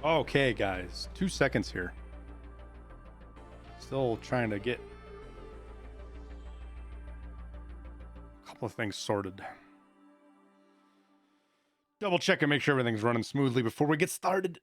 Okay, guys, 2 seconds here. Still trying to get a couple of things sorted. Double check and make sure everything's running smoothly before we get started.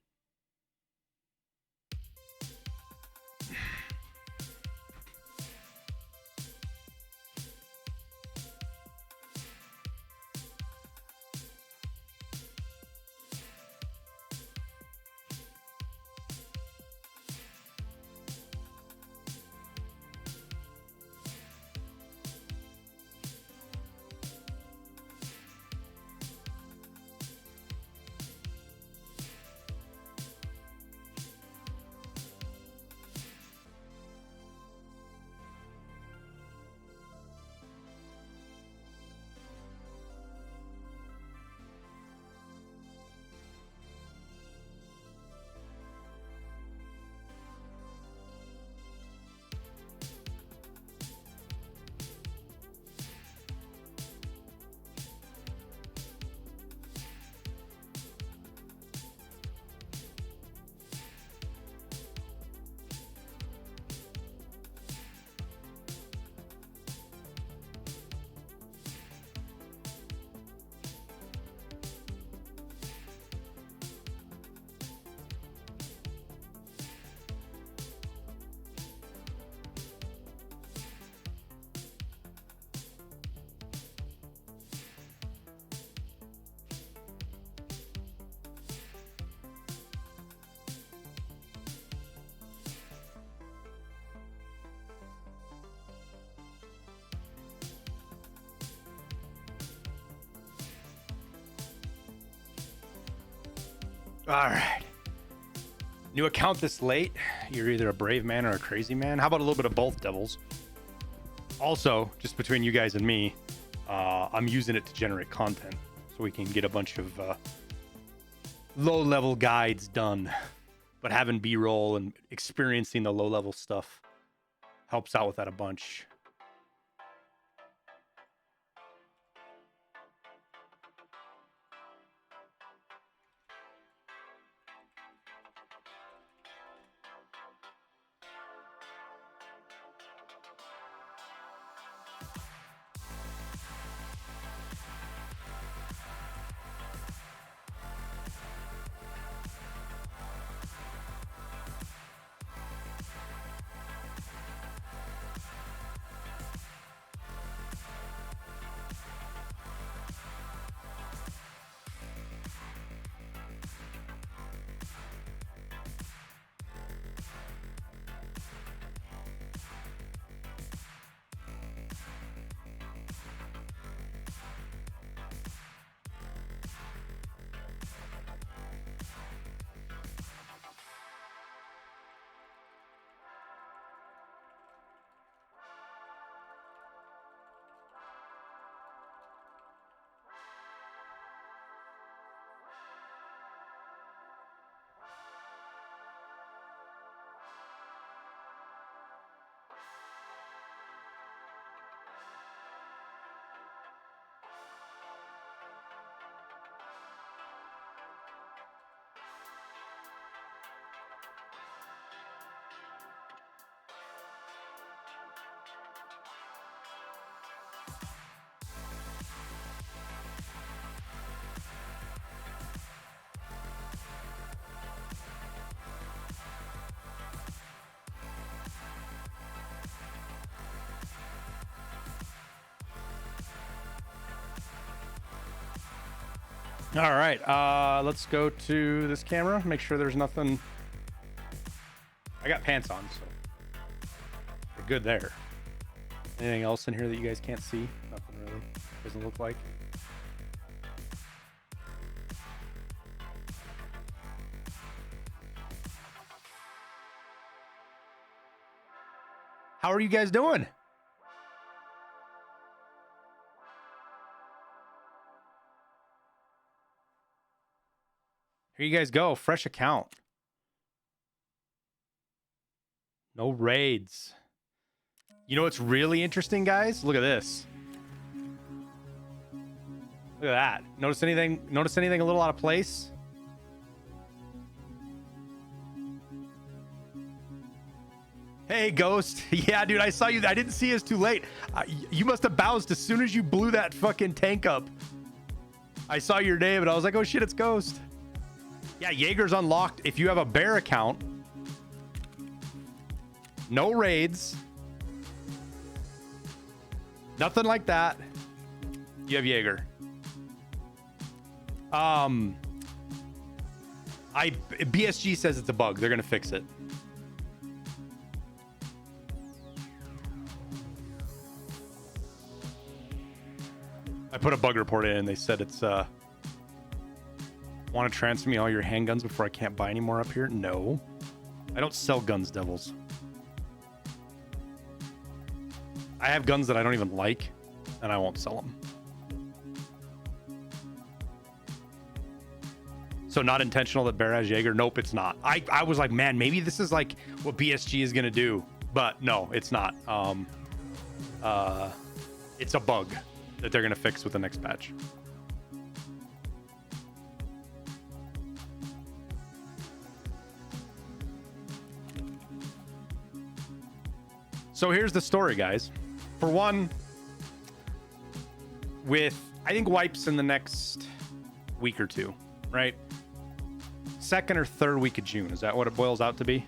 All right. New account this late. You're either a brave man or a crazy man. How about a little bit of both, devils? Also, just between you guys and me, I'm using it to generate content so we can get a bunch of low-level guides done. But having B-roll and experiencing the low-level stuff helps out with that a bunch. All right, let's go to this camera. Make sure there's nothing. I got pants on, so we're good there. Anything else in here that you guys can't see? Nothing really. Doesn't look like. How are you guys doing? Here you guys go. Fresh account. No raids. You know what's really interesting, guys? Look at this. Look at that. Notice anything a little out of place? Hey, Ghost. Yeah, dude, I saw you. I didn't see us too late. You must have bounced as soon as you blew that fucking tank up. I saw your name and I was like, oh shit, it's Ghost. Yeah, Jaeger's unlocked. If you have a bear account, no raids, nothing like that, you have Jaeger. BSG says it's a bug. They're gonna fix it. I put a bug report in and they said it's want to transfer me all your handguns before I can't buy any more up here? No, I don't sell guns, devils. I have guns that I don't even like and I won't sell them. So not intentional that Bear has Jaeger? Nope, it's not. I was like, man, maybe this is like what BSG is gonna do, but no, it's not. It's a bug that they're gonna fix with the next patch. So here's the story, guys. For one, I think wipes in the next week or two, right? Second or third week of June. Is that what it boils out to be?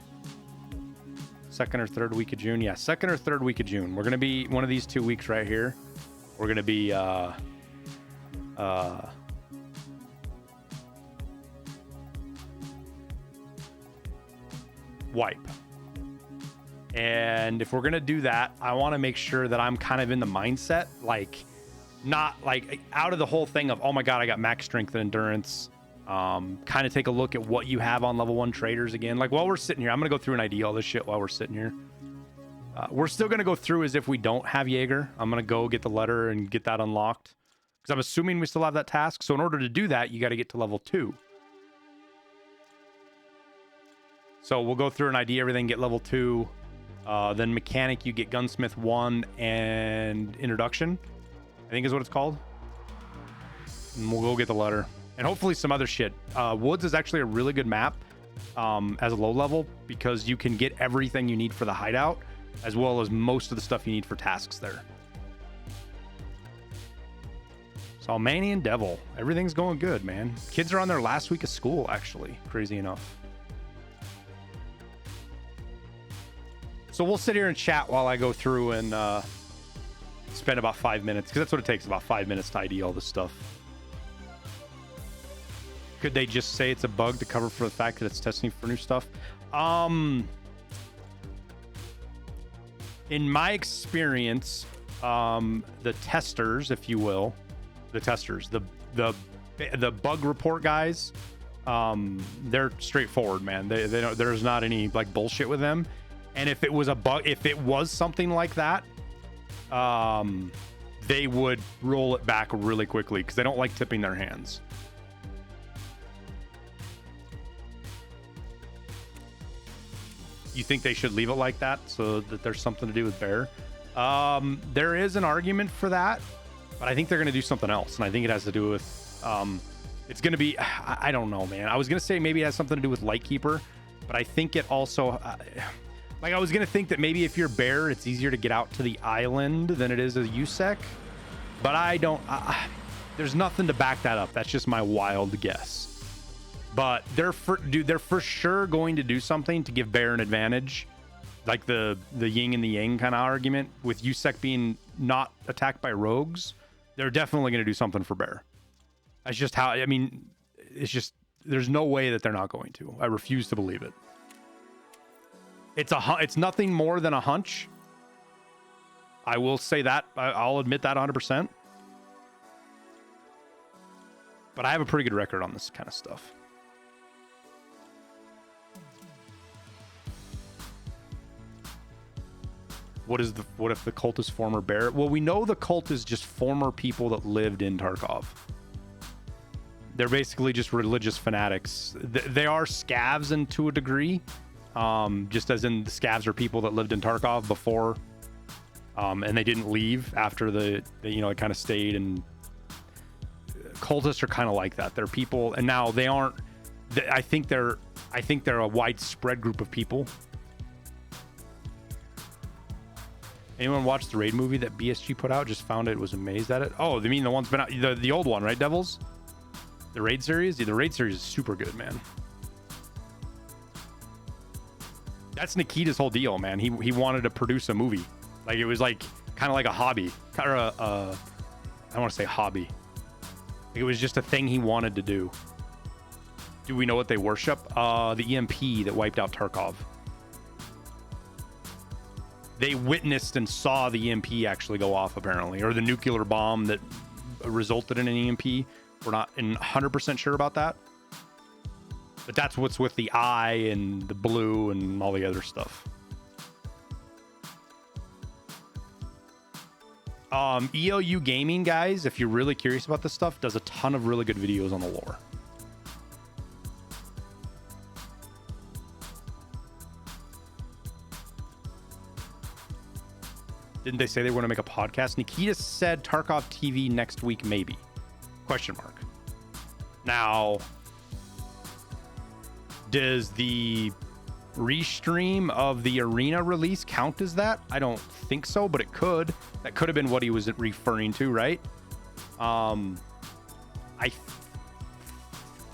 Second or third week of June? Yeah, second or third week of June. We're going to be one of these 2 weeks right here. We're going to be wipe. And if we're going to do that, I want to make sure that I'm kind of in the mindset, like not like out of the whole thing of, oh my God, I got max strength and endurance. Kind of take a look at what you have on level 1 traders again. Like while we're sitting here, I'm going to go through and ID all this shit while we're sitting here. We're still going to go through as if we don't have Jaeger. I'm going to go get the letter and get that unlocked because I'm assuming we still have that task. So in order to do that, you got to get to level 2. So we'll go through and ID everything, get level 2. Then mechanic, you get gunsmith 1 and introduction, I think is what it's called. And we'll go get the letter and hopefully some other shit. Woods is actually a really good map as a low level because you can get everything you need for the hideout as well as most of the stuff you need for tasks there. Salmanian Devil, everything's going good, man. Kids are on their last week of school, actually, crazy enough. So we'll sit here and chat while I go through and spend about 5 minutes, because that's what it takes, about 5 minutes to ID all this stuff. Could they just say it's a bug to cover for the fact that it's testing for new stuff? In my experience, the testers, if you will, the bug report guys, they're straightforward, man. They don't, there's not any like bullshit with them. And if it was a bug, if it was something like that, they would roll it back really quickly because they don't like tipping their hands. You think they should leave it like that so that there's something to do with Bear? There is an argument for that, but I think they're going to do something else. And I think it has to do with, it's going to be, I don't know, man. I was going to say maybe it has something to do with Lightkeeper, but I think it also, like I was going to think that maybe if you're Bear, it's easier to get out to the island than it is a USEC, but I don't, there's nothing to back that up. That's just my wild guess. But they're for sure going to do something to give Bear an advantage, like the yin and the yang kind of argument with USEC being not attacked by rogues. They're definitely going to do something for Bear. That's just how, I mean, it's just, there's no way that they're not going to. I refuse to believe it. It's nothing more than a hunch. I will say that. I'll admit that 100%. But I have a pretty good record on this kind of stuff. What if the cult is former Bear? Well, we know the cult is just former people that lived in Tarkov. They're basically just religious fanatics. They are scavs and to a degree, just as in the scavs are people that lived in Tarkov before, and they didn't leave after they kind of stayed. And cultists are kind of like that. They're people, and now they aren't. I think they're a widespread group of people. Anyone watched the Raid movie that BSG put out? Just found it, was amazed at it. Oh, you mean the one's been out, the old one, right, Devils? The Raid series? Yeah, the Raid series is super good, man. That's Nikita's whole deal, man. He wanted to produce a movie. Like, it was like kind of like a hobby. Or I don't want to say hobby. Like, it was just a thing he wanted to do. Do we know what they worship? The EMP that wiped out Tarkov. They witnessed and saw the EMP actually go off, apparently, or the nuclear bomb that resulted in an EMP. We're not 100% sure about that. But that's what's with the eye and the blue and all the other stuff. EOU Gaming, guys, if you're really curious about this stuff, does a ton of really good videos on the lore. Didn't they say they were going to make a podcast? Nikita said Tarkov TV next week, maybe. Question mark. Now, does the restream of the arena release count as that? I don't think so, but it could. That could have been what he was referring to, right? I'm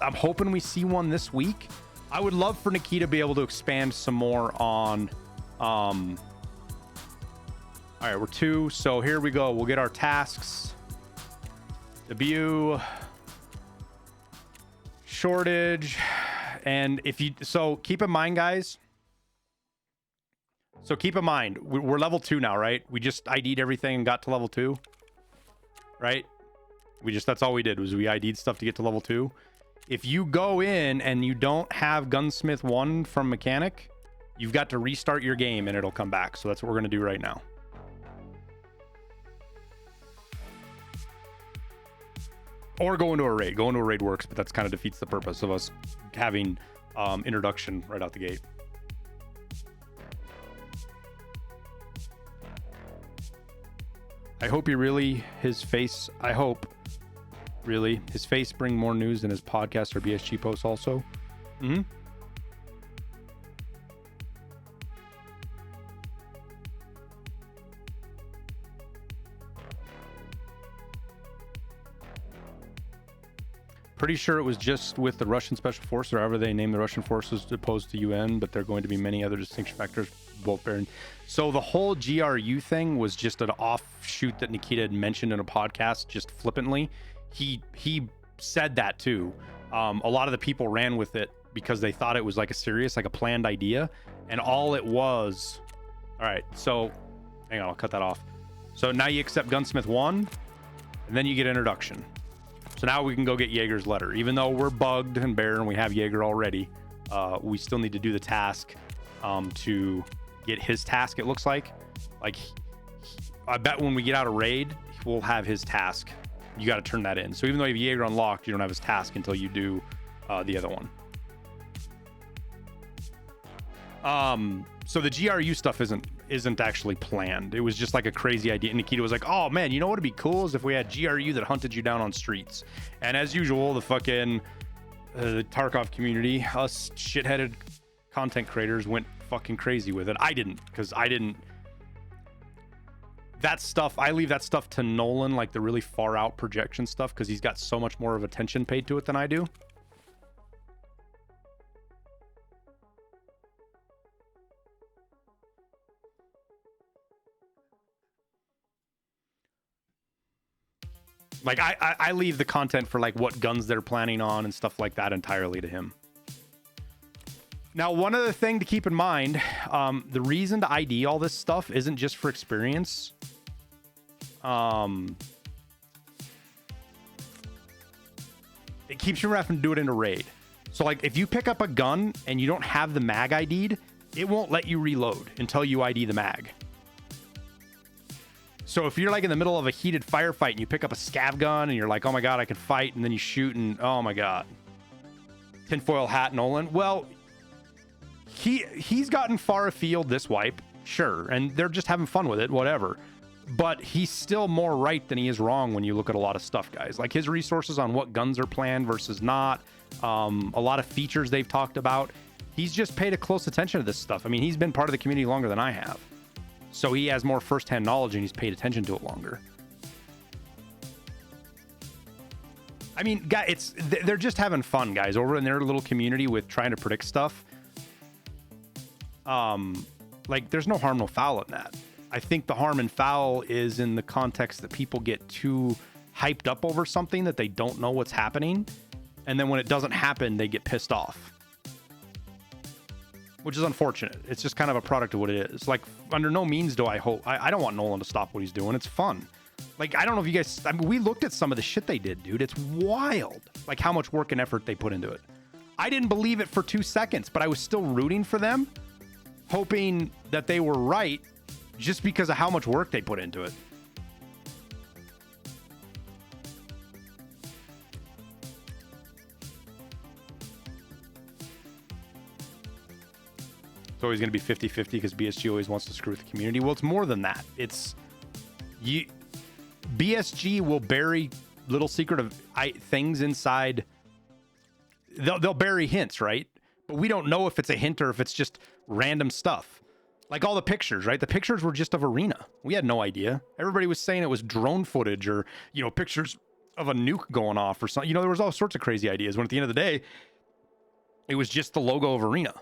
hoping we see one this week. I would love for Nikita to be able to expand some more on all right, we're 2, so here we go. We'll get our tasks. Debut. Shortage. And if you, so keep in mind, guys. So keep in mind, we're level 2 now, right? We just ID'd everything and got to level 2. Right? That's all we did, was we ID'd stuff to get to level 2. If you go in and you don't have Gunsmith 1 from Mechanic, you've got to restart your game and it'll come back. So that's what we're going to do right now. Or go into a raid. Go into a raid works, but that's kind of defeats the purpose of us having introduction right out the gate. I hope his face bring more news than his podcast or BSG posts also. Mm-hmm. Pretty sure it was just with the Russian Special Forces, or however they name the Russian forces opposed to UN, but there are going to be many other distinction factors, both bearing. So the whole GRU thing was just an offshoot that Nikita had mentioned in a podcast, just flippantly. He said that too. A lot of the people ran with it because they thought it was like a planned idea, and all it was. All right, so hang on, I'll cut that off. So now you accept Gunsmith 1, and then you get introduction. So now we can go get Jaeger's letter. Even though we're bugged and bare and we have Jaeger already, we still need to do the task to get his task, it looks like. I bet when we get out of raid, we'll have his task. You got to turn that in. So even though you have Jaeger unlocked, you don't have his task until you do the other one. So the GRU stuff isn't actually planned. It was just like a crazy idea. And Nikita was like, oh man, you know what would be cool is if we had GRU that hunted you down on streets. And as usual, the fucking the Tarkov community, us shitheaded content creators went fucking crazy with it. I didn't. That stuff, I leave that stuff to Nolan, like the really far out projection stuff, because he's got so much more of attention paid to it than I do. Like I leave the content for like what guns they're planning on and stuff like that entirely to him. Now, one other thing to keep in mind, the reason to ID all this stuff isn't just for experience. It keeps you from having to do it in a raid. So like if you pick up a gun and you don't have the mag ID'd, it won't let you reload until you ID the mag. So if you're like in the middle of a heated firefight and you pick up a scav gun and you're like, oh my God, I can fight. And then you shoot and oh my God. Tinfoil hat Nolan. Well, he's gotten far afield this wipe. Sure. And they're just having fun with it, whatever. But he's still more right than he is wrong when you look at a lot of stuff, guys. Like his resources on what guns are planned versus not. A lot of features they've talked about. He's just paid a close attention to this stuff. I mean, he's been part of the community longer than I have. So he has more firsthand knowledge and he's paid attention to it longer. I mean, guys, they're just having fun, guys, over in their little community with trying to predict stuff. Like, there's no harm, no foul in that. I think the harm and foul is in the context that people get too hyped up over something that they don't know what's happening. And then when it doesn't happen, they get pissed off. Which is unfortunate. It's just kind of a product of what it is. Like, under no means do I hope... I don't want Nolan to stop what he's doing. It's fun. Like, I don't know if you guys... I mean, we looked at some of the shit they did, dude. It's wild. Like, how much work and effort they put into it. I didn't believe it for 2 seconds, but I was still rooting for them, hoping that they were right just because of how much work they put into it. It's always going to be 50-50 because BSG always wants to screw with the community. Well, it's more than that. It's... BSG will bury little secret of things inside. They'll bury hints, right? But we don't know if it's a hint or if it's just random stuff. Like all the pictures, right? The pictures were just of Arena. We had no idea. Everybody was saying it was drone footage or, you know, pictures of a nuke going off or something. You know, there was all sorts of crazy ideas when at the end of the day, it was just the logo of Arena.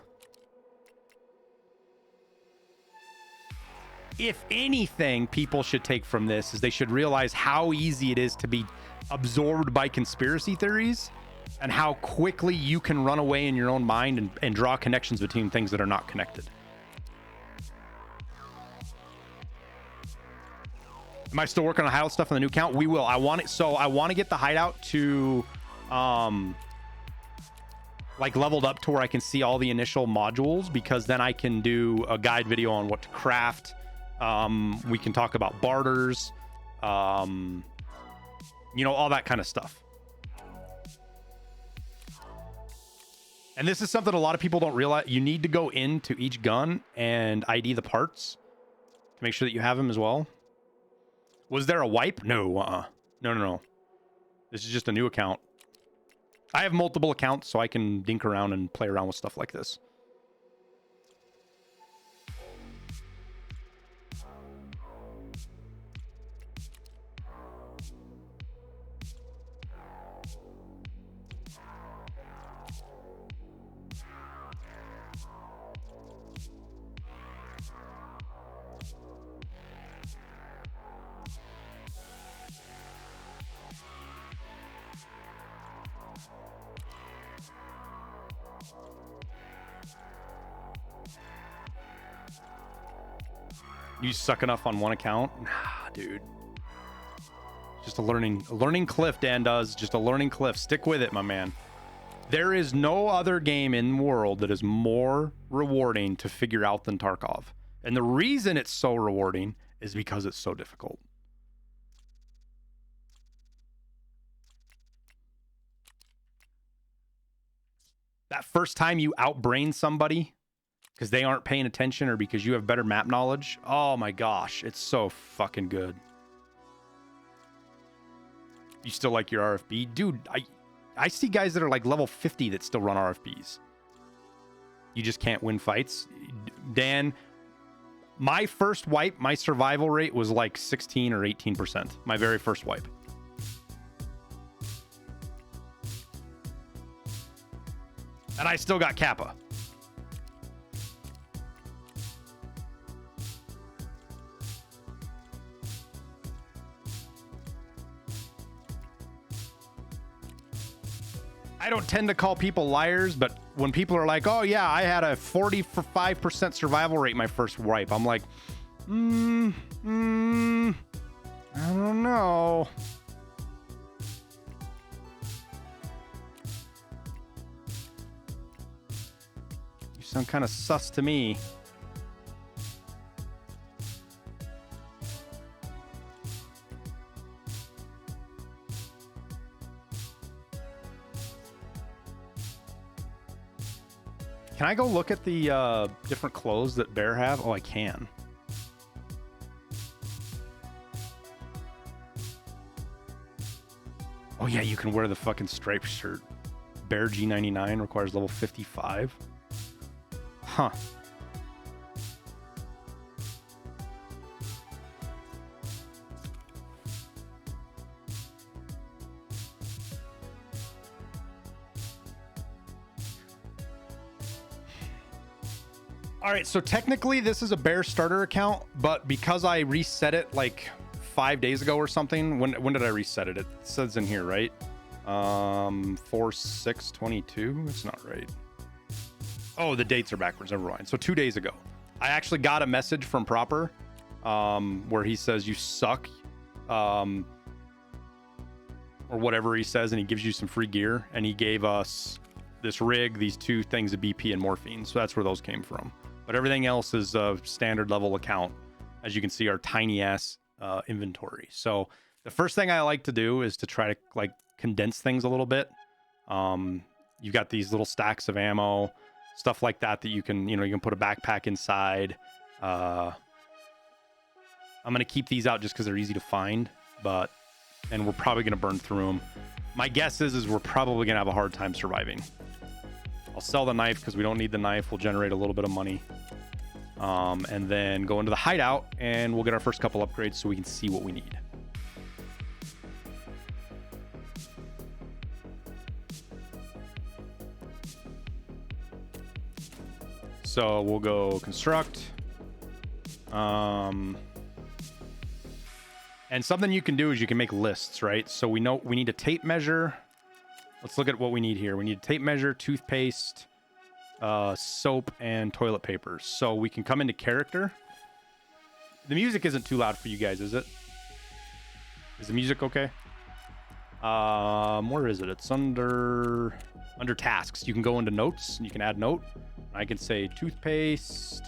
If anything people should take from this is they should realize how easy it is to be absorbed by conspiracy theories and how quickly you can run away in your own mind and draw connections between things that are not connected. Am I still working on hideout stuff on the new count? We will. I want it. So I want to get the hideout to like leveled up to where I can see all the initial modules, because then I can do a guide video on what to craft. We can talk about barters, you know, all that kind of stuff. And this is something a lot of people don't realize. You need to go into each gun and ID the parts to make sure that you have them as well. Was there a wipe? No, no. This is just a new account. I have multiple accounts, so I can dink around and play around with stuff like this. You suck enough on one account? Nah, dude. Just a learning cliff, Dan does. Just a learning cliff. Stick with it, my man. There is no other game in the world that is more rewarding to figure out than Tarkov. And the reason it's so rewarding is because it's so difficult. That first time you outbrain somebody because they aren't paying attention or because you have better map knowledge. Oh my gosh, it's so fucking good. You still like your RFB? Dude, I see guys that are like level 50 that still run RFBs. You just can't win fights. Dan, my first wipe, my survival rate was like 16 or 18%. My very first wipe. And I still got Kappa. I don't tend to call people liars, but when people are like, oh yeah, I had a 45% survival rate my first wipe, I'm like, I don't know. You sound kind of sus to me. Can I go look at the different clothes that Bear have? Oh, I can. Oh yeah, you can wear the fucking striped shirt. Bear G99 requires level 55. Huh. All right, so technically this is a Bear starter account, but because I reset it like 5 days ago or something, when did I reset it? It says in here, right? 4/6/22. It's not right. Oh, the dates are backwards. Never mind. So 2 days ago, I actually got a message from Proper, where he says you suck, or whatever he says, and he gives you some free gear, and he gave us this rig, these 2 things of BP and morphine. So that's where those came from. But everything else is a standard level account. As you can see, our tiny ass inventory. So the first thing I like to do is to try to like condense things a little bit. You've got these little stacks of ammo, stuff like that you can, you can put a backpack inside. I'm going to keep these out just because they're easy to find, and we're probably going to burn through them. My guess is we're probably going to have a hard time surviving. I'll sell the knife because we don't need the knife. We'll generate a little bit of money. And then go into the hideout and we'll get our first couple upgrades so we can see what we need. So we'll go construct. And something you can do is you can make lists, right? So we know we need a tape measure. Let's look at what we need here. We need a tape measure, toothpaste, soap, and toilet paper. So we can come into character. The music isn't too loud for you guys, is it? Is the music okay? Where is it? It's under tasks. You can go into notes and you can add note. I can say toothpaste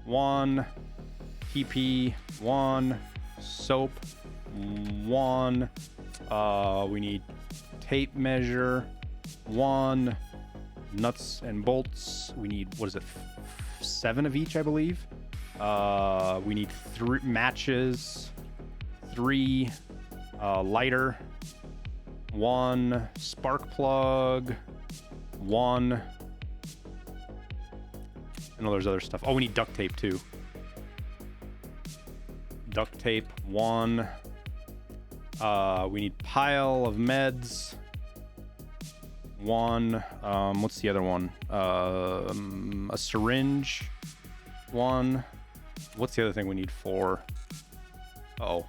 1, TP 1, soap 1. We need tape measure 1, nuts and bolts. We need, what is it, 7 of each, I believe. We need 3 matches, 3 lighter, 1 spark plug, 1. I know there's other stuff. Oh, we need duct tape too. Duct tape 1. We need pile of meds 1. What's the other one? A syringe 1. What's the other thing we need 4? Uh-oh.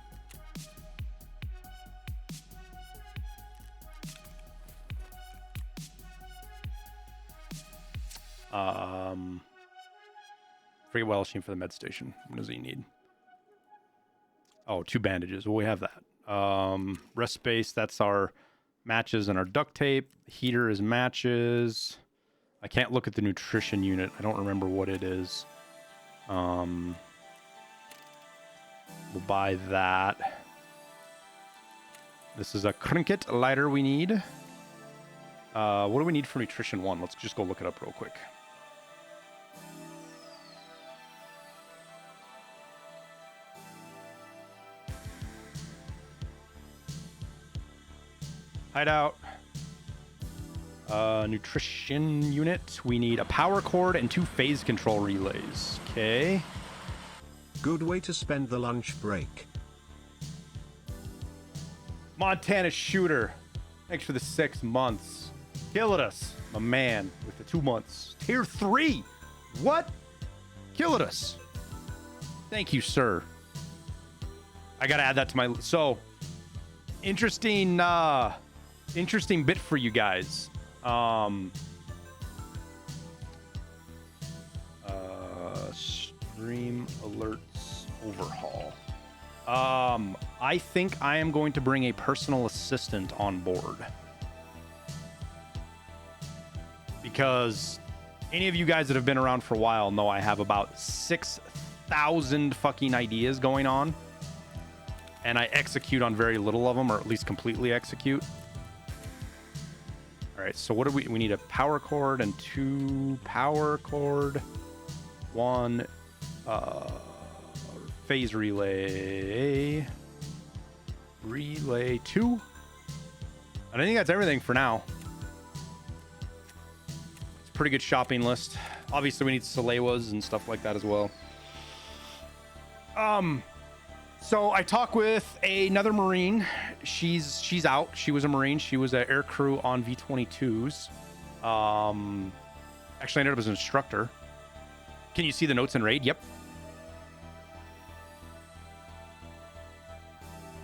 Forget what else you need for the med station. What does he need? Oh, 2 bandages. Well, we have that. Rest space, that's our matches and our duct tape. Heater is matches. I can't look at the nutrition unit. I don't remember what it is. We'll buy that. This is a trinket lighter we need. What do we need for nutrition 1? Let's just go look it up real quick. Hideout. Nutrition unit. We need a power cord and 2 phase control relays. Okay. Good way to spend the lunch break. Montana Shooter. Thanks for the 6 months. Killing us, my man, with the 2 months. Tier 3. What? Killing us. Thank you, sir. I gotta add that to my. So, interesting bit for you guys. Stream alerts overhaul. I think I am going to bring a personal assistant on board. Because any of you guys that have been around for a while know I have about 6,000 fucking ideas going on. And I execute on very little of them, or at least completely execute. All right, so what do we need? A power cord and 2 power cord, 1 phase relay 2. And I think that's everything for now. It's a pretty good shopping list. Obviously, we need Salewas and stuff like that as well. So I talked with another Marine. She's out. She was a Marine. She was an air crew on V-22s. Actually ended up as an instructor. Can you see the notes in Raid? Yep.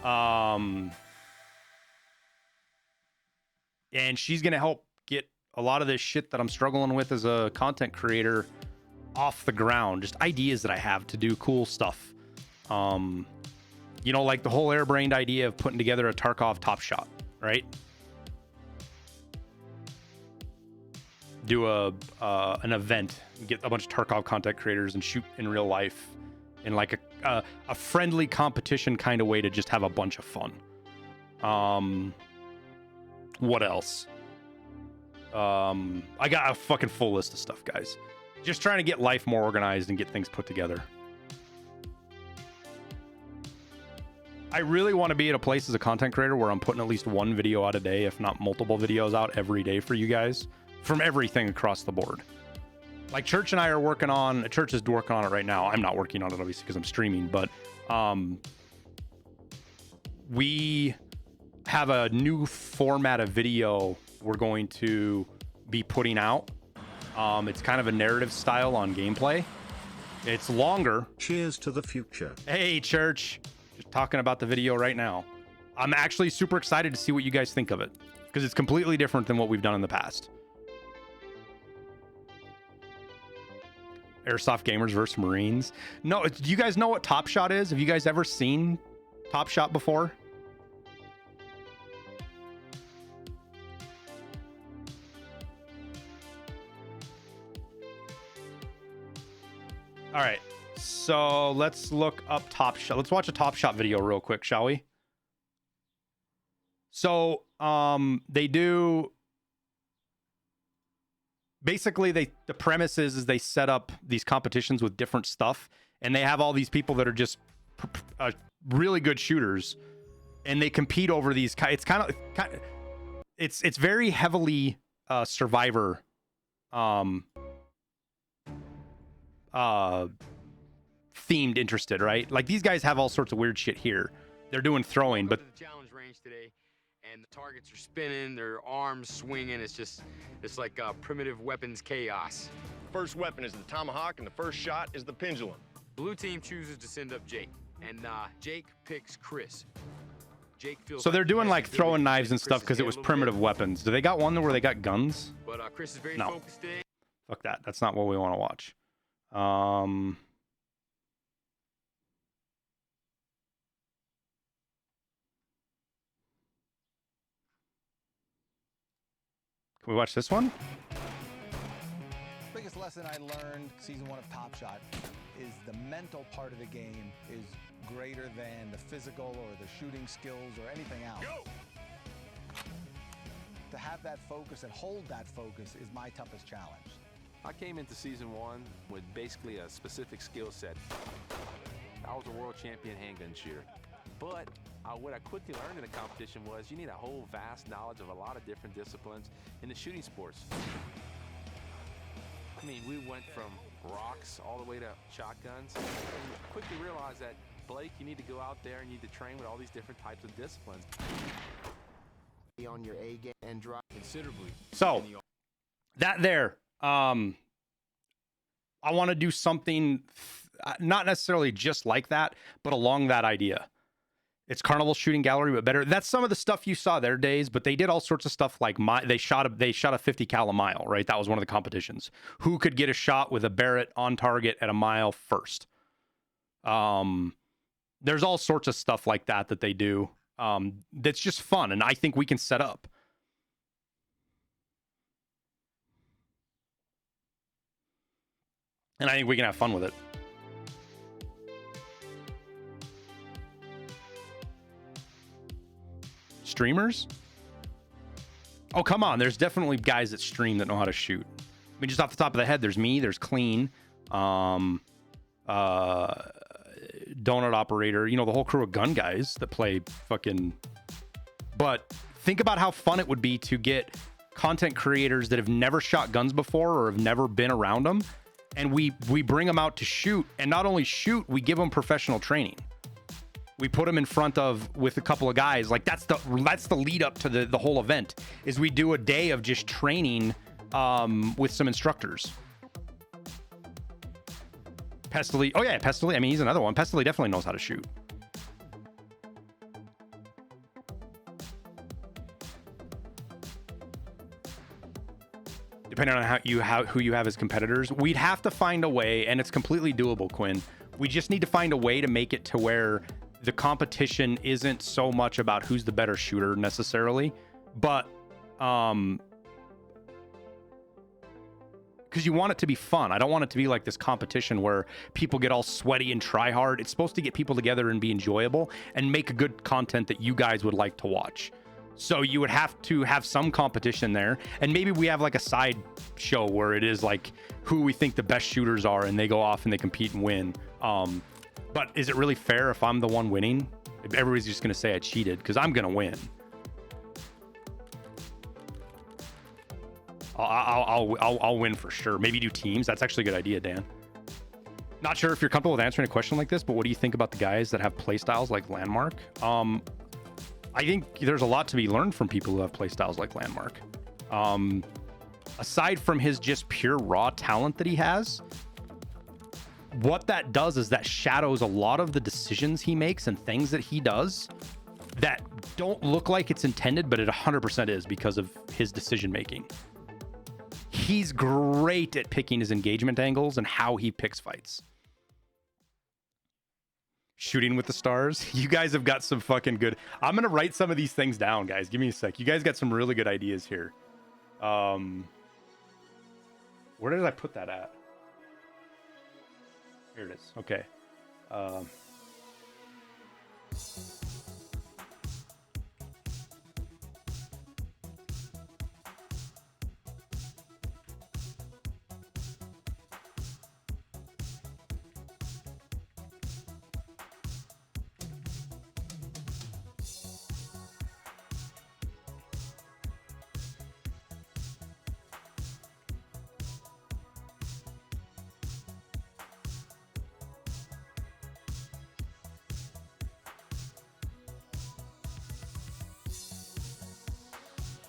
And she's going to help get a lot of this shit that I'm struggling with as a content creator off the ground. Just ideas that I have to do cool stuff. You know, like the whole airbrained idea of putting together a Tarkov Top Shot, right? Do an event, get a bunch of Tarkov content creators and shoot in real life in like a friendly competition kind of way to just have a bunch of fun. What else? I got a fucking full list of stuff, guys. Just trying to get life more organized and get things put together. I really want to be at a place as a content creator where I'm putting at least one video out a day, if not multiple videos out every day for you guys from everything across the board. Like Church and I are working on, Church is working on it right now. I'm not working on it obviously because I'm streaming, but we have a new format of video we're going to be putting out. It's kind of a narrative style on gameplay. It's longer. Cheers to the future. Hey, Church. Just talking about the video right now. I'm actually super excited to see what you guys think of it because it's completely different than what we've done in the past. Airsoft Gamers versus Marines. No, do you guys know what Top Shot is? Have you guys ever seen Top Shot before? All right, so let's look up Top Shot. Let's watch a Top Shot video real quick, shall we? So they do basically the premise is they set up these competitions with different stuff, and they have all these people that are just really good shooters, and they compete over these. It's kind of it's very heavily Survivor themed interested, right? Like these guys have all sorts of weird shit here. They're doing throwing, but the challenge range today, and the targets are spinning, their arms swinging. It's like primitive weapons chaos. First weapon is the tomahawk, and the first shot is the pendulum. Blue team chooses to send up Jake, and Jake picks Chris. Jake feels so they're like doing like throwing knives and stuff because it was primitive weapons. Do they got one where they got guns? But Chris is very No. focused today. Fuck that. That's not what we want to watch. Can we watch this one? Biggest lesson I learned season 1 of Top Shot is the mental part of the game is greater than the physical or the shooting skills or anything else. Go! To have that focus and hold that focus is my toughest challenge. I came into season 1 with basically a specific skill set. I was a world champion handgun shooter. But what I quickly learned in the competition was you need a whole vast knowledge of a lot of different disciplines in the shooting sports. I mean, we went from rocks all the way to shotguns. And quickly realized that, Blake, you need to go out there and you need to train with all these different types of disciplines. Be on your A game and drive Considerably. So that there, I want to do something not necessarily just like that, but along that idea. It's Carnival Shooting Gallery, but better. That's some of the stuff you saw their days, but they did all sorts of stuff like they shot a 50 cal a mile, right? That was one of the competitions. Who could get a shot with a Barrett on target at a mile first? There's all sorts of stuff like that they do. That's just fun, and I think we can set up. And I think we can have fun with it. Streamers? Oh, come on. There's definitely guys that stream that know how to shoot. I mean, just off the top of the head, there's me, there's Clean, Donut Operator, you know, the whole crew of gun guys that play fucking... But think about how fun it would be to get content creators that have never shot guns before or have never been around them, and we bring them out to shoot, and not only shoot, we give them professional training. We put them in front of with a couple of guys. Like that's the lead up to the whole event is we do a day of just training with some instructors. Pestily. Oh yeah, Pestily. I mean, he's another one. Pestily definitely knows how to shoot. Depending on who you have as competitors, we'd have to find a way, and it's completely doable, Quinn. We just need to find a way to make it to where the competition isn't so much about who's the better shooter necessarily, but because you want it to be fun. I don't want it to be like this competition where people get all sweaty and try hard. It's supposed to get people together and be enjoyable and make good content that you guys would like to watch. So you would have to have some competition there, and maybe we have like a side show where it is like who we think the best shooters are, and they go off and they compete and win. But is it really fair if I'm the one winning? Everybody's just gonna say I cheated because I'm gonna win. I'll win for sure. Maybe do teams. That's actually a good idea, Dan. Not sure if you're comfortable with answering a question like this, but what do you think about the guys that have play styles like Landmark? I think there's a lot to be learned from people who have play styles like Landmark. Aside from his just pure raw talent that he has, what that does is that shadows a lot of the decisions he makes and things that he does that don't look like it's intended, but it 100% is because of his decision making. He's great at picking his engagement angles and how he picks fights. Shooting with the stars. You guys have got some fucking good. I'm gonna write some of these things down, guys. Give me a sec. You guys got some really good ideas here. Where did I put that at? Here it is. Okay.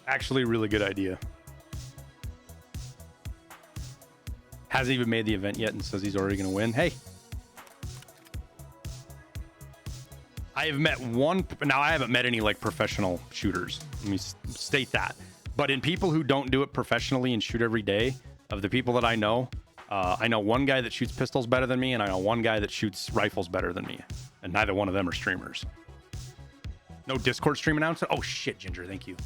Actually, really good idea. Hasn't even made the event yet and says he's already going to win. Hey. I have met one. Now, I haven't met any like professional shooters. Let me state that. But in people who don't do it professionally and shoot every day, of the people that I know one guy that shoots pistols better than me, and I know one guy that shoots rifles better than me. And neither one of them are streamers. No Discord stream announcement? Oh, shit, Ginger. Thank you.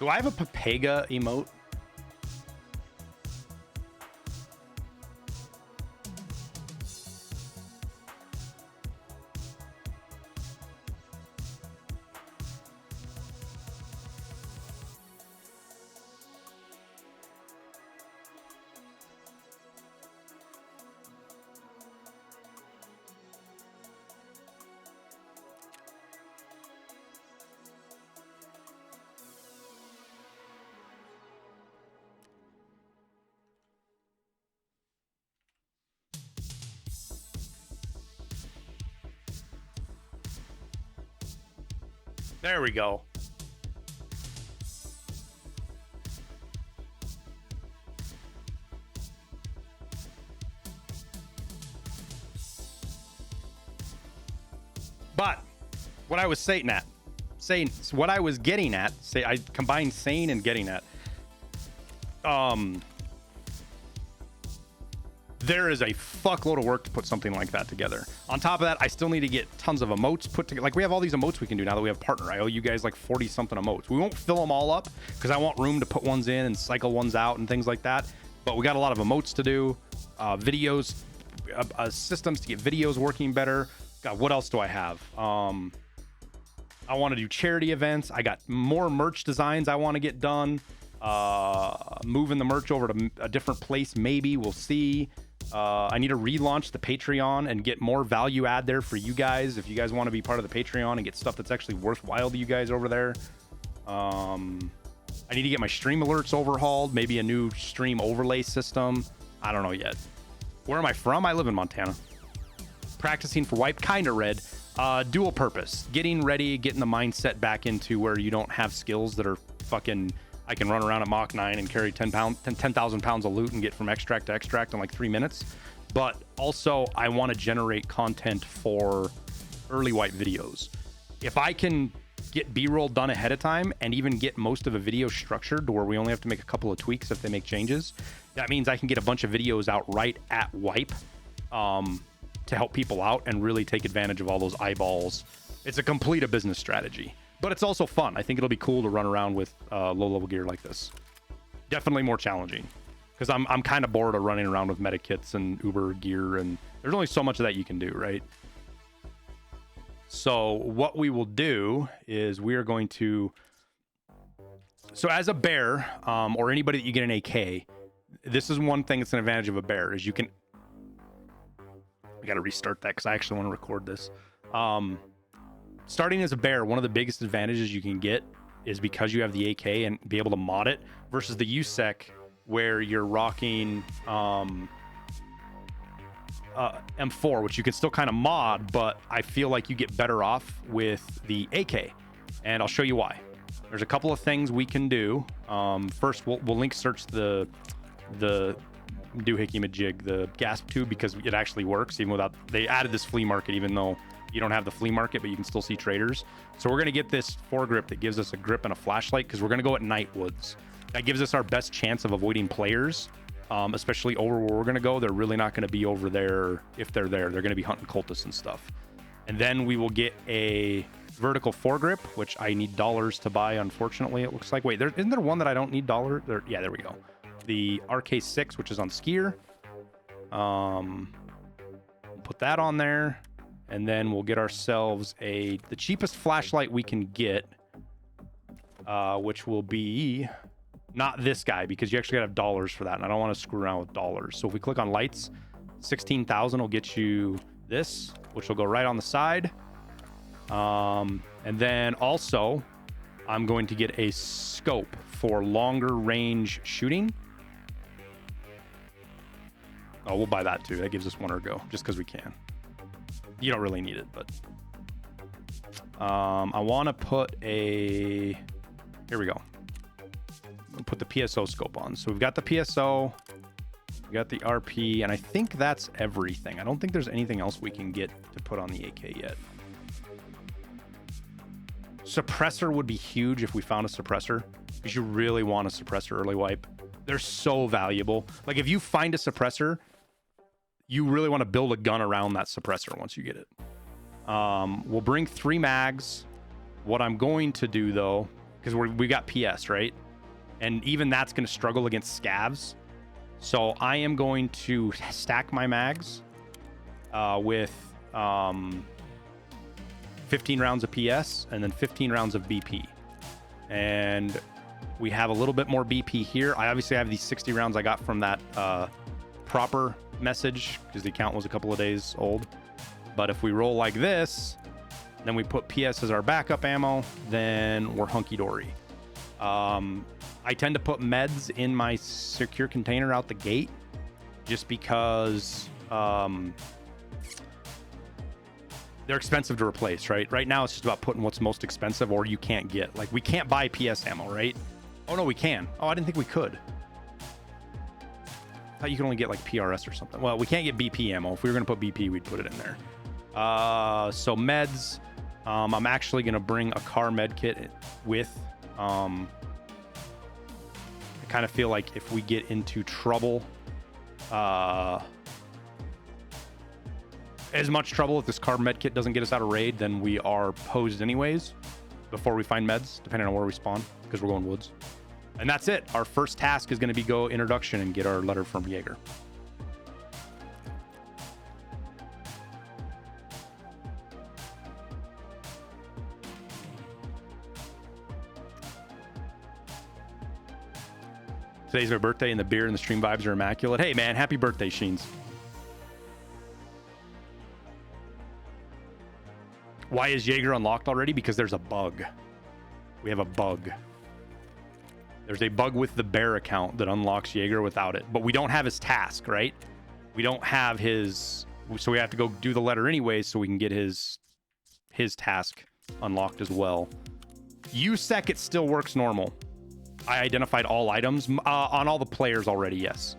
Do I have a Papega emote? There we go. But what I was saying, what I was getting at, I combined saying and getting at. There is a fuckload of work to put something like that together. On top of that, I still need to get tons of emotes put together. Like, we have all these emotes we can do now that we have partner. I owe you guys like 40 something emotes. We won't fill them all up because I want room to put ones in and cycle ones out and things like that. But we got a lot of emotes to do, videos, systems to get videos working better. God, what else do I have? I want to do charity events. I got more merch designs I want to get done. Moving the merch over to a different place, maybe. We'll see. I need to relaunch the Patreon and get more value add there for you guys. If you guys want to be part of the Patreon and get stuff that's actually worthwhile to you guys over there. I need to get my stream alerts overhauled, maybe a new stream overlay system. I don't know yet. Where am I from? I live in Montana. Practicing for wipe, kind of red. Dual purpose. Getting ready, getting the mindset back into where you don't have skills that are fucking... I can run around at Mach 9 and carry 10,000 pounds of loot and get from extract to extract in like 3 minutes. But also, I want to generate content for early wipe videos. If I can get B-roll done ahead of time and even get most of a video structured to where we only have to make a couple of tweaks if they make changes, that means I can get a bunch of videos out right at wipe to help people out and really take advantage of all those eyeballs. It's a complete business strategy. But it's also fun. I think it'll be cool to run around with low-level gear like this. Definitely more challenging. Because I'm kind of bored of running around with medikits and Uber gear, and there's only so much of that you can do, right? So what we will do is we are going to... So as a bear, or anybody that you get an AK, this is one thing that's an advantage of a bear, is you can... I got to restart that because I actually want to record this. Starting as a bear, one of the biggest advantages you can get is because you have the AK and be able to mod it versus the USEC where you're rocking M4, which you can still kind of mod, but I feel like you get better off with the AK. And I'll show you why. There's a couple of things we can do. First, we'll link search the doohickey majig, the gasp tube, because it actually works even without... They added this flea market even though you don't have the flea market, but you can still see traders. So we're going to get this foregrip that gives us a grip and a flashlight because we're going to go at night woods. That gives us our best chance of avoiding players, especially over where we're going to go. They're really not going to be over there if they're there. They're going to be hunting cultists and stuff. And then we will get a vertical foregrip, which I need dollars to buy, unfortunately, it looks like. Wait, isn't there one that I don't need dollars? Yeah, there we go. The RK6, which is on skier. Put that on there. And then we'll get ourselves the cheapest flashlight we can get, which will be not this guy, because you actually gotta have dollars for that, and I don't want to screw around with dollars. So if we click on lights, 16,000 will get you this, which will go right on the side. And then also, I'm going to get a scope for longer range shooting. Oh, we'll buy that too. That gives us one ergo, just because we can. You don't really need it, but I want to put here we go. We'll put the PSO scope on. So we've got the PSO, we got the RP, and I think that's everything. I don't think there's anything else we can get to put on the AK yet. Suppressor would be huge if we found a suppressor, because you really want a suppressor early wipe. They're so valuable. Like if you find a suppressor, you really want to build a gun around that suppressor once you get it. We'll bring 3 mags. What I'm going to do though, because we got PS, right? And even that's going to struggle against scavs. So I am going to stack my mags with 15 rounds of PS and then 15 rounds of BP. And we have a little bit more BP here. I obviously have these 60 rounds I got from that proper message because the account was a couple of days old. But if we roll like this, then we put PS as our backup ammo, then we're hunky-dory. I tend to put meds in my secure container out the gate just because they're expensive to replace, right? Right now, it's just about putting what's most expensive or you can't get. Like, we can't buy PS ammo, right? Oh, no, we can. Oh, I didn't think we could. I thought you could only get, like, PRS or something. Well, we can't get BP ammo. If we were going to put BP, we'd put it in there. So meds. I'm actually going to bring a car med kit with... I kind of feel like if we get into trouble... as much trouble if this car med kit doesn't get us out of raid, then we are posed anyways before we find meds, depending on where we spawn, because we're going woods. And that's it. Our first task is going to be go introduction and get our letter from Jaeger. Today's my birthday and the beer and the stream vibes are immaculate. Hey man, happy birthday, Sheens. Why is Jaeger unlocked already? Because there's a bug. We have a bug. There's a bug with the Bear account that unlocks Jaeger without it, but we don't have his task, right? We don't have his, so we have to go do the letter anyways so we can get his task unlocked as well. USEC, it still works normal. I identified all items on all the players already, yes.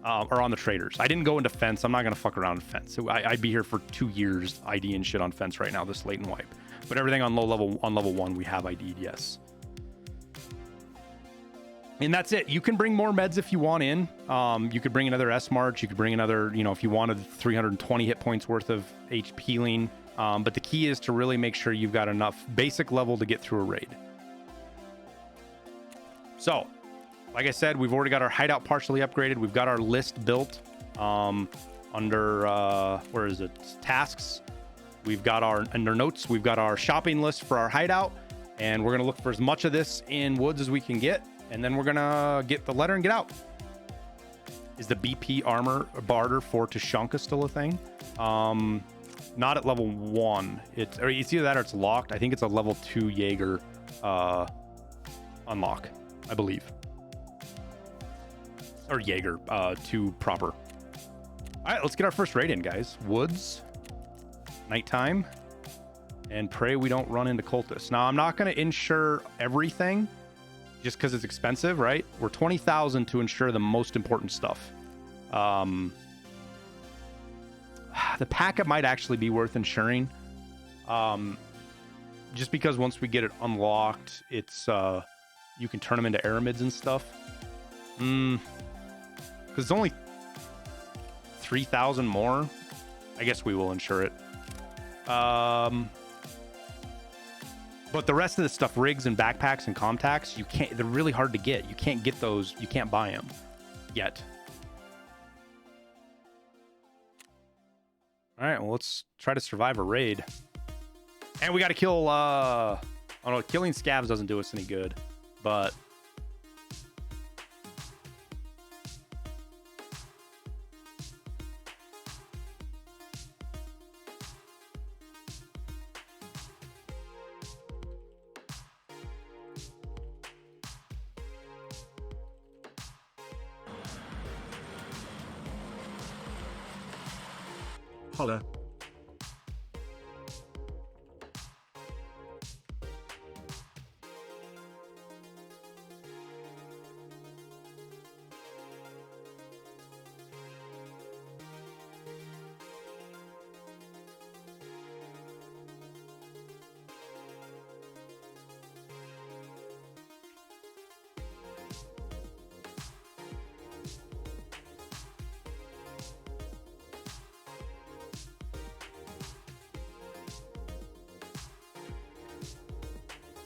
Or on the traders. I didn't go into fence. I'm not going to fuck around in fence. I'd be here for 2 years IDing shit on fence right now, this late and wipe. But everything on level 1, we have ID'd, yes. And that's it. You can bring more meds if you want in. You could bring another S March. You could bring another, you know, if you wanted 320 hit points worth of HP healing. But the key is to really make sure you've got enough basic level to get through a raid. So, like I said, we've already got our hideout partially upgraded. We've got our list built under, where is it? Tasks. We've got under notes, we've got our shopping list for our hideout. And we're going to look for as much of this in woods as we can get. And then we're going to get the letter and get out. Is the BP armor barter for Tushonka still a thing? Not at level 1. It's either that or it's locked. I think it's a level 2 Jaeger unlock, I believe. Or Jaeger 2 proper. All right, let's get our first raid in, guys. Woods, nighttime, and pray we don't run into cultists. Now, I'm not going to insure everything just because it's expensive, right? We're 20,000 to insure the most important stuff. The packet might actually be worth insuring. Just because once we get it unlocked, it's you can turn them into aramids and stuff. Because it's only 3,000 more. I guess we will insure it. But the rest of the stuff, rigs and backpacks and contacts, you can't. They're really hard to get. You can't get those. You can't buy them yet. All right, well, let's try to survive a raid. And we got to kill. Oh no, killing scavs doesn't do us any good, but. Holla.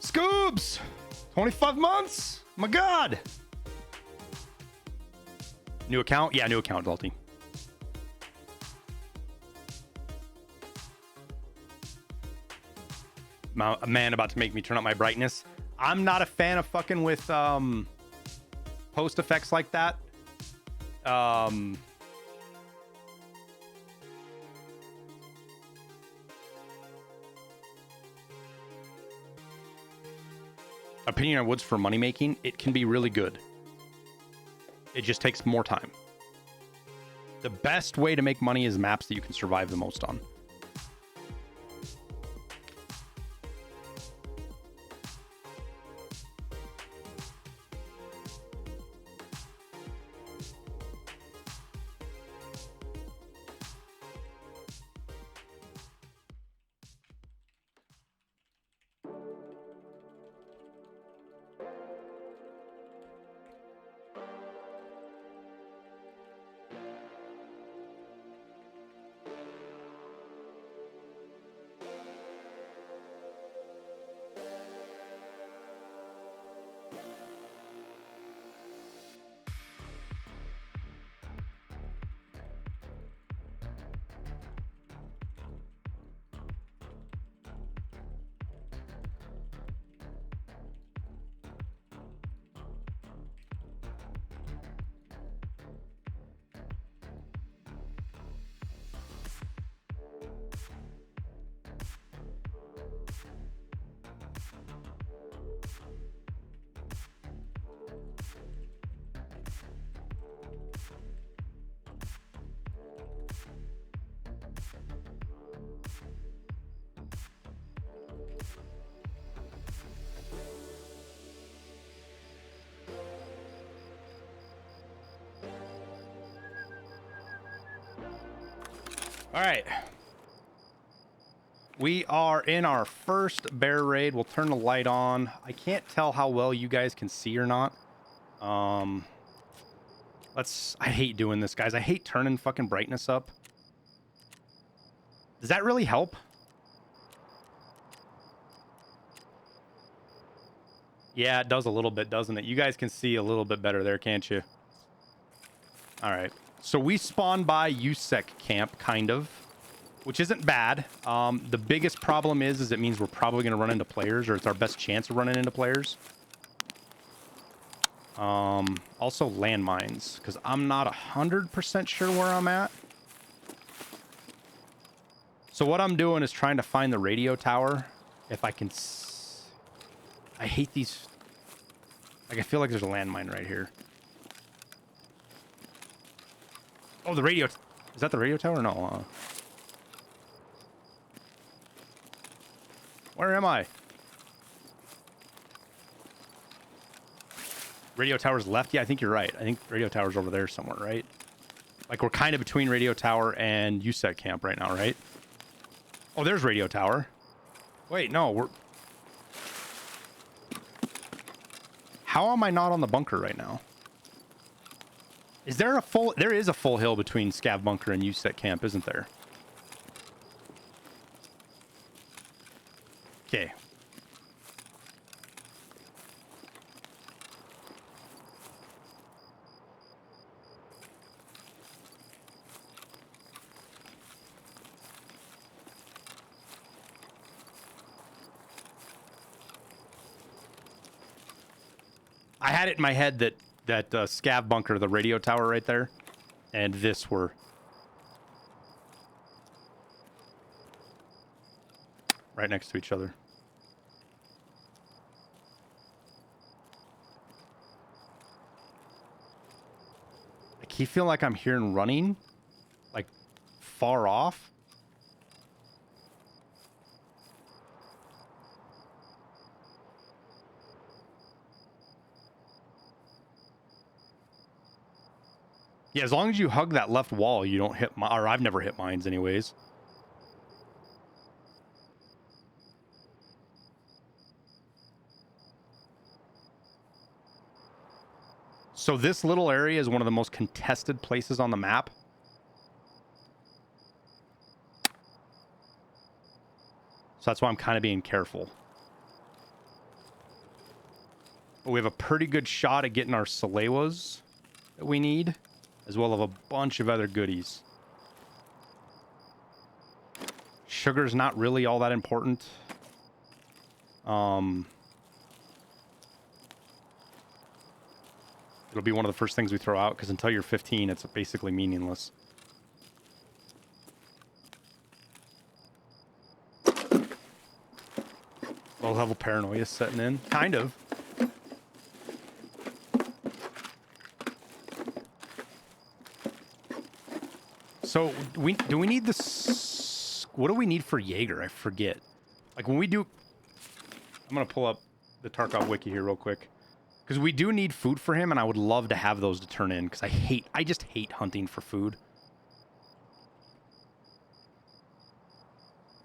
Scoobs! 25 months? My God! New account? Yeah, new account, Dalty. A man about to make me turn up my brightness. I'm not a fan of fucking with post effects like that. Opinion on woods for money making, it can be really good. It just takes more time. The best way to make money is maps that you can survive the most on. All right. We are in our first bear raid. We'll turn the light on. I can't tell how well you guys can see or not. I hate doing this, guys. I hate turning fucking brightness up. Does that really help? Yeah, it does a little bit, doesn't it? You guys can see a little bit better there, can't you? All right. So we spawned by USEC camp, kind of, which isn't bad. The biggest problem is it means we're probably going to run into players, or it's our best chance of running into players. Also landmines, because I'm not 100% sure where I'm at. So what I'm doing is trying to find the radio tower. If I can... I hate these... Like, I feel like there's a landmine right here. Oh, the radio... Is that the radio tower? No. Where am I? Radio tower's left? Yeah, I think you're right. I think radio tower's over there somewhere, right? Like, we're kind of between radio tower and USEC camp right now, right? Oh, there's radio tower. Wait, no, we're... How am I not on the bunker right now? Is there a full... There is a full hill between Scav bunker and USEC camp, isn't there? Okay. I had it in my head that Scav bunker, the radio tower right there, and this were... right next to each other. I keep feeling like I'm hearing running, like far off. Yeah, as long as you hug that left wall, you don't hit or I've never hit mines anyways. So this little area is one of the most contested places on the map. So that's why I'm kind of being careful. But we have a pretty good shot at getting our Salewas that we need, as well as a bunch of other goodies. Sugar's not really all that important. It'll be one of the first things we throw out, because until you're 15, it's basically meaningless. Low-level paranoia is setting in. Kind of. So, do we need this... What do we need for Jaeger? I forget. Like, when we do... I'm going to pull up the Tarkov wiki here real quick. Because we do need food for him, and I would love to have those to turn in, because I just hate hunting for food.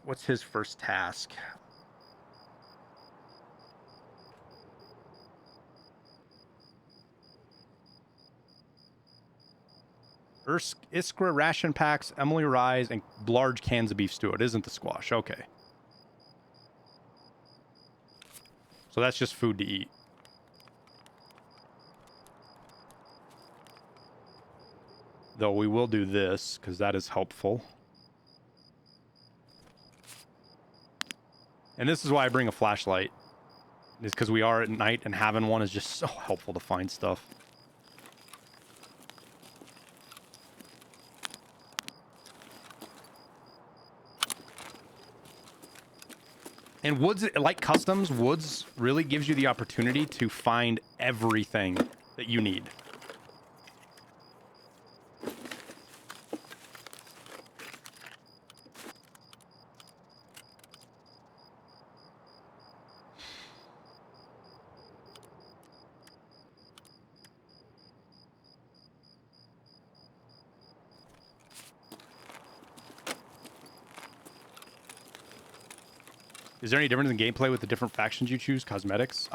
What's his first task? Iskra ration packs, Emily Rise, and large cans of beef stew. It isn't the squash. Okay. So that's just food to eat. Though we will do this, because that is helpful. And this is why I bring a flashlight. Is because we are at night, and having one is just so helpful to find stuff. And Woods, like Customs, Woods really gives you the opportunity to find everything that you need. Is there any difference in gameplay with the different factions you choose? Cosmetics?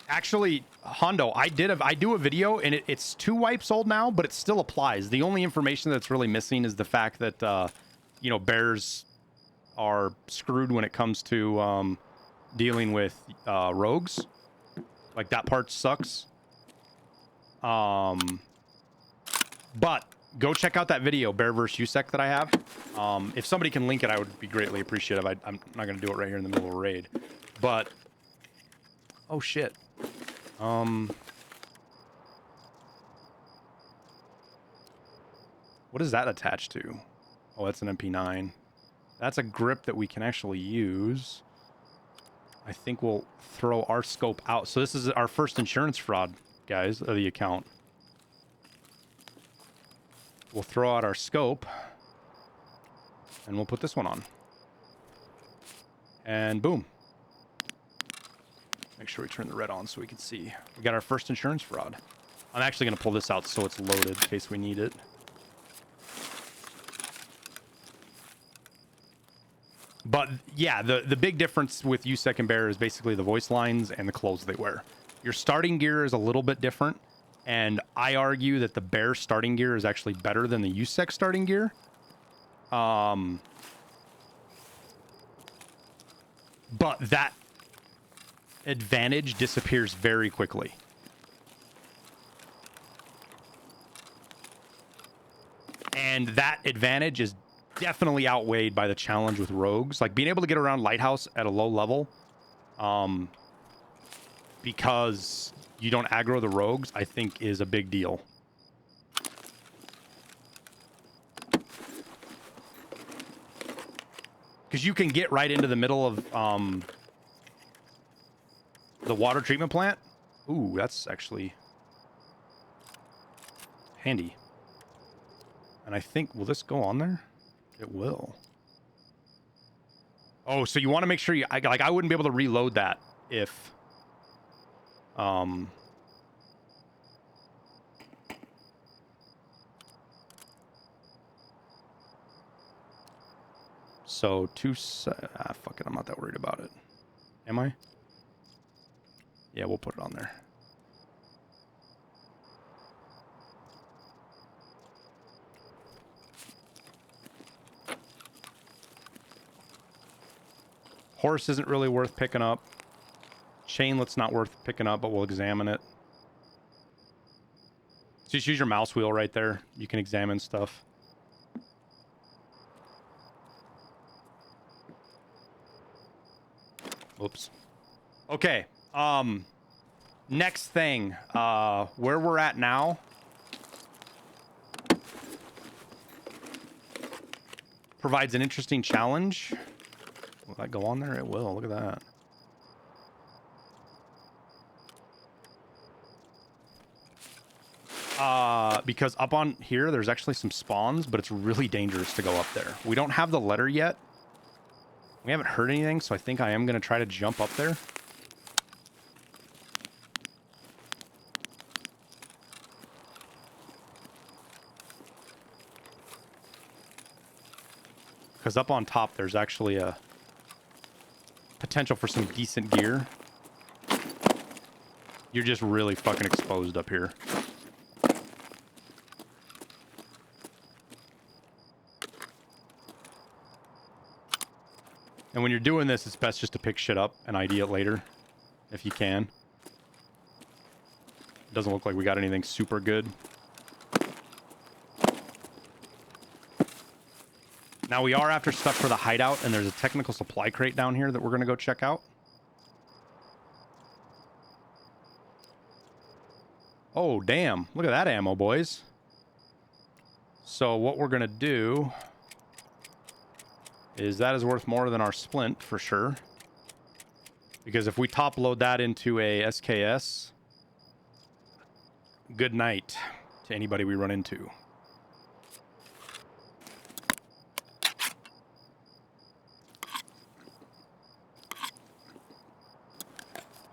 Actually, Hondo, I do a video, and it's 2 wipes old now, but it still applies. The only information that's really missing is the fact that, you know, bears are screwed when it comes to dealing with rogues. Like, that part sucks. But go check out that video, Bear vs. USEC, that I have. If somebody can link it, I would be greatly appreciative. I'm not going to do it right here in the middle of a raid. But... oh, shit. What is that attached to? Oh, that's an MP9. That's a grip that we can actually use. I think we'll throw our scope out. So this is our first insurance fraud, guys, of the account. We'll throw out our scope. And we'll put this one on. And boom. Make sure we turn the red on so we can see. We got our first insurance fraud. I'm actually going to pull this out so it's loaded in case we need it. But yeah, the big difference with USEC and Bear is basically the voice lines and the clothes they wear. Your starting gear is a little bit different, and I argue that the Bear starting gear is actually better than the USEC starting gear. But that advantage disappears very quickly. And that advantage is definitely outweighed by the challenge with rogues. Like, being able to get around Lighthouse at a low level, because you don't aggro the rogues, I think is a big deal. Because you can get right into the middle of the water treatment plant. Ooh, that's actually handy. And I think, will this go on there? It will. Oh, so you want to make sure you... I wouldn't be able to reload that if... So, fuck it, I'm not that worried about it. Am I? Yeah, we'll put it on there. Horse isn't really worth picking up. Chainlet's not worth picking up, but we'll examine it. So just use your mouse wheel right there. You can examine stuff. Oops. Okay. Next thing. Where we're at now. Provides an interesting challenge. Will that go on there? It will. Look at that. Because up on here, there's actually some spawns, but it's really dangerous to go up there. We don't have the letter yet. We haven't heard anything, so I think I am going to try to jump up there. Because up on top, there's actually a potential for some decent gear. You're just really fucking exposed up here. And when you're doing this, it's best just to pick shit up and ID it later, if you can. It doesn't look like we got anything super good. Now, we are after stuff for the hideout, and there's a technical supply crate down here that we're going to go check out. Oh, damn. Look at that ammo, boys. So what we're going to do is that is worth more than our splint, for sure. Because if we top load that into a SKS, good night to anybody we run into.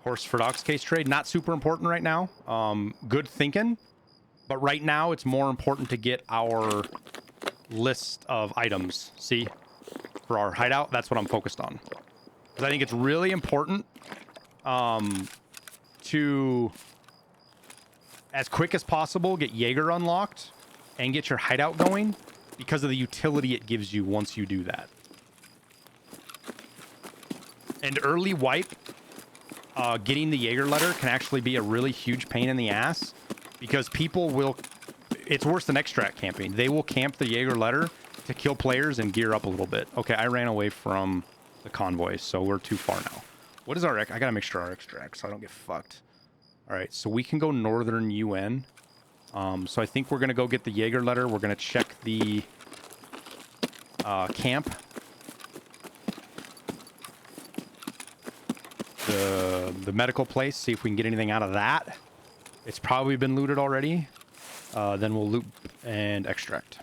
Horse for Docs case trade, not super important right now. Good thinking, but right now it's more important to get our list of items. See? For our hideout, that's what I'm focused on. because I think it's really important to, as quick as possible, get Jaeger unlocked and get your hideout going because of the utility it gives you once you do that. And early wipe, getting the Jaeger letter can actually be a really huge pain in the ass because people will, it's worse than extract camping. They will camp the Jaeger letter to kill players and gear up a little bit. Okay, I ran away from the convoy, so we're too far now. What is our, I gotta make sure our extract so I don't get fucked. All right, so we can go northern UN. So I think we're gonna go get the Jaeger letter. We're gonna check the camp. The medical place, see if we can get anything out of that. It's probably been looted already. Then we'll loot and extract.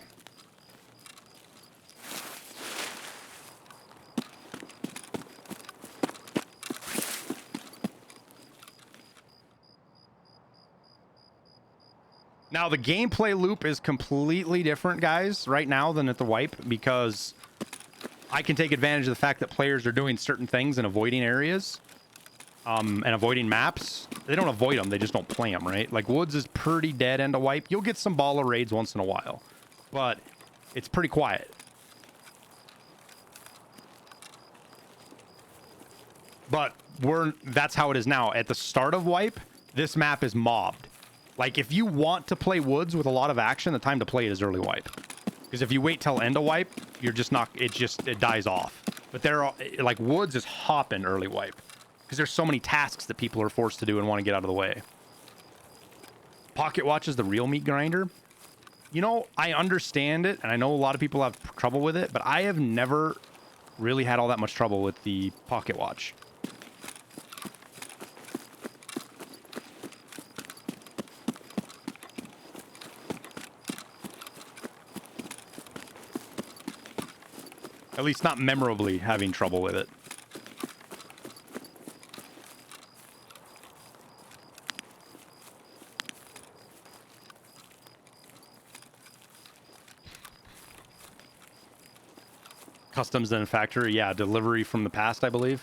Now, the gameplay loop is completely different, guys, right now than at the wipe, because I can take advantage of the fact that players are doing certain things and avoiding areas. And avoiding maps. They don't avoid them, they just don't play them, right? Like, Woods is pretty dead end of wipe. You'll get some baller raids once in a while, but it's pretty quiet. But that's how it is now. At the start of wipe, this map is mobbed. Like, if you want to play Woods with a lot of action, the time to play it is early wipe. Because if you wait till end of wipe, you're just not, it dies off. But like, Woods is hopping early wipe. Because there's so many tasks that people are forced to do and want to get out of the way. Pocket Watch is the real meat grinder. You know, I understand it, and I know a lot of people have trouble with it, but I have never really had all that much trouble with the Pocket Watch. At least not memorably having trouble with it. Customs and factory, yeah, delivery from the past, I believe.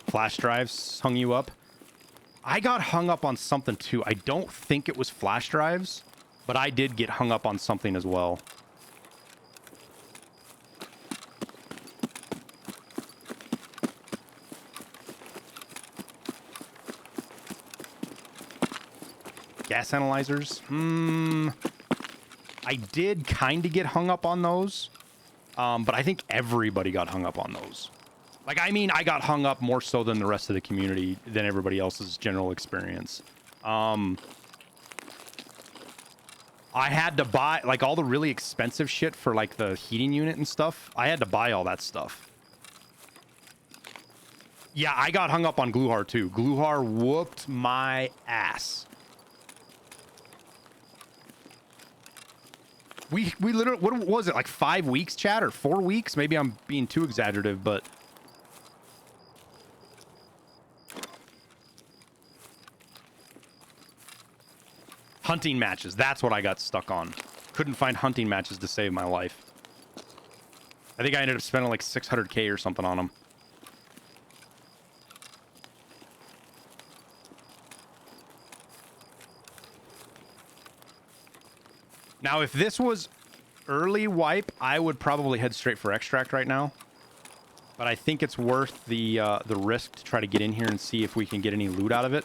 Flash drives hung you up. I got hung up on something too. I don't think it was flash drives, but I did get hung up on something as well. Gas analyzers. I did kind of get hung up on those, but I think everybody got hung up on those. Like, I mean, I got hung up more so than the rest of the community, than everybody else's general experience. I had to buy, like, all the really expensive shit for, like, the heating unit and stuff. I had to buy all that stuff. Yeah, I got hung up on Gluhar, too. Gluhar whooped my ass. We literally, what was it, like 5 weeks, chat, or 4 weeks? Maybe I'm being too exaggerative, but... Hunting matches. That's what I got stuck on. Couldn't find hunting matches to save my life. I think I ended up spending like 600k or something on them. Now, if this was early wipe, I would probably head straight for extract right now. But I think it's worth the risk to try to get in here and see if we can get any loot out of it.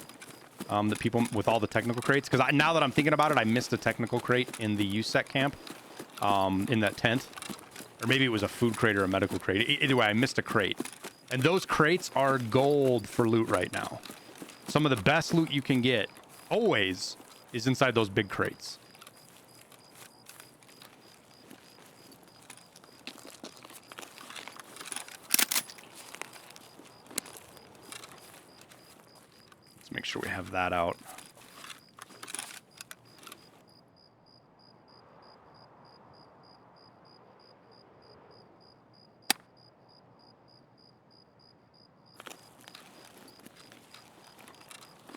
The people with all the technical crates, because now that I'm thinking about it, I missed a technical crate in the USEC camp, in that tent, or maybe it was a food crate or a medical crate. Either way, I missed a crate, and those crates are gold for loot right now. Some of the best loot you can get always is inside those big crates. Make sure we have that out.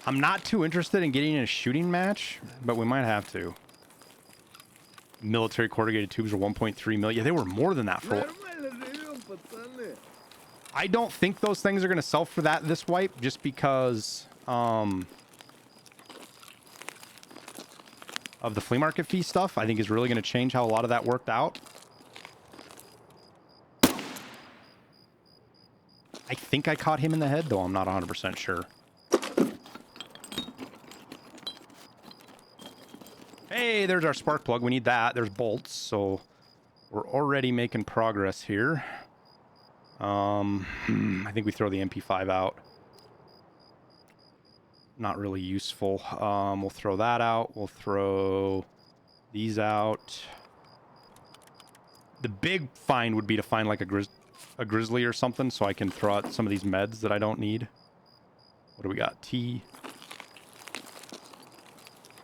I'm not too interested in getting in a shooting match, but we might have to. Military corrugated tubes are 1.3 million. Yeah, they were more than that for. I don't think those things are going to sell for that this wipe, just because of the flea market fee stuff. I think is really going to change how a lot of that worked out. I think I caught him in the head, though I'm not 100% sure. Hey, there's our spark plug. We need that. There's bolts, so we're already making progress here. I think we throw the MP5 out. Not really useful. We'll throw that out. We'll throw these out. The big find would be to find like a grizzly or something, so I can throw out some of these meds that I don't need. What do we got? T.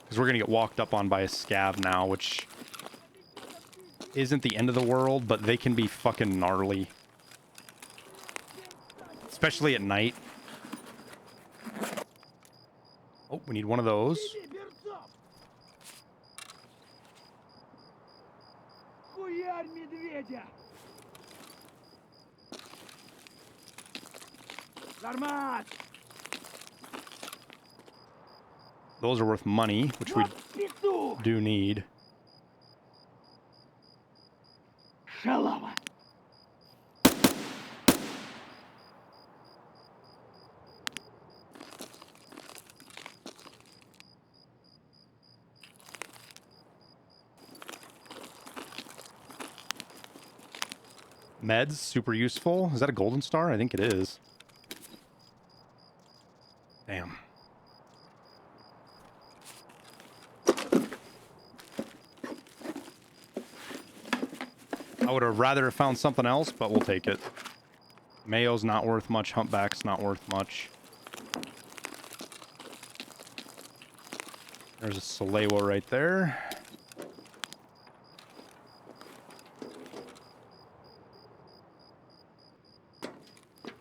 Because we're going to get walked up on by a scav now, which isn't the end of the world, but they can be fucking gnarly. Especially at night. Oh, we need one of those. Those are worth money, which we do need. Meds, super useful. Is that a golden star? I think it is. Damn. I would have rather have found something else, but we'll take it. Mayo's not worth much. Humpback's not worth much. There's a Salewa right there.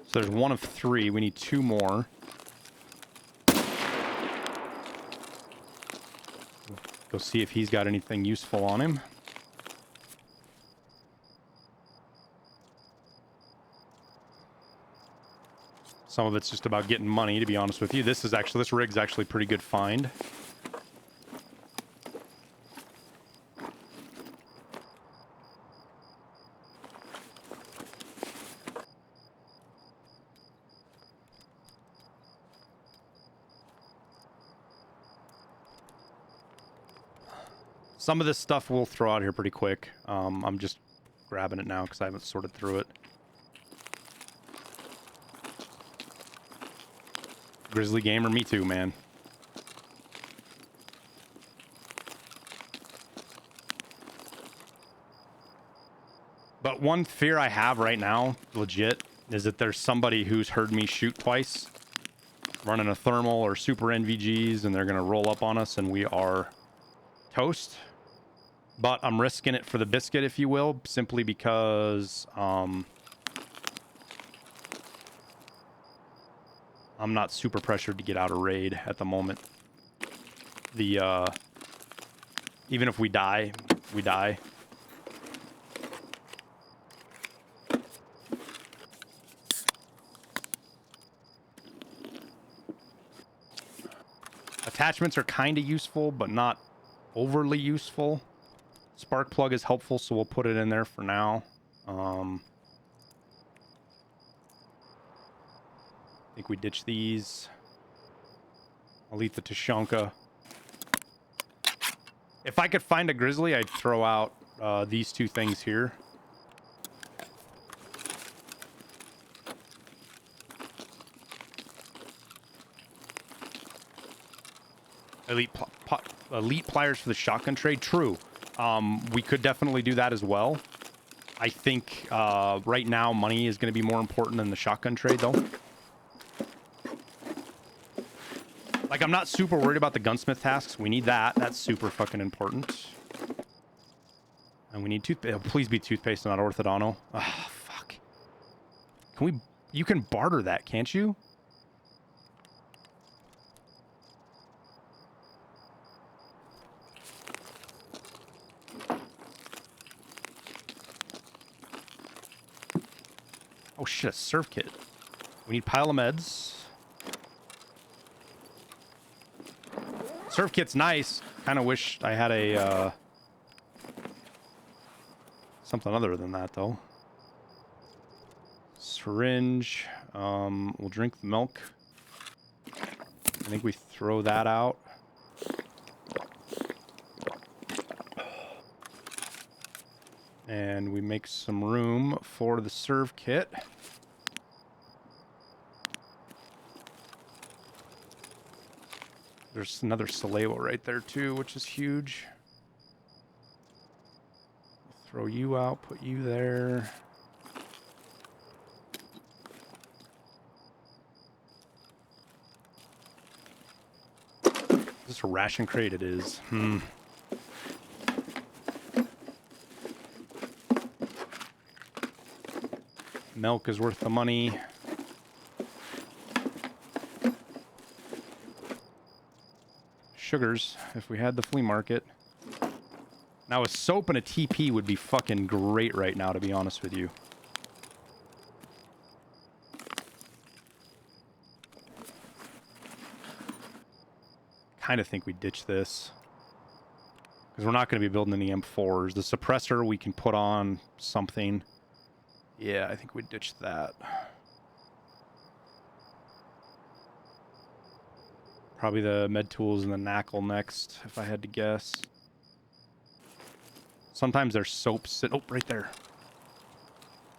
So there's one of 3. We need 2 more. Go see if he's got anything useful on him. Some of it's just about getting money, to be honest with you. This rig's actually a pretty good find. Some of this stuff we'll throw out here pretty quick. I'm just grabbing it now because I haven't sorted through it. Grizzly Gamer, me too, man. But one fear I have right now, legit, is that there's somebody who's heard me shoot twice, running a thermal or super NVGs, and they're going to roll up on us, and we are toast. But I'm risking it for the biscuit, if you will, simply because I'm not super pressured to get out of raid at the moment. Even if we die, we die. Attachments are kind of useful, but not overly useful. Spark plug is helpful, so we'll put it in there for now. I think we ditch these. I'll eat the Tushonka. If I could find a grizzly, I'd throw out these 2 things here. Elite pliers for the shotgun trade. True. We could definitely do that as well. I think right now money is going to be more important than the shotgun trade, though. Like, I'm not super worried about the gunsmith tasks. We need that. That's super fucking important. And we need toothpaste. Oh, please be toothpaste, not orthodonto. Oh, fuck. Can we... You can barter that, can't you? Oh shit, a surf kit. We need pile of meds. Surf kit's nice. Kind of wish I had a something other than that though. Syringe. We'll drink the milk. I think we throw that out. And we make some room for the serve kit. There's another Salewa right there too, which is huge. Throw you out, put you there. Is this a ration crate? It is. Milk is worth the money. Sugars, if we had the flea market. Now a soap and a TP would be fucking great right now, to be honest with you. Kind of think we ditch this. Because we're not going to be building any M4s. The suppressor we can put on something. Yeah, I think we ditch that. Probably the med tools and the knackle next, if I had to guess. Sometimes there's soaps. Oh, right there.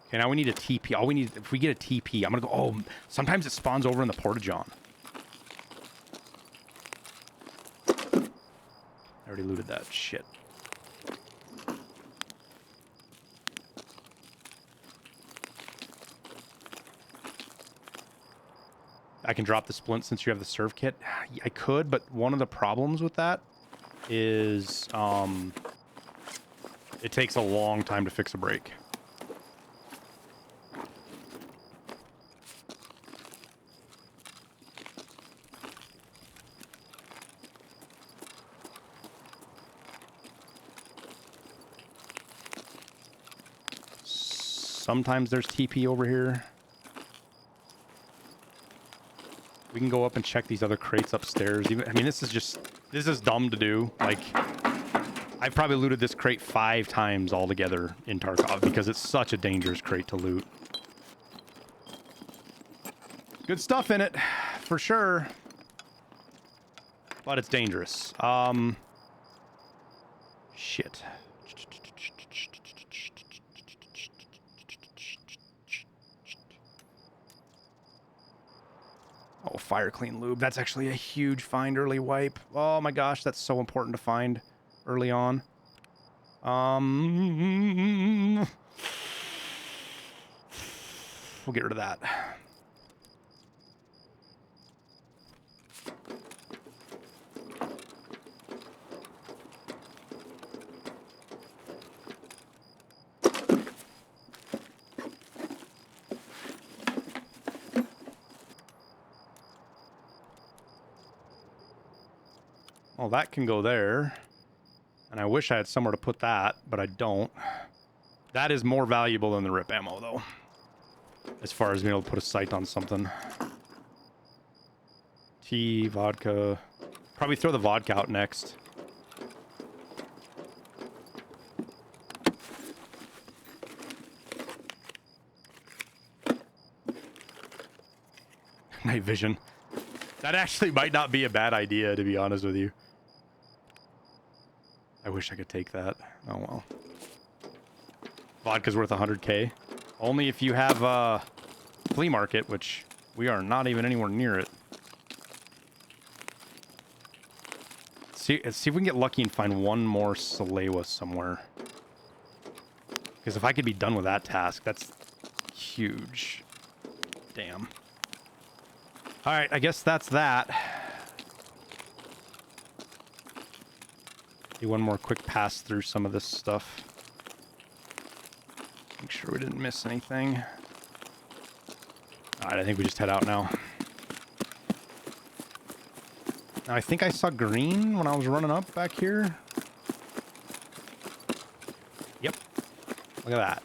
Okay, now we need a TP. All we need, if we get a TP, I'm gonna go. Oh, sometimes it spawns over in the Porta-John. I already looted that shit. I can drop the splint since you have the serve kit. I could, but one of the problems with that is it takes a long time to fix a break. Sometimes there's TP over here. We can go up and check these other crates upstairs. Even, I mean, this is dumb to do. Like, I've probably looted this crate 5 times altogether in Tarkov because it's such a dangerous crate to loot. Good stuff in it, for sure. But it's dangerous. Shit. Oh, fire clean lube. That's actually a huge find early wipe. Oh my gosh, that's so important to find early on. We'll get rid of that. Well, that can go there. And I wish I had somewhere to put that, but I don't. That is more valuable than the rip ammo, though. As far as being able to put a sight on something. Tea, vodka. Probably throw the vodka out next. Night vision. That actually might not be a bad idea, to be honest with you. I wish I could take that. Oh well. Vodka's worth 100k. Only if you have a flea market, which we are not even anywhere near it. See if we can get lucky and find one more Salewa somewhere. Because if I could be done with that task, that's huge. Damn. Alright, I guess that's that. Do one more quick pass through some of this stuff. Make sure we didn't miss anything. Alright, I think we just head out now. Now, I think I saw green when I was running up back here. Yep. Look at that.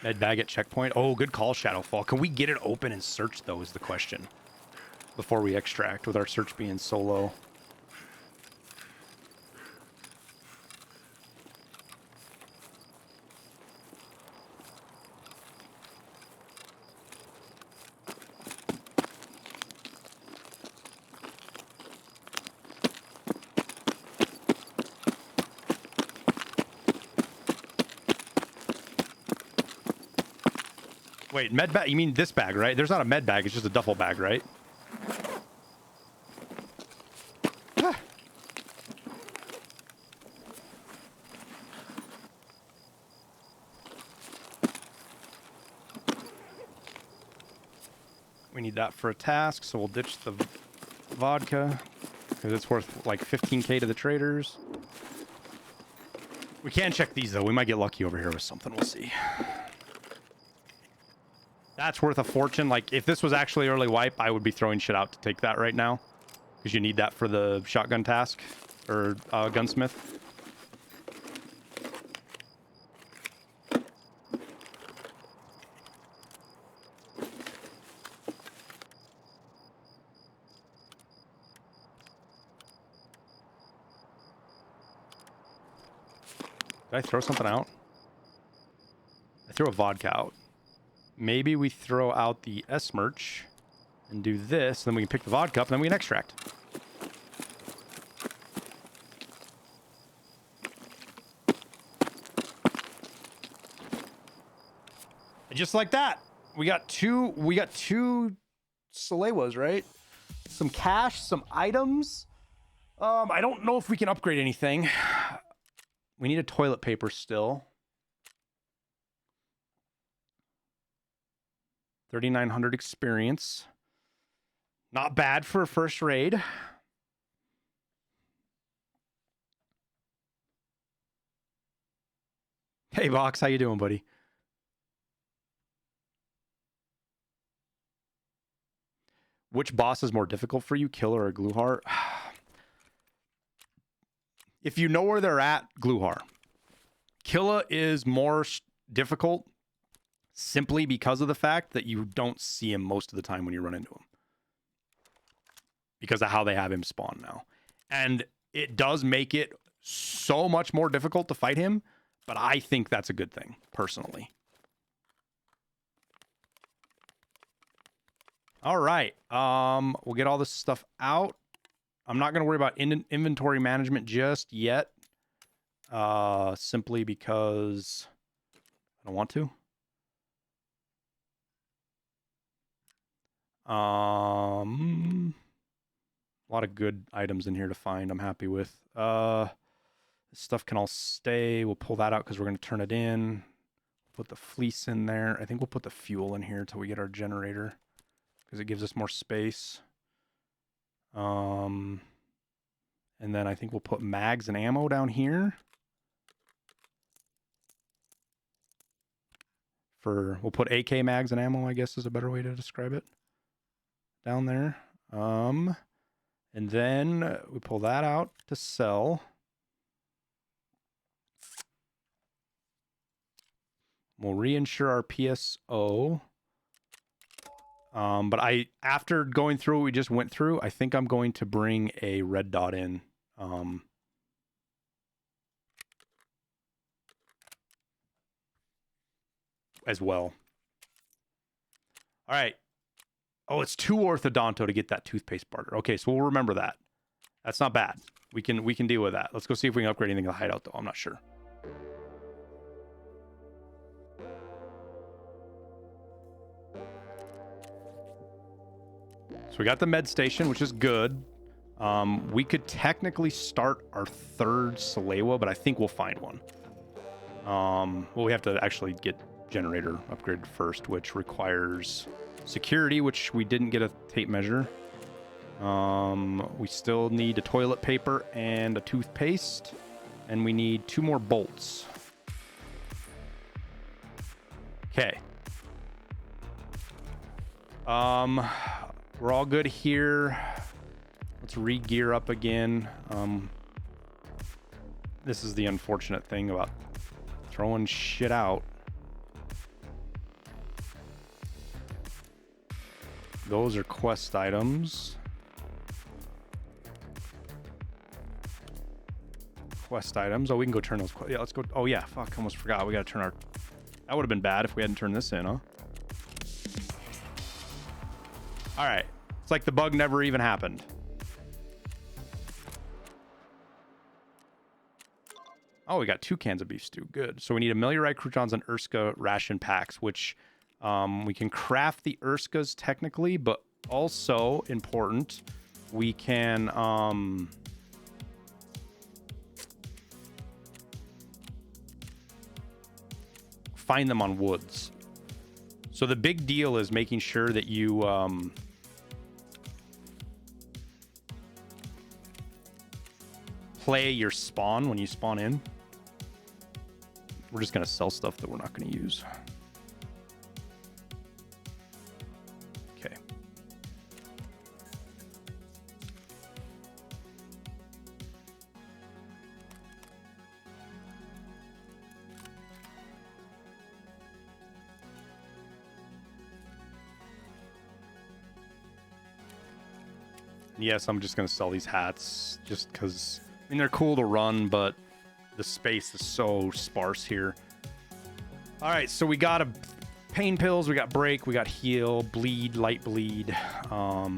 Med bag at checkpoint. Oh, good call, Shadowfall. Can we get it open and search, though, is the question. Before we extract, with our search being so low. Wait, med bag? You mean this bag, right? There's not a med bag. It's just a duffel bag, right? Ah. We need that for a task, so we'll ditch the vodka because it's worth like 15k to the traders. We can check these, though. We might get lucky over here with something. We'll see. That's worth a fortune. Like, if this was actually early wipe, I would be throwing shit out to take that right now. Because you need that for the shotgun task. Or gunsmith. Did I throw something out? I threw a vodka out. Maybe we throw out the S-merch and do this, then we can pick the vodka up, and then we can extract. And just like that, we got two Salewas, right? Some cash, some items. I don't know if we can upgrade anything. We need a toilet paper still. 3,900 experience. Not bad for a first raid. Hey, Box, how you doing, buddy? Which boss is more difficult for you, Killer or Gluhar? If you know where they're at, Gluhar. Killa is more difficult simply because of the fact that you don't see him most of the time when you run into him. Because of how they have him spawn now. And it does make it so much more difficult to fight him, but I think that's a good thing, personally. All right. We'll get all this stuff out. I'm not going to worry about inventory management just yet. Simply because I don't want to. A lot of good items in here to find. I'm happy with. This stuff can all stay. We'll pull that out because we're going to turn it in. Put the fleece in there. I think we'll put the fuel in here until we get our generator because it gives us more space. And then I think we'll put mags and ammo down here. We'll put AK mags and ammo, I guess is a better way to describe it. Down there. And then we pull that out to sell. We'll reinsure our PSO. But after going through what we just went through, I think I'm going to bring a red dot in. As well. All right. Oh, it's 2 orthodonto to get that toothpaste barter. Okay, so we'll remember that. That's not bad. We can deal with that. Let's go see if we can upgrade anything in the hideout, though. I'm not sure. So we got the med station, which is good. We could technically start our 3rd Salewa, but I think we'll find one. Well, we have to actually get generator upgraded first, which requires security, which we didn't get a tape measure. We still need a toilet paper and a toothpaste, and we need 2 more bolts. Okay. We're all good here. Let's re-gear up again. This is the unfortunate thing about throwing shit out. Those are quest items. Quest items. Oh, we can go turn those. Yeah, let's go. Oh yeah, fuck, almost forgot. We gotta turn our. That would have been bad if we hadn't turned this in, huh? All right. It's like the bug never even happened. Oh, we got 2 cans of beef stew. Good. So we need Ameliorite croutons and Urska ration packs, which we can craft the Urskas technically, but also important, we can find them on woods. So the big deal is making sure that you play your spawn when you spawn in. We're just going to sell stuff that we're not going to use. Okay. Yes, I'm just going to sell these hats just because, I mean, they're cool to run, but the space is so sparse here. All right, so we got pain pills, we got break, we got heal, bleed, light bleed. I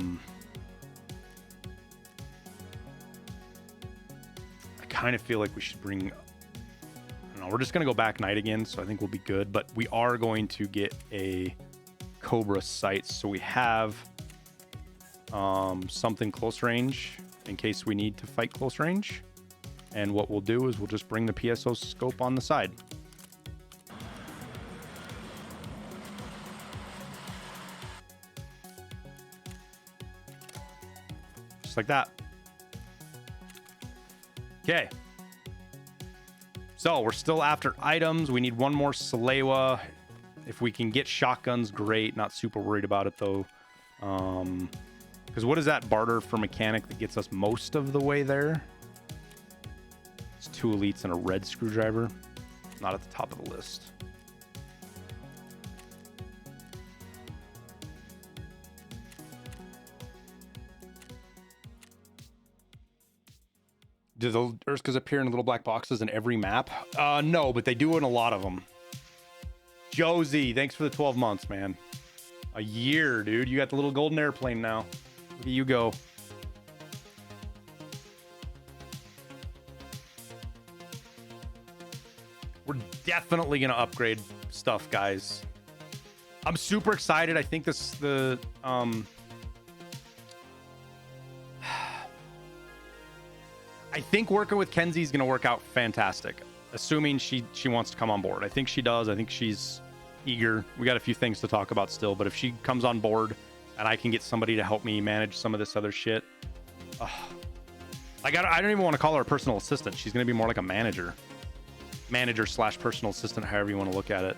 kind of feel like we should bring, I don't know, we're just going to go back night again, so I think we'll be good. But we are going to get a Cobra sight, so we have something close range in case we need to fight close range. And what we'll do is we'll just bring the PSO scope on the side. Just like that. Okay. So we're still after items. We need one more Salewa. If we can get shotguns, great. Not super worried about it though. Because what is that barter for mechanic that gets us most of the way there? 2 elites and a red screwdriver. Not at the top of the list. Do the Urskas appear in little black boxes in every map? No, but they do in a lot of them. Josie, thanks for the 12 months, man. A year, dude. You got the little golden airplane now. Look at you go. We're definitely going to upgrade stuff, guys. I'm super excited. I think I think working with Kenzie is going to work out fantastic, assuming she wants to come on board. I think she does. I think she's eager. We got a few things to talk about still, but if she comes on board and I can get somebody to help me manage some of this other shit, like I don't even want to call her a personal assistant. She's going to be more like a manager / personal assistant, however you want to look at it.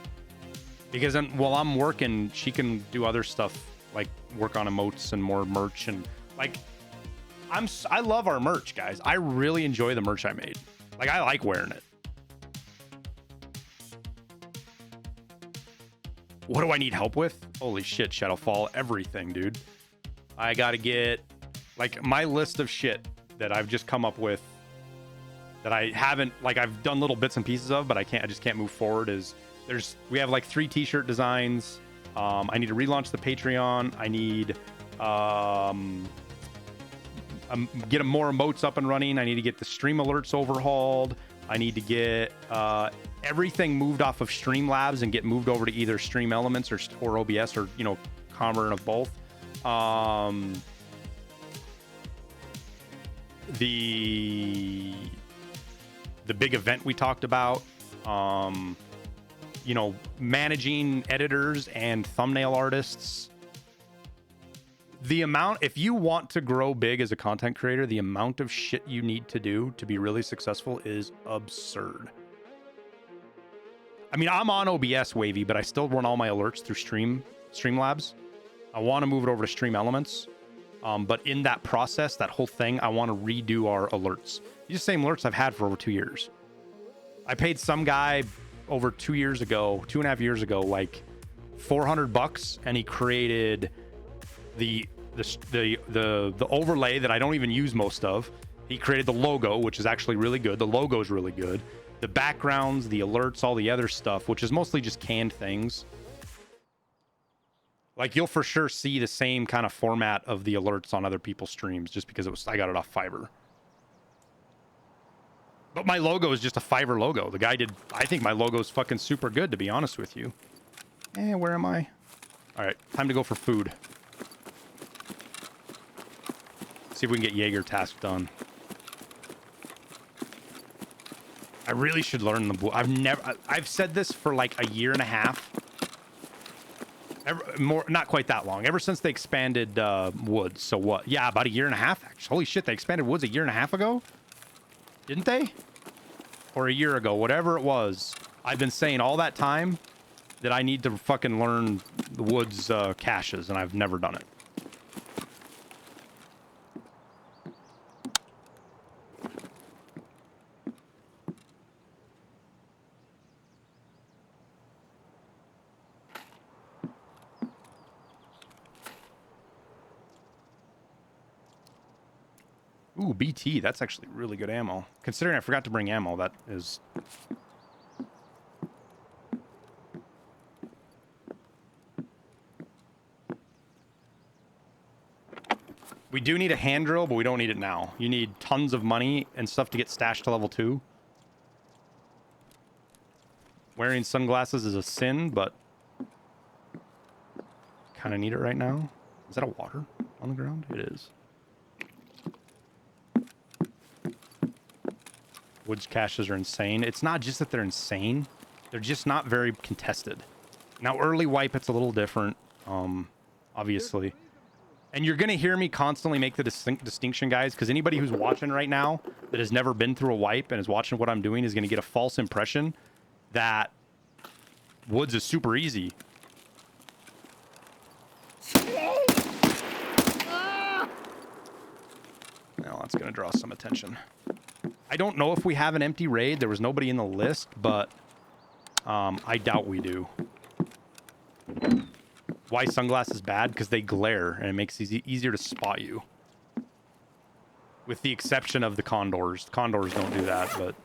Because then while I'm working, she can do other stuff like work on emotes and more merch, and like I love our merch, guys. I really enjoy the merch I made. Like I like wearing it. What do I need help with? Holy shit, Shadowfall, everything, dude. I gotta get like my list of shit that I've just come up with that I haven't, like I've done little bits and pieces of, but I just can't move forward. We have like 3 t-shirt designs. I need to relaunch the Patreon. I need get more emotes up and running. I need to get the stream alerts overhauled. I need to get everything moved off of Streamlabs and get moved over to either Stream Elements or OBS, or combination of both. The big event we talked about, managing editors and thumbnail artists. The amount, if you want to grow big as a content creator, the amount of shit you need to do to be really successful is absurd. I mean, I'm on OBS, Wavy, but I still run all my alerts through Streamlabs. I want to move it over to Stream Elements. But in that process, that whole thing, I want to redo our alerts. These are the same alerts I've had for over 2 years. I paid some guy over 2.5 years ago, like $400, and he created the overlay that I don't even use most of. He created the logo, which is actually really good. The logo is really good. The backgrounds, the alerts, all the other stuff, which is mostly just canned things. Like, you'll for sure see the same kind of format of the alerts on other people's streams just because I got it off Fiverr. But my logo is just a Fiverr logo. The guy did... I think my logo is fucking super good, to be honest with you. Where am I? All right, time to go for food. See if we can get Jaeger task done. I really should learn the... I've said this for like a year and a half. Not quite that long. Ever since they expanded Woods. So what? Yeah, about a year and a half, actually. Holy shit, they expanded Woods a year and a half ago? Didn't they? Or a year ago, whatever it was. I've been saying all that time that I need to fucking learn the Woods caches, and I've never done it. Ooh, BT, that's actually really good ammo. Considering I forgot to bring ammo, that is... We do need a hand drill, but we don't need it now. You need tons of money and stuff to get stashed to level 2. Wearing sunglasses is a sin, but... kind of need it right now. Is that a water on the ground? It is. Woods caches are insane. It's not just that they're insane. They're just not very contested. Now, early wipe, it's a little different, obviously. And you're going to hear me constantly make the distinction, guys, because anybody who's watching right now that has never been through a wipe and is watching what I'm doing is going to get a false impression that Woods is super easy. Now, that's going to draw some attention. I don't know if we have an empty raid. There was nobody in the list, but I doubt we do. Why sunglasses bad? Because they glare, and it makes it easier to spot you. With the exception of the condors. The condors don't do that, but...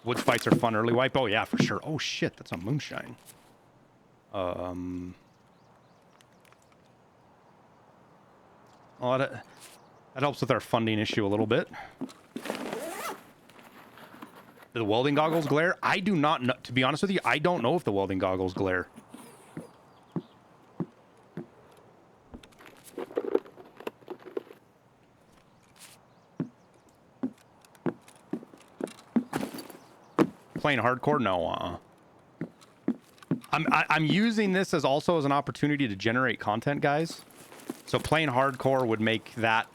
Woods fights are fun early wipe. Oh, yeah, for sure. Oh, shit. That's a moonshine. Well, that helps with our funding issue a little bit. Do the welding goggles glare? I do not know. To be honest with you, I don't know if the welding goggles glare. Playing hardcore? No. I'm using this as also as an opportunity to generate content, guys. So playing hardcore would make that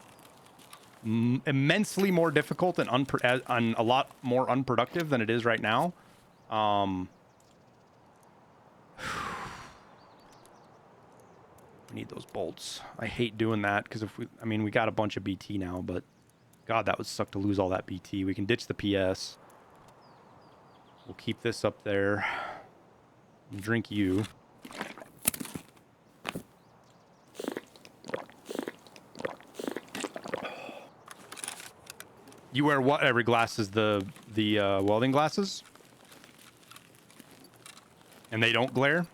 immensely more difficult and a lot more unproductive than it is right now. We need those bolts. I hate doing that because we got a bunch of BT now, but God, that would suck to lose all that BT. We can ditch the PS. We'll keep this up there. And drink you. You wear what? Every glasses, the welding glasses? And they don't glare?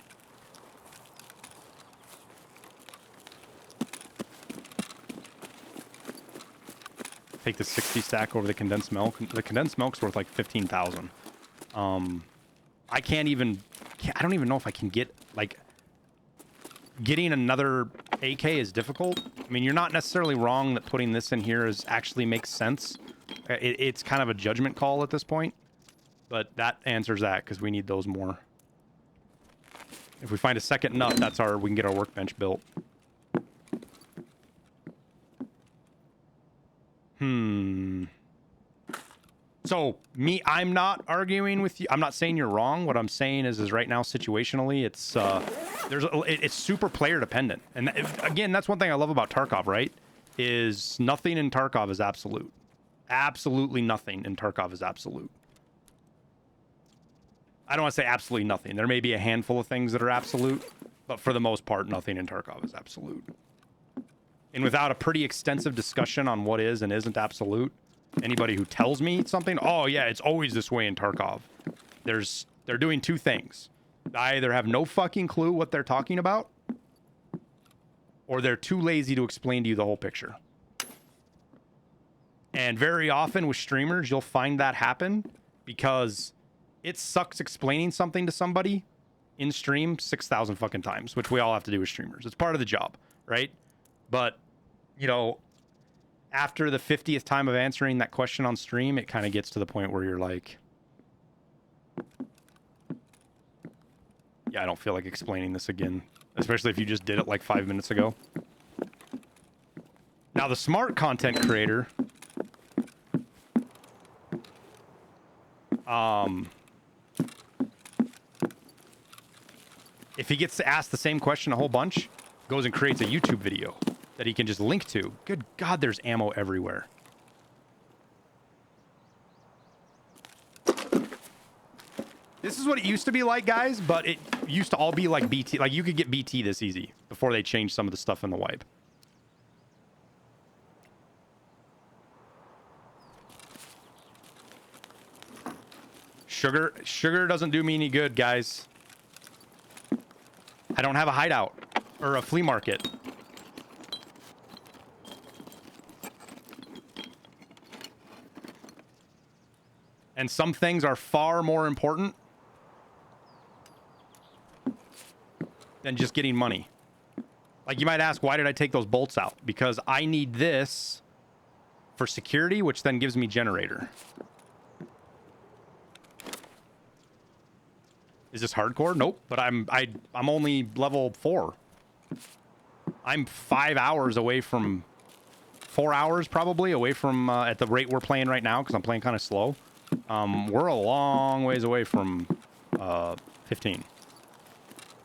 Take the 60 stack over the condensed milk. The condensed milk's worth like 15,000. I don't even know if I can get, like, getting another AK is difficult. I mean, you're not necessarily wrong that putting this in here actually makes sense. It's kind of a judgment call at this point, but that answers that because we need those more. If we find a second nut, we can get our workbench built. So I'm not arguing with you. I'm not saying you're wrong. What I'm saying is right now situationally, it's it's super player dependent. And again, that's one thing I love about Tarkov, right? Is nothing in Tarkov is absolute. Absolutely nothing in Tarkov is absolute. I don't want to say absolutely nothing. There may be a handful of things that are absolute, but for the most part, nothing in Tarkov is absolute. And without a pretty extensive discussion on what is and isn't absolute, anybody who tells me something, oh yeah, it's always this way in Tarkov, they're doing two things. I either have no fucking clue what they're talking about, or they're too lazy to explain to you the whole picture. And very often with streamers, you'll find that happen because it sucks explaining something to somebody in stream 6,000 fucking times, which we all have to do as streamers. It's part of the job, right? But, you know, after the 50th time of answering that question on stream, it kind of gets to the point where you're like, yeah, I don't feel like explaining this again, especially if you just did it like 5 minutes ago. Now, the smart content creator, if he gets to ask the same question a whole bunch, goes and creates a YouTube video that he can just link to. Good God, there's ammo everywhere. This is what it used to be like, guys, but it used to all be like BT. Like, you could get BT this easy before they changed some of the stuff in the wipe. Sugar doesn't do me any good, guys. I don't have a hideout or a flea market. And some things are far more important than just getting money. Like, you might ask, why did I take those bolts out? Because I need this for security, which then gives me generator. Is this hardcore? Nope. But I'm only level 4. I'm 5 hours away from 4 hours probably away from at the rate we're playing right now, because I'm playing kind of slow. We're a long ways away from 15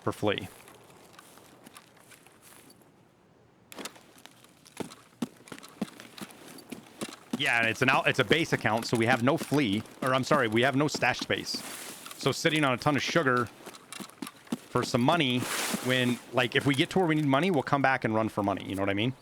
for flea. Yeah, and it's a base account, so we have no flea, or I'm sorry, we have no stash space. So sitting on a ton of sugar for some money, when, like, if we get to where we need money, we'll come back and run for money. You know what I mean?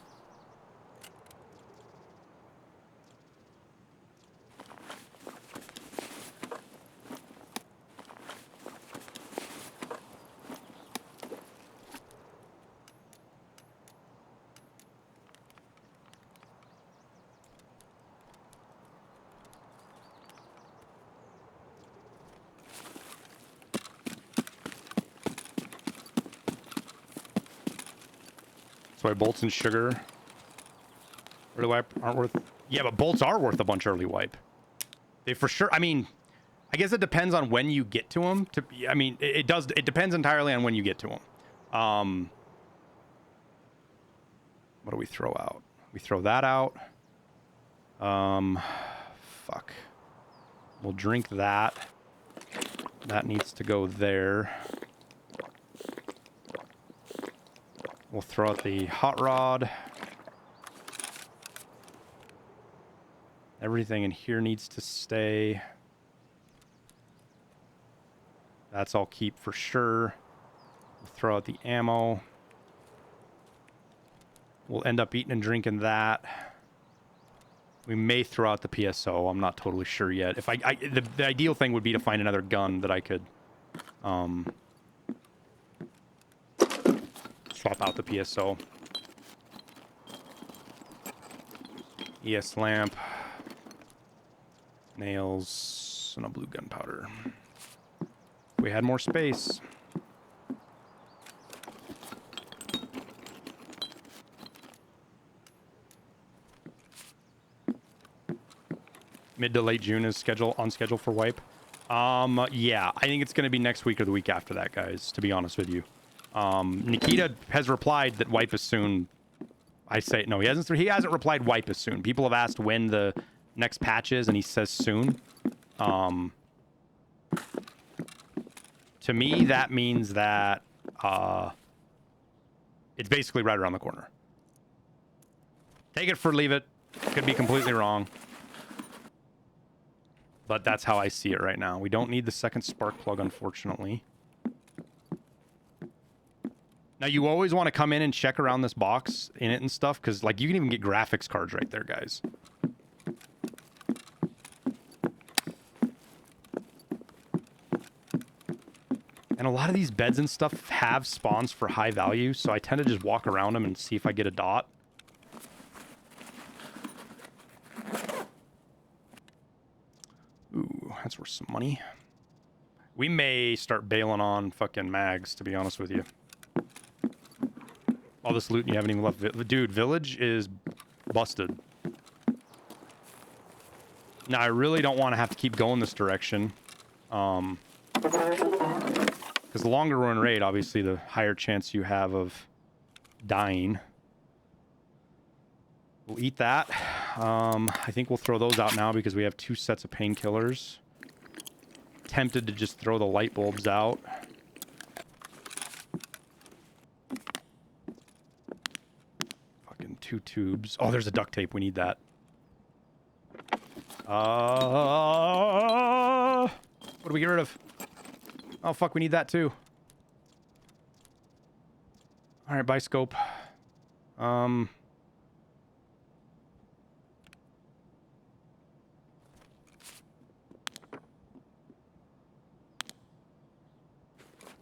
That's why bolts and sugar early wipe aren't worth. Yeah, but bolts are worth a bunch early wipe. They for sure. I mean, I guess it depends on when you get to them. I mean, it does. It depends entirely on when you get to them. What do we throw out? We throw that out. Fuck. We'll drink that. That needs to go there. We'll throw out the hot rod. Everything in here needs to stay. That's all keep for sure. We'll throw out the ammo. We'll end up eating and drinking that. We may throw out the PSO. I'm not totally sure yet. If the ideal thing would be to find another gun that I could swap out the PSO. ES lamp, nails, and a blue gunpowder. If we had more space. Mid to late June is on schedule for wipe. Yeah, I think it's going to be next week or the week after that, guys, to be honest with you. Nikita has replied that wipe is soon. I say no, he hasn't replied wipe is soon. People have asked when the next patch is, and he says soon. To me, that means that it's basically right around the corner. Take it for leave it. Could be completely wrong. But that's how I see it right now. We don't need the second spark plug, unfortunately. Now, you always want to come in and check around this box in it and stuff, because, like, you can even get graphics cards right there, guys. And a lot of these beds and stuff have spawns for high value, so I tend to just walk around them and see if I get a dot. Ooh, that's worth some money. We may start bailing on fucking mags, to be honest with you. All this loot and you haven't even left. Dude, village is busted. Now, I really don't want to have to keep going this direction. Because the longer we're in raid, obviously, the higher chance you have of dying. We'll eat that. I think we'll throw those out now because we have 2 sets of painkillers. Tempted to just throw the light bulbs out. Fucking 2 tubes. Oh, there's a duct tape. We need that. What do we get rid of? Oh, fuck. We need that too. All right, buy scope.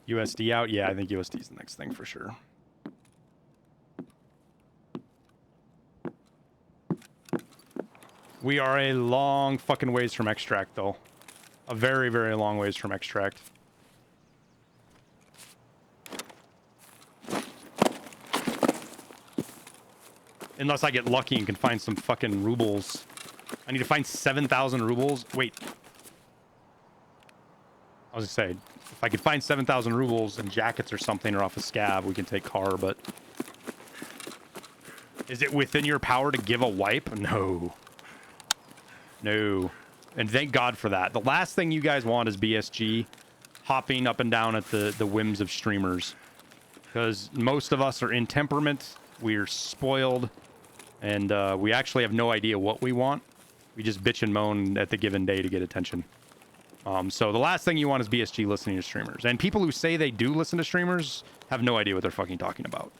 USD out? Yeah, I think USD is the next thing for sure. We are a long fucking ways from extract, though. A very, very long ways from extract. Unless I get lucky and can find some fucking rubles. I need to find 7,000 rubles. Wait. I was gonna say, if I could find 7,000 rubles and jackets or something, or off a scab, we can take car, but... Is it within your power to give a wipe? No. No. And thank God for that. The last thing you guys want is BSG hopping up and down at the whims of streamers. Because most of us are in temperament, we're spoiled, and we actually have no idea what we want. We just bitch and moan at the given day to get attention. So the last thing you want is BSG listening to streamers. And people who say they do listen to streamers have no idea what they're fucking talking about.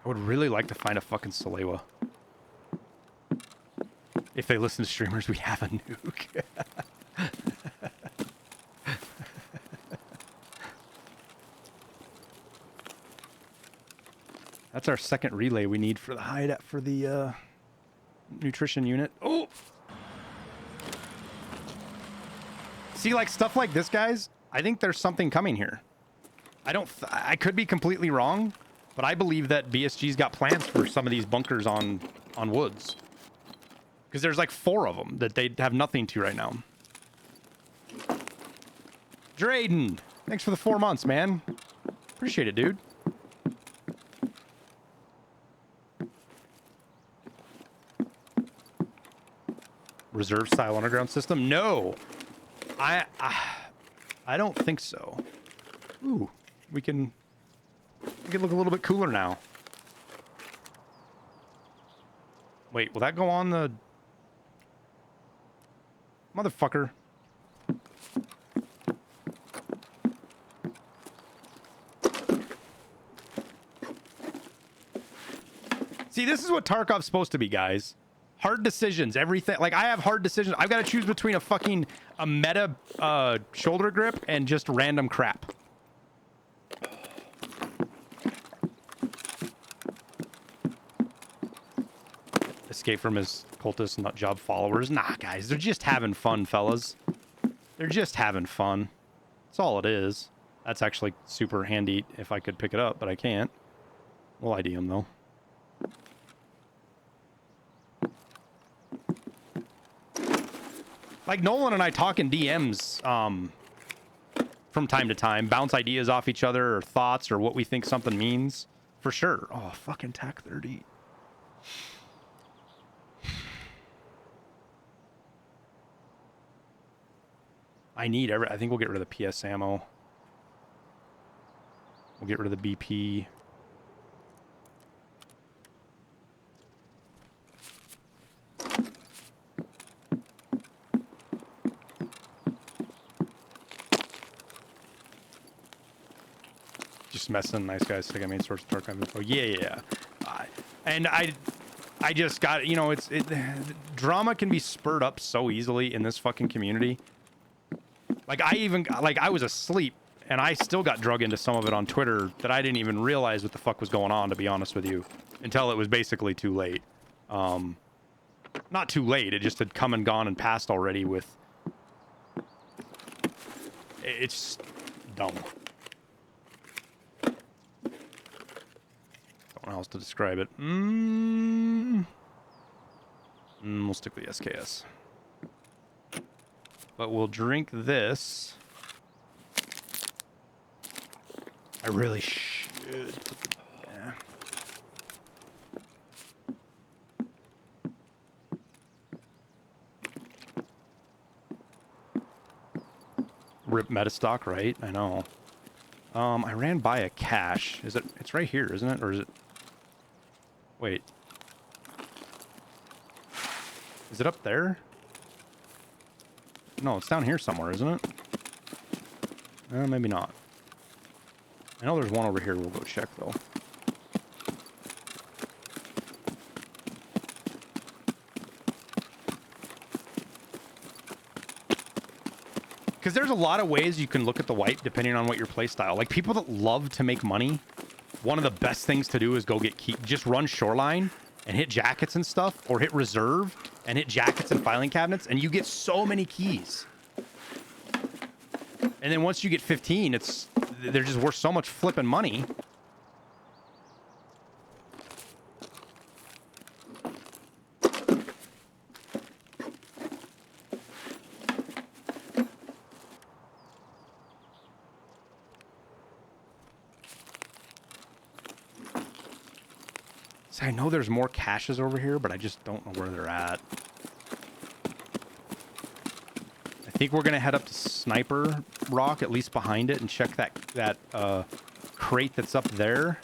I would really like to find a fucking Salewa. If they listen to streamers, we have a nuke. That's our second relay we need for the hideout for the nutrition unit. Oh! See, like, stuff like this, guys, I think there's something coming here. I could be completely wrong, but I believe that BSG's got plans for some of these bunkers on woods. Because there's like 4 of them that they have nothing to right now. Drayden, thanks for the 4 months, man. Appreciate it, dude. Reserve style underground system? No. I don't think so. Ooh, we can look a little bit cooler now. Wait, will that go on the motherfucker? See, this is what Tarkov's supposed to be, guys. Hard decisions, everything. Like, I have hard decisions. I've got to choose between a meta shoulder grip and just random crap. Escape from his cultist nut job followers. Nah, guys, they're just having fun, fellas. They're just having fun. That's all it is. That's actually super handy if I could pick it up, but I can't. We'll ID him, though. Like Nolan and I talk in DMs from time to time, bounce ideas off each other or thoughts or what we think something means. For sure. Oh, fucking TAC 30. I think we'll get rid of the PS ammo. We'll get rid of the BP. Just messing. Nice guys. Take I main source of archive info. Yeah. And I just got, you know, drama can be spurred up so easily in this fucking community. Like I was asleep and I still got drug into some of it on Twitter that I didn't even realize what the fuck was going on, to be honest with you, until it was basically too late. Not too late. It just had come and gone and passed already with. It's dumb. Don't know how else to describe it. We'll stick with the SKS. But we'll drink this. I really should. Yeah. Rip Metastock, right? I know. I ran by a cache. It's right here, isn't it? Or is it? Wait. Is it up there? No, it's down here somewhere, isn't it? Maybe not. I know there's one over here. We'll go check, though. Because there's a lot of ways you can look at the wipe depending on what your play style. Like, people that love to make money, one of the best things to do is go get just run shoreline and hit jackets and stuff, or hit reserve and hit jackets and filing cabinets, and you get so many keys. And then once you get 15, they're just worth so much flipping money. See, I know there's more caches over here, but I just don't know where they're at. I think we're gonna head up to Sniper Rock, at least behind it, and check that crate that's up there.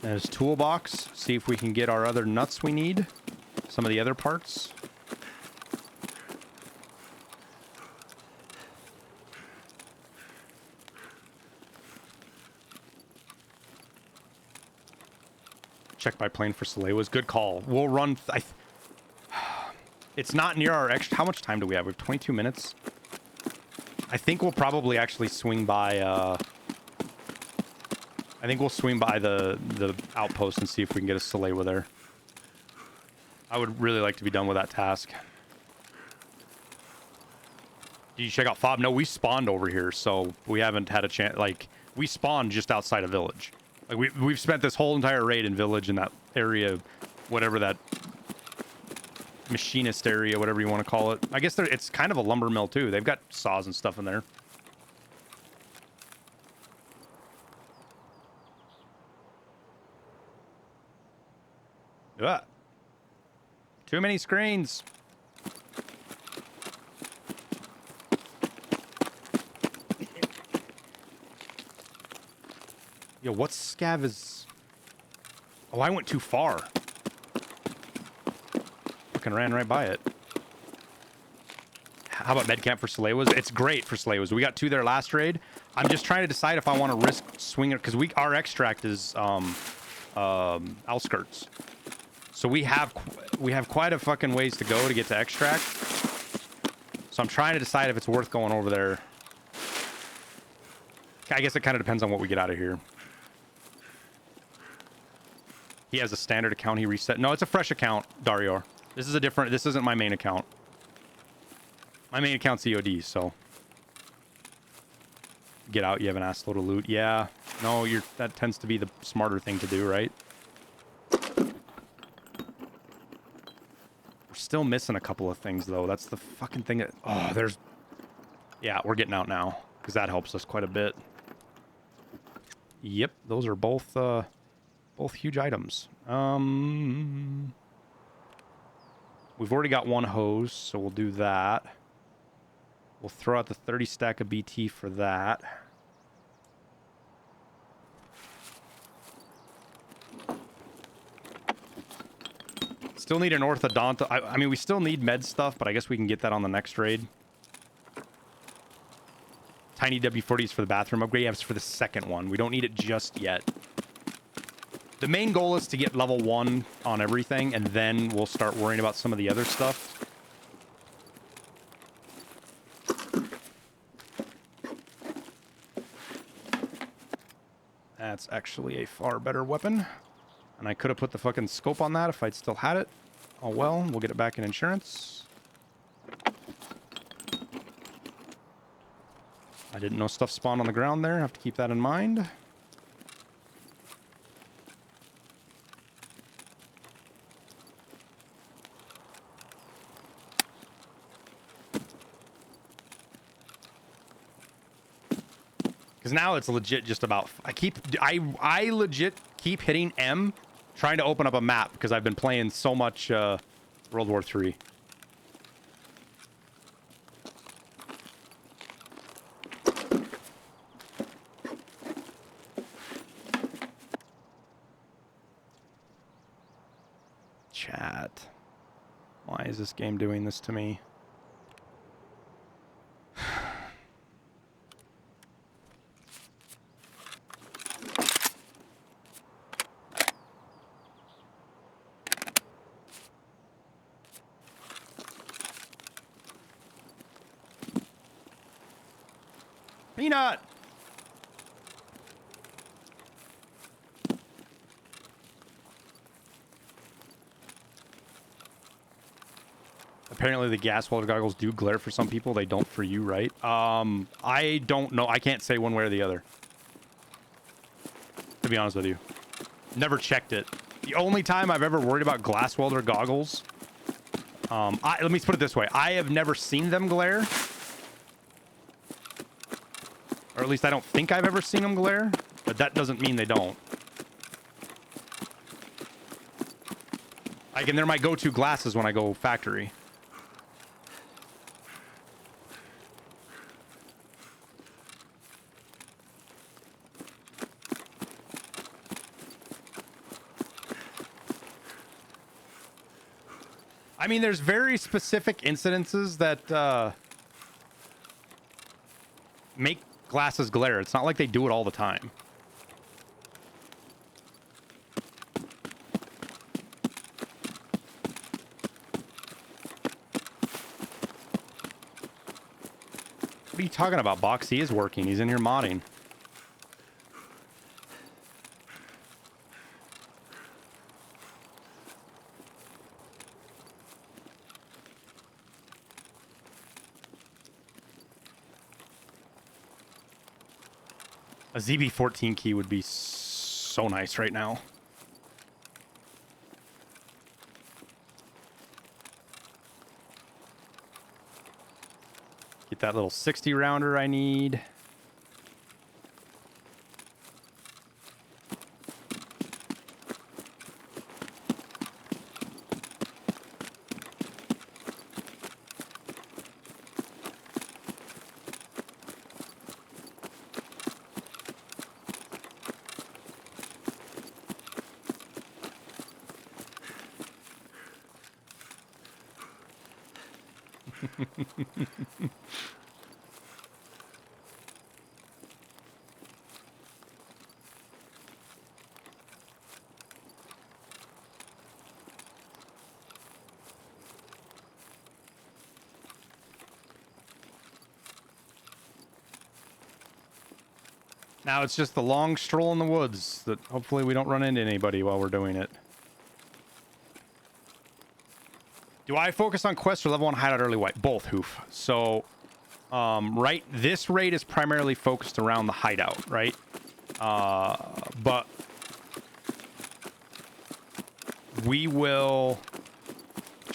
There's toolbox. See if we can get our other nuts we need. Some of the other parts. Check by plane for Salewas. Good call. We'll run. It's not near our extra. How much time do we have? We have 22 minutes. I think we'll probably actually swing by. I think we'll swing by the outpost and see if we can get a Salewa there. I would really like to be done with that task. Did you check out Fob? No, we spawned over here, so we haven't had a chance. Like, we spawned just outside of Village. Like, we've spent this whole entire raid in Village in that area, whatever that machinist area, whatever you want to call it. I guess it's kind of a lumber mill too. They've got saws and stuff in there. Ugh. Too many screens. Yo, what scav is... Oh, I went too far. Fucking ran right by it. How about med camp for Salewas? It's great for Salewas. We got 2 there last raid. I'm just trying to decide if I want to risk swinging it, because our extract is outskirts. So we have quite a fucking ways to go to get to extract. So I'm trying to decide if it's worth going over there. I guess it kind of depends on what we get out of here. He has a standard account he reset. No, it's a fresh account, Dario. This isn't my main account. My main account's COD, so. Get out, you have an ass load of loot. Yeah. No, that tends to be the smarter thing to do, right? We're Still missing a couple of things, though. That's the fucking thing that... Oh, there's... Yeah, we're getting out now, because that helps us quite a bit. Yep, those are both huge items. We've already got one hose, so we'll do that. We'll throw out the 30 stack of BT for that. Still need an orthodontic. I mean, we still need med stuff, but I guess we can get that on the next raid. Tiny W40s for the bathroom upgrade. Yeah, it's for the second one. We don't need it just yet. The main goal is to get level 1 on everything, and then we'll start worrying about some of the other stuff. That's actually a far better weapon. And I could have put the fucking scope on that if I'd still had it. Oh well, we'll get it back in insurance. I didn't know stuff spawned on the ground there. I have to keep that in mind. Because now it's legit just about... I legit keep hitting M trying to open up a map because I've been playing so much World War III. Chat. Why is this game doing this to me? Peanut! Apparently the gas welder goggles do glare for some people. They don't for you, right? I don't know. I can't say one way or the other. To be honest with you. Never checked it. The only time I've ever worried about glass welder goggles... let me put it this way. I have never seen them glare. Or at least I don't think I've ever seen them glare, but that doesn't mean they don't. Like, and they're my go-to glasses when I go factory. I mean, there's very specific incidences that make glasses glare. It's not like they do it all the time. What are you talking about, Box? He is working. He's in here modding. A ZB14 key would be so nice right now. Get that little 60 rounder I need. Now it's just the long stroll in the woods that hopefully we don't run into anybody while we're doing it. Do I focus on quests or level 1 hideout early white? Both, Hoof. So, right, this raid is primarily focused around the hideout, right? But we will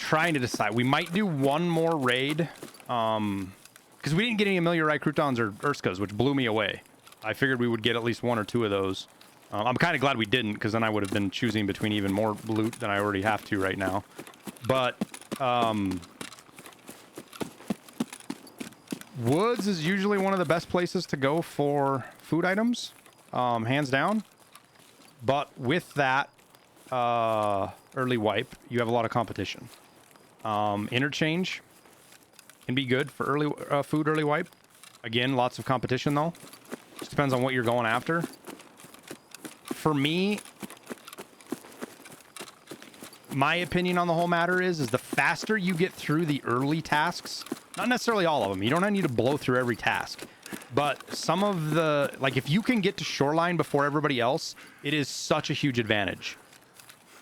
trying to decide. We might do one more raid. Because we didn't get any Amelia Croutons or Urskas, which blew me away. I figured we would get at least one or two of those. I'm kind of glad we didn't, because then I would have been choosing between even more loot than I already have to right now. But, Woods is usually one of the best places to go for food items, hands down. But with that early wipe, you have a lot of competition. Interchange can be good for early food early wipe. Again, lots of competition though. Just depends on what you're going after. For me, my opinion on the whole matter is the faster you get through the early tasks, not necessarily all of them. You don't need to blow through every task. But some of the, like if you can get to Shoreline before everybody else, it is such a huge advantage.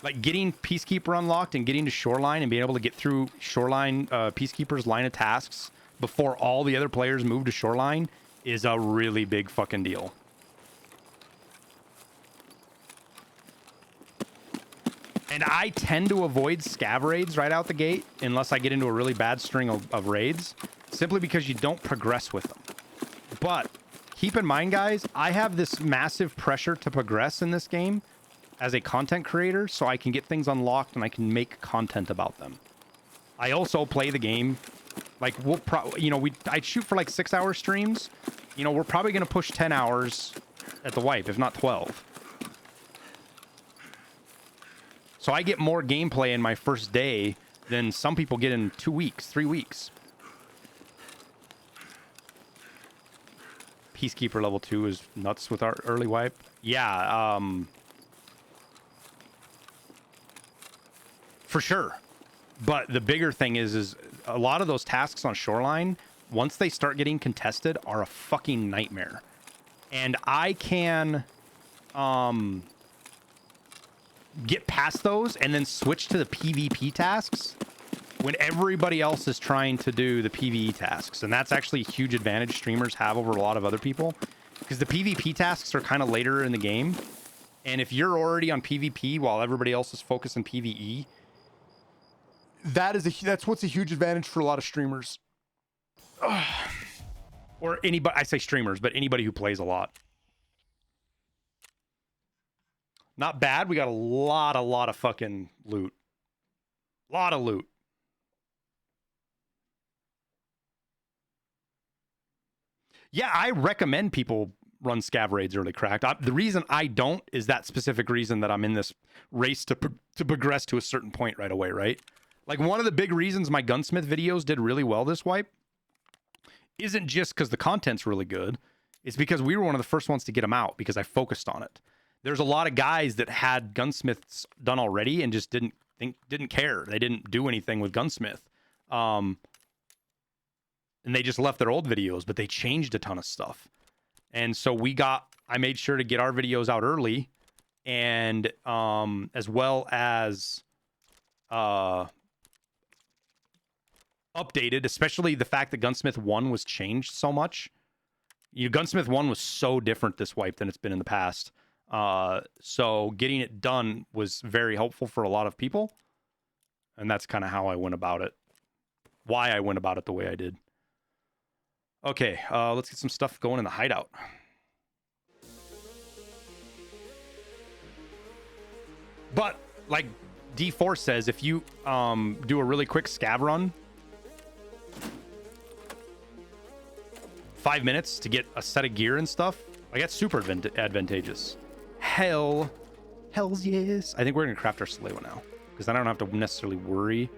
Like getting Peacekeeper unlocked and getting to Shoreline and being able to get through Shoreline Peacekeeper's line of tasks before all the other players move to Shoreline is a really big fucking deal. And I tend to avoid scav raids right out the gate unless I get into a really bad string of raids, simply because you don't progress with them. But keep in mind, guys, I have this massive pressure to progress in this game as a content creator, so I can get things unlocked and I can make content about them. I also play the game like I'd shoot for like 6-hour streams. You know, we're probably going to push 10 hours at the wipe, if not 12. So I get more gameplay in my first day than some people get in 2 weeks, 3 weeks. Peacekeeper level 2 is nuts with our early wipe. Yeah, for sure. But the bigger thing is a lot of those tasks on Shoreline, once they start getting contested, are a fucking nightmare. And I can get past those and then switch to the PvP tasks when everybody else is trying to do the PvE tasks. And that's actually a huge advantage streamers have over a lot of other people, because the PvP tasks are kind of later in the game. And if you're already on PvP while everybody else is focused on PvE, that's what's a huge advantage for a lot of streamers. Or anybody, I say streamers, but anybody who plays a lot. Not bad. We got a lot of fucking loot. Lot of loot. Yeah, I recommend people run scav raids early, Cracked. The reason I don't is that specific reason that I'm in this race to progress to a certain point right away, right? Like, one of the big reasons my gunsmith videos did really well this wipe isn't just because the content's really good. It's because we were one of the first ones to get them out because I focused on it. There's a lot of guys that had gunsmiths done already and just didn't care. They didn't do anything with gunsmith. And they just left their old videos, but they changed a ton of stuff. And so I made sure to get our videos out early, and as well as updated, especially the fact that Gunsmith 1 was changed so much. Gunsmith 1 was so different this wipe than it's been in the past. So getting it done was very helpful for a lot of people. And that's kind of how I went about it. Why I went about it the way I did. Okay, let's get some stuff going in the hideout. But like D4 says, if you do a really quick scav run, 5 minutes to get a set of gear and stuff, like that's super advantageous. Hells yes. I think we're gonna craft our Salewa now, because I don't have to necessarily worry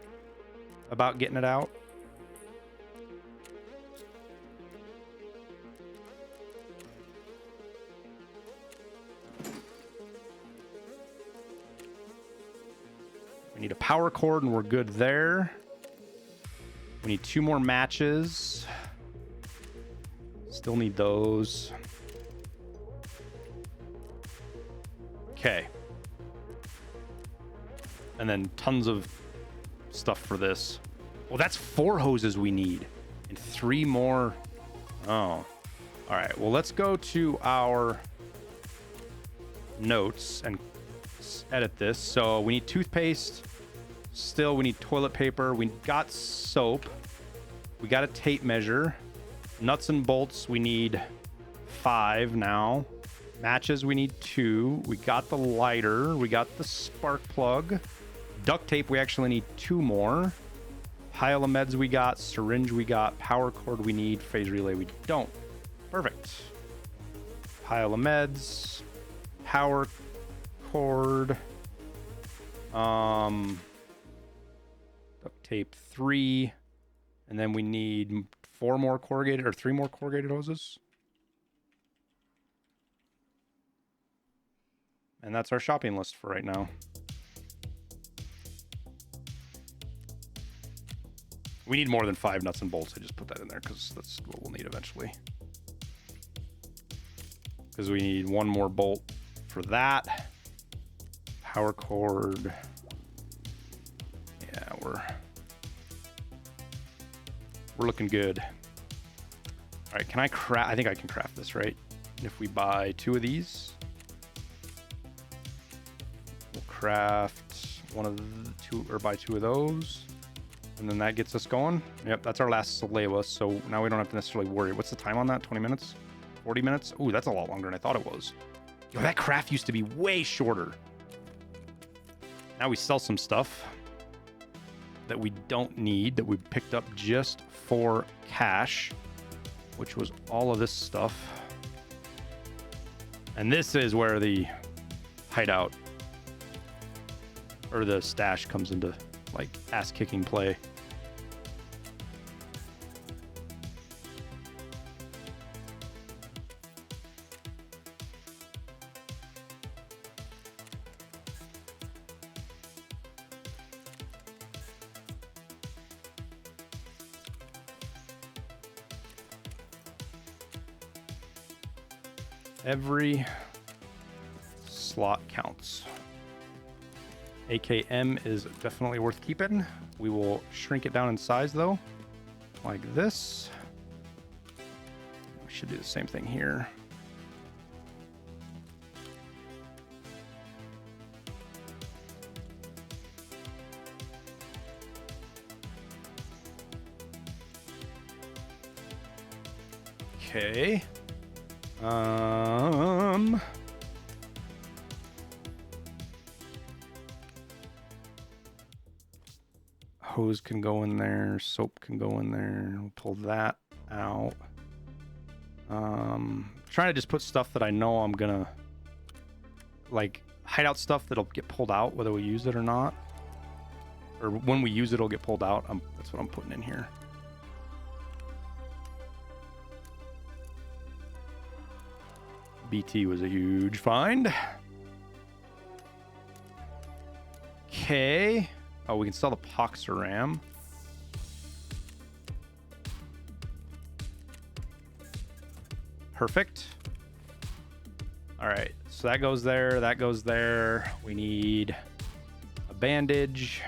about getting it out. We need a power cord and we're good there. We need 2 more matches. Still need those. Okay. And then tons of stuff for this. Well, that's 4 hoses we need. And 3 more. Oh. All right. Well, let's go to our notes and edit this. So we need toothpaste, Still, we need toilet paper. We got soap. We got a tape measure. Nuts and bolts, we need 5 now. Matches, we need 2. We got the lighter. We got the spark plug. Duct tape, we actually need 2 more. Pile of meds we got. Syringe we got. Power cord we need. Phase relay we don't. Perfect. Pile of meds. Power cord. Duct tape 3. And then we need 4 more corrugated or 3 more corrugated hoses. And that's our shopping list for right now. We need more than 5 nuts and bolts. I just put that in there because that's what we'll need eventually. Because we need 1 more bolt for that. Power cord. Yeah, we're looking good. All right, can I craft? I think I can craft this, right? If we buy 2 of these, we'll craft 1 of the 2, or buy 2 of those. And then that gets us going. Yep, that's our last Salewa, so now we don't have to necessarily worry. What's the time on that? 20 minutes? 40 minutes? Ooh, that's a lot longer than I thought it was. Yo, that craft used to be way shorter. Now we sell some stuff that we don't need, that we picked up just for cash, which was all of this stuff. And this is where the hideout, or the stash, comes into like ass-kicking play. Every slot counts. AKM is definitely worth keeping. We will shrink it down in size though, like this. We should do the same thing here. Okay. Hose can go in there, soap can go in there. We'll pull that out. Trying to just put stuff that I know I'm gonna like hideout stuff that'll get pulled out whether we use it or not, or when we use it it'll get pulled out. That's what I'm putting in here. BT was a huge find. Okay. Oh, we can sell the Poxeram. Perfect. All right, so that goes there, that goes there. We need a bandage,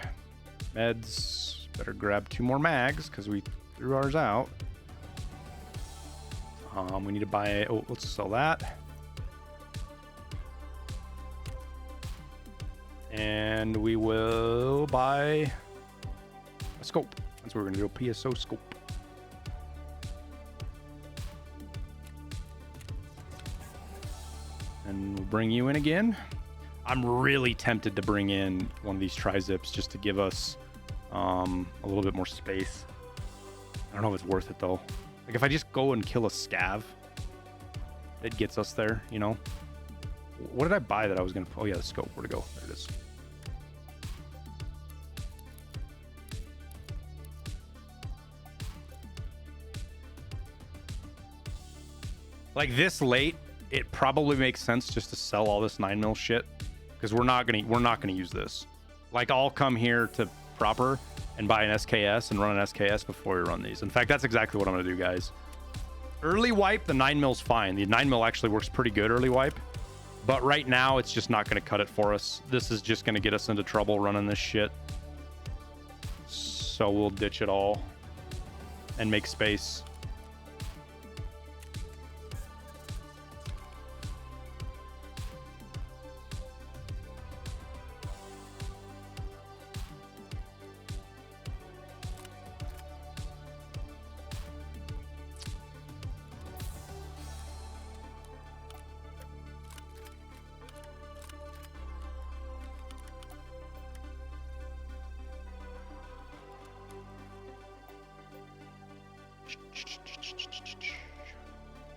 meds. Better grab 2 more mags because we threw ours out. We need to buy, oh, let's sell that. And we will buy a scope. That's what we're gonna do, a PSO scope. And we'll bring you in again. I'm really tempted to bring in one of these tri-zips just to give us a little bit more space. I don't know if it's worth it though. Like if I just go and kill a scav, it gets us there, you know? What did I buy that I was gonna, oh yeah, the scope, where'd it go? There it is. Like this late, it probably makes sense just to sell all this 9mm shit because we're not gonna use this. Like I'll come here to proper and buy an SKS and run an SKS before we run these. In fact, that's exactly what I'm gonna do, guys. Early wipe, the 9mm's fine. The 9mm actually works pretty good early wipe, but right now it's just not gonna cut it for us. This is just gonna get us into trouble running this shit. So we'll ditch it all and make space.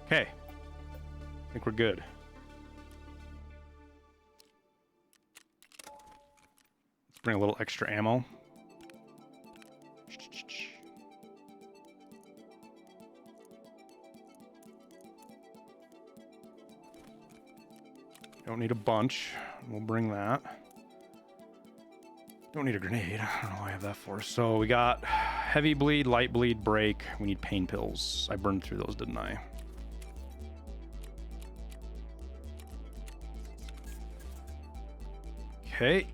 Okay. I think we're good. Let's bring a little extra ammo. Don't need a bunch. We'll bring that. Don't need a grenade. I don't know what I have that for. So we got heavy bleed, light bleed, break. We need pain pills. I burned through those, didn't I? Okay.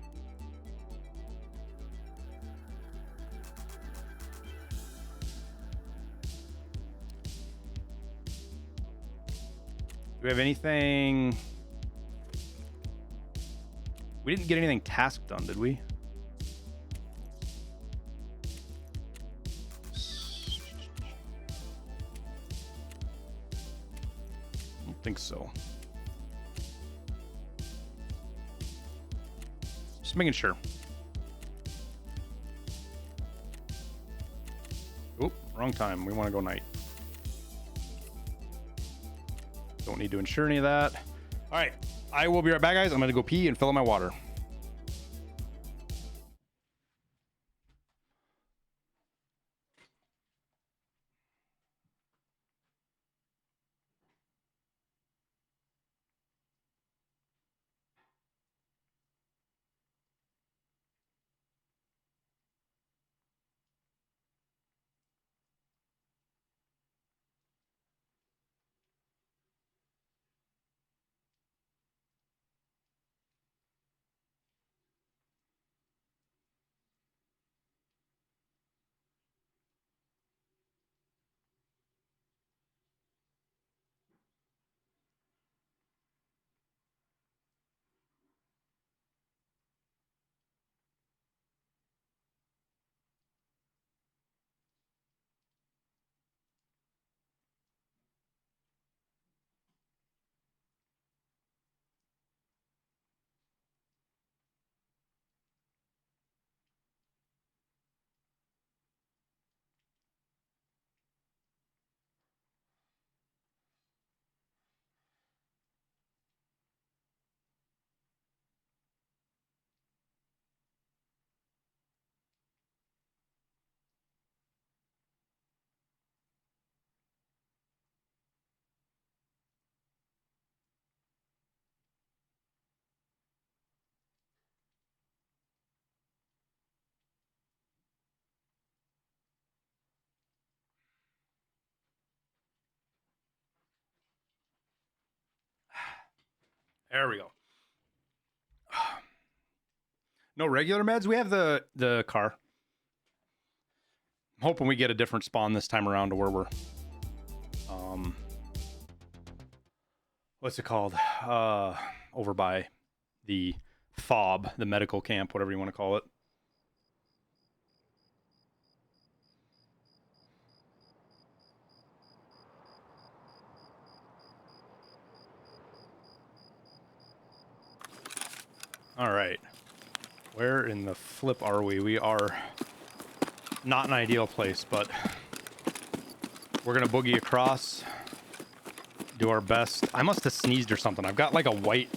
Do we have anything? We didn't get anything task done, did we? I don't think so. Just making sure. Oop, wrong time. We want to go night. Don't need to ensure any of that. All right, I will be right back, guys. I'm going to go pee and fill up my water. There we go. No regular meds. We have the car. I'm hoping we get a different spawn this time around to where we're what's it called? Over by the FOB, the medical camp, whatever you want to call it. All right. Where in the flip are we? We are not an ideal place, but we're going to boogie across, do our best. I must have sneezed or something. I've got like a white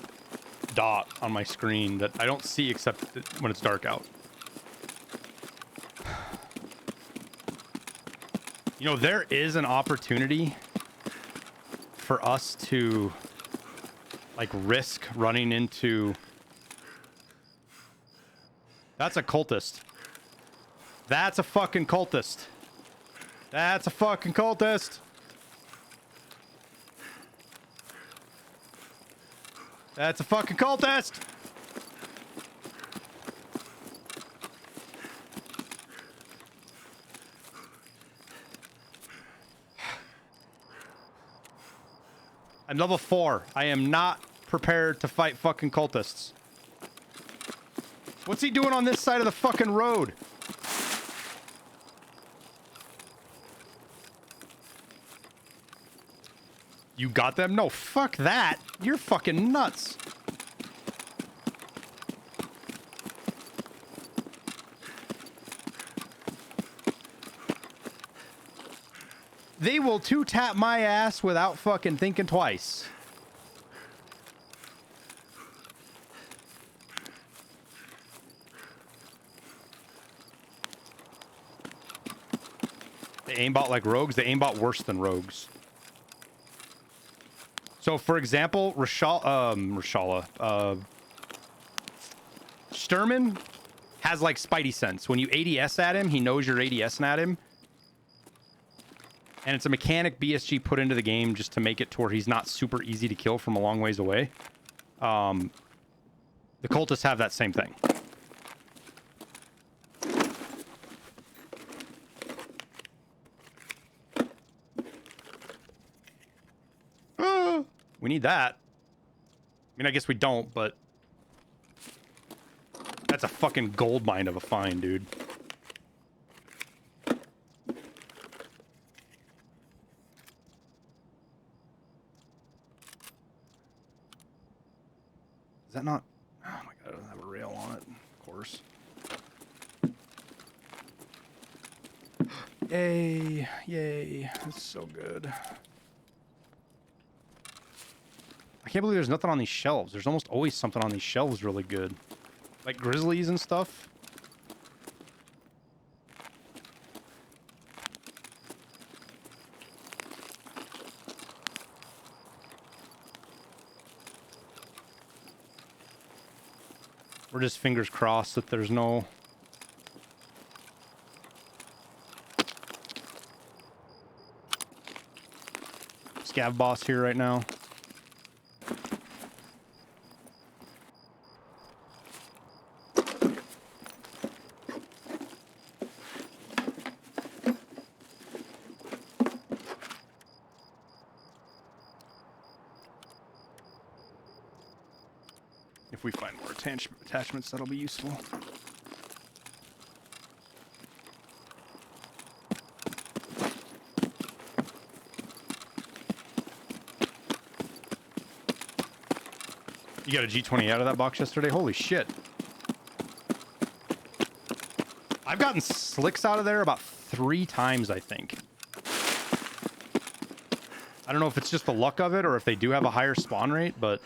dot on my screen that I don't see except when it's dark out. You know, there is an opportunity for us to like risk running into... That's a cultist. That's a fucking cultist. That's a fucking cultist. That's a fucking cultist. I'm level 4. I am not prepared to fight fucking cultists. What's he doing on this side of the fucking road? You got them? No, fuck that. You're fucking nuts. They will two-tap my ass without fucking thinking twice. They aimbot like rogues. They aimbot worse than rogues. So, for example, Sturman has like Spidey sense. When you ADS at him, he knows you're ADSing at him. And it's a mechanic BSG put into the game just to make it to where he's not super easy to kill from a long ways away. The cultists have that same thing. We need that. I mean, I guess we don't, but that's a fucking gold mine of a find, dude. Is that not? Oh my god, it doesn't have a rail on it. Of course. Yay. Yay. That's so good. I can't believe there's nothing on these shelves. There's almost always something on these shelves really good. Like grizzlies and stuff. We're just fingers crossed that there's no... Scav boss here right now. If we find more attachments, that'll be useful. You got a G20 out of that box yesterday? Holy shit. I've gotten slicks out of there about 3 times, I think. I don't know if it's just the luck of it or if they do have a higher spawn rate, but...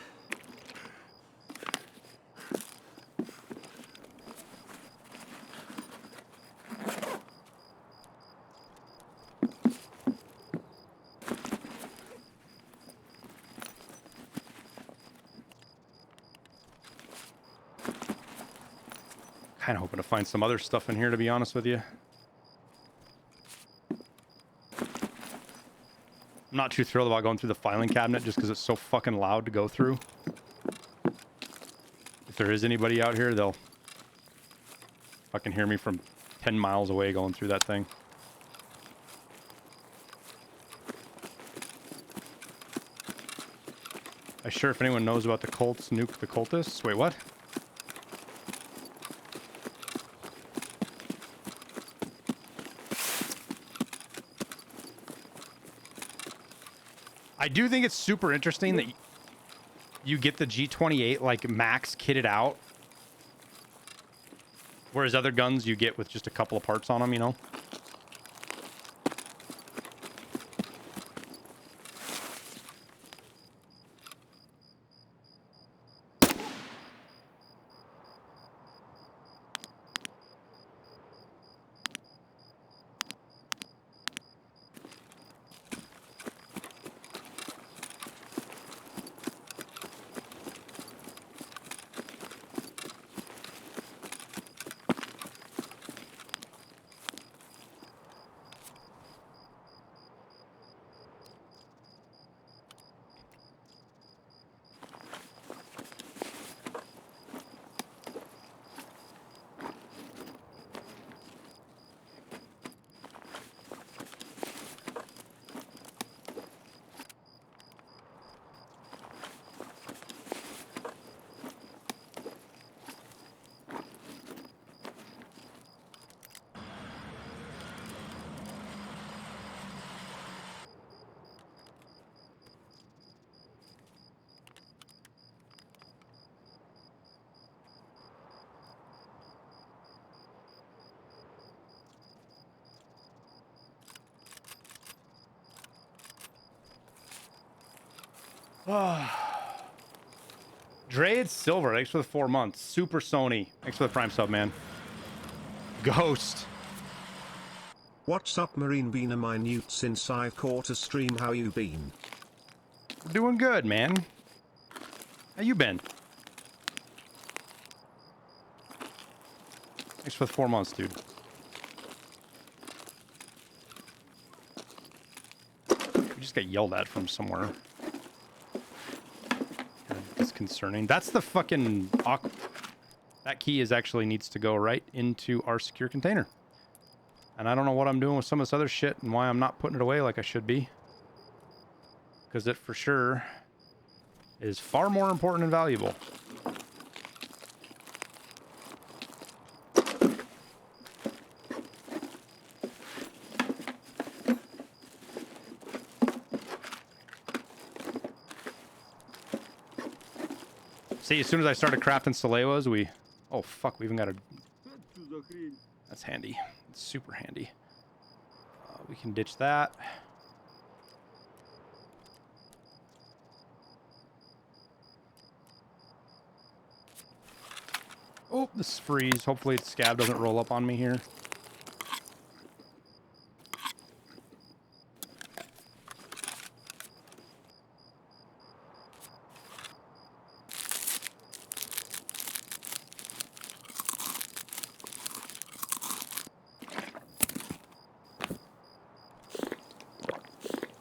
kind of hoping to find some other stuff in here, to be honest with you. I'm not too thrilled about going through the filing cabinet just because it's so fucking loud to go through. If there is anybody out here, they'll fucking hear me from 10 miles away going through that thing. I'm sure if anyone knows about the Colts nuke the cultists. Wait, what? I do think it's super interesting that you get the G28 like max kitted out, whereas other guns you get with just a couple of parts on them, you know? Drade Silver, thanks for the 4 months. Super Sony, thanks for the Prime sub, man. Ghost. What's up, Marine? Been a minute since I've caught a stream. How you been? Doing good, man. How you been? Thanks for the 4 months, dude. We just got yelled at from somewhere. Disconcerting. That's the fucking... That key is actually needs to go right into our secure container. And I don't know what I'm doing with some of this other shit and why I'm not putting it away like I should be. Because it for sure is far more important and valuable. See, as soon as I started crafting Salewas, we... Oh, fuck, we even got a... That's handy. It's super handy. We can ditch that. Oh, this freeze. Hopefully its scab doesn't roll up on me here.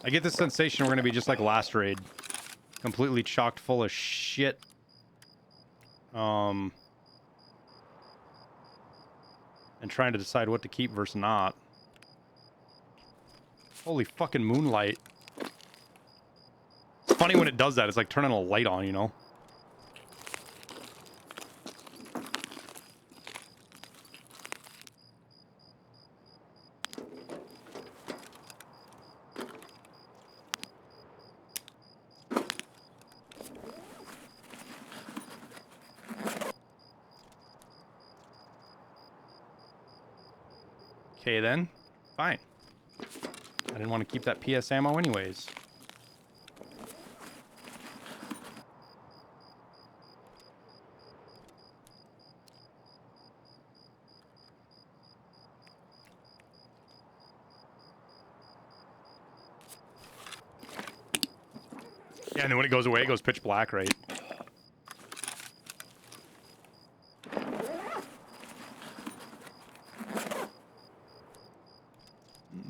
I get this sensation we're going to be just like last raid. Completely chocked full of shit. And trying to decide what to keep versus not. Holy fucking moonlight. It's funny when it does that. It's like turning a light on, you know? Okay, then. Fine. I didn't want to keep that PS ammo anyways. Yeah, and then when it goes away, it goes pitch black, right?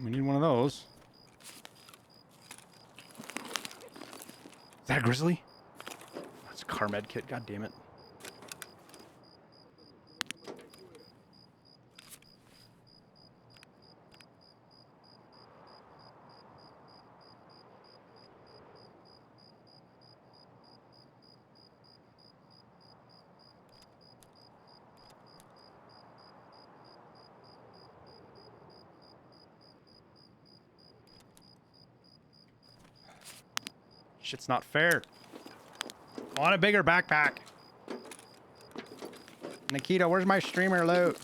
We need one of those. Is that a grizzly? That's a car med kit, god damn it. Shit's not fair. I want a bigger backpack. Nikita, where's my streamer loot?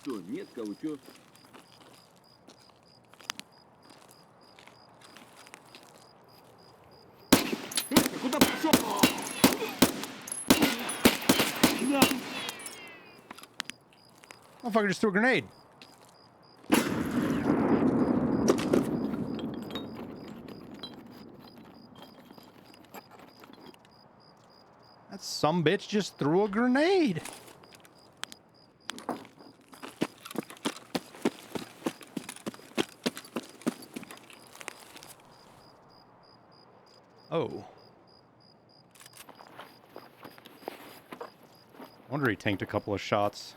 Motherfucker just threw a grenade. That some bitch just threw a grenade. Oh. Wonder he tanked a couple of shots.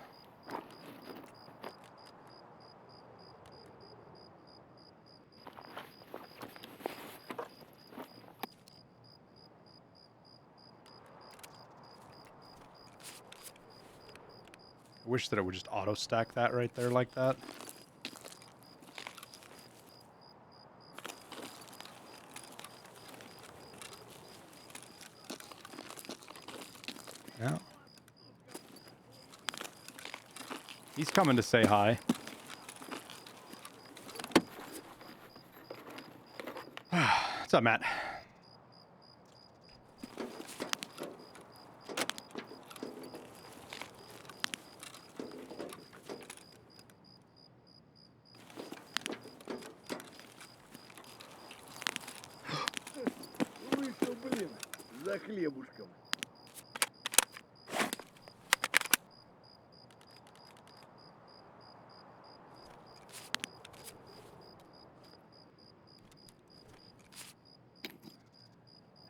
I wish that it would just auto stack that right there like that. Yeah. He's coming to say hi. What's up, Matt? за хлебушком.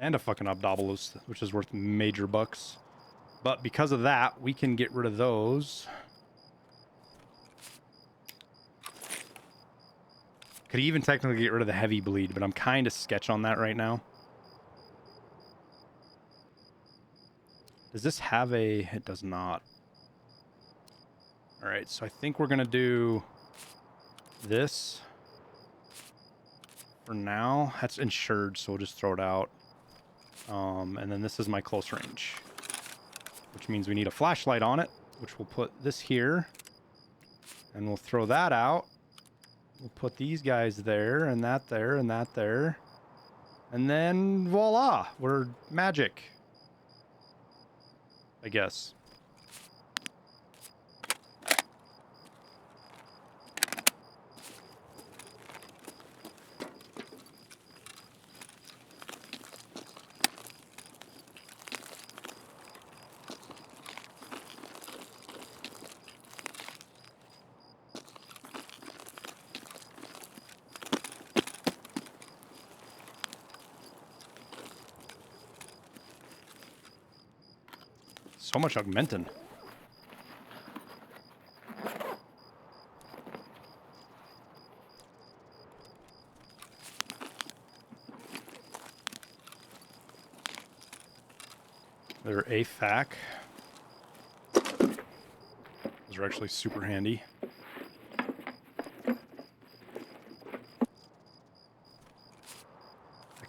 And a fucking Obdobolus, which is worth major bucks. But because of that, we can get rid of those. Could even technically get rid of the heavy bleed, but I'm kind of sketch on that right now. Does this have a... It does not. All right, so I think we're going to do this for now. That's insured, so we'll just throw it out. And then this is my close range, which means we need a flashlight on it, which we'll put this here. And we'll throw that out. We'll put these guys there, and that there, and that there. And then voila, we're magic, I guess. So much augmentin. They're AFAC. Those are actually super handy. I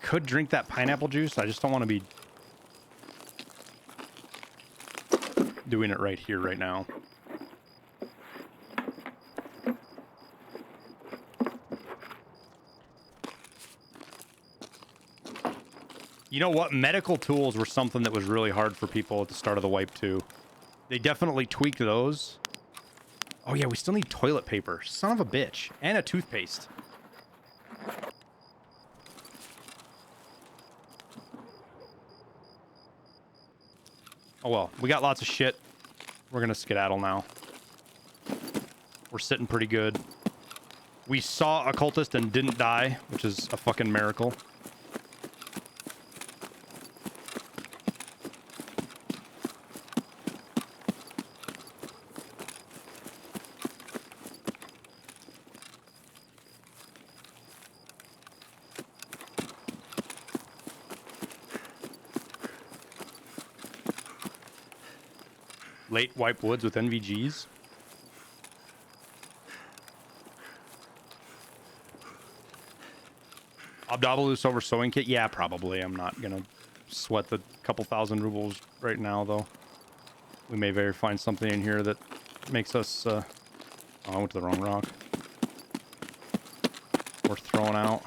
could drink that pineapple juice. I just don't want to be doing it right here, right now. You know what? Medical tools were something that was really hard for people at the start of the wipe too. They definitely tweaked those. Oh yeah, we still need toilet paper. Son of a bitch. And a toothpaste. Oh well, we got lots of shit. We're gonna skedaddle now. We're sitting pretty good. We saw a cultist and didn't die, which is a fucking miracle. Late wipe woods with NVGs. Obdobolus over sewing kit? Yeah, probably. I'm not gonna sweat the couple thousand rubles right now, though. We may very find something in here that makes us... Oh, I went to the wrong rock. Worth throwing out.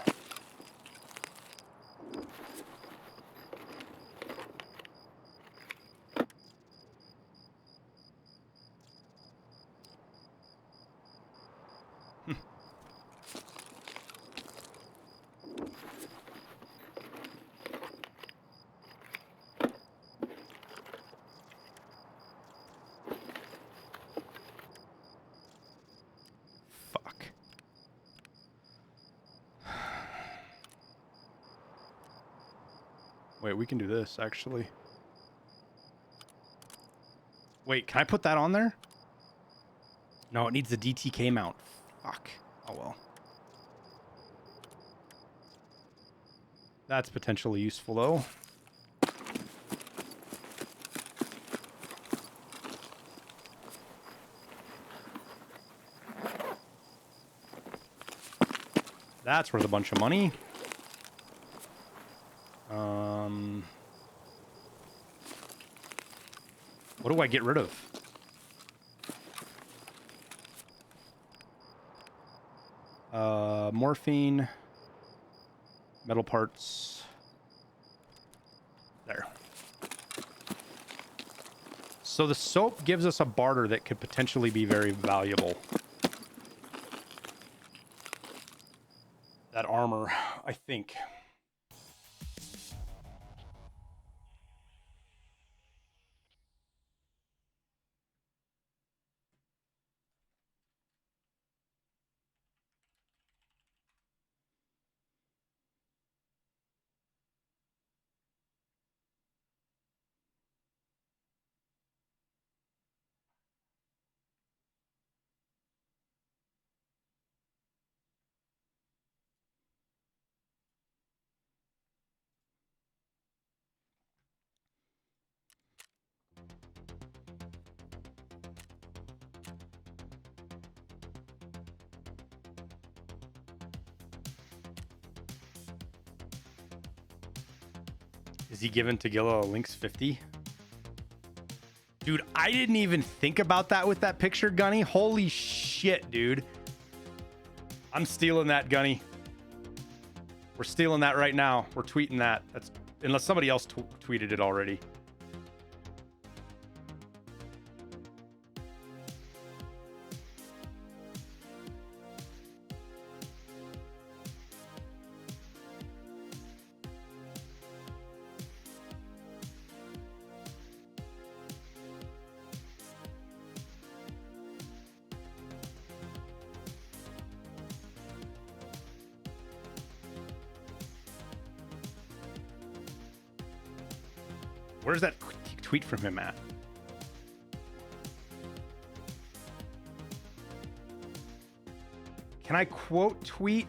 Wait, we can do this, actually. Wait, can I put that on there? No, it needs the DTK mount. Fuck. Oh, well. That's potentially useful, though. That's worth a bunch of money. What do I get rid of? Morphine, metal parts. There. So the soap gives us a barter that could potentially be very valuable. That armor, I think. Is he giving Tagilla a Lynx 50? Dude, I didn't even think about that with that picture, Gunny. Holy shit, dude. I'm stealing that, Gunny. We're stealing that right now. We're tweeting that. That's unless somebody else tweeted it already. Where's that tweet from him at? Can I quote tweet?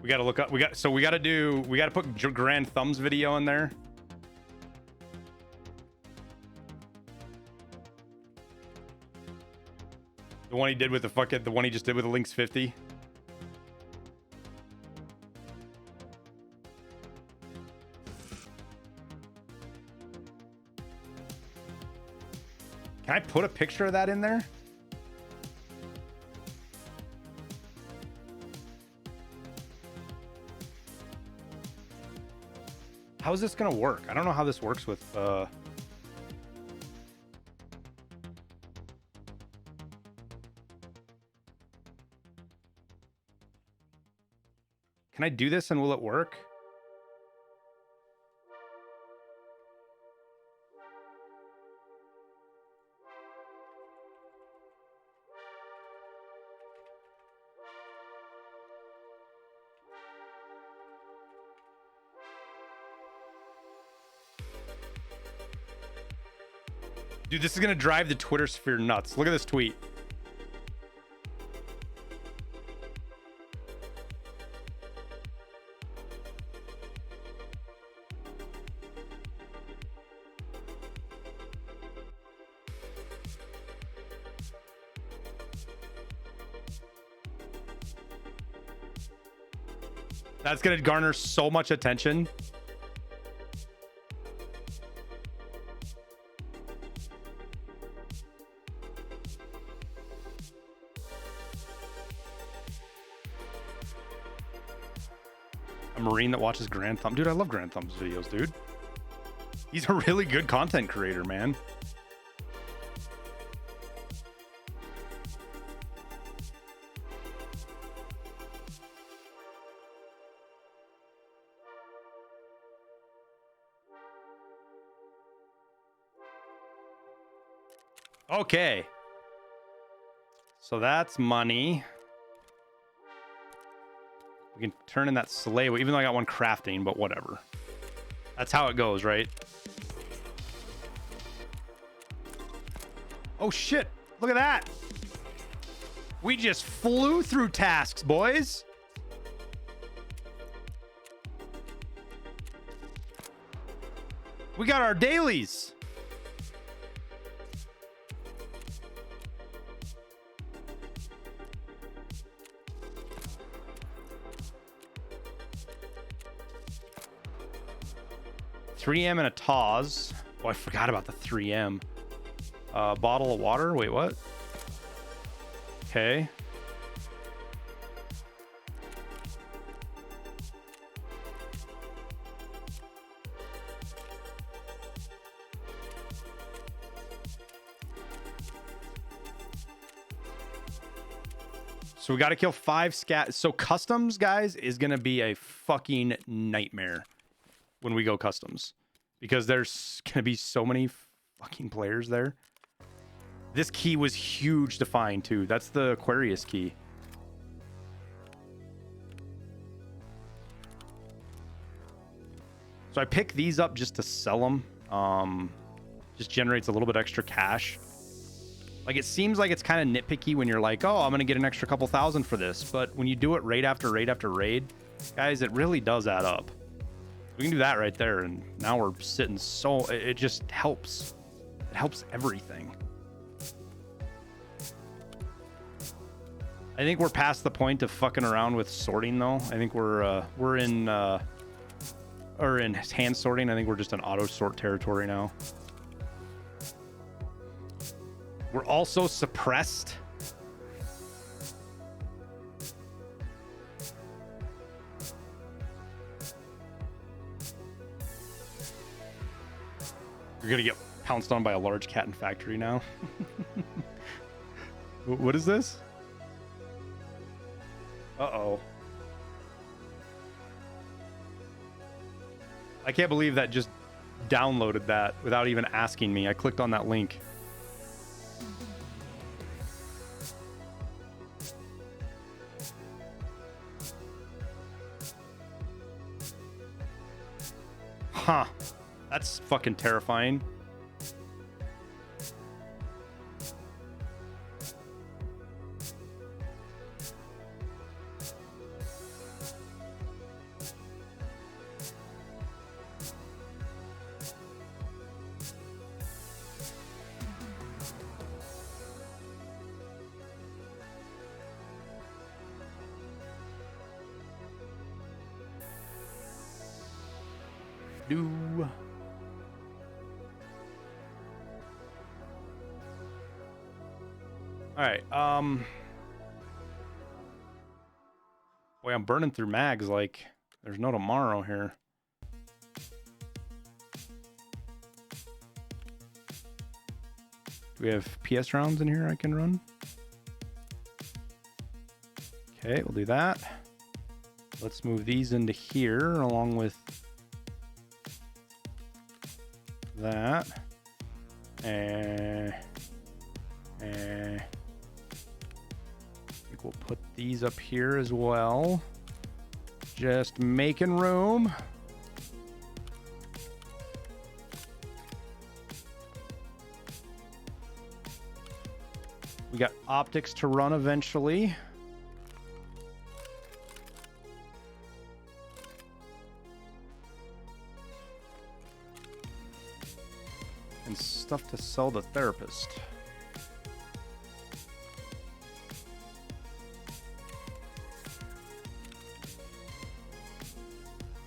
We got to look up. We got to put Grand Thumbs video in there. The one he did with the one he just did with the Lynx 50. Can I put a picture of that in there? How is this gonna work? I don't know how this works with Can I do this and will it work? Dude, this is gonna drive the Twitter sphere nuts. Look at this tweet. That's gonna garner so much attention. A Marine that watches Grand Thumb. Dude, I love Grand Thumb's videos, dude. He's a really good content creator, man. Okay. So that's money. We can turn in that sleigh, even though I got one crafting, but whatever. That's how it goes, right? Oh shit, look at that. We just flew through tasks, boys. We got our dailies. $3M and a Taz. Oh, I forgot about the 3M. Bottle of water. Wait, what? Okay. So we got to kill 5 scat. So customs, guys, is going to be a fucking nightmare when we go customs, because there's going to be so many fucking players there. This key was huge to find too. That's the Aquarius key. So I pick these up just to sell them. Just generates a little bit extra cash. Like, it seems like it's kind of nitpicky when you're like, oh, I'm going to get an extra couple thousand for this. But when you do it raid after raid after raid, guys, it really does add up. We can do that right there, and now we're sitting so... It just helps. It helps everything. I think we're past the point of fucking around with sorting, though. I think we're in hand sorting. I think we're just in auto sort territory now. We're also suppressed. You're gonna get pounced on by a large cat in factory now. What is this? Uh-oh. I can't believe that just downloaded that without even asking me. I clicked on that link. Huh. That's fucking terrifying. All right. Boy, I'm burning through mags like there's no tomorrow here. Do we have PS rounds in here I can run? Okay, we'll do that. Let's move these into here along with that. I think we'll put these up here as well. Just making room. We got optics to run eventually. And stuff to sell the therapist.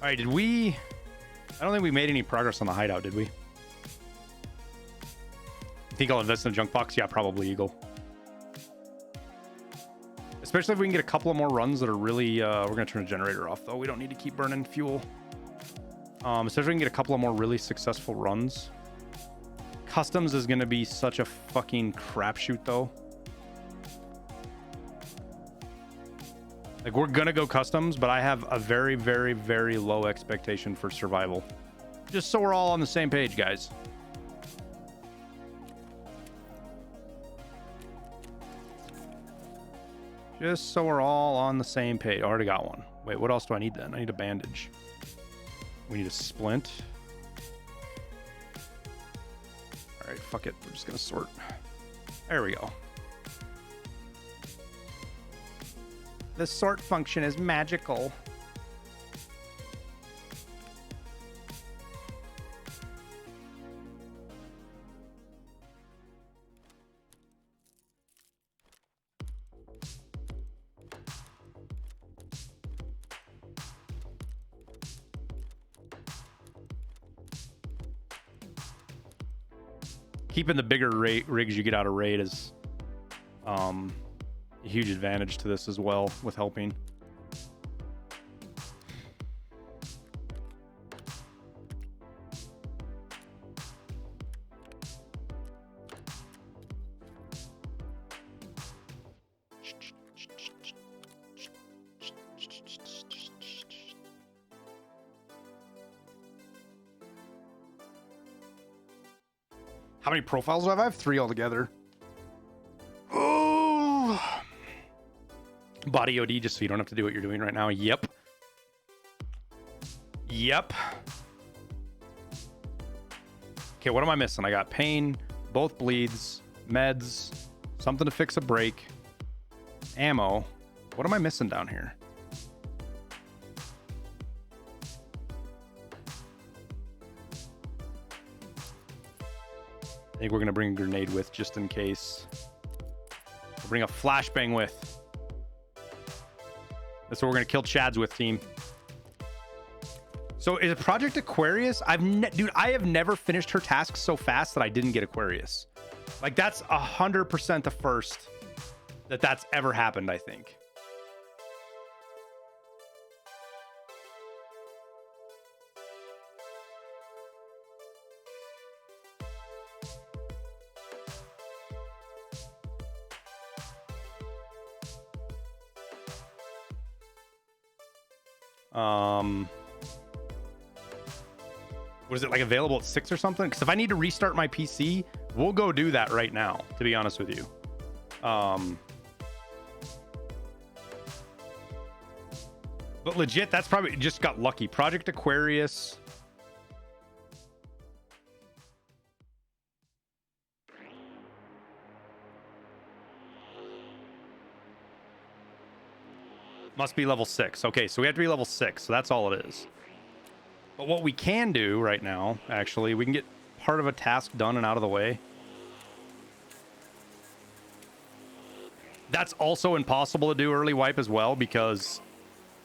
All right, did we... I don't think we made any progress on the hideout, did we? You think I'll invest in a junk box? Yeah, probably, Eagle. Especially if we can get a couple of more runs that are really... we're going to turn the generator off, though. We don't need to keep burning fuel. Especially if we can get a couple of more really successful runs. Customs is going to be such a fucking crapshoot, though. Like, we're going to go customs, but I have a very, very, very low expectation for survival. Just so we're all on the same page, guys. Just so we're all on the same page. I already got one. Wait, what else do I need then? I need a bandage. We need a splint. All right, fuck it. We're just going to sort. There we go. The sort function is magical. Keeping the bigger rigs you get out of raid is a huge advantage to this as well with helping. How many profiles do I have? I have 3 altogether. Oh. Body OD, just so you don't have to do what you're doing right now. Yep. Yep. Okay, what am I missing? I got pain, both bleeds, meds, something to fix a break, ammo. What am I missing down here? I think we're going to bring a grenade with just in case. We'll bring a flashbang with. That's what we're gonna kill Chads with, team. So is it Project Aquarius? Dude, I have never finished her tasks so fast that I didn't get Aquarius. Like, that's 100% the first that's ever happened, I think. Was it like available at 6 or something? Because if I need to restart my PC, we'll go do that right now, to be honest with you. But legit, that's probably just got lucky. Project Aquarius. Must be level 6. Okay, so we have to be level 6, so that's all it is. But what we can do right now, actually, we can get part of a task done and out of the way. That's also impossible to do early wipe as well, because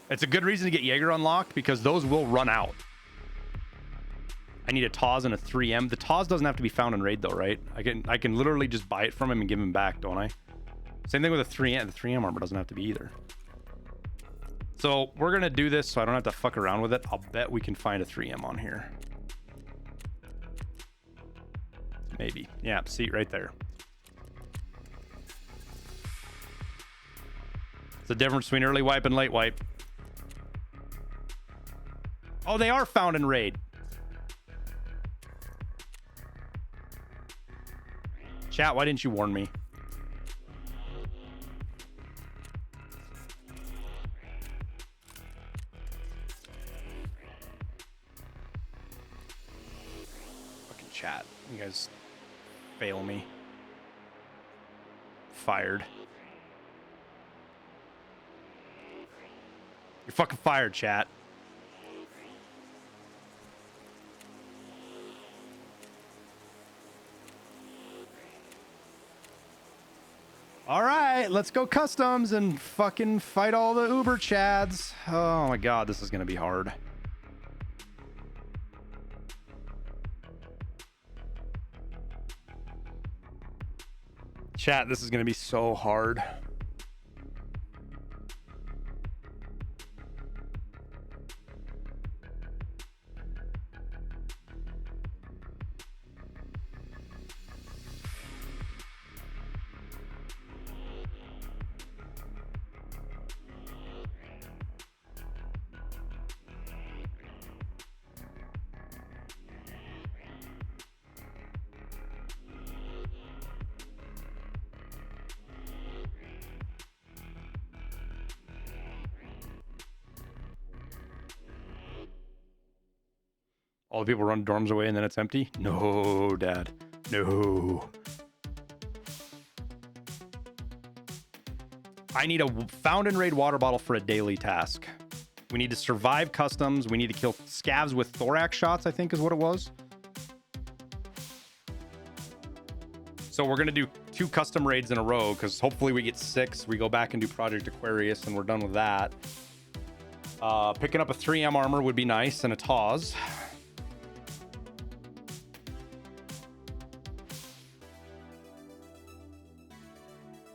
it's a good reason to get Jaeger unlocked, because those will run out. I need a Taz and a 3M. The Taz doesn't have to be found in raid though, right? I can literally just buy it from him and give him back, don't I? Same thing with a 3M. The 3M armor doesn't have to be either. So we're going to do this so I don't have to fuck around with it. I'll bet we can find a 3M on here. Maybe. Yeah, see right there. It's the difference between early wipe and late wipe. Oh, they are found in raid. Chat, why didn't you warn me? Chat, you guys fail me. Fired. You're fucking fired, chat. All right, let's go customs and fucking fight all the Uber Chads. Oh my god, this is gonna be hard. Chat, this is going to be so hard. All the people run dorms away and then it's empty? No, Dad. No. I need a found and raid water bottle for a daily task. We need to survive customs. We need to kill scavs with thorax shots, I think is what it was. So we're going to do 2 custom raids in a row because hopefully we get 6. We go back and do Project Aquarius and we're done with that. Picking up a 3M armor would be nice and a Taz.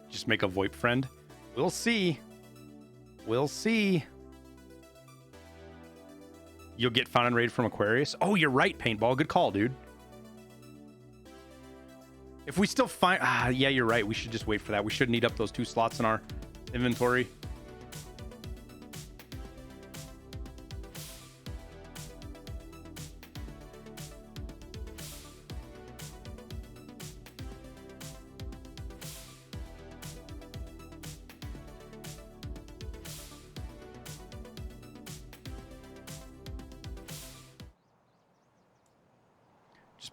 Just make a VoIP friend. We'll see. We'll see. You'll get found and raid from Aquarius. Oh, you're right, Paintball. Good call, dude. If we still find... yeah, you're right. We should just wait for that. We shouldn't eat up those 2 slots in our inventory.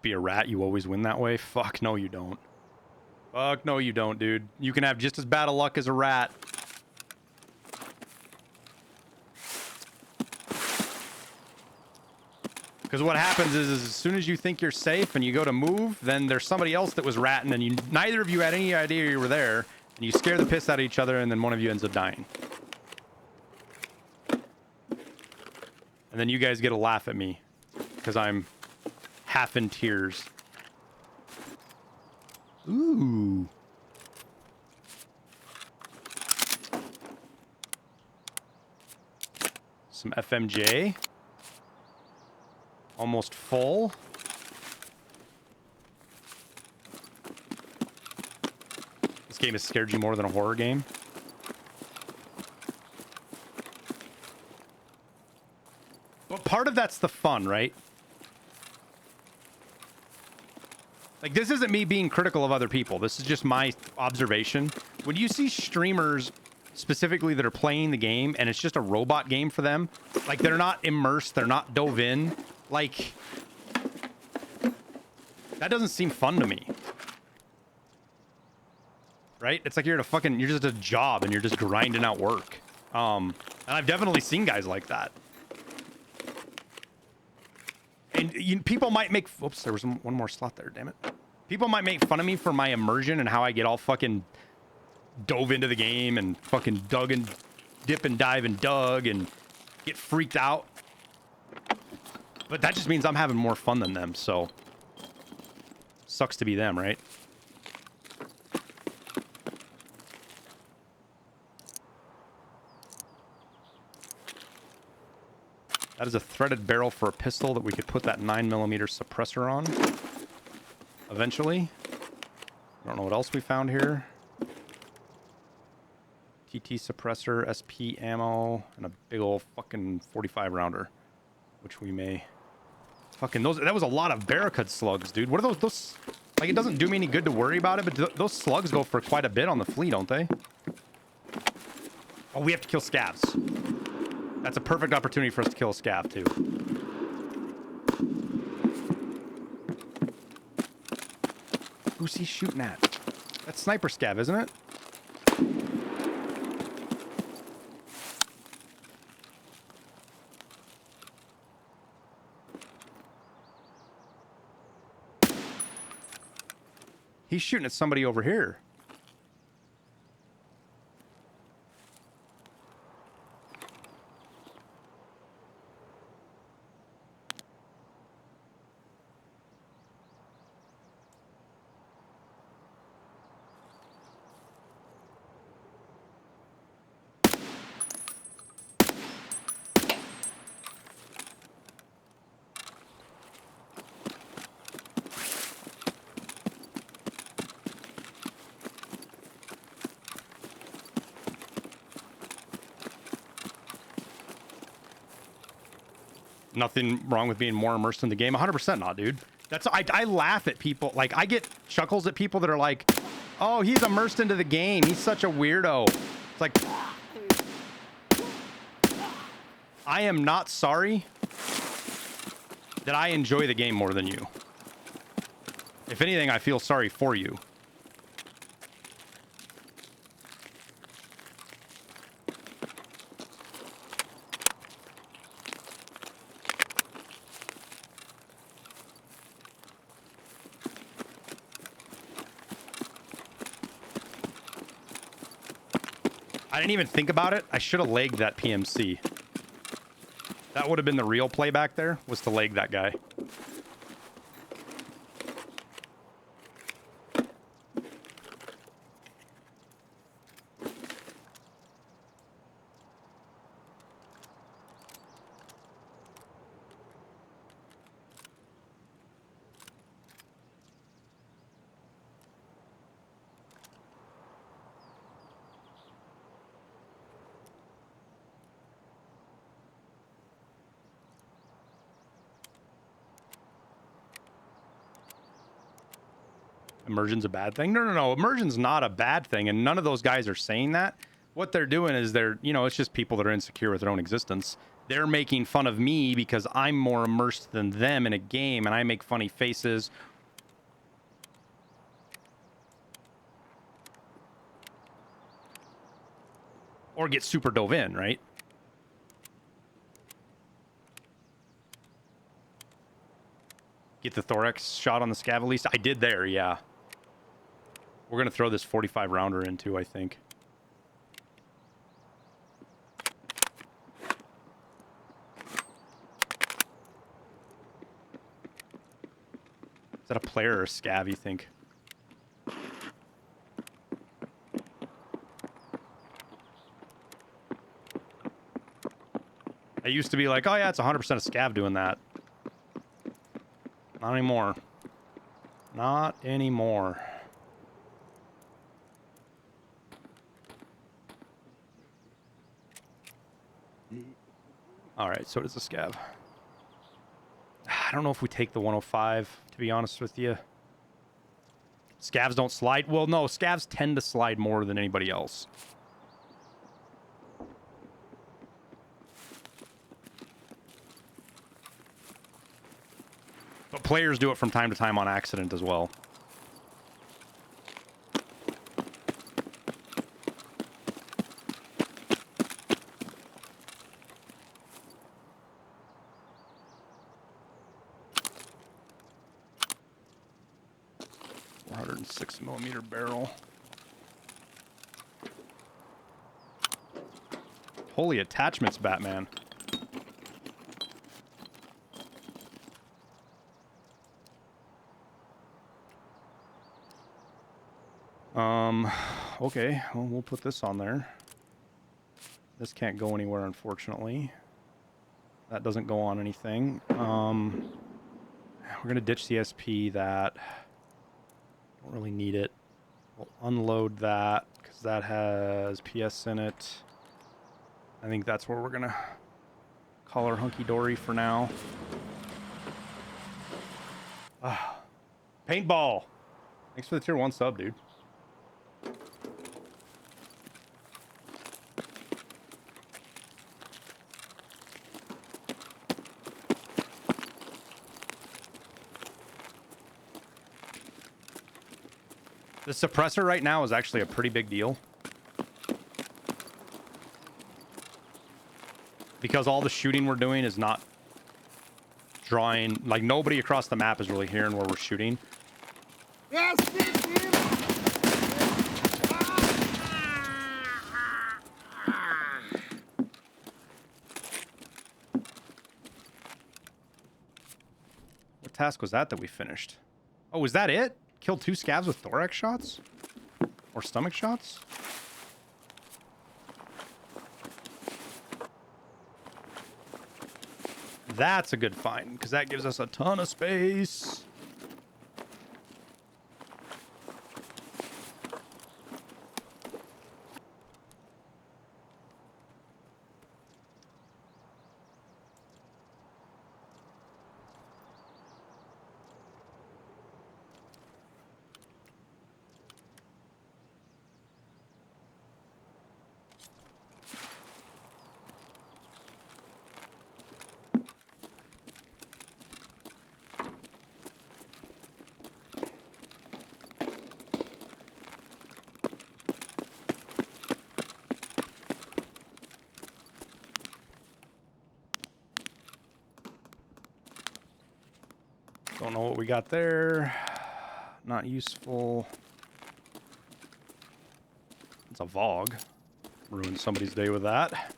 Be a rat, you always win that way. Fuck no, you don't. Fuck no, you don't, dude. You can have just as bad of luck as a rat. Because what happens is as soon as you think you're safe and you go to move, then there's somebody else that was ratting and neither of you had any idea you were there, and you scare the piss out of each other, and then one of you ends up dying. And then you guys get to laugh at me because I'm half in tears. Ooh. Some FMJ. Almost full. This game has scared you more than a horror game. But part of that's the fun, right? Like, this isn't me being critical of other people. This is just my observation. When you see streamers specifically that are playing the game and it's just a robot game for them, like they're not immersed, they're not dove in, like that doesn't seem fun to me. Right? It's like you're just at a job and you're just grinding out work. And I've definitely seen guys like that. And people might make... Oops, there was one more slot there, damn it. People might make fun of me for my immersion and how I get all fucking dove into the game and fucking dug and dip and dive and dug and get freaked out. But that just means I'm having more fun than them, so... Sucks to be them, right? That is a threaded barrel for a pistol that we could put that 9mm suppressor on eventually. I don't know what else we found here. TT suppressor, SP ammo, and a big old fucking 45 rounder, which we may fucking that was a lot of Barracuda slugs, dude. What are those like, it doesn't do me any good to worry about it, but those slugs go for quite a bit on the flea, don't they? Oh, we have to kill scavs. That's a perfect opportunity for us to kill a scav, too. Who's he shooting at? That's sniper scav, isn't it? He's shooting at somebody over here. Nothing wrong with being more immersed in the game. 100% not, dude. I laugh at people. Like, I get chuckles at people that are like, oh, he's immersed into the game. He's such a weirdo. It's like, I am not sorry that I enjoy the game more than you. If anything, I feel sorry for you. I didn't even think about it. I should have legged that PMC. That would have been the real play back there, was to leg that guy. Immersion's a bad thing? No. Immersion's not a bad thing, and none of those guys are saying that. What they're doing is it's just people that are insecure with their own existence. They're making fun of me because I'm more immersed than them in a game, and I make funny faces. Or get super dove in, right? Get the thorax shot on the scav at least. I did there, yeah. We're going to throw this 45 rounder in too, I think. that a player or a scav, you think? I used to be like, oh yeah, it's 100% a scav doing that. Not anymore. Not anymore. All right, so does the scav. I don't know if we take the 105, to be honest with you. Scavs don't slide. Well, no, scavs tend to slide more than anybody else. But players do it from time to time on accident as well. .6mm barrel. Holy attachments, Batman. Okay, well, we'll put this on there. This can't go anywhere, unfortunately. That doesn't go on anything. We're gonna ditch the SP that. Don't really need it. We'll unload that because that has PS in it. I think that's where we're gonna call our hunky-dory for now. Paintball! Thanks for the tier 1 sub, dude. The suppressor right now is actually a pretty big deal. Because all the shooting we're doing is not drawing... Like, nobody across the map is really hearing where we're shooting. Yes, What task was that we finished? Oh, was that it? Killed 2 scavs with thorax shots? Or stomach shots? That's a good find, because that gives us a ton of space. Don't know what we got there. Not useful. It's a Vogue. Ruined somebody's day with that.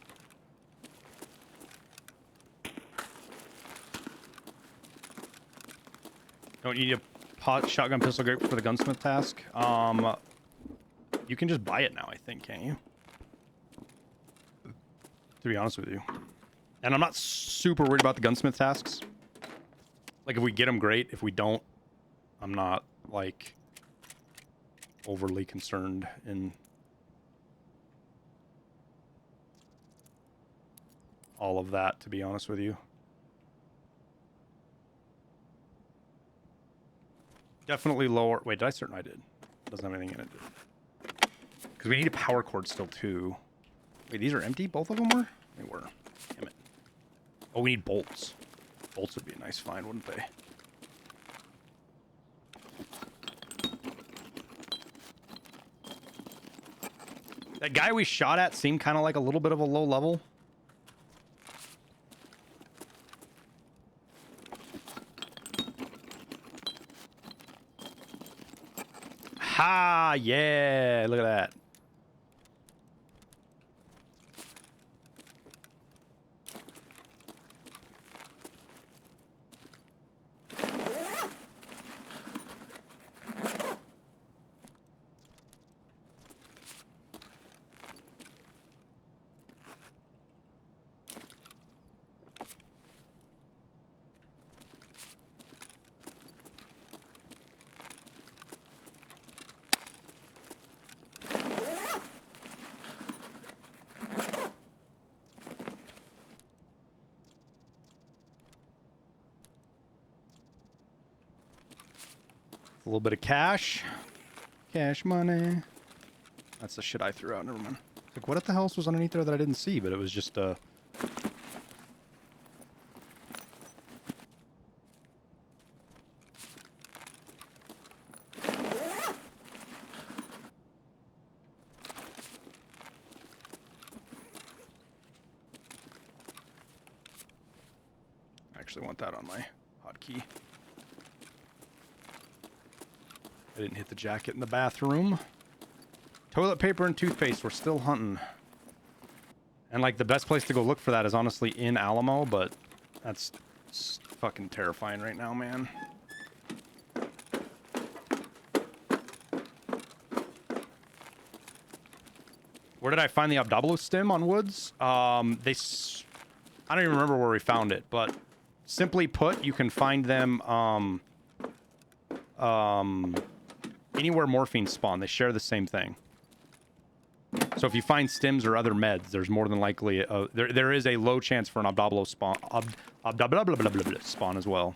Don't you need a shotgun pistol grip for the gunsmith task? You can just buy it now, I think, can't you? To be honest with you. And I'm not super worried about the gunsmith tasks. Like, if we get them, great. If we don't, I'm not, like, overly concerned in all of that, to be honest with you. Definitely lower. Wait, did I certain I did? Doesn't have anything in it. Because we need a power cord still, too. Wait, these are empty? Both of them were? They were. Damn it. Oh, we need bolts. Bolts would be a nice find, wouldn't they? That guy we shot at seemed kind of like a little bit of a low level. Ha! Yeah! Look at that. A little bit of cash. Cash money. That's the shit I threw out. Never mind. Like, what the hell else was underneath there that I didn't see? But it was just, I actually want that on my hotkey. I didn't hit the jacket in the bathroom. Toilet paper and toothpaste, we're still hunting. And like the best place to go look for that is honestly in Alamo, but that's fucking terrifying right now, man. Where did I find the Abdablo stem on Woods? I don't even remember where we found it, but simply put, you can find them anywhere morphine spawn. They share the same thing. So if you find stims or other meds, there's more than likely there is a low chance for an Abdablo spawn spawn as well.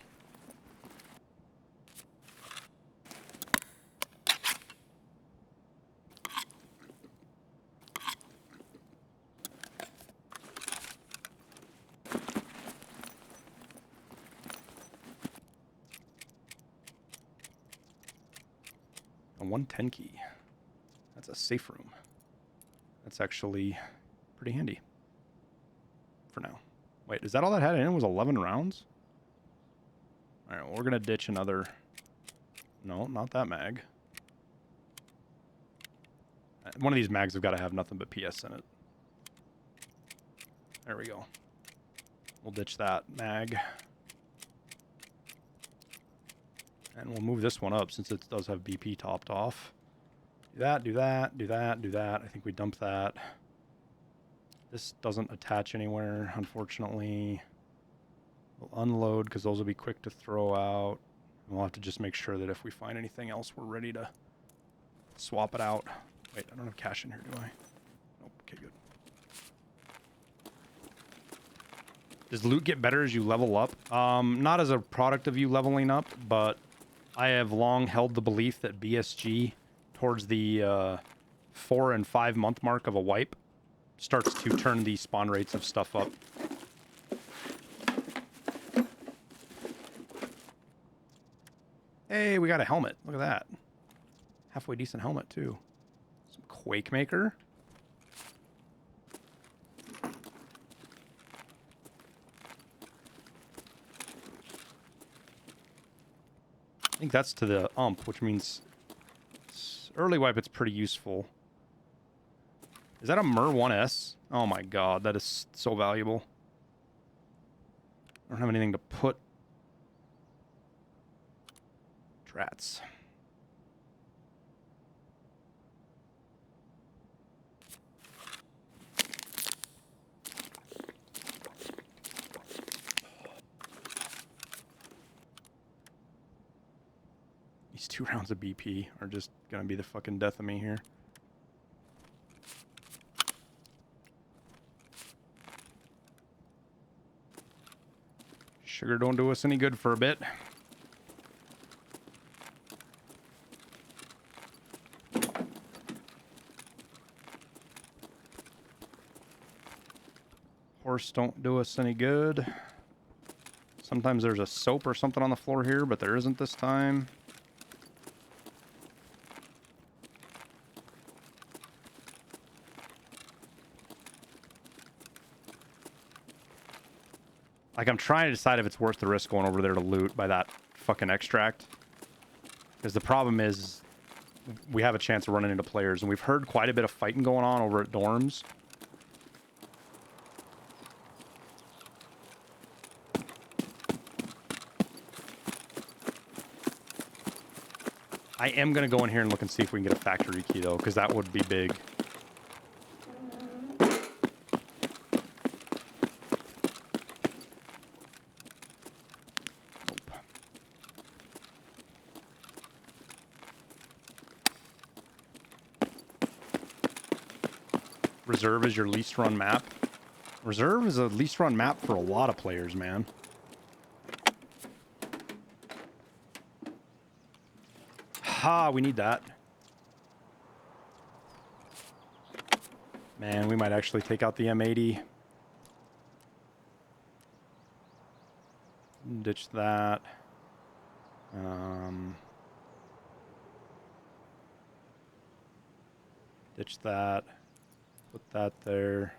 A 110 key. That's a safe room. That's actually pretty handy. For now. Wait, is that all that had in it? Was 11 rounds? Alright, well, we're gonna ditch another... No, not that mag. One of these mags have got to have nothing but PS in it. There we go. We'll ditch that mag. And we'll move this one up since it does have BP topped off. Do that, do that, do that, do that. I think we dump that. This doesn't attach anywhere, unfortunately. We'll unload because those will be quick to throw out. We'll have to just make sure that if we find anything else, we're ready to swap it out. Wait, I don't have cash in here, do I? Nope, okay, good. Does loot get better as you level up? Not as a product of you leveling up, but I have long held the belief that BSG towards the 4 and 5 month mark of a wipe starts to turn the spawn rates of stuff up. Hey, we got a helmet. Look at that. Halfway decent helmet, too. Some Quake Maker. I think that's to the ump, which means early wipe, it's pretty useful. Is that a Mer 1S? Oh my god, that is so valuable. I don't have anything to put. Drats. These 2 rounds of BP are just gonna be the fucking death of me here. Sugar don't do us any good for a bit. Horse don't do us any good. Sometimes there's a soap or something on the floor here, but there isn't this time. Like, I'm trying to decide if it's worth the risk going over there to loot by that fucking extract. Because the problem is, we have a chance of running into players, and we've heard quite a bit of fighting going on over at dorms. I am going to go in here and look and see if we can get a factory key, though, because that would be big. Reserve is your least run map. Reserve is a least run map for a lot of players, man. Aha, we need that. Man, we might actually take out the M80. Ditch that. Ditch that. Put that there.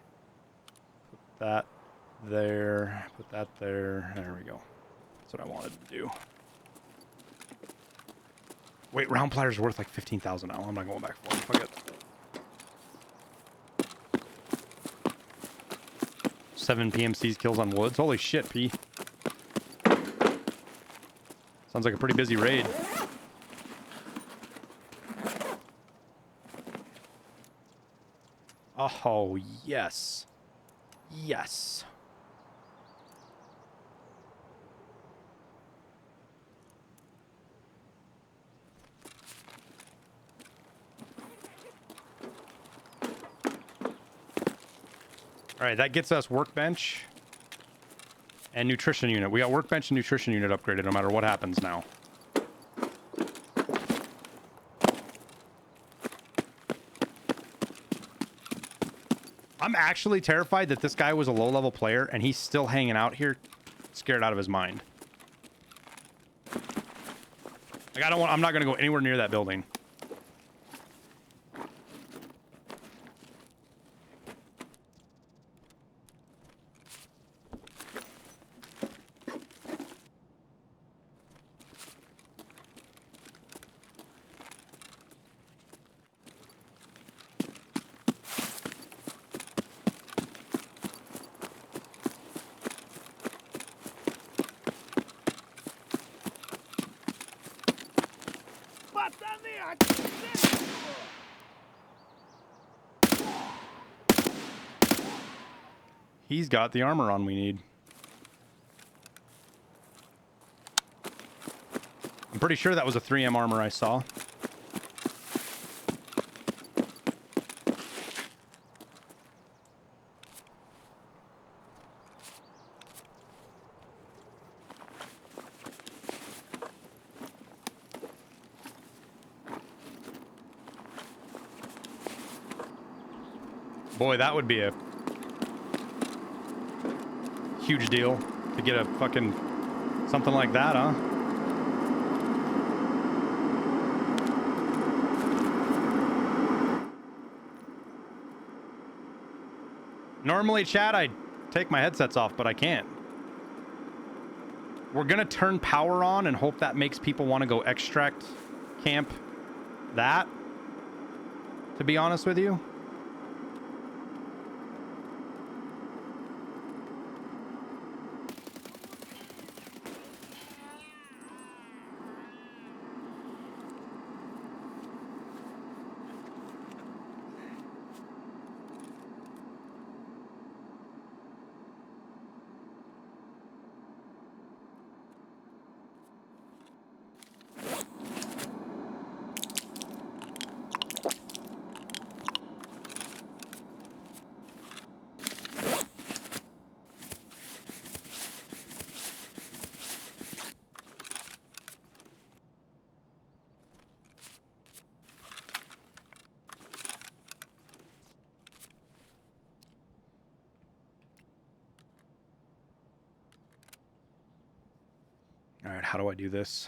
Put that there. Put that there. There we go. That's what I wanted to do. Wait, round platter's worth like 15,000 now. I'm not going back for it. Fuck it. 7 PMCs kills on woods. Holy shit, P. Sounds like a pretty busy raid. Oh, yes. Yes. All right, that gets us workbench and nutrition unit. We got workbench and nutrition unit upgraded no matter what happens now. I'm actually terrified that this guy was a low-level player and he's still hanging out here, scared out of his mind. Like, I'm not going to go anywhere near that building. He's got the armor on we need. I'm pretty sure that was a 3M armor I saw. Boy, that would be a huge deal to get a fucking something like that, huh? Normally, chat, I'd take my headsets off, but I can't. We're gonna turn power on and hope that makes people want to go extract camp that, to be honest with you. All right, how do I do this?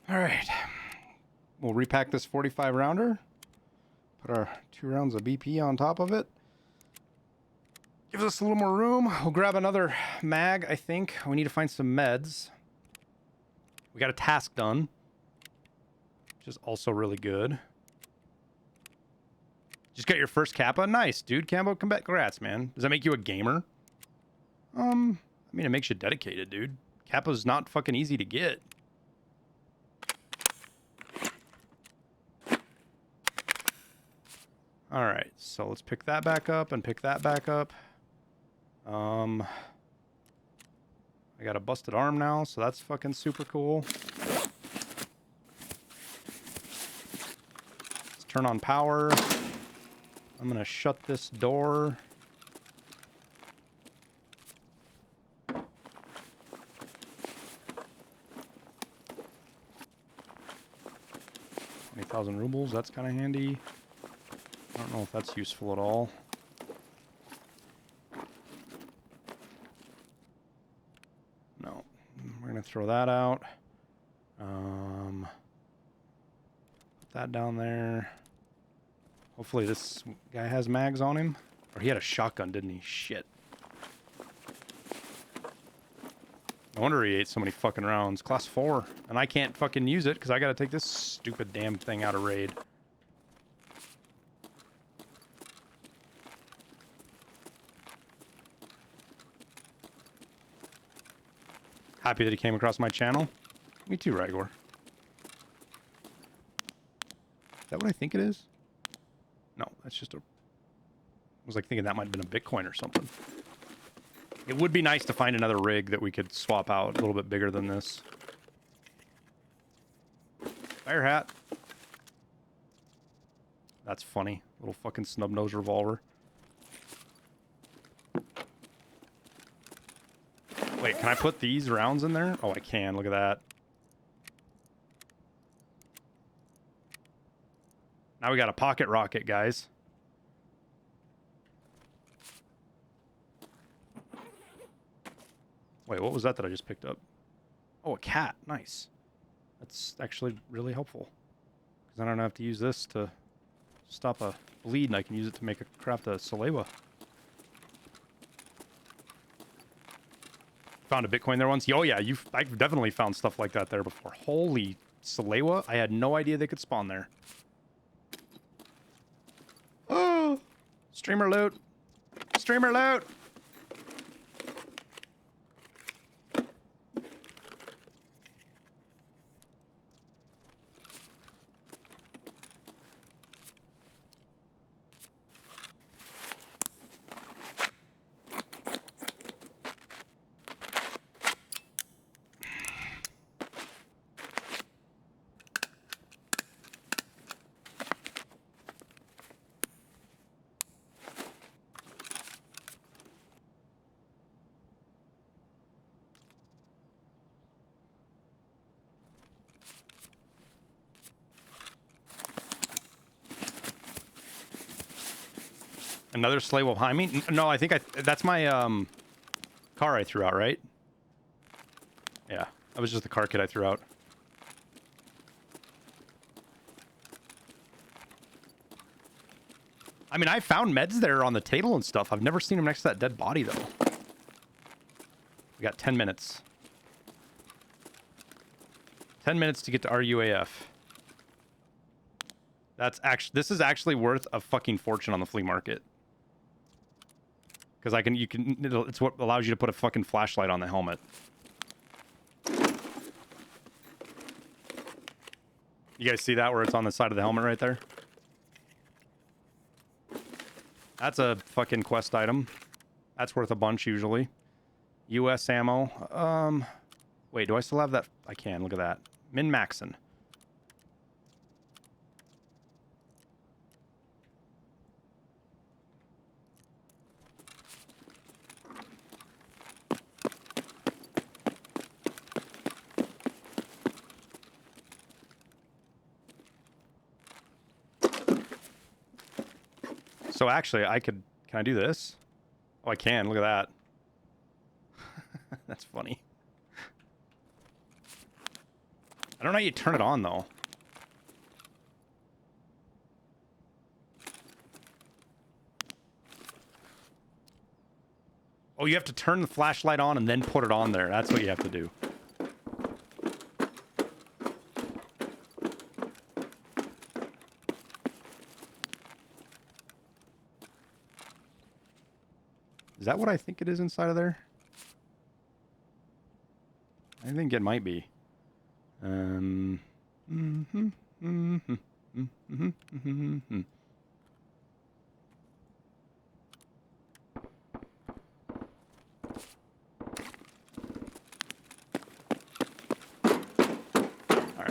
All right. We'll repack this 45 rounder. Put our 2 rounds of BP on top of it. Gives us a little more room. We'll grab another mag, I think. We need to find some meds. We got a task done, which is also really good. Just got your first Kappa? Nice, dude. Cambo, congrats, man. Does that make you a gamer? I mean, it makes you dedicated, dude. Kappa's not fucking easy to get. All right, so let's pick that back up and pick that back up. I got a busted arm now, so that's fucking super cool. Let's turn on power. I'm gonna shut this door. $20,000 rubles, that's kind of handy. I don't know if that's useful at all. No, we're gonna throw that out. Put that down there. Hopefully this guy has mags on him. Or he had a shotgun, didn't he? Shit. No wonder he ate so many fucking rounds. Class 4. And I can't fucking use it because I gotta take this stupid damn thing out of raid. Happy that he came across my channel. Me too, Rygor. Is that what I think it is? No, that's just a... I was like thinking that might have been a Bitcoin or something. It would be nice to find another rig that we could swap out a little bit bigger than this. Fire hat. That's funny. Little fucking snub-nosed revolver. Wait, can I put these rounds in there? Oh, I can. Look at that. Now we got a pocket rocket, guys. Wait, what was that I just picked up? Oh, a cat. Nice. That's actually really helpful. Because I don't have to use this to stop a bleed, and I can use it to make a craft a Salewa. Found a Bitcoin there once? Oh yeah, I've definitely found stuff like that there before. Holy Salewa, I had no idea they could spawn there. Oh! Streamer loot! Streamer loot! Another sleigh behind me? No, I think that's my car I threw out, right? Yeah, that was just the car kit I threw out. I mean, I found meds there on the table and stuff. I've never seen them next to that dead body, though. We got 10 minutes. 10 minutes to get to RUAF. This is actually worth a fucking fortune on the flea market. Because it's what allows you to put a fucking flashlight on the helmet. You guys see that where it's on the side of the helmet right there? That's a fucking quest item. That's worth a bunch usually. US ammo. Wait, do I still have that? I can, look at that. Min-maxin. So actually, can I do this? Oh, I can. Look at that. That's funny. I don't know how you turn it on, though. Oh, you have to turn the flashlight on and then put it on there. That's what you have to do. Is that what I think it is inside of there? I think it might be. Alright,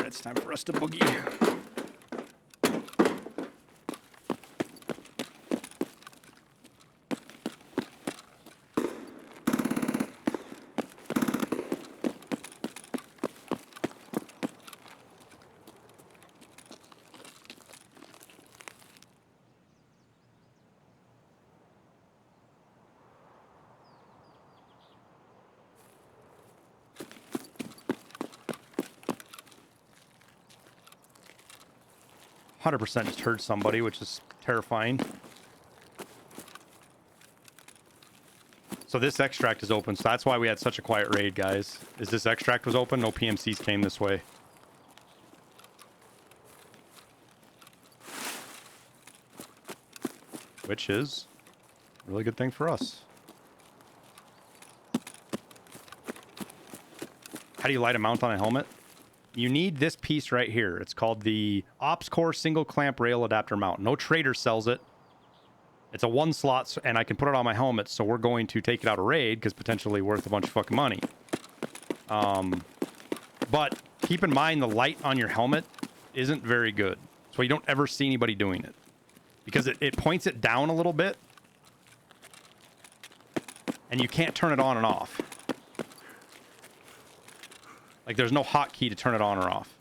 it's time for us to boogie. 100% just heard somebody, which is terrifying. So this extract is open, so that's why we had such a quiet raid, guys. Is this extract was open? No PMCs came this way. Which is a really good thing for us. How do you light a mount on a helmet? You need this piece right here. It's called the Ops Core Single Clamp Rail Adapter Mount. No trader sells it. It's a 1 slot, and I can put it on my helmet, so we're going to take it out of raid, because potentially worth a bunch of fucking money. But keep in mind, the light on your helmet isn't very good. So you don't ever see anybody doing it. Because it points it down a little bit, and you can't turn it on and off. Like, there's no hotkey to turn it on or off.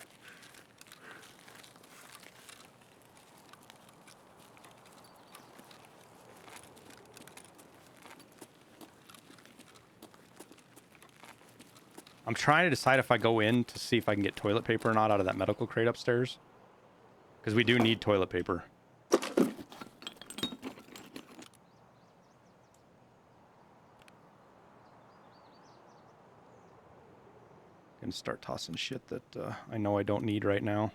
I'm trying to decide if I go in to see if I can get toilet paper or not out of that medical crate upstairs. Because we do need toilet paper. Gonna start tossing shit that I know I don't need right now.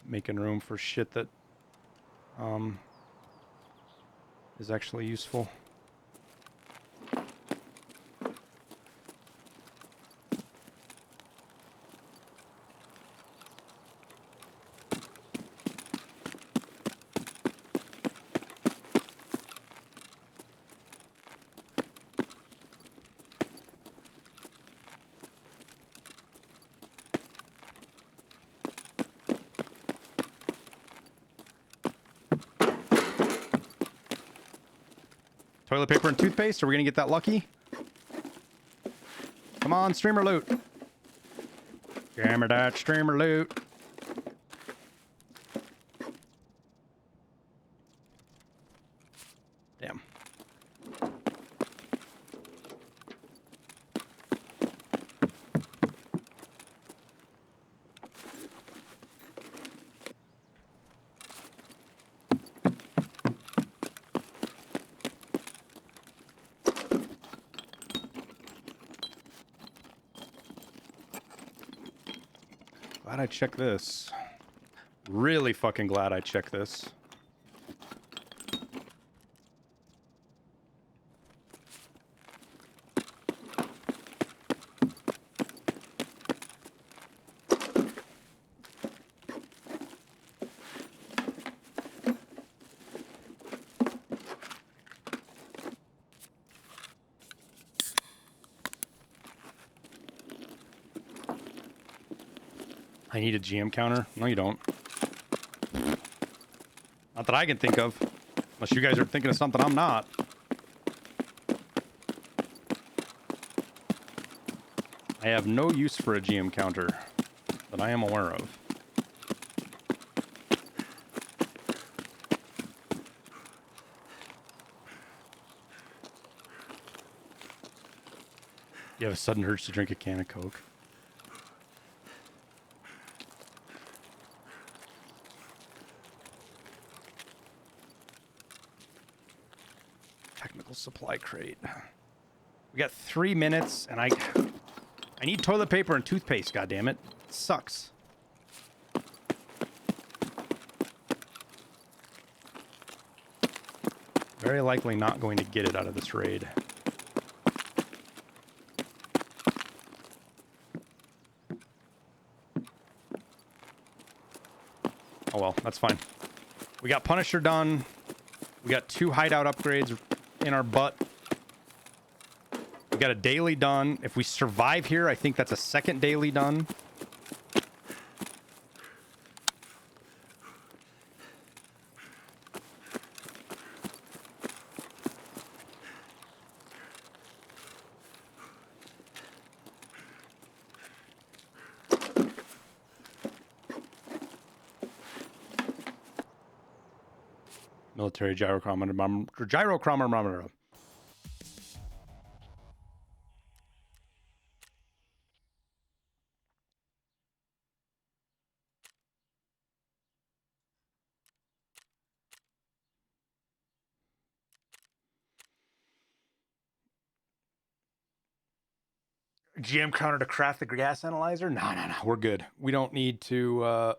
Making room for shit that is actually useful. Toilet paper and toothpaste? Are we gonna get that lucky? Come on, streamer loot. Gammer that streamer loot. Damn. Glad I checked this. Really fucking glad I checked this. I need a GM counter? No, you don't. Not that I can think of. Unless you guys are thinking of something I'm not. I have no use for a GM counter that I am aware of. You have a sudden urge to drink a can of Coke. supply crate. We got 3 minutes, and I need toilet paper and toothpaste. God damn it, it sucks. Very likely not going to get it out of this raid. Oh well, that's fine. We got Punisher done. We got 2 hideout upgrades in our butt. We got a daily done. If we survive here, I think that's a 2nd daily done. Military gyrochronometer. GM counter to craft the gas analyzer? No, we're good. We don't need to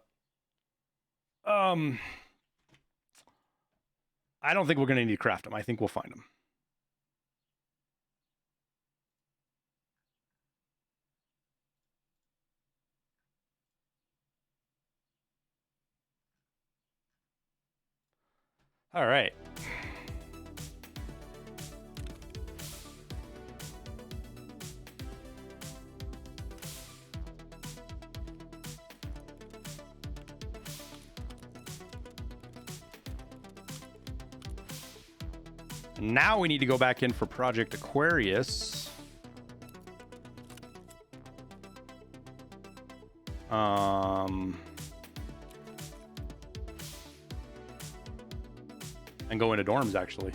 I don't think we're going to need to craft them. I think we'll find them. All right. Now we need to go back in for Project Aquarius. And go into dorms, actually.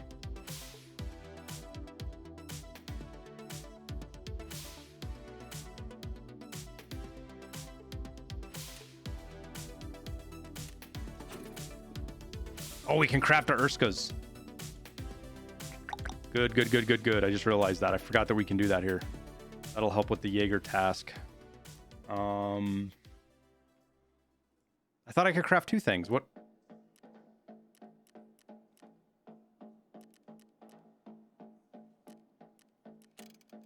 Oh, we can craft our Urskas. Good. I just realized that. I forgot that we can do that here. That'll help with the Jaeger task. I thought I could craft 2 things. What?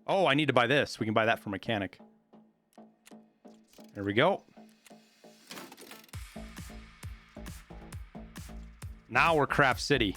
Oh, I need to buy this. We can buy that for mechanic. There we go. Now we're Craft City.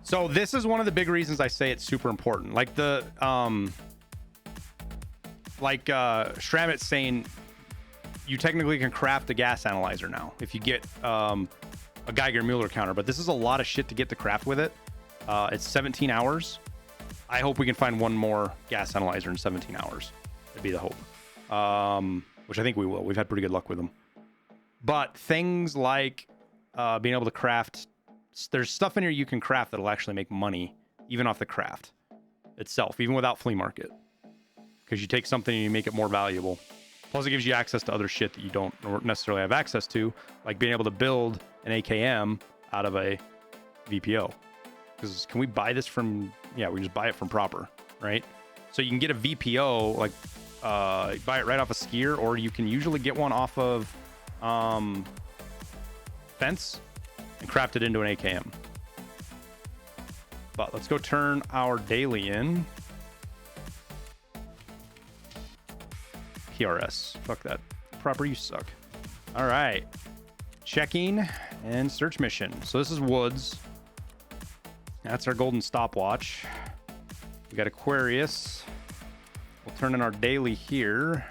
So this is one of the big reasons I say it's super important. Like the Shramit's saying, you technically can craft a gas analyzer now if you get a Geiger-Muller counter, but this is a lot of shit to get to craft with it. It's 17 hours. I hope we can find one more gas analyzer in 17 hours. That'd be the hope. Which I think we will. We've had pretty good luck with them. But things like being able to craft, there's stuff in here you can craft that'll actually make money, even off the craft itself, even without flea market. Because you take something and you make it more valuable. Plus, it gives you access to other shit that you don't necessarily have access to, like being able to build an AKM out of a VPO. Because can we buy this from... Yeah, we can just buy it from Proper, right? So you can get a VPO, like, buy it right off a skier, or you can usually get one off of Fence and craft it into an AKM. But let's go turn our daily in. PRS. Fuck that. Proper, you suck. All right. Checking and search mission. So this is Woods. That's our golden stopwatch. We got Aquarius. We'll turn in our daily here.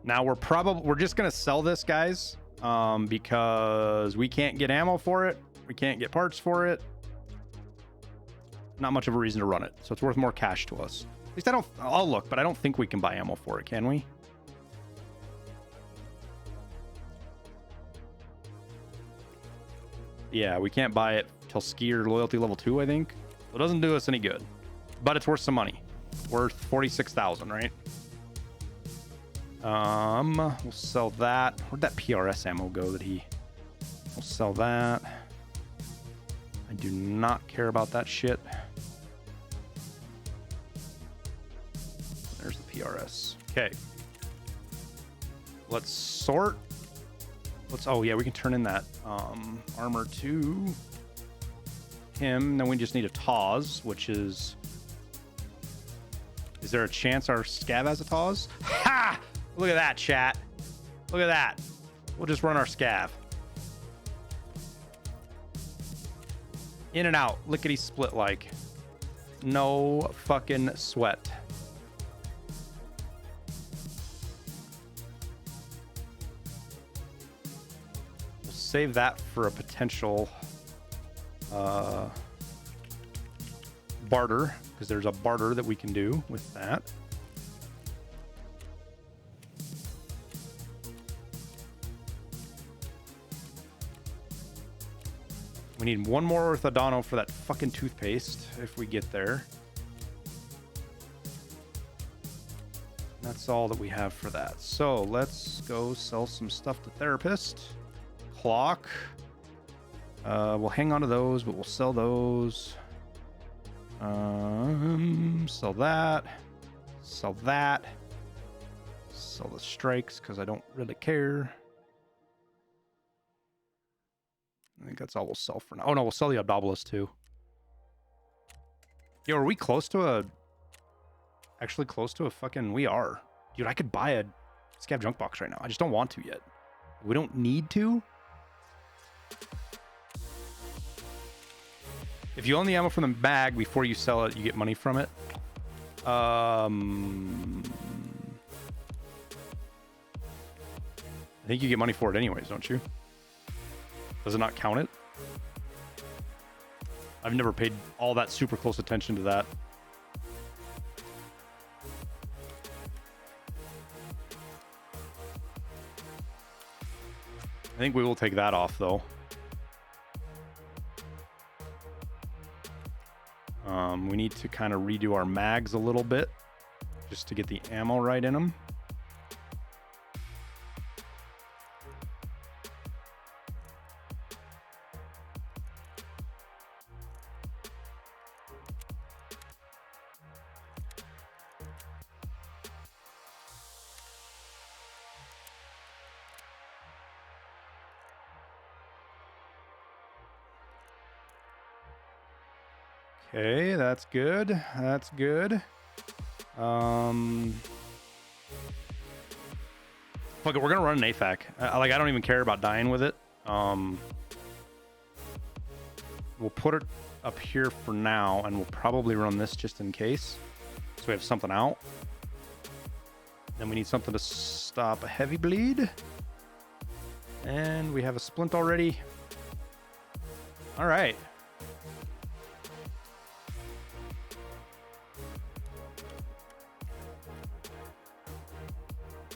Now we're just gonna sell this, guys. because we can't get ammo for it. We can't get parts for it. Not much of a reason to run it. So it's worth more cash to us. At least I'll look, but I don't think we can buy ammo for it, can we? Yeah, we can't buy it till skier loyalty level 2, I think. So it doesn't do us any good, but it's worth some money. Worth 46,000, right? We'll sell that. Where'd that PRS ammo go that we'll sell that. I do not care about that shit. There's the PRS. Okay. Let's sort. Oh yeah, we can turn in that armor to him. Then we just need a TAWS, which is there a chance our scav has a TAWS? Ha! Look at that, chat. Look at that. We'll just run our scav. In and out, lickety split like. No fucking sweat. We'll save that for a potential barter, because there's a barter that we can do with that. We need one more orthodonto for that fucking toothpaste if we get there. That's all that we have for that. So let's go sell some stuff to therapist. Clock. We'll hang on to those, but we'll sell those. Sell that. Sell that. Sell the strikes because I don't really care. I think that's all we'll sell for now. Oh no, we'll sell the Obdobolus too. Yo, are we close to actually close to a fucking... We are. Dude, I could buy a scav junk box right now. I just don't want to yet. We don't need to. If you own the ammo from the bag before you sell it, you get money from it. I think you get money for it anyways, don't you? Does it not count it? I've never paid all that super close attention to that. I think we will take that off though. We need to kind of redo our mags a little bit just to get the ammo right in them. Okay, that's good. That's good. Fuck it, we're gonna run an AFAC. I don't even care about dying with it. We'll put it up here for now, and we'll probably run this just in case, so we have something out. Then we need something to stop a heavy bleed, and we have a splint already. All right.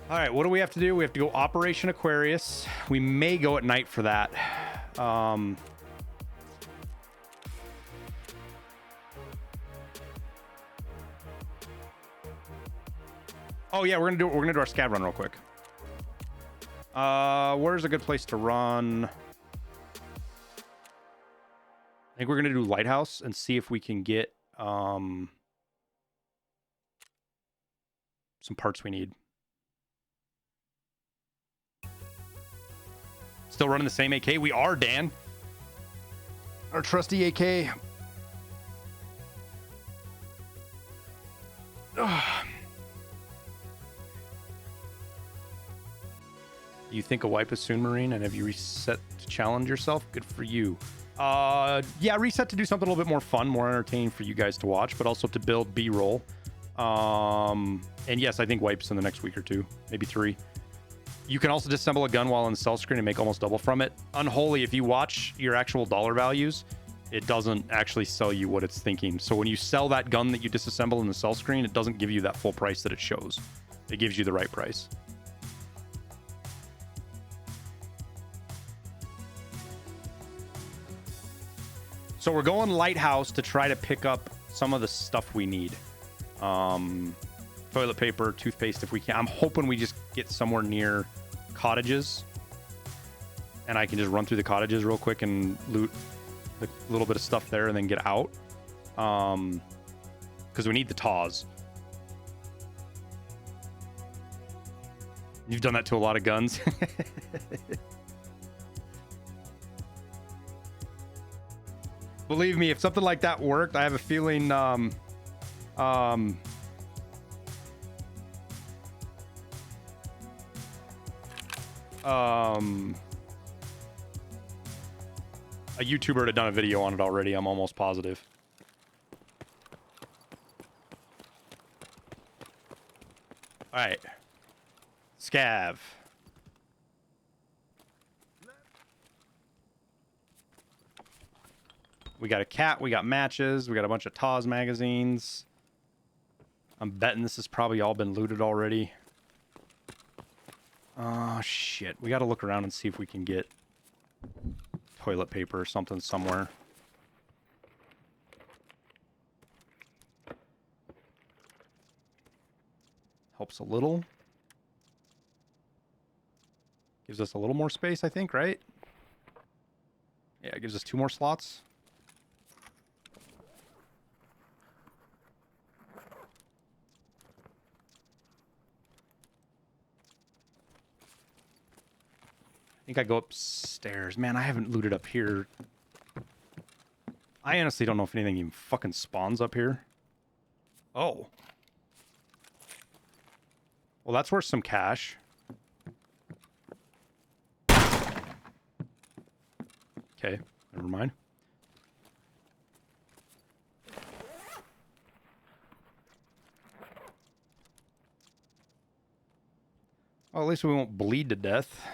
All right, what do we have to do? We have to go Operation Aquarius. We may go at night for that. Oh yeah, we're gonna do our scav run real quick. Where's a good place to run? I think we're gonna do Lighthouse and see if we can get some parts we need. Still running the same AK? We are, Dan. Our trusty AK. You think a wipe is soon, Marine? And have you reset to challenge yourself? Good for you. Yeah, reset to do something a little bit more fun, more entertaining for you guys to watch, but also to build B-roll. And yes, I think wipes in the next week or two, maybe 3. You can also disassemble a gun while in the sell screen and make almost double from it. Unholy, if you watch your actual dollar values, it doesn't actually sell you what it's thinking. So when you sell that gun that you disassemble in the sell screen, it doesn't give you that full price that it shows. It gives you the right price. So we're going Lighthouse to try to pick up some of the stuff we need. Toilet paper, toothpaste if we can. I'm hoping we just get somewhere near cottages and I can just run through the cottages real quick and loot the little bit of stuff there and then get out. Because we need the TAWs. You've done that to a lot of guns. Believe me, if something like that worked, I have a feeling a YouTuber had done a video on it already. I'm almost positive. All right. Scav. We got a cat. We got matches. We got a bunch of TAWs magazines. I'm betting this has probably all been looted already. Oh, shit. We got to look around and see if we can get toilet paper or something somewhere. Helps a little. Gives us a little more space, I think, right? Yeah, it gives us 2 more slots. I think I go upstairs. Man, I haven't looted up here. I honestly don't know if anything even fucking spawns up here. Oh. Well, that's worth some cash. Okay, never mind. Well, at least we won't bleed to death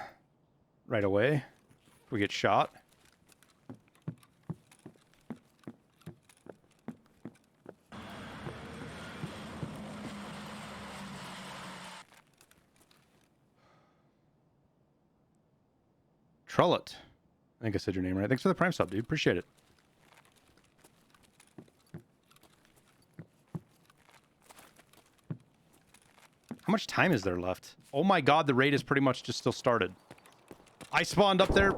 right away if we get shot. Trullet. I think I said your name right. Thanks for the Prime sub, dude. Appreciate it. How much time is there left? Oh my god, the raid is pretty much just still started. I spawned up there.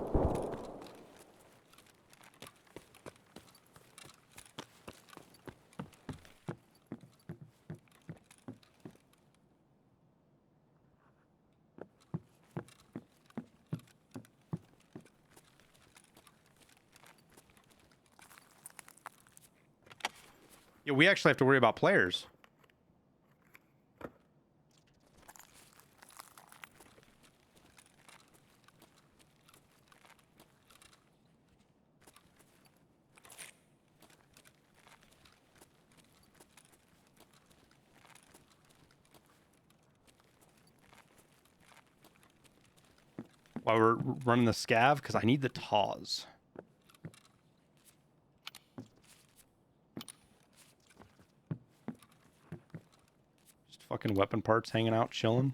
Yeah, we actually have to worry about players. While we're running the scav, because I need the TAWs. Just fucking weapon parts hanging out, chilling.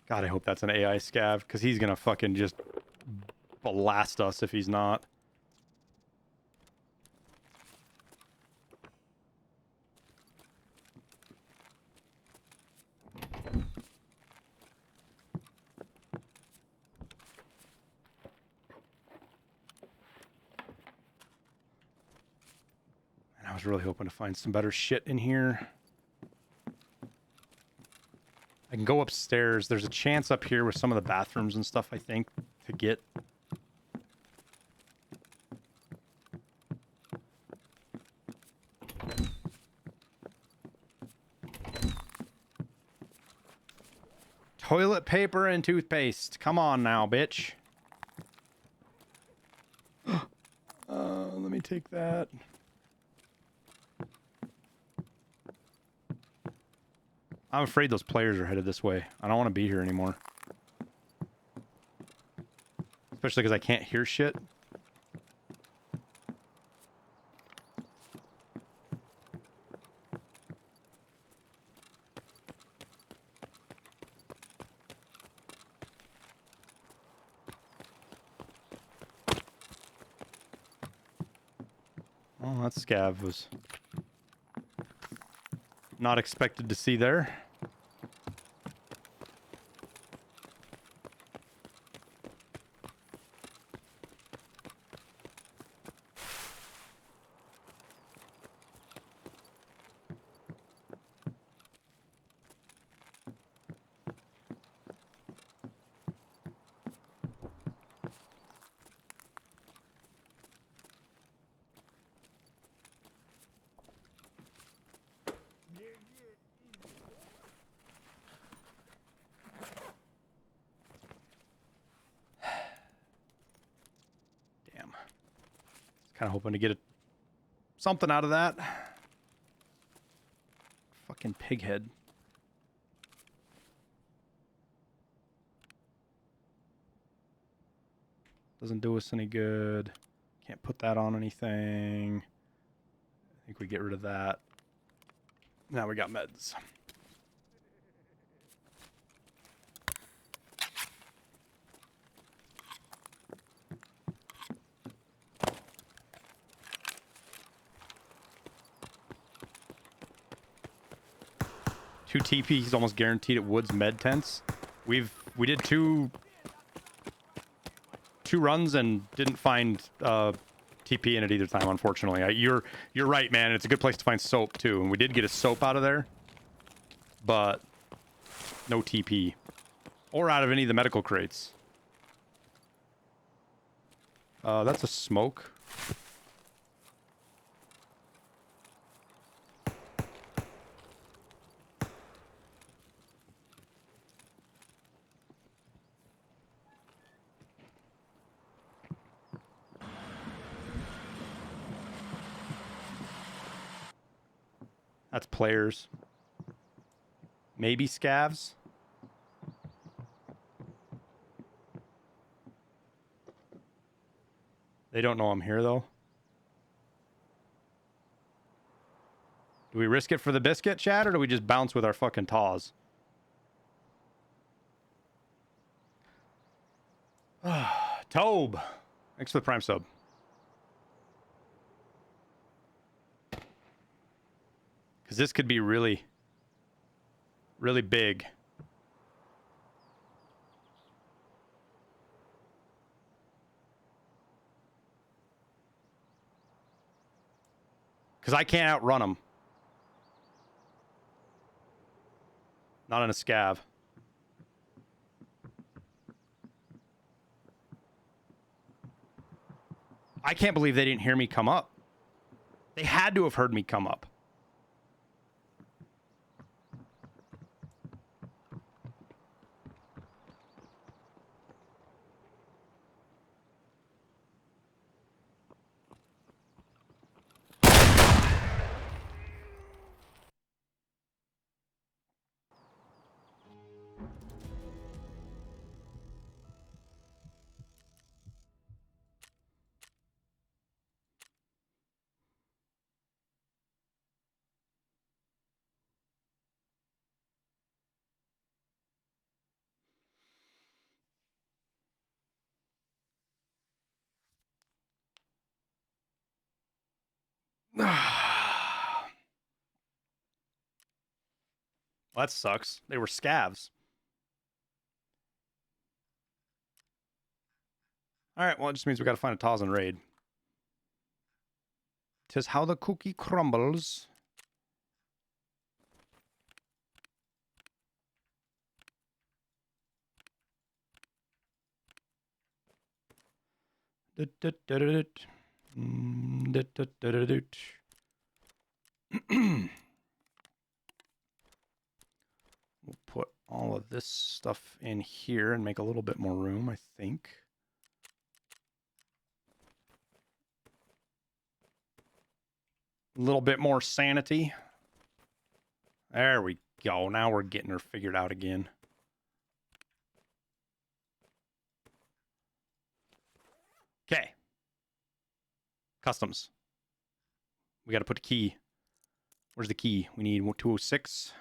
God, I hope that's an AI scav, because he's going to fucking just blast us if he's not. And I was really hoping to find some better shit in here. I can go upstairs. There's a chance up here with some of the bathrooms and stuff, I think, to get. Toilet paper and toothpaste. Come on now, bitch. Let me take that. I'm afraid those players are headed this way. I don't want to be here anymore. Especially because I can't hear shit. Oh, that scav was not expected to see there. Kind of hoping to get something out of that. Fucking pighead. Doesn't do us any good. Can't put that on anything. I think we get rid of that. Now we got meds. Two TPs almost guaranteed at Woods med tents. We did two runs and didn't find TP in it either time, unfortunately. You're right, man. It's a good place to find soap too, and we did get a soap out of there, but no TP or out of any of the medical crates. That's a smoke. That's players. Maybe scavs. They don't know I'm here, though. Do we risk it for the biscuit, chat, or do we just bounce with our fucking taws? Tobe. Thanks for the prime sub. Because this could be really, really big. Because I can't outrun them. Not in a scav. I can't believe they didn't hear me come up. They had to have heard me come up. Well, that sucks. They were scavs. Alright, well, it just means we gotta find a Taz and raid. 'Tis how the cookie crumbles. We'll put all of this stuff in here and make a little bit more room, I think. A little bit more sanity. There we go. Now we're getting her figured out again. Okay. Customs. We got to put a key. Where's the key? We need 206.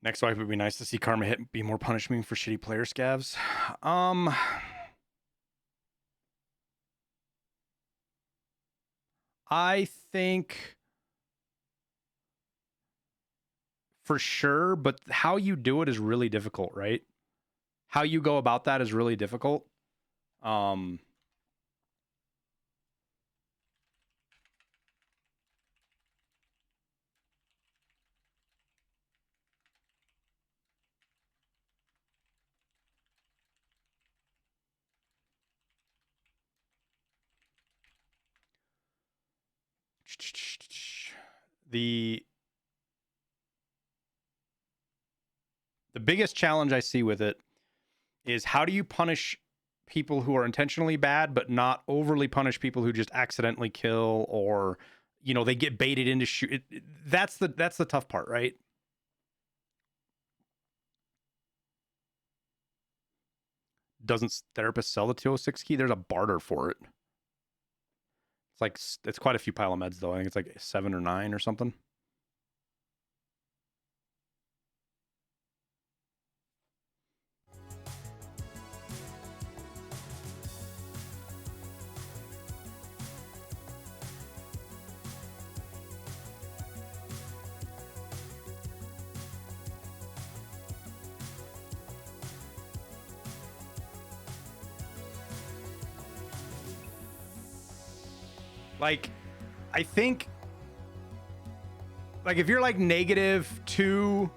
Next wipe would be nice to see Karma hit be more punishing for shitty player scavs. I think for sure, but how you do it is really difficult, right? How you go about that is really difficult. The biggest challenge I see with it is how do you punish people who are intentionally bad, but not overly punish people who just accidentally kill, or, you know, they get baited into shoot. That's the tough part, right? Doesn't Therapist sell the 206 key? There's a barter for it. It's like, it's quite a few pile of meds though. I think it's like 7 or 9 or something. Like, I think, like, if you're like -2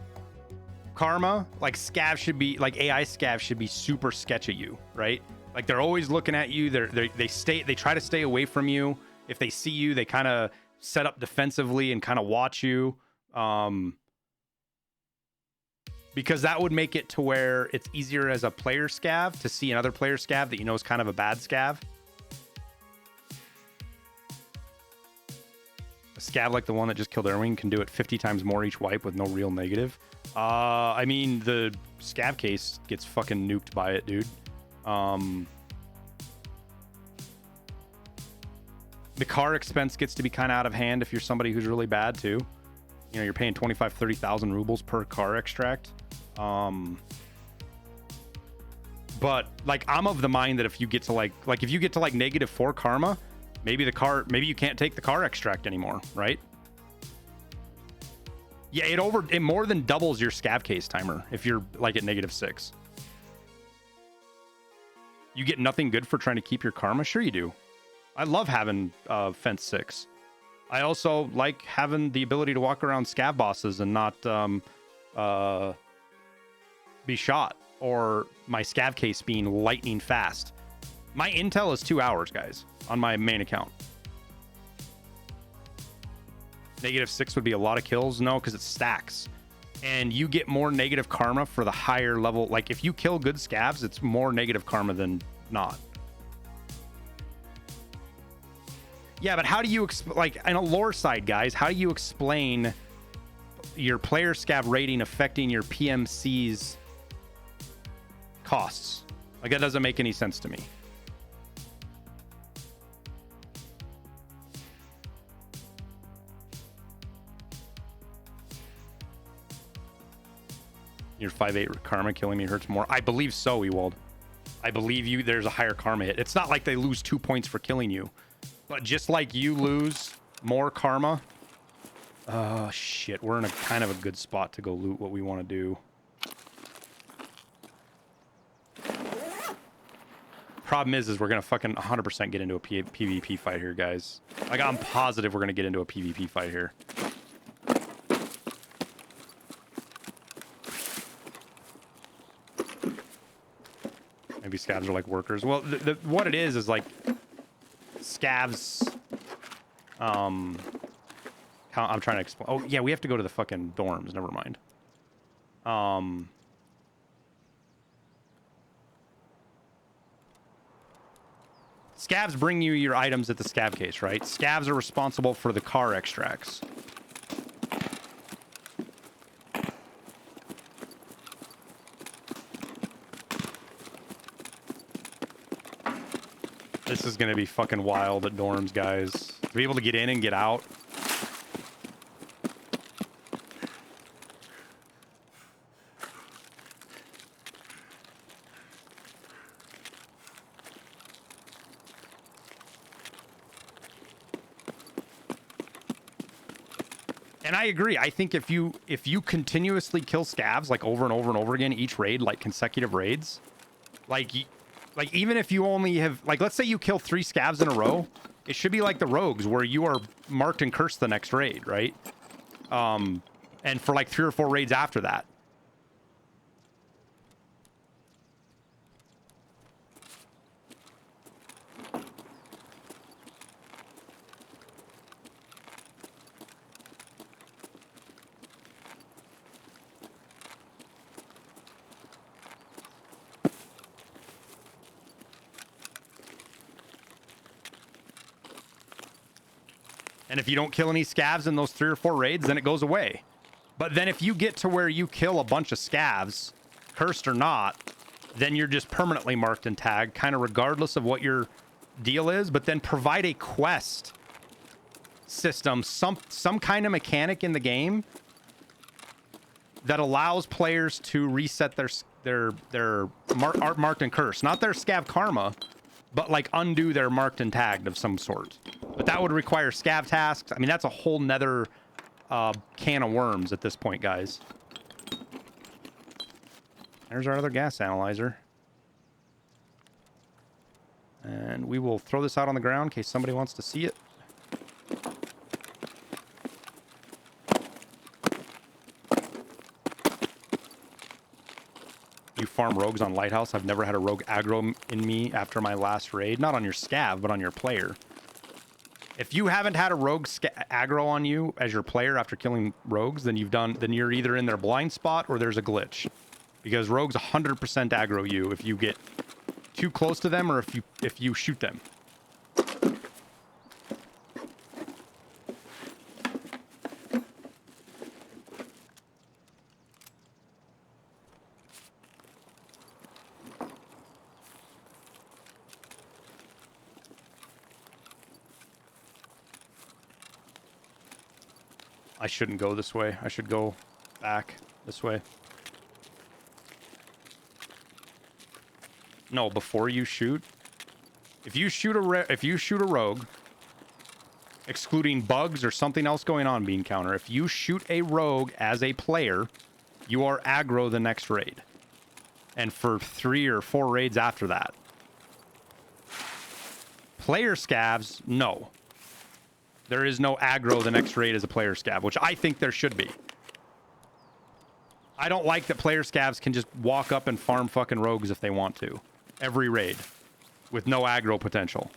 karma, like scav should be, like AI scav should be super sketch at you, right? Like they're always looking at you. They try to stay away from you. If they see you, they kind of set up defensively and kind of watch you. Because that would make it to where it's easier as a player scav to see another player scav that you know is kind of a bad scav. Scav like the one that just killed Erwin can do it 50 times more each wipe with no real negative. I mean, the scav case gets fucking nuked by it, dude. The car expense gets to be kind of out of hand if you're somebody who's really bad too. You know, you're paying 25, 30,000 rubles per car extract. But like, I'm of the mind that if you get to like if you get to like -4 karma, maybe you can't take the car extract anymore, right? Yeah, it more than doubles your scav case timer if you're like at -6. You get nothing good for trying to keep your karma? Sure you do. I love having fence 6. I also like having the ability to walk around scav bosses and not be shot, or my scav case being lightning fast. My intel is 2 hours, guys, on my main account. -6 would be a lot of kills. No, because it stacks. And you get more negative karma for the higher level. Like, if you kill good scavs, it's more negative karma than not. Yeah, but how do you... like, in a lore side, guys, how do you explain your player scav rating affecting your PMC's costs? Like, that doesn't make any sense to me. Your 5/8 karma killing me hurts more. I believe so, Ewald. I believe you. There's a higher karma hit. It's not like they lose 2 points for killing you, but just like you lose more karma. Oh shit, we're in a kind of a good spot to go loot what we want to do. problem is we're gonna fucking 100% get into a PvP fight here, guys. Like, I'm positive we're gonna get into a PvP fight here. Maybe scavs are like workers. Well, what it is like scavs. I'm trying to explain. Oh yeah, we have to go to the fucking dorms. Never mind. Scavs bring you your items at the scav case, right? Scavs are responsible for the car extracts. This is gonna be fucking wild at dorms, guys. To be able to get in and get out. And I agree. I think if you continuously kill scavs like over and over and over again each raid, like consecutive raids, like even if you only have, like, let's say you kill 3 scavs in a row, it should be like the rogues where you are marked and cursed the next raid, right? And for like 3 or 4 raids after that. And if you don't kill any scavs in those 3 or 4 raids, then it goes away. But then if you get to where you kill a bunch of scavs, cursed or not, then you're just permanently marked and tagged, kind of regardless of what your deal is. But then provide a quest system, some kind of mechanic in the game that allows players to reset their marked and cursed. Not their scav karma, but like undo their marked and tagged of some sort. But that would require scav tasks. I mean, that's a whole nether can of worms at this point, guys. There's our other gas analyzer. And we will throw this out on the ground in case somebody wants to see it. You farm rogues on Lighthouse. I've never had a rogue aggro in me after my last raid. Not on your scav, but on your player. If you haven't had a rogue aggro on you as your player after killing rogues, then you're either in their blind spot or there's a glitch. Because rogues 100% aggro you if you get too close to them or if you shoot them. I shouldn't go this way. I should go back this way. No, before you shoot. If you shoot a rogue, excluding bugs or something else going on, Bean Counter, if you shoot a rogue as a player, you are aggro the next raid. And for 3 or 4 raids after that. Player scavs, no. There is no aggro the next raid as a player scav, which I think there should be. I don't like that player scavs can just walk up and farm fucking rogues if they want to. Every raid. With no aggro potential.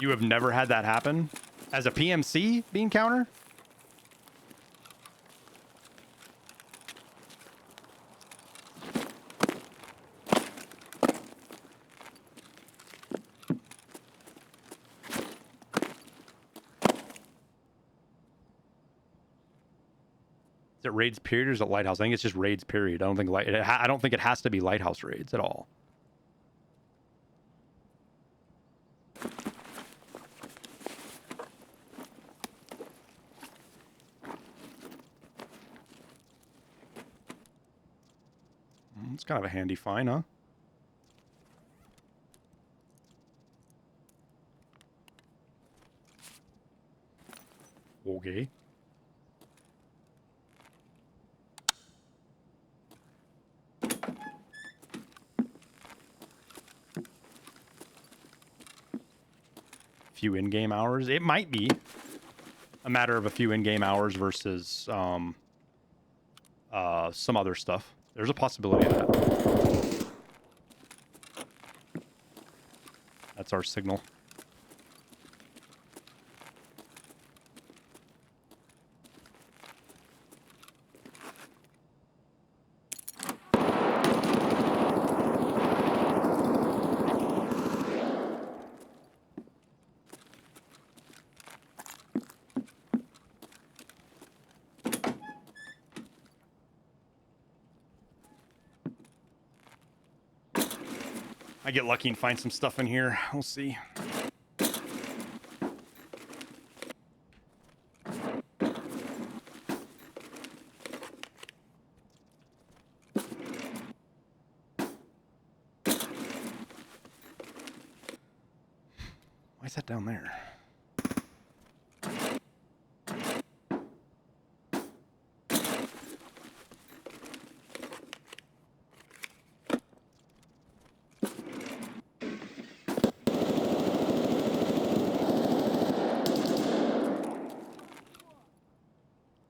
You have never had that happen? As a PMC, Bean Counter? Is it raids period or is it Lighthouse? I think it's just raids period. I don't think it has to be Lighthouse raids at all. It's kind of a handy find, huh? Okay. Few in-game hours. It might be a matter of a few in-game hours versus some other stuff. There's a possibility of that. That's our signal. I get lucky and find some stuff in here. We'll see. Why is that down there?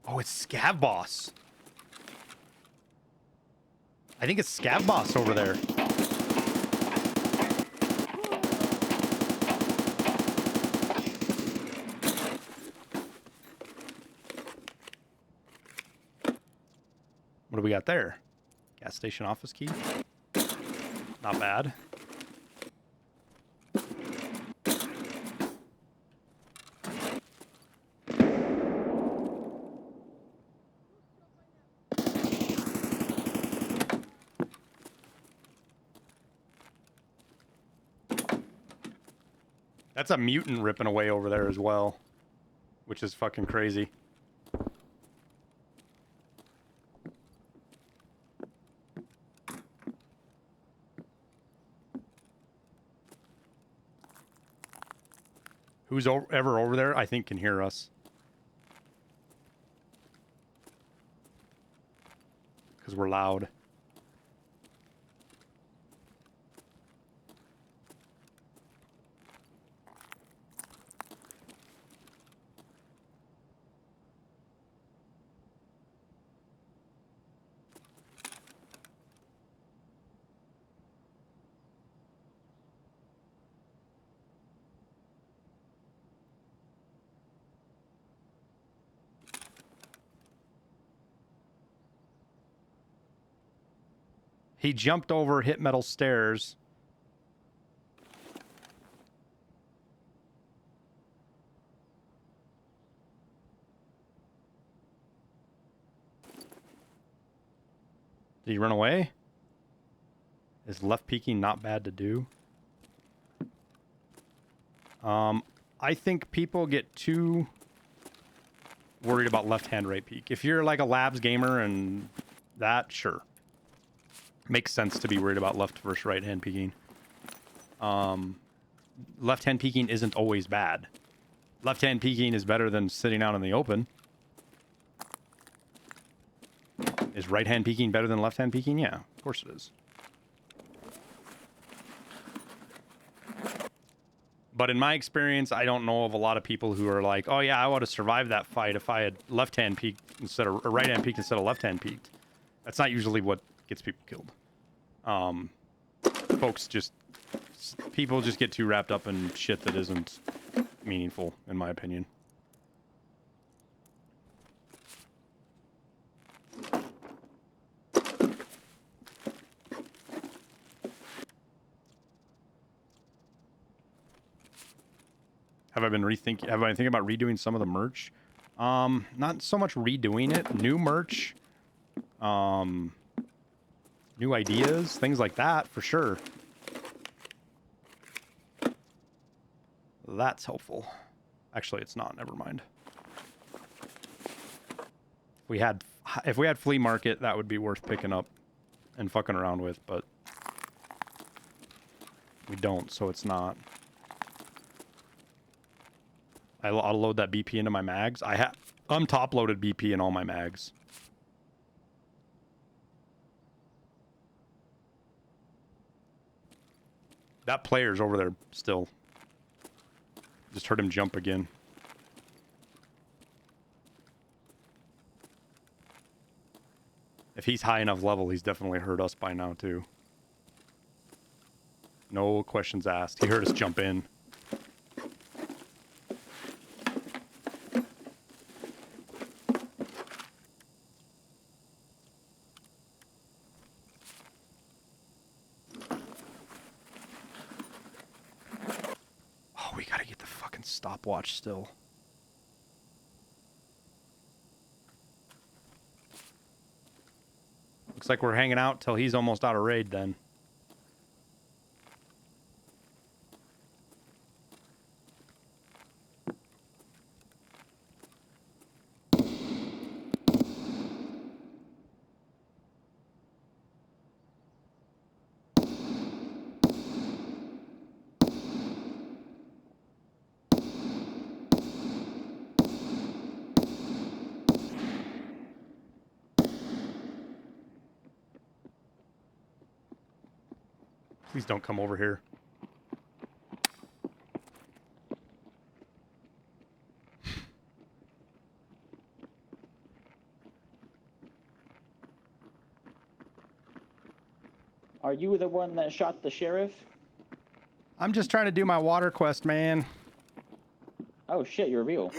Oh, it's Scav Boss. I think it's Scav Boss over there. What do we got there? Gas station office key. Not bad. That's a mutant ripping away over there as well, which is fucking crazy. Who's ever over there, I think, can hear us. Because we're loud. He jumped over, hit metal stairs. Did he run away? Is left peeking not bad to do? I think people get too worried about left-hand right peek. If you're like a labs gamer and that, sure. Makes sense to be worried about left versus right-hand peeking. Left-hand peeking isn't always bad. Left-hand peeking is better than sitting out in the open. Is right-hand peeking better than left-hand peeking? Yeah, of course it is. But in my experience, I don't know of a lot of people who are like, oh yeah, I would have survived that fight if I had left-hand peeked instead of, or right-hand peeked instead of left-hand peeked. That's not usually what gets people killed. People just get too wrapped up in shit that isn't meaningful, in my opinion. Have I been thinking about redoing some of the merch? Not so much redoing it. New merch. New ideas, things like that, for sure. That's helpful. Actually, it's not. Never mind. If we had flea market, that would be worth picking up and fucking around with, but we don't, so it's not. I'll load that BP into my mags. I'm top loaded BP in all my mags. That player's over there still. Just heard him jump again. If he's high enough level, he's definitely heard us by now too. No questions asked. He heard us jump in. Oh, we gotta get the fucking stopwatch still. Looks like we're hanging out till he's almost out of raid then. Please don't come over here. Are you the one that shot the sheriff? I'm just trying to do my water quest, man. Oh shit, you're real.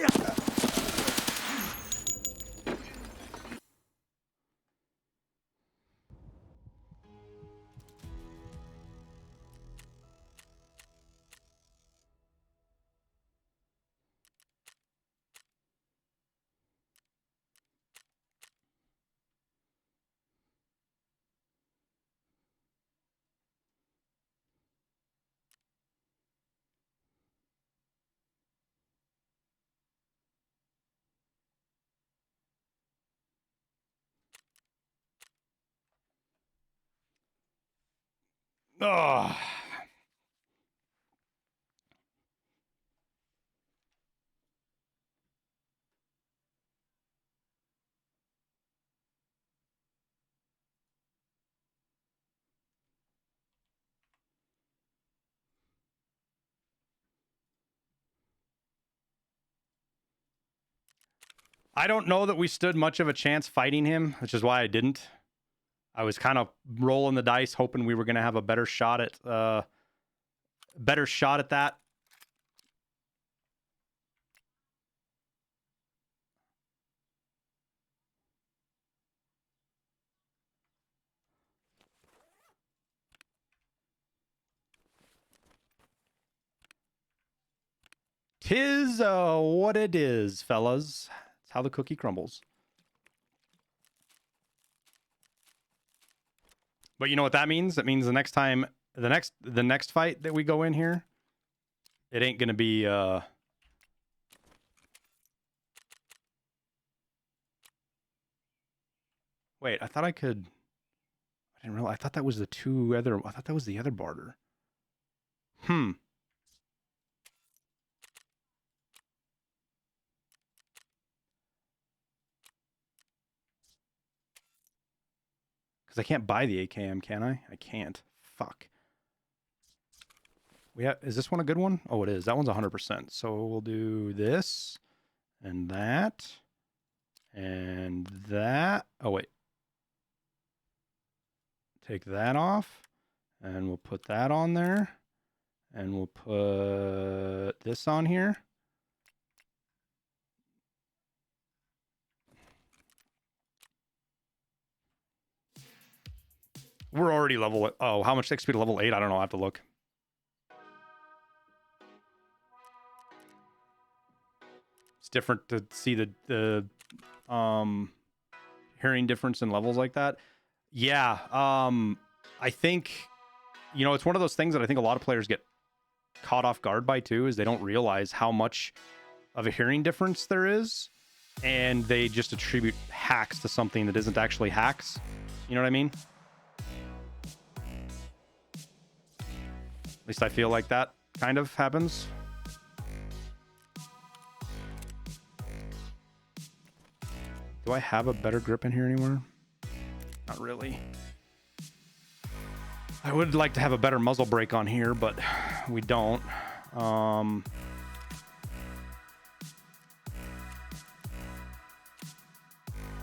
Ugh. I don't know that we stood much of a chance fighting him, which is why I didn't. I was kind of rolling the dice, hoping we were going to have a better shot at that. Tis what it is, fellas. It's how the cookie crumbles. But you know what that means? That means the next time, the next fight that we go in here, it ain't gonna be Wait, I thought I could. I didn't realize. I thought that was the two other. I thought that was the other barter. Hmm. Because I can't buy the AKM, can I? I can't. Fuck. Is this one a good one? Oh, it is. That one's 100%. So we'll do this and that and that. Oh, wait. Take that off and we'll put that on there and we'll put this on here. We're already level. Oh, how much XP to level 8? I don't know. I have to look. It's different to see the hearing difference in levels like that. Yeah. I think, you know, it's one of those things that I think a lot of players get caught off guard by too, is they don't realize how much of a hearing difference there is, and they just attribute hacks to something that isn't actually hacks. You know what I mean? At least I feel like that kind of happens. Do I have a better grip in here anywhere? Not really. I would like to have a better muzzle brake on here, but we don't. Not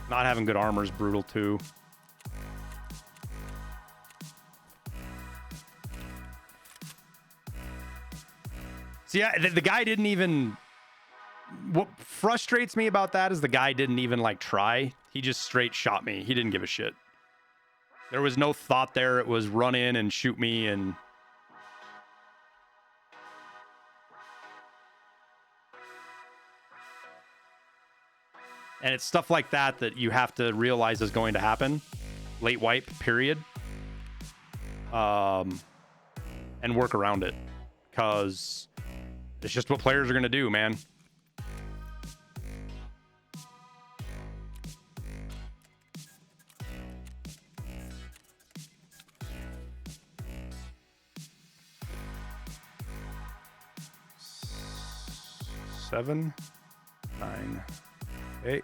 having good armor is brutal too. See, the guy didn't even... What frustrates me about that is the guy didn't even, like, try. He just straight shot me. He didn't give a shit. There was no thought there. It was run in and shoot me and... And it's stuff like that that you have to realize is going to happen. Late wipe, period. And work around it. Because it's just what players are going to do, man. Seven, 9, 8.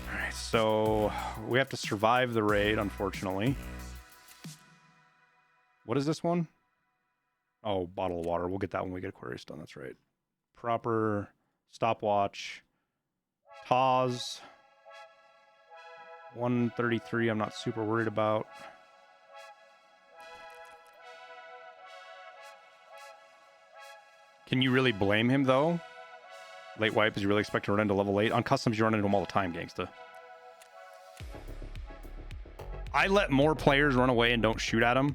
All right, so we have to survive the raid, unfortunately. What is this one? Oh, bottle of water. We'll get that when we get Aquarius done. That's right. Proper stopwatch. Pause. 133, I'm not super worried about. Can you really blame him, though? Late wipe, is you really expect to run into level 8? On customs, you run into them all the time, gangsta. I let more players run away and don't shoot at them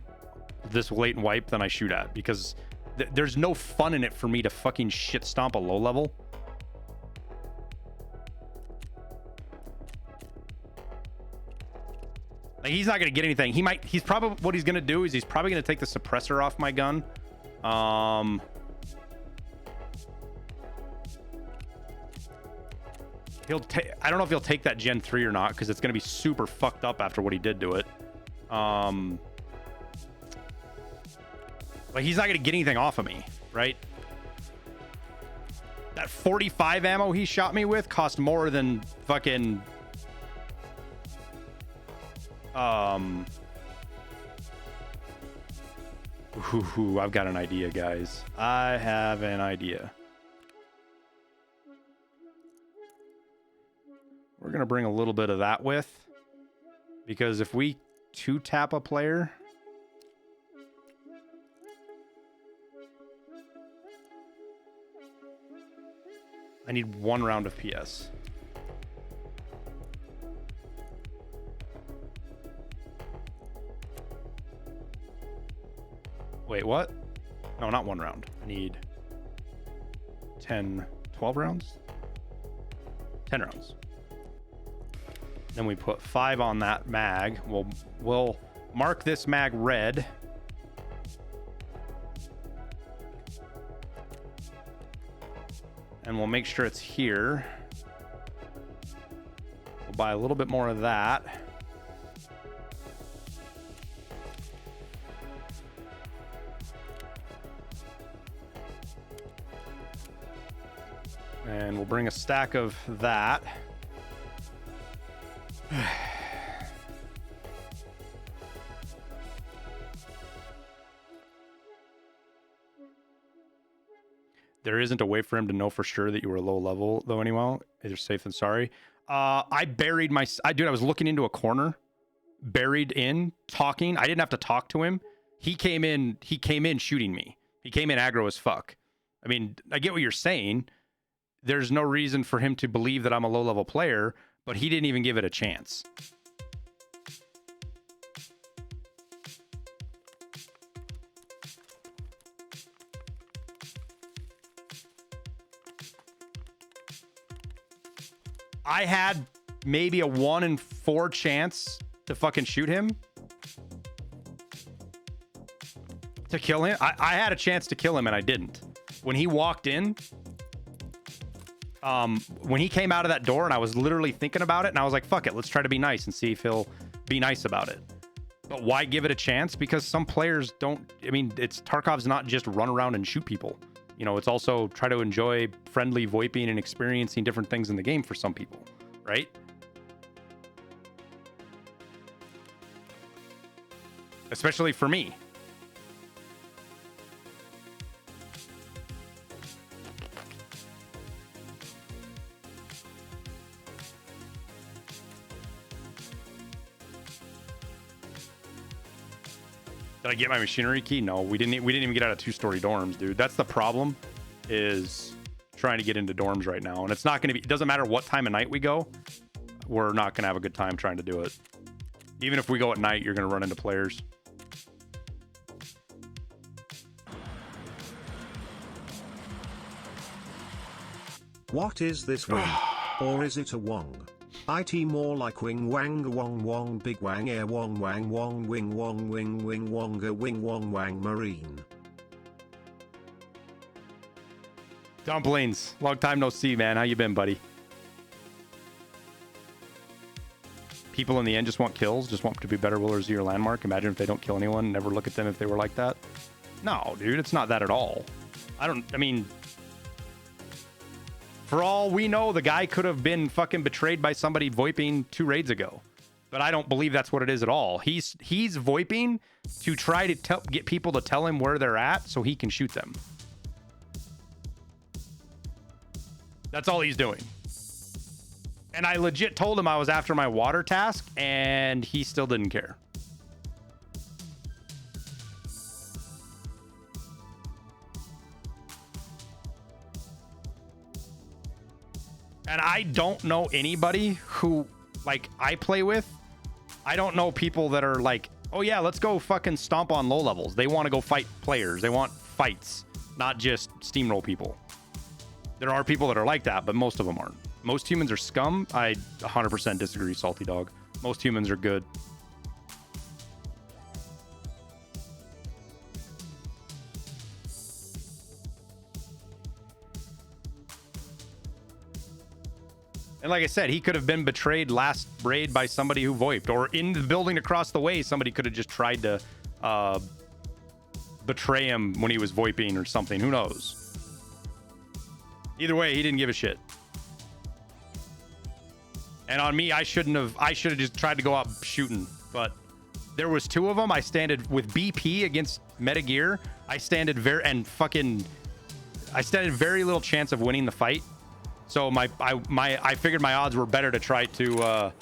this late in wipe than I shoot at, because there's no fun in it for me to fucking shit stomp a low level. Like, he's not going to get anything. He's probably, what he's going to do is he's probably going to take the suppressor off my gun. I don't know if he'll take that Gen 3 or not, because it's going to be super fucked up after what he did to it. Like, he's not going to get anything off of me, right? That 45 ammo he shot me with cost more than fucking... Ooh, I've got an idea, guys. I have an idea. We're going to bring a little bit of that with, because if we 2-tap a player, I need 1 round of PS. Wait, what? No, not 1 round. I need 10, 12 rounds? 10 rounds. Then we put 5 on that mag. We'll mark this mag red. And we'll make sure it's here. We'll buy a little bit more of that. And we'll bring a stack of that. There isn't a way for him to know for sure that you were low level, though, anyway. Either safe than sorry. I buried my... Dude, I was looking into a corner. Buried in, talking. I didn't have to talk to him. He came in shooting me. He came in aggro as fuck. I mean, I get what you're saying. There's no reason for him to believe that I'm a low-level player, but he didn't even give it a chance. I had maybe a 1 in 4 chance to fucking shoot him. To kill him. I had a chance to kill him and I didn't. When he walked in, when he came out of that door, and I was literally thinking about it, and I was like, fuck it, let's try to be nice and see if he'll be nice about it. But why give it a chance? Because some players don't. I mean, it's Tarkov's not just run around and shoot people. You know, it's also try to enjoy friendly VoIPing and experiencing different things in the game for some people, right? Especially for me. Did I get my machinery key? No, we didn't even get out of 2-story dorms, dude. That's the problem, is trying to get into dorms right now. And it's not going to be, it doesn't matter what time of night we go, we're not going to have a good time trying to do it. Even if we go at night, you're going to run into players. What is this wing? Or is it a wong? IT more like wing wang wong wong big wang air wong wang wong wing wonga wing wong wang marine. Dumplings, long time no see, man. How you been, buddy? People in the end just want kills, just want to be better willers of your landmark. Imagine if they don't kill anyone, never look at them if they were like that. No, dude, it's not that at all. I mean, for all we know, the guy could have been fucking betrayed by somebody VoIPing 2 raids ago. But I don't believe that's what it is at all. He's VoIPing to try to get people to tell him where they're at so he can shoot them. That's all he's doing. And I legit told him I was after my water task, and he still didn't care. And I don't know anybody who, like, I play with. I don't know people that are like, oh yeah, let's go fucking stomp on low levels. They want to go fight players. They want fights, not just steamroll people. There are people that are like that, but most of them aren't. Most humans are scum. I 100% disagree, Salty Dog. Most humans are good. And like I said, he could have been betrayed last raid by somebody who VoIPed, or in the building across the way, somebody could have just tried to betray him when he was VoIPing or something. Who knows? Either way, he didn't give a shit. And on me, I should have just tried to go out shooting. But there was 2 of them. I standed with BP against Metagear. I standed very little chance of winning the fight. So I figured my odds were better to try to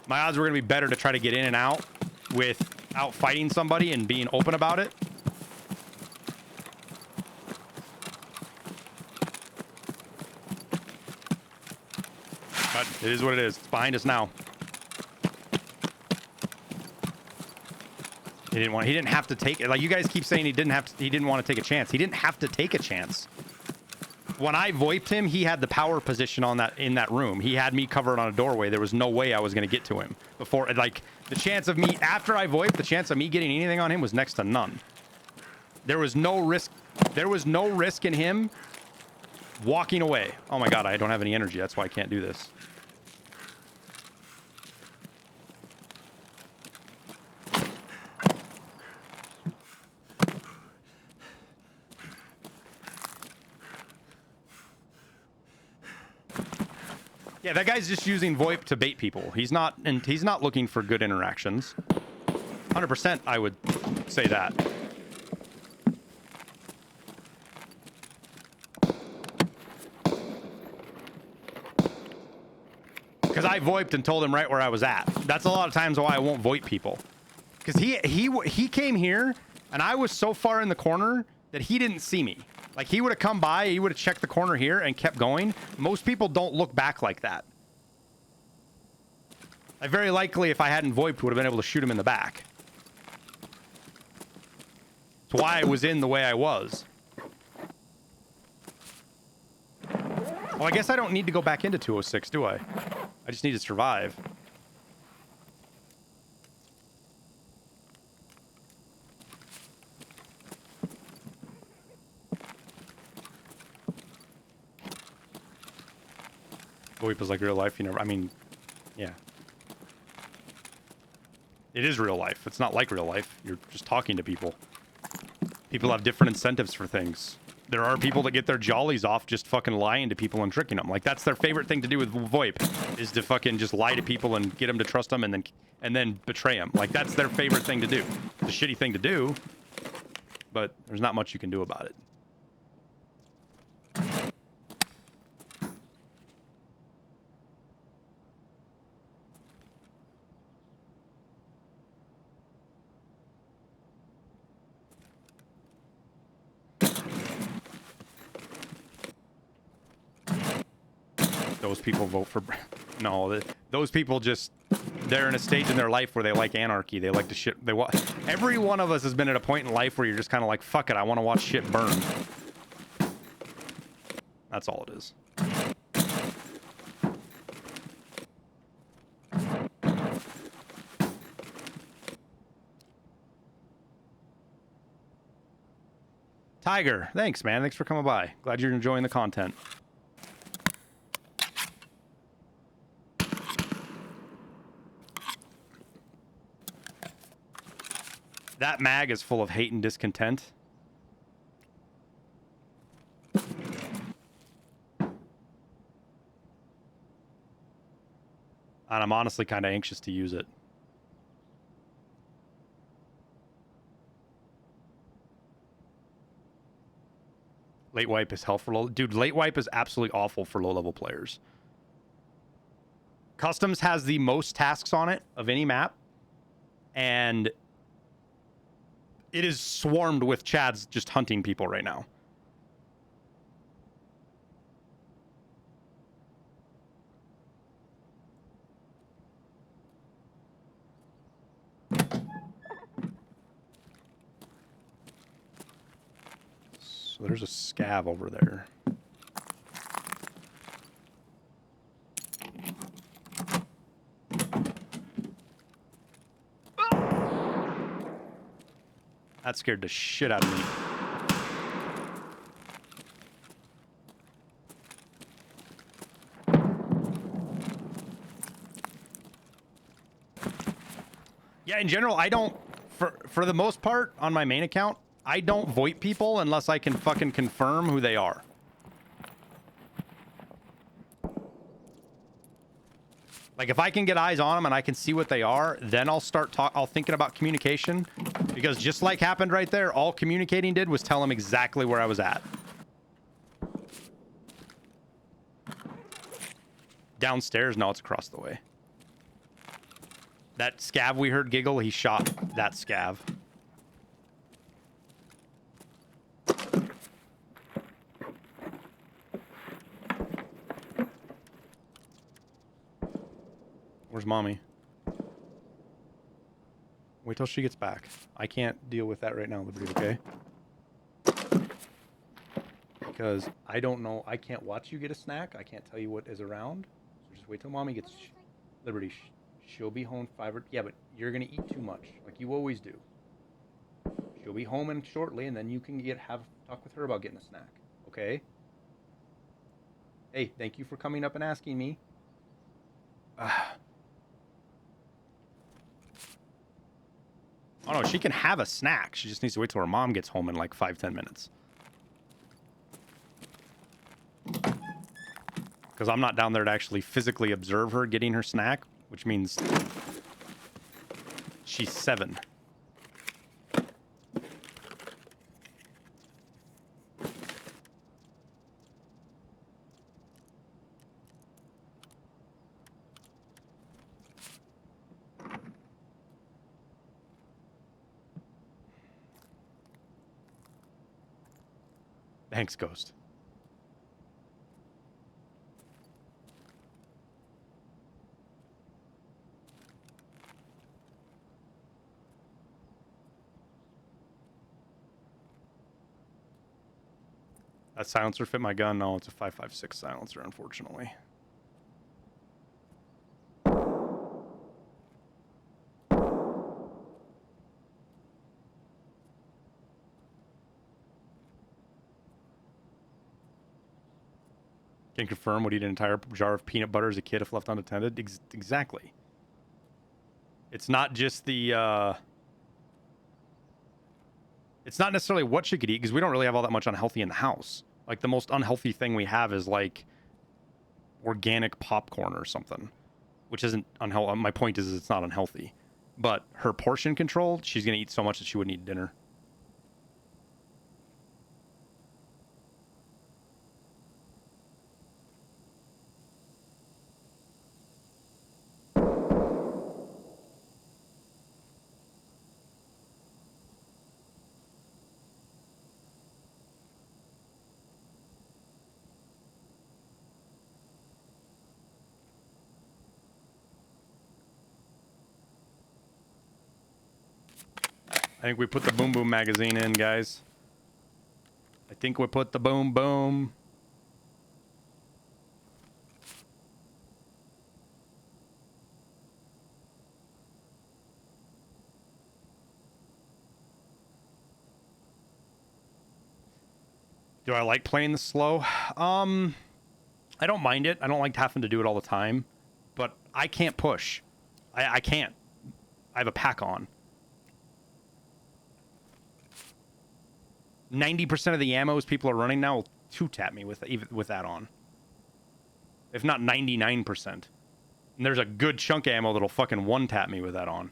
my odds were gonna be better to try to get in and out without fighting somebody and being open about it. But it is what it is. It's behind us now. He didn't have to take it. Like, you guys keep saying he didn't want to take a chance. He didn't have to take a chance. When I VoIPed him, he had the power position in that room. He had me covered on a doorway. There was no way I was going to get to him before. Like, the chance of me, after I VoIPed, the chance of me getting anything on him was next to none. There was no risk. There was no risk in him walking away. Oh my God, I don't have any energy. That's why I can't do this. Yeah, that guy's just using VoIP to bait people. He's not looking for good interactions. 100%, I would say that. Because I VoIPed and told him right where I was at. That's a lot of times why I won't VoIP people. Because he came here, and I was so far in the corner that he didn't see me. Like, he would have come by, he would have checked the corner here and kept going. Most people don't look back like that. I very likely, if I hadn't VoIPed, would have been able to shoot him in the back. That's why I was in the way I was. Well, I guess I don't need to go back into 206, do I? I just need to survive. VoIP is like real life, you never, I mean, yeah. It is real life. It's not like real life. You're just talking to people. People have different incentives for things. There are people that get their jollies off just fucking lying to people and tricking them. Like, that's their favorite thing to do with VoIP, is to fucking just lie to people and get them to trust them and then betray them. Like, that's their favorite thing to do. It's a shitty thing to do, but there's not much you can do about it. Those people vote for... No, those people just... They're in a stage in their life where they like anarchy. They like to shit... Every one of us has been at a point in life where you're just kind of like, fuck it, I want to watch shit burn. That's all it is. Tiger, thanks, man. Thanks for coming by. Glad you're enjoying the content. That mag is full of hate and discontent. And I'm honestly kind of anxious to use it. Late wipe is hell for low... Dude, late wipe is absolutely awful for low-level players. Customs has the most tasks on it of any map. And... it is swarmed with Chads just hunting people right now. So there's a scav over there. That scared the shit out of me. Yeah, in general, I don't... For the most part, on my main account, I don't VoIP people unless I can fucking confirm who they are. Like, if I can get eyes on them and I can see what they are, then I'll start thinking about communication. Because just like happened right there, all communicating did was tell them exactly where I was at. Downstairs? No, it's across the way. That scav we heard giggle, he shot that scav. Where's mommy? Wait till she gets back. I can't deal with that right now, Liberty, okay? Because I don't know. I can't watch you get a snack. I can't tell you what is around. So just wait till mommy gets... Liberty, she'll be home 5 or... Yeah, but you're going to eat too much, like you always do. She'll be home in shortly, and then you can talk with her about getting a snack, okay? Hey, thank you for coming up and asking me. Oh no, she can have a snack. She just needs to wait till her mom gets home in like 5-10 minutes. Because I'm not down there to actually physically observe her getting her snack, which means she's 7. Thanks, Ghost. That silencer fit my gun? No, it's a 5.56 silencer, unfortunately. Can confirm would eat an entire jar of peanut butter as a kid if left unattended. Exactly. It's not just the it's not necessarily what she could eat, because we don't really have all that much unhealthy in the house. Like, the most unhealthy thing we have is like organic popcorn or something, which isn't unhealthy. My point is it's not unhealthy, but her portion control, she's gonna eat so much that she wouldn't eat dinner. I think we put the Boom Boom magazine in, guys. I think we put the Boom Boom. Do I like playing the slow? I don't mind it. I don't like having to do it all the time. But I can't push. I can't. I have a pack on. 90% of the ammos people are running now will two-tap me with that on. If not 99%. And there's a good chunk of ammo that'll fucking one-tap me with that on.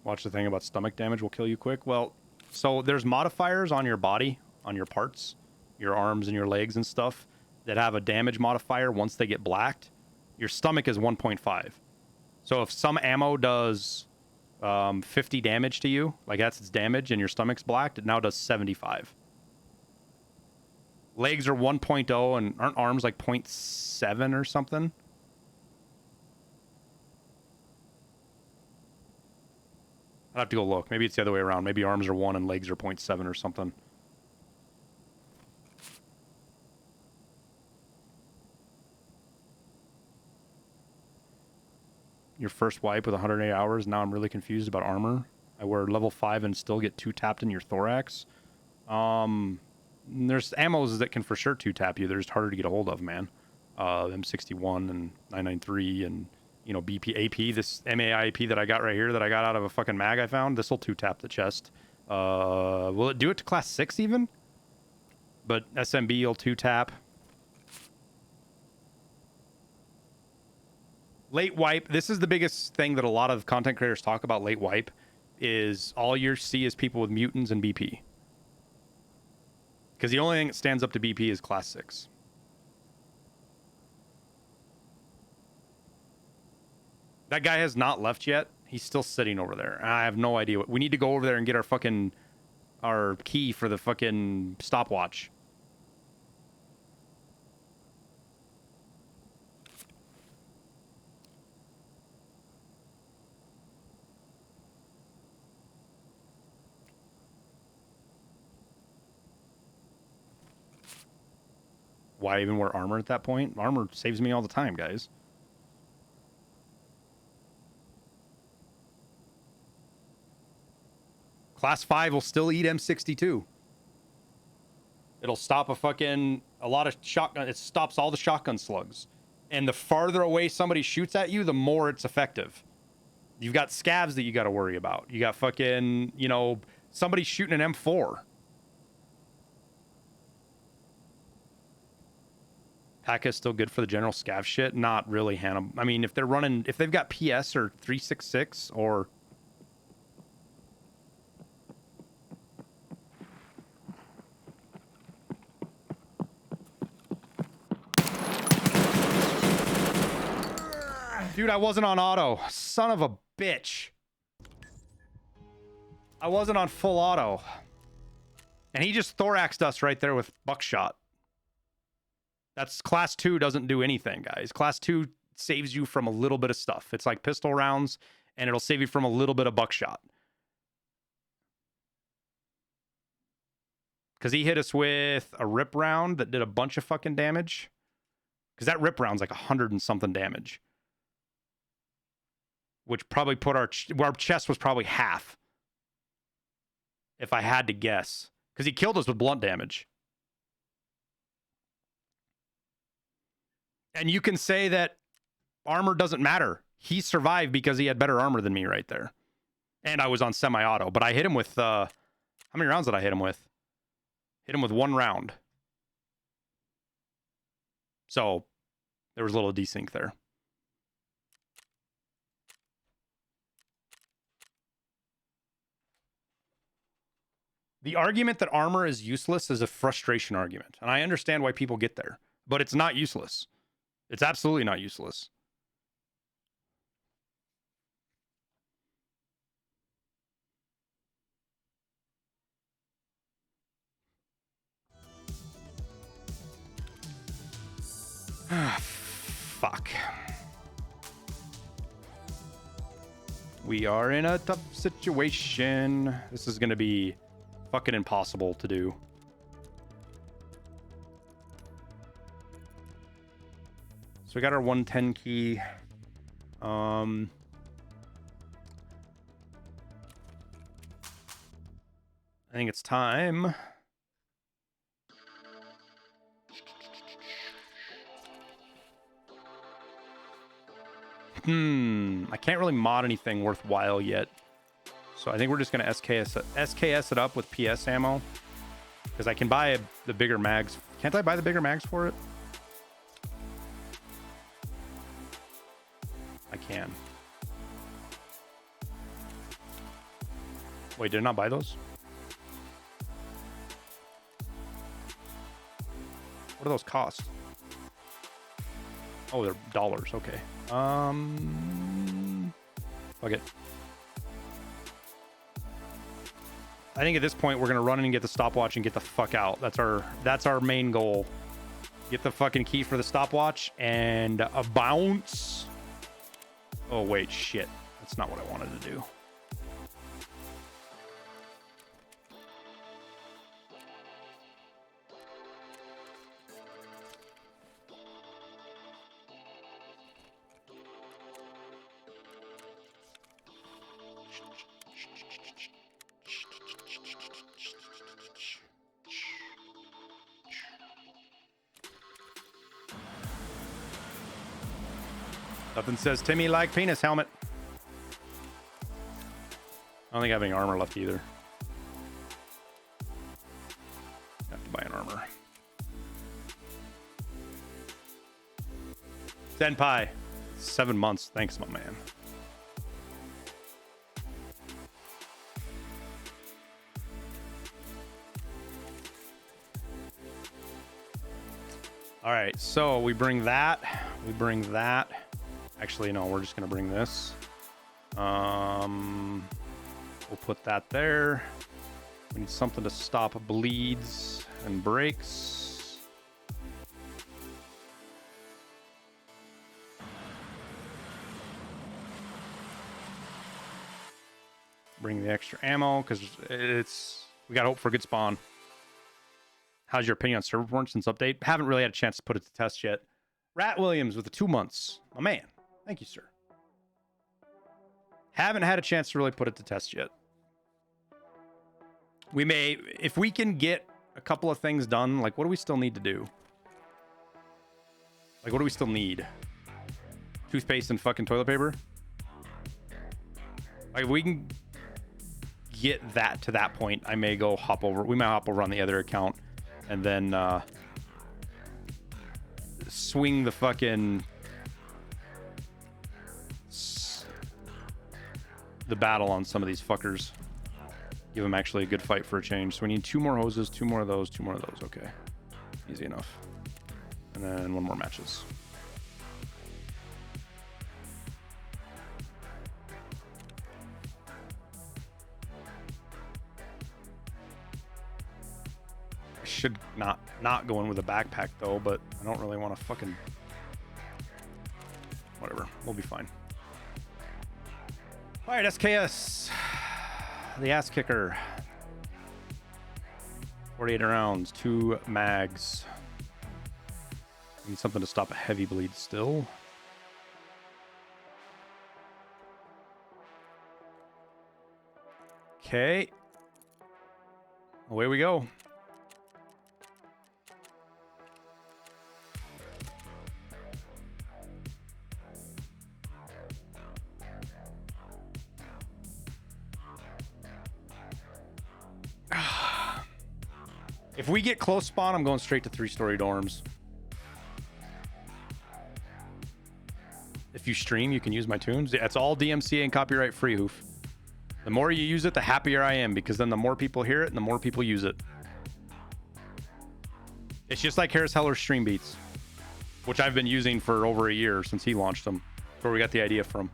Watch the thing about stomach damage will kill you quick. Well, so there's modifiers on your body, on your parts, your arms and your legs and stuff, that have a damage modifier once they get blacked. Your stomach is 1.5. So if some ammo does 50 damage to you, like that's its damage, and your stomach's blacked, it now does 75. Legs are 1.0, and aren't arms like 0.7 or something? I'd have to go look. Maybe it's the other way around. Maybe arms are 1 and legs are 0.7 or something. Your first wipe with 108 hours. Now I'm really confused about armor. I wear level 5 and still get 2-tapped in your thorax. There's ammos that can for sure 2-tap you. They're just harder to get a hold of, man. M61 and 993 and, you know, BP AP. This MAI AP that I got right here that I got out of a fucking mag I found. This will 2-tap the chest. Will it do it to class 6 even? But SMB will 2-tap. Late wipe. This is the biggest thing that a lot of content creators talk about. Late wipe is all you see is people with mutants and BP. Because the only thing that stands up to BP is class 6. That guy has not left yet. He's still sitting over there. I have no idea. We need to go over there and get our key for the fucking stopwatch. Why even wear armor at that point? Armor saves me all the time, guys. Class 5 will still eat M62. It'll stop a lot of shotgun. It stops all the shotgun slugs. And the farther away somebody shoots at you, the more it's effective. You've got scavs that you got to worry about. You got fucking, you know, somebody shooting an M4. Pack is still good for the general scav shit. Not really, Hannah. I mean, if they've got PS or 366 or... Dude, I wasn't on auto. Son of a bitch. I wasn't on full auto. And he just thoraxed us right there with buckshot. That's class 2 doesn't do anything, guys. Class 2 saves you from a little bit of stuff. It's like pistol rounds and it'll save you from a little bit of buckshot. Because he hit us with a rip round that did a bunch of fucking damage. Because that rip round's like 100 and something damage. Which probably put our chest was probably half. If I had to guess. Because he killed us with blunt damage. And you can say that armor doesn't matter. He survived because he had better armor than me right there. And I was on semi-auto. But I hit him with... how many rounds did I hit him with? Hit him with 1 round. So, there was a little desync there. The argument that armor is useless is a frustration argument. And I understand why people get there. But it's not useless. It's absolutely not useless. Fuck. We are in a tough situation. This is going to be fucking impossible to do. So we got our 110 key. I think it's time. I can't really mod anything worthwhile yet. So I think we're just going to SKS it up with PS ammo. Because I can buy the bigger mags. Can't I buy the bigger mags for it? I can. Wait, did I not buy those? What do those cost? Oh, they're dollars. Okay. Fuck it. I think at this point we're gonna run in and get the stopwatch and get the fuck out. That's our main goal. Get the fucking key for the stopwatch and a bounce. Oh wait, shit. That's not what I wanted to do. Nothing says Timmy like penis helmet. I don't think I have any armor left either. Have to buy an armor. Senpai, 7 months. Thanks, my man. All right, so we bring that. We bring that. Actually, no, we're just going to bring this. We'll put that there. We need something to stop bleeds and breaks. Bring the extra ammo because we got to hope for a good spawn. How's your opinion on server performance since update? Haven't really had a chance to put it to test yet. Rat Williams with the 2 months. My man. Thank you, sir. Haven't had a chance to really put it to test yet. We may, if we can get a couple of things done, like what do we still need to do? Like what do we still need? Toothpaste and fucking toilet paper? Like if we can get that to that point, I may go hop over. We might hop over on the other account and then swing the fucking the battle on some of these fuckers. Give them actually a good fight for a change. So we need 2 more hoses, 2 more of those, 2 more of those. Okay. Easy enough. And then 1 more matches. I should not go in with a backpack though, but I don't really want to fucking... Whatever. We'll be fine. All right, SKS, the ass kicker. 48 rounds, 2 mags. Need something to stop a heavy bleed still. Okay. Away we go. If we get close spawn, I'm going straight to 3-story dorms. If you stream, you can use my tunes. It's all DMCA and copyright free, Hoof. The more you use it, the happier I am, because then the more people hear it and the more people use it. It's just like Harris Heller's stream beats, which I've been using for over a year since he launched them. That's where we got the idea from.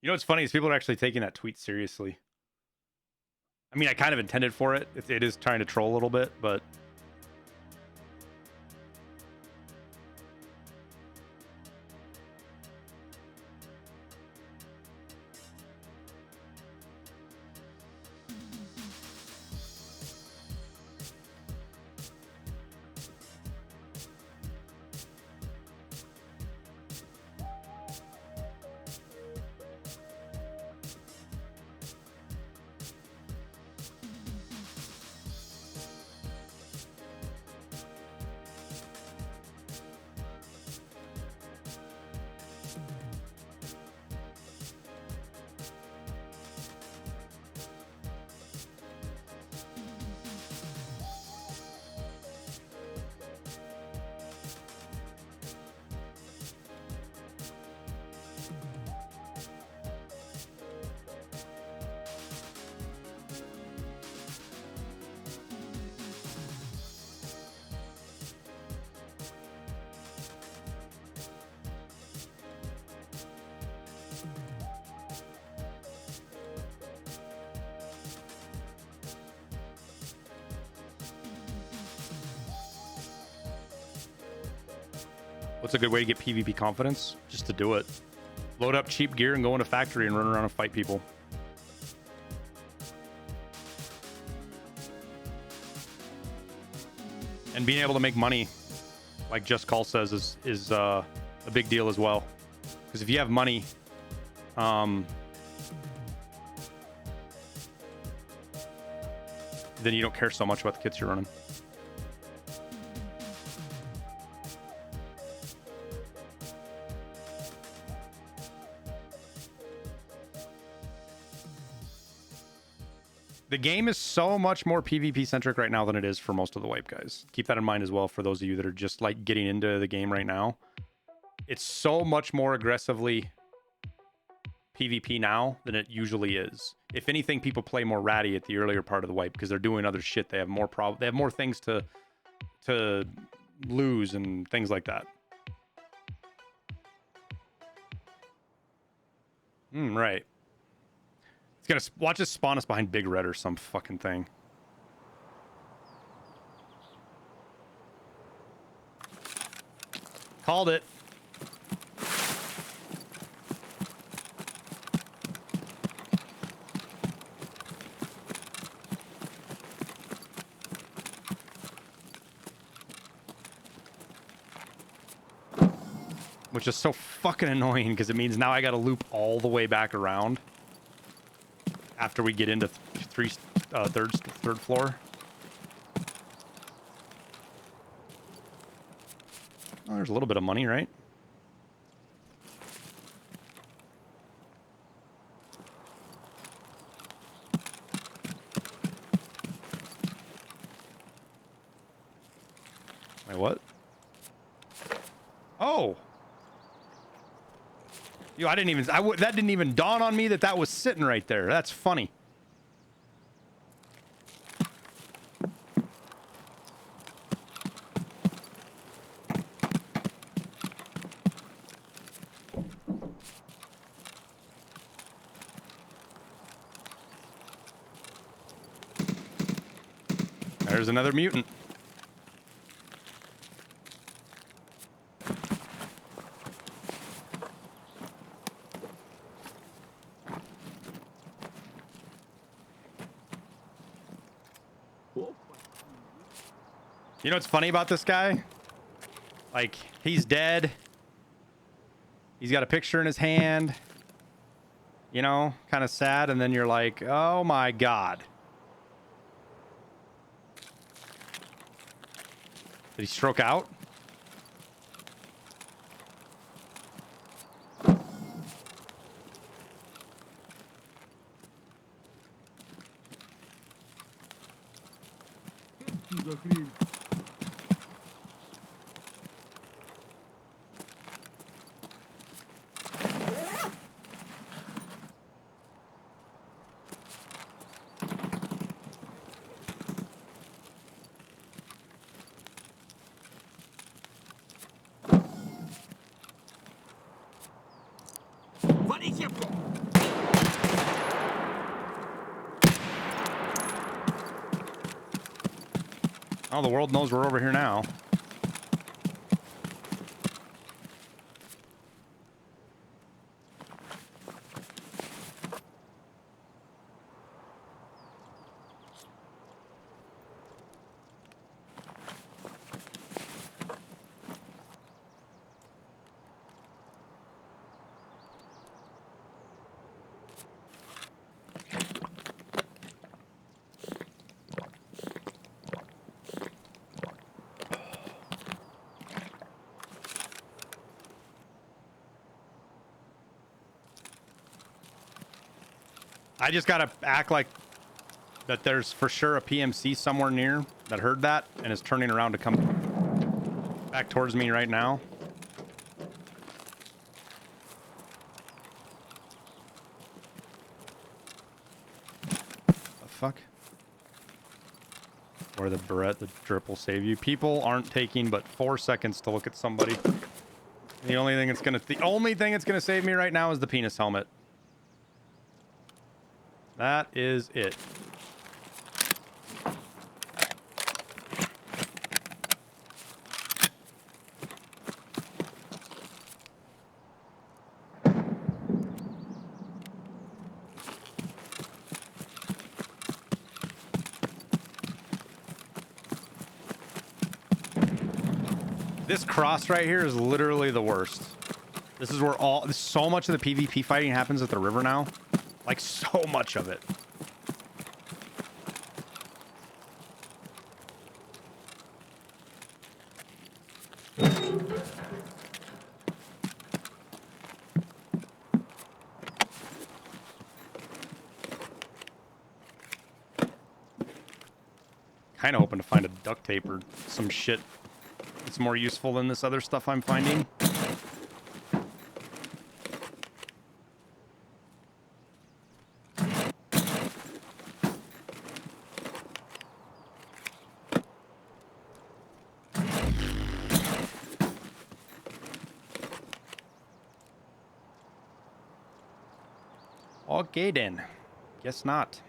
You know what's funny is people are actually taking that tweet seriously. I mean, I kind of intended for it. It is trying to troll a little bit, but... What's a good way to get PvP confidence? Just to do it. Load up cheap gear and go in a factory and run around and fight people. And being able to make money, like Just Call says, is a big deal as well. Because if you have money, then you don't care so much about the kits you're running. The game is so much more PvP centric right now than it is for most of the wipe guys. Keep that in mind as well for those of you that are just like getting into the game right now. It's so much more aggressively PvP now than it usually is. If anything, people play more ratty at the earlier part of the wipe because they're doing other shit. They have more they have more things to lose and things like that. Right. Gonna watch us spawn us behind Big Red or some fucking thing. Called it. Which is so fucking annoying because it means now I gotta loop all the way back around. After we get into third floor. Oh, there's a little bit of money, right? Wait, what? Oh! Yo, that didn't even dawn on me that that was sitting right there. That's funny. There's another mutant. You know what's funny about this guy? Like, he's dead. He's got a picture in his hand. You know, kind of sad. And then you're like, oh my God. Did he stroke out? Oh, the world knows we're over here now. I just gotta act like that there's for sure a PMC somewhere near that heard that and is turning around to come back towards me right now. The fuck? Or the Barrett, the drip will save you. People aren't taking but 4 seconds to look at somebody. The only thing it's gonna save me right now is the penis helmet. That is it. This cross right here is literally the worst. This is where so much of the PvP fighting happens at the river now. Like, so much of it. Kind of hoping to find a duct tape or some shit that's more useful than this other stuff I'm finding. Okay then. Guess not.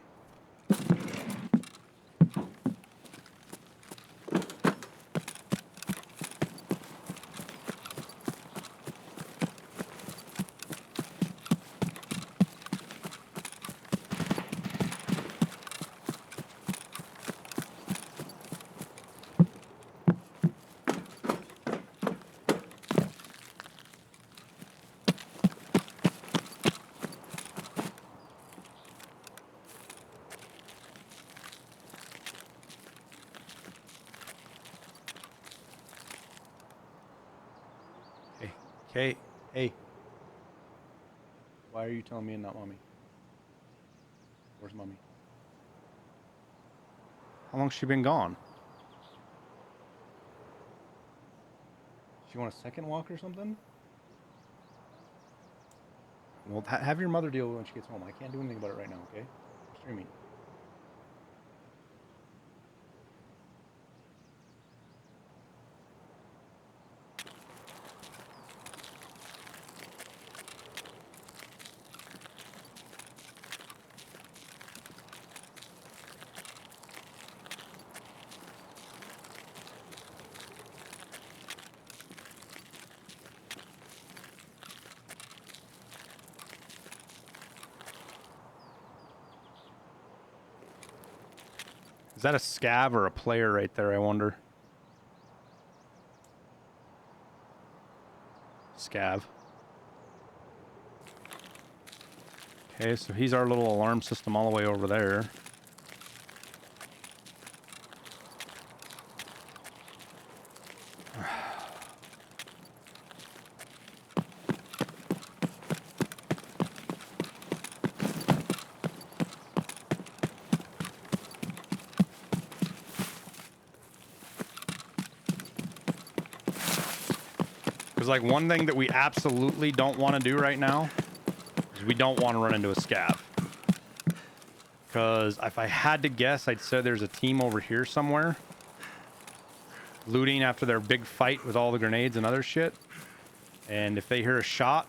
Okay, hey. Why are you telling me and not mommy? Where's mommy? How long's she been gone? She want a second walk or something? Well, have your mother deal with it when she gets home. I can't do anything about it right now, okay? I'm streaming. Is that a scav or a player right there, I wonder? Scav. Okay, so he's our little alarm system all the way over there. Because, like, one thing that we absolutely don't want to do right now is we don't want to run into a scav. Because if I had to guess, I'd say there's a team over here somewhere looting after their big fight with all the grenades and other shit. And if they hear a shot,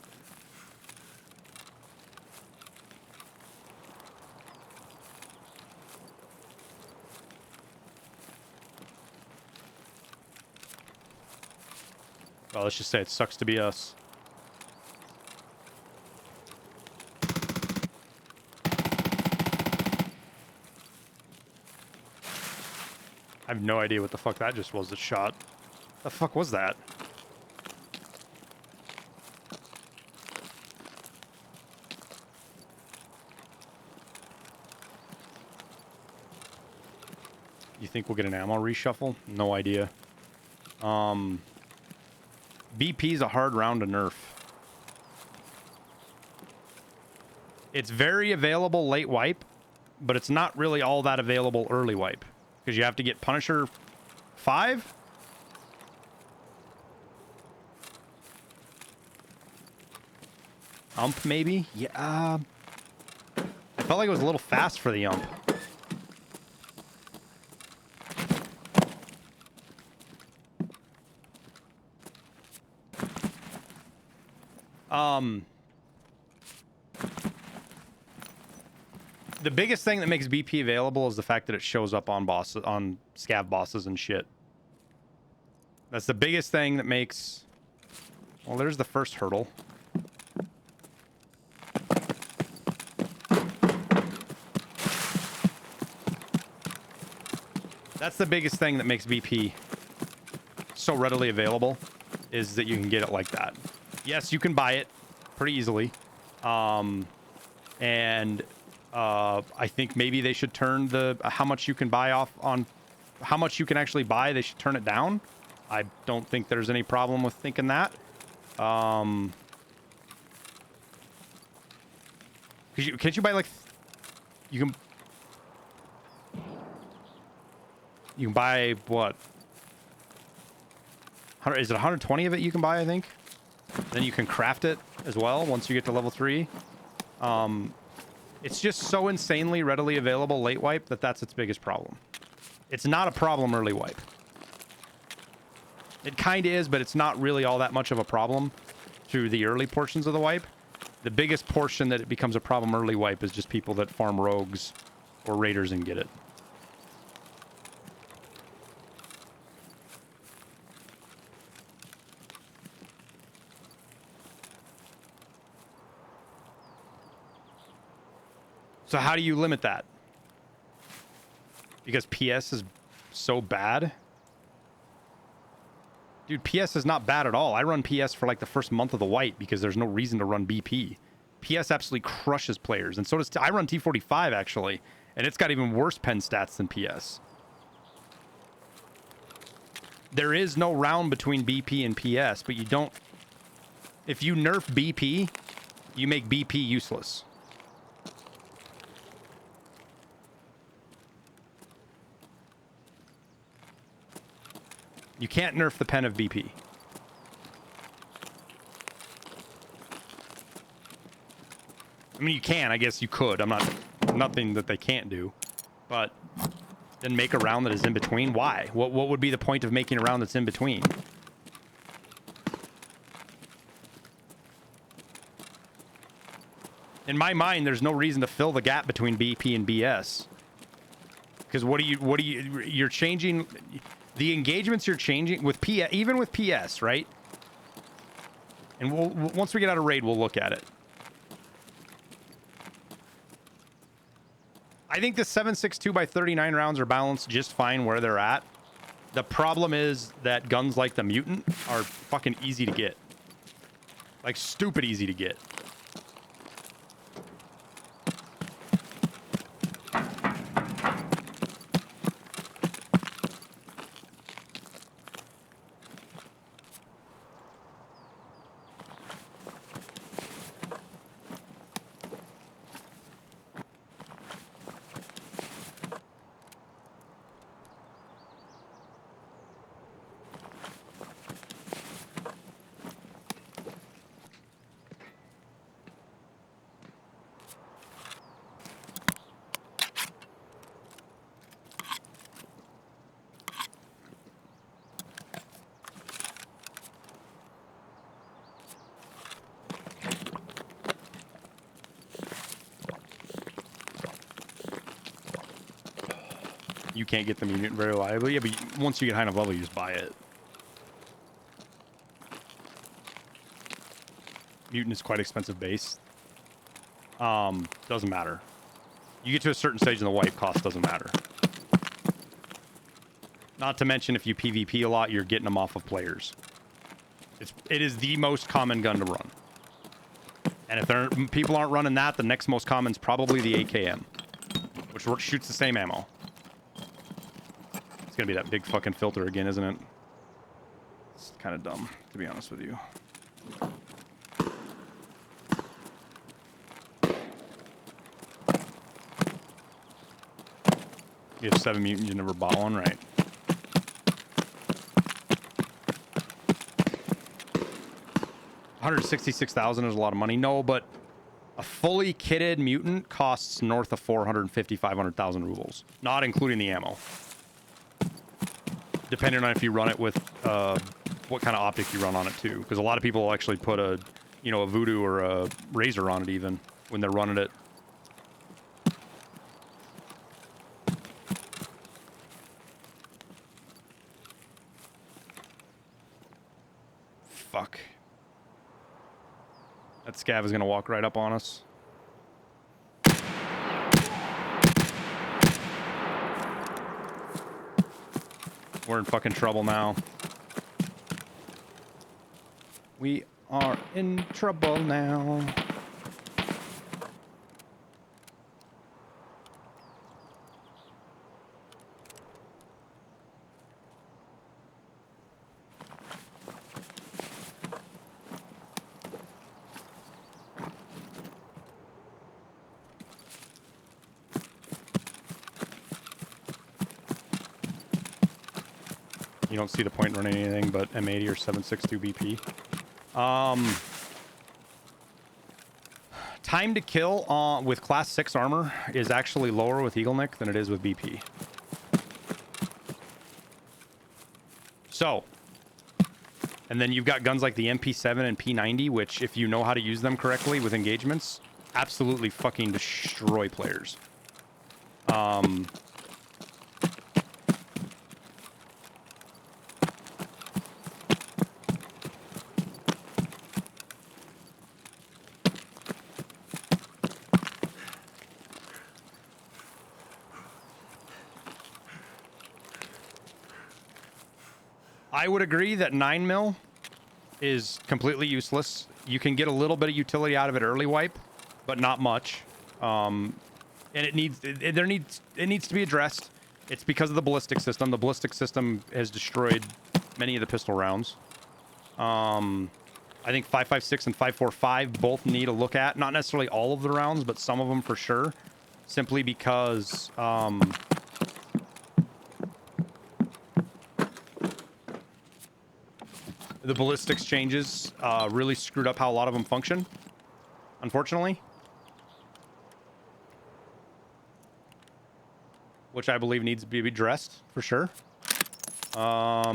well, let's just say it sucks to be us. I have no idea what the fuck that just was, the shot. The fuck was that? You think we'll get an ammo reshuffle? No idea. BP's a hard round to nerf. It's very available late wipe, but it's not really all that available early wipe. Because you have to get Punisher 5? Ump, maybe? Yeah. I felt like it was a little fast for the ump. The biggest thing that makes BP available is the fact that it shows up on bosses, on scav bosses and shit. That's the biggest thing that makes... Well, there's the first hurdle. That's the biggest thing that makes BP so readily available, is that you can get it like that. Yes, you can buy it pretty easily. I think maybe they should turn the how much you can buy off on how much you can actually buy. They should turn it down. I don't think there's any problem with thinking that. Can't you buy like you can buy what? Is it 120 of it you can buy? I think. Then you can craft it as well once you get to level 3. It's just so insanely readily available late wipe that's its biggest problem. It's not a problem early wipe. It kind of is, but it's not really all that much of a problem through the early portions of the wipe. The biggest portion that it becomes a problem early wipe is just people that farm rogues or raiders and get it. So how do you limit that? Because PS is so bad? Dude, PS is not bad at all. I run PS for like the first month of the wipe because there's no reason to run BP. PS absolutely crushes players. And so does... I run T45 actually. And it's got even worse pen stats than PS. There is no round between BP and PS, but you don't... If you nerf BP, you make BP useless. You can't nerf the pen of BP. I mean, you can. I guess you could. I'm not... Nothing that they can't do. But then make a round that is in between? Why? What would be the point of making a round that's in between? In my mind, there's no reason to fill the gap between BP and BS. Because you're changing the engagements you're changing with PS, even with PS, right? And once we get out of raid, we'll look at it. I think the 7.62 by 39 rounds are balanced just fine where they're at. The problem is that guns like the Mutant are fucking easy to get. Like stupid easy to get. You can't get the Mutant very reliably. Yeah, but once you get high enough level, you just buy it. Mutant is quite expensive base. Doesn't matter. You get to a certain stage in the wipe, cost doesn't matter. Not to mention, if you PvP a lot, you're getting them off of players. It is the most common gun to run. And if people aren't running that, the next most common is probably the AKM, which shoots the same ammo. It's gonna be that big fucking filter again, isn't it? It's kind of dumb, to be honest with you. You have 7 mutants, you never bought one, right? $166,000 is a lot of money. No, but a fully kitted mutant costs north of 450, 500,000 rubles, not including the ammo. Depending on if you run it with what kind of optic you run on it too, because a lot of people will actually put a Voodoo or a Razor on it even when they're running it. Fuck. That scav is gonna walk right up on us. We're in fucking trouble now. We are in trouble now. You don't see the point in running anything but M80 or 7.62 BP. Time to kill with class 6 armor is actually lower with Eagleneck than it is with BP. So, and then you've got guns like the MP7 and P90, which if you know how to use them correctly with engagements, absolutely fucking destroy players. I would agree that 9mm is completely useless. You can get a little bit of utility out of it early wipe, but not much. And it needs to be addressed. It's because of the ballistic system. The ballistic system has destroyed many of the pistol rounds. I think 5.56 and 5.45 both need a look at. Not necessarily all of the rounds, but some of them for sure. Simply because the ballistics changes really screwed up how a lot of them function, unfortunately. which I believe needs to be addressed for sure. I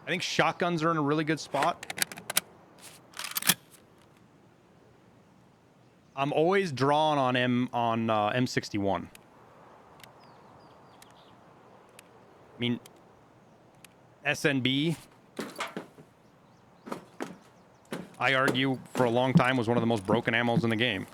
think shotguns are in a really good spot. I'm always drawn on M61. I mean, SNB, I argue for a long time, was one of the most broken ammos in the game.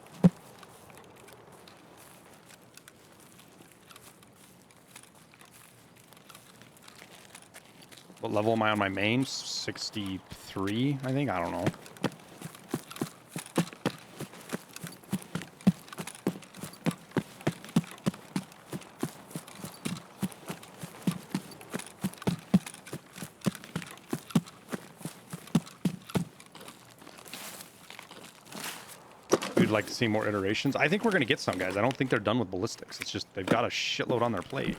What level am I on my main? 63, I think. I don't know. We'd like to see more iterations. I think we're going to get some, guys. I don't think they're done with ballistics. It's just they've got a shitload on their plate.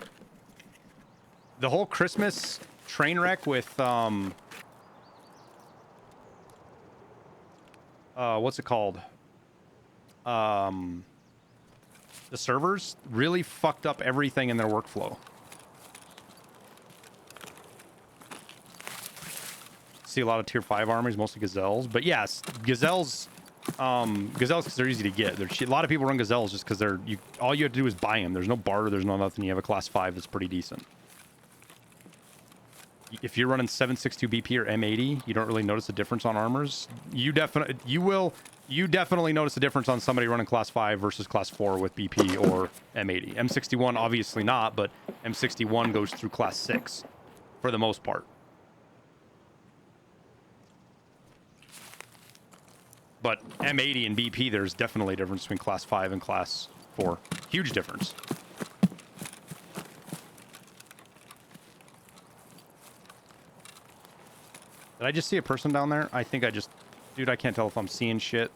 The whole Christmas train wreck with what's it called? The servers really fucked up everything in their workflow. See a lot of tier 5 armies, mostly gazelles, but yes, gazelles because they're easy to get. A lot of people run gazelles just because all you have to do is buy them. There's no barter, there's no nothing. You have a class 5 that's pretty decent. If you're running 762 BP or M80, you don't really notice a difference on armors. You definitely notice a difference on somebody running class 5 versus class 4 with BP or M80. M61 obviously not, but M61 goes through class 6 for the most part. But M80 and BP, there's definitely a difference between class 5 and class 4. Huge difference. Did I just see a person down there? I think I just... Dude, I can't tell if I'm seeing shit.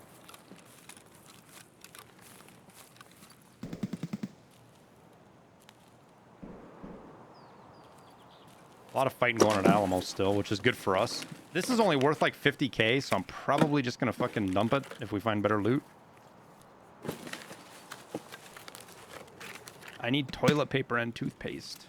A lot of fighting going on at Alamo still, which is good for us. This is only worth like 50k, so I'm probably just going to fucking dump it if we find better loot. I need toilet paper and toothpaste.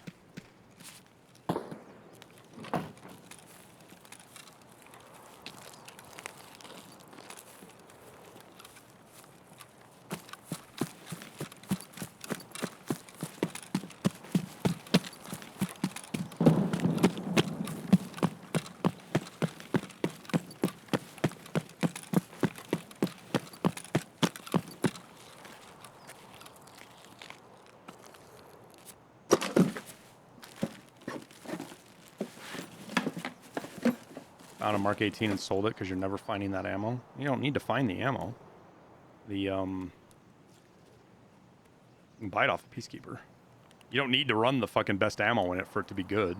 Found a Mark 18 and sold it because you're never finding that ammo. You don't need to find the ammo. You can buy it off a Peacekeeper. You don't need to run the fucking best ammo in it for it to be good.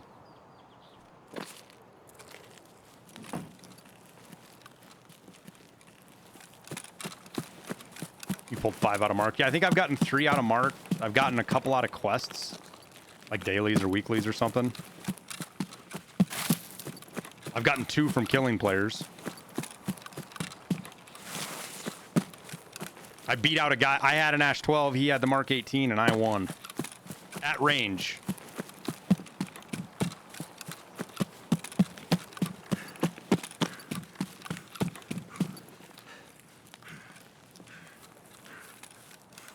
You pulled 5 out of Mark. Yeah, I think I've gotten 3 out of Mark. I've gotten a couple out of quests, like dailies or weeklies or something. I've gotten 2 from killing players. I beat out a guy. I had an Ash 12. He had the Mark 18, and I won. At range.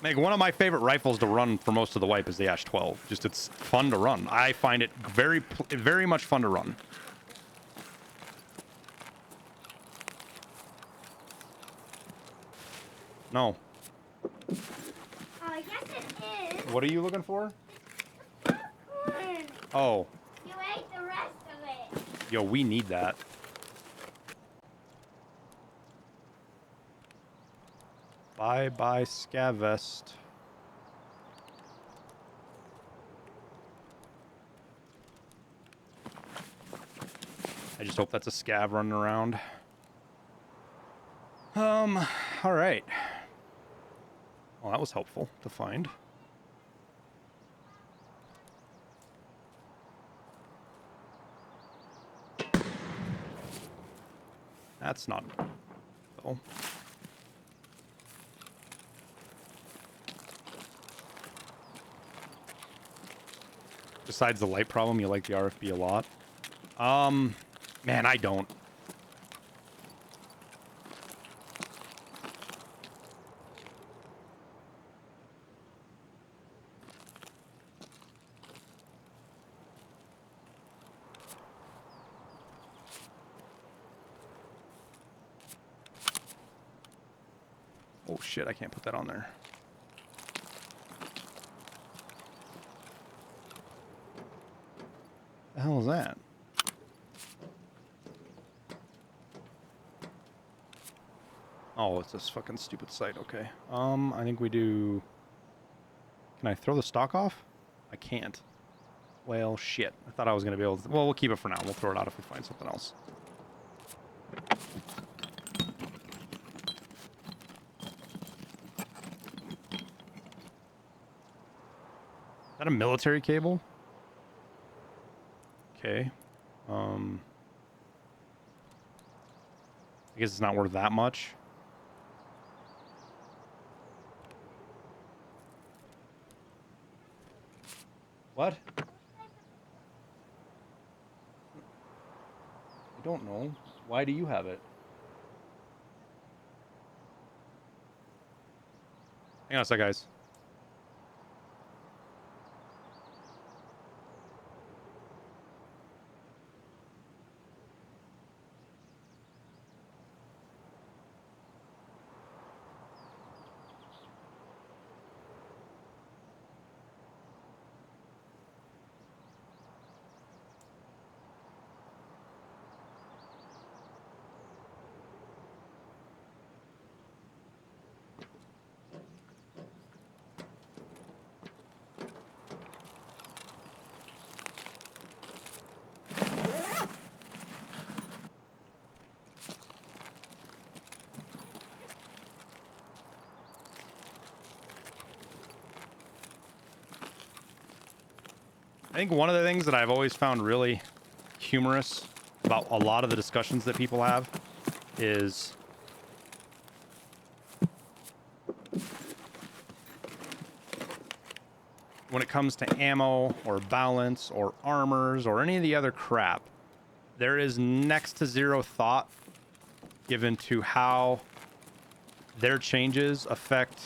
Like, one of my favorite rifles to run for most of the wipe is the Ash 12. Just, it's fun to run. I find it very much fun to run. No. Yes, it is. What are you looking for? Popcorn. Oh. You ate the rest of it. Yo, we need that. Bye-bye, Scavest. I just hope that's a scav running around. All right. Well, that was helpful to find. That's not... Oh. Besides the light problem, you like the RFB a lot. Man, I don't. Oh shit, I can't put that on there. The hell is that? Oh, it's this fucking stupid site. Okay. I think we do... Can I throw the stock off? I can't. Well, shit. I thought I was going to be able to... Well, we'll keep it for now. We'll throw it out if we find something else. Is that a military cable? Okay. I guess it's not worth that much. What? I don't know. Why do you have it? Hang on a sec, guys. I think one of the things that I've always found really humorous about a lot of the discussions that people have is when it comes to ammo or balance or armors or any of the other crap, there is next to zero thought given to how their changes affect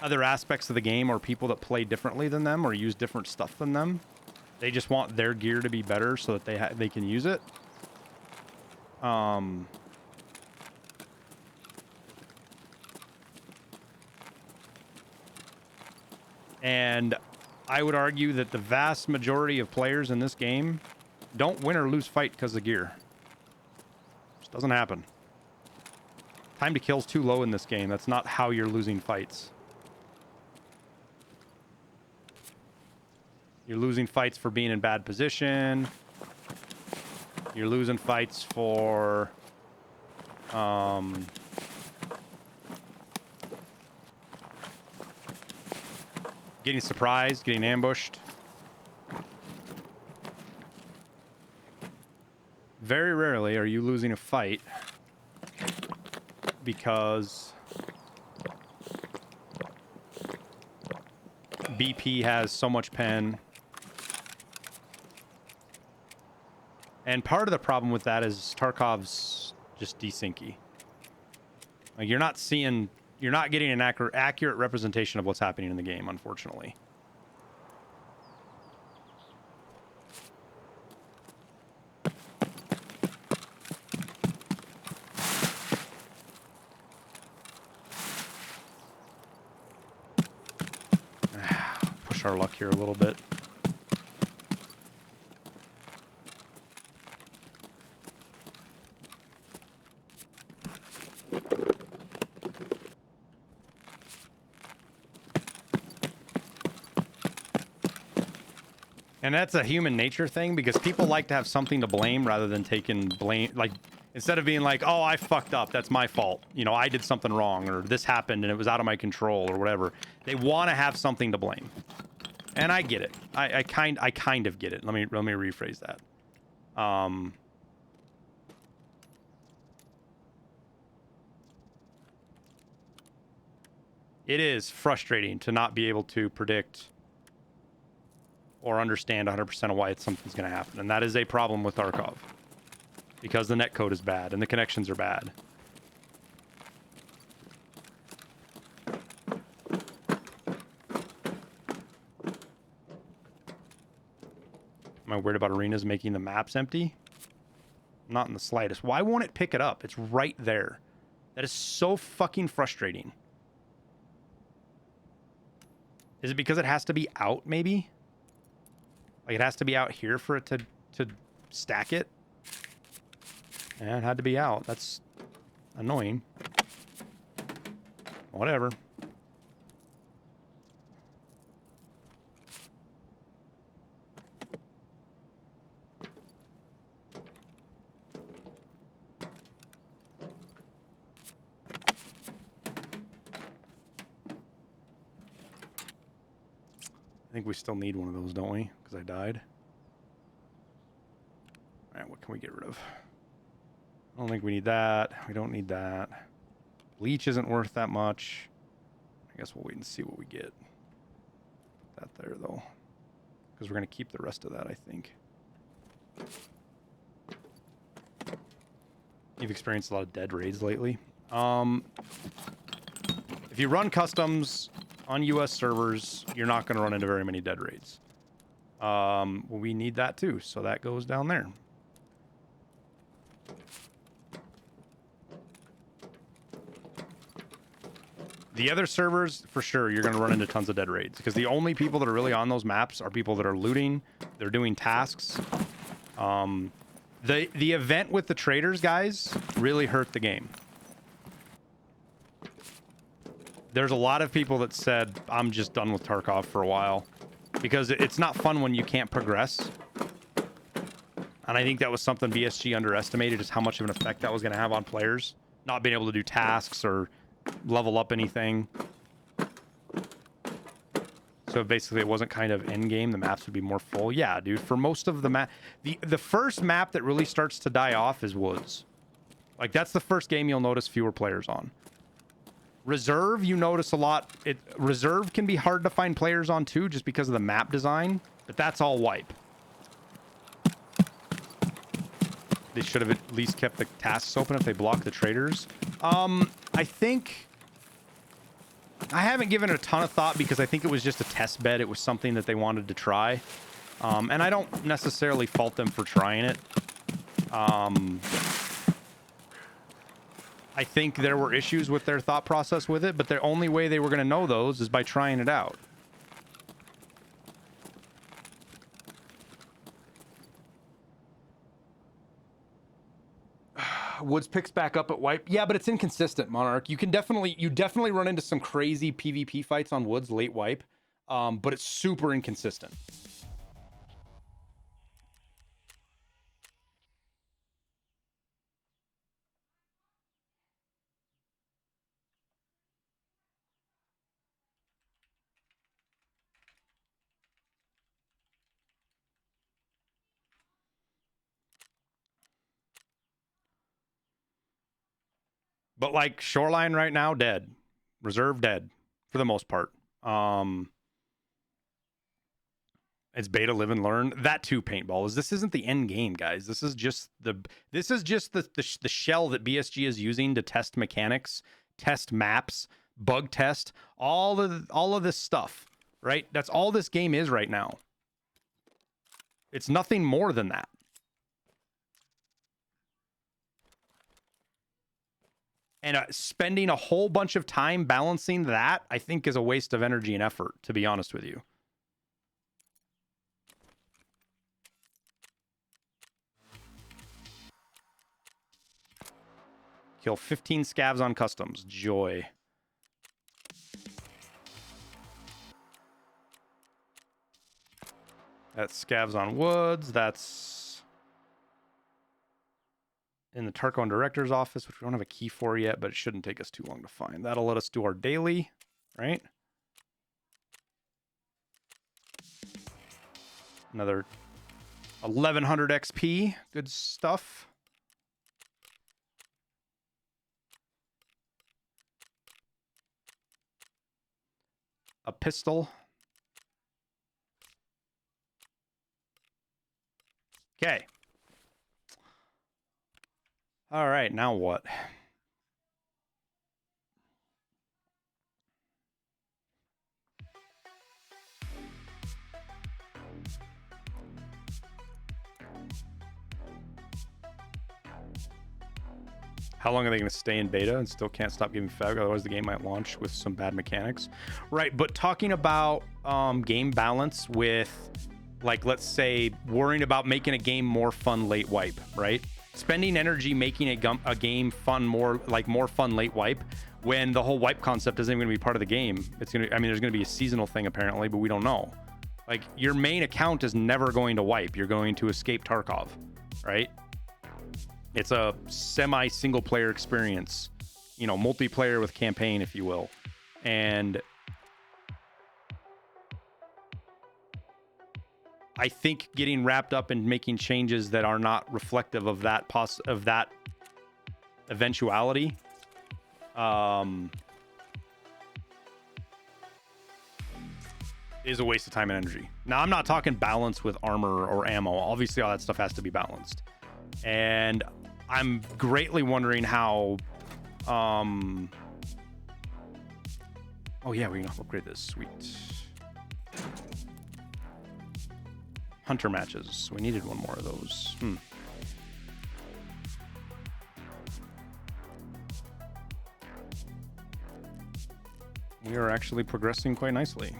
other aspects of the game or people that play differently than them or use different stuff than them. They just want their gear to be better so that they can use it. And I would argue that the vast majority of players in this game don't win or lose fight because of gear. Just doesn't happen. Time to kill's too low in this game. That's not how you're losing fights. You're losing fights for being in bad position. You're losing fights for getting surprised, getting ambushed. Very rarely are you losing a fight because BP has so much pen. And part of the problem with that is Tarkov's just desyncy. Like you're not getting an accurate representation of what's happening in the game, unfortunately. Push our luck here a little bit. And that's a human nature thing because people like to have something to blame rather than taking blame. Like, instead of being like, oh, I fucked up, that's my fault. You know, I did something wrong or this happened and it was out of my control or whatever. They want to have something to blame. And I get it. I kind of get it. Let me rephrase that. It is frustrating to not be able to predict or understand 100% of why something's going to happen. And that is a problem with Tarkov. Because the netcode is bad and the connections are bad. Am I worried about arenas making the maps empty? Not in the slightest. Why won't it pick it up? It's right there. That is so fucking frustrating. Is it because it has to be out, maybe? Like, it has to be out here for it to stack it? Yeah, it had to be out. That's annoying. Whatever. I think we still need one of those, don't we? Because I died. All right, what can we get rid of? I don't think we need that. We don't need that. Leech isn't worth that much. I guess we'll wait and see what we get. Put that there, though. Because we're going to keep the rest of that, I think. You've experienced a lot of dead raids lately. If you run customs on US servers, you're not going to run into very many dead raids. Well, we need that too, so that goes down there. The other servers, for sure, you're going to run into tons of dead raids, because the only people that are really on those maps are people that are looting, they're doing tasks. The event with the traders, guys, really hurt the game. There's a lot of people that said, I'm just done with Tarkov for a while, because it's not fun when you can't progress. And I think that was something BSG underestimated, is how much of an effect that was going to have on players. Not being able to do tasks or level up anything. So basically it wasn't kind of end game, the maps would be more full. Yeah, dude, for most of the map, the first map that really starts to die off is Woods. Like, that's the first game you'll notice fewer players on. Reserve, you notice a lot. Reserve can be hard to find players on too, just because of the map design, but that's all wipe. They should have at least kept the tasks open if they block the traders. I think I haven't given it a ton of thought, because I think it was just a test bed. It was something that they wanted to try. And I don't necessarily fault them for trying it. I think there were issues with their thought process with it, but the only way they were going to know those is by trying it out. Woods picks back up at wipe. Yeah, but it's inconsistent, Monarch. You definitely run into some crazy PvP fights on Woods late wipe, but it's super inconsistent. But like Shoreline right now, dead. Reserve dead for the most part. It's beta, live and learn. That too, paintball. This isn't the end game, guys. This is just the shell that BSG is using to test mechanics, test maps, bug test, all of this stuff, right? That's all this game is right now. It's nothing more than that. And spending a whole bunch of time balancing that, I think, is a waste of energy and effort, to be honest with you. Kill 15 scavs on customs. Joy. That's scavs on woods. That's in the Tarkon Director's office, which we don't have a key for yet, but it shouldn't take us too long to find. That'll let us do our daily, right? Another 1100 XP. Good stuff. A pistol. Okay. All right, now what? How long are they going to stay in beta and still can't stop giving feedback? Otherwise, the game might launch with some bad mechanics. Right, but talking about game balance with, like, let's say, worrying about making a game more fun late wipe, right? Spending energy making a game fun, more fun late wipe, when the whole wipe concept isn't even going to be part of the game. It's going to, I mean, there's going to be a seasonal thing apparently, but we don't know. Like, your main account is never going to wipe. You're going to escape Tarkov, right? It's a semi-single player experience, you know, multiplayer with campaign, if you will. And I think getting wrapped up in making changes that are not reflective of that eventuality is a waste of time and energy. Now, I'm not talking balance with armor or ammo. Obviously, all that stuff has to be balanced. And I'm greatly wondering how oh yeah, we can upgrade this. Sweet. Hunter matches. We needed one more of those. We are actually progressing quite nicely.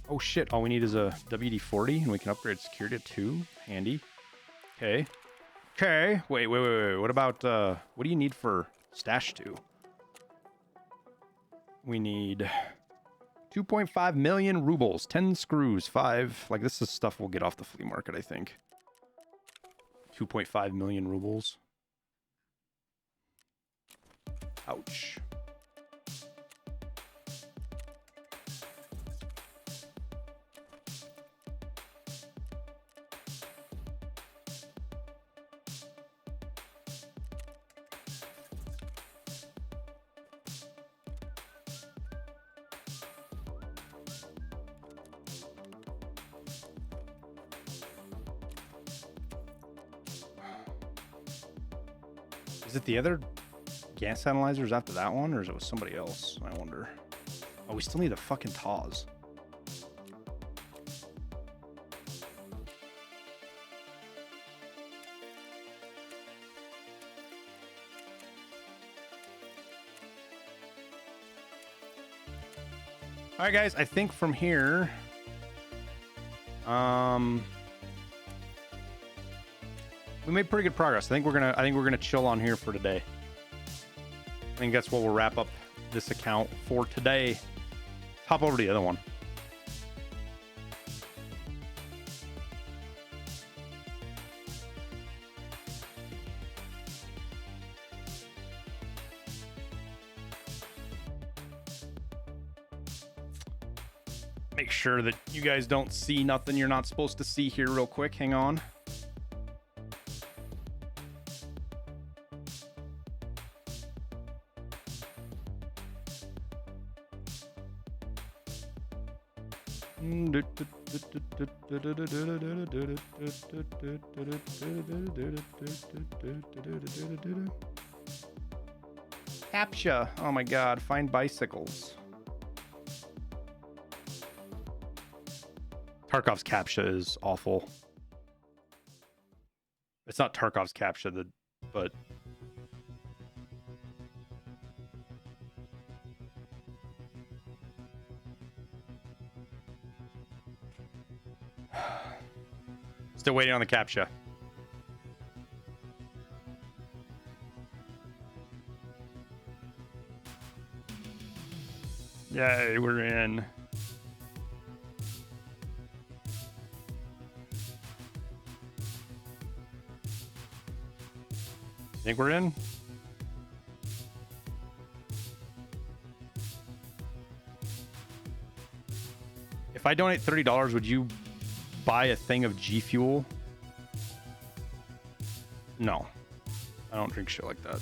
Oh shit, all we need is a WD-40 and we can upgrade security to 2. Handy. Okay. Okay. Wait. What about, what do you need for stash 2? We need 2.5 million rubles, 10 screws, 5. Like, this is stuff we'll get off the flea market, I think. 2.5 million rubles. Ouch. Is it the other gas analyzers after that one, or is it with somebody else? I wonder. Oh, we still need a fucking TAWS. All right, guys. I think from here, we made pretty good progress. I think we're gonna chill on here for today. I think that's what we'll wrap up this account for today. Hop over to the other one. Make sure that you guys don't see nothing you're not supposed to see here real quick. Hang on. CAPTCHA. Oh my god, find bicycles. Tarkov's CAPTCHA is awful. It's not Tarkov's CAPTCHA, but still waiting on the CAPTCHA. Yay, we're in. Think we're in? If I donate $30, would you buy a thing of G Fuel? No. I don't drink shit like that.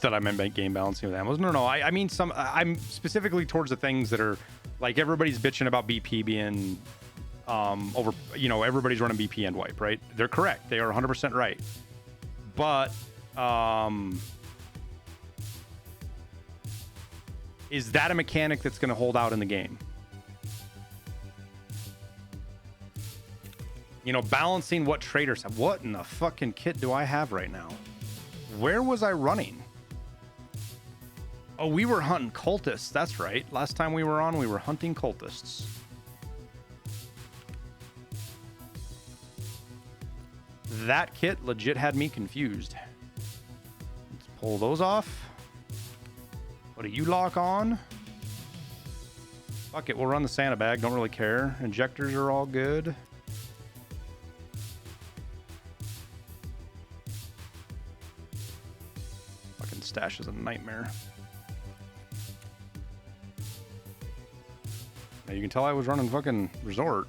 that I meant by game balancing with ammos. No. I mean I'm specifically towards the things that are like everybody's bitching about BP being over. You know, everybody's running BP and wipe, right? They're correct. They are 100% right. But is that a mechanic that's going to hold out in the game? You know, balancing what traders have. What in the fucking kit do I have right now? Where was I running? Oh, we were hunting cultists. That's right. Last time we were on, we were hunting cultists. That kit legit had me confused. Let's pull those off. What do you lock on? Fuck it, we'll run the Santa bag. Don't really care. Injectors are all good. Fucking stash is a nightmare. Now you can tell I was running fucking resort.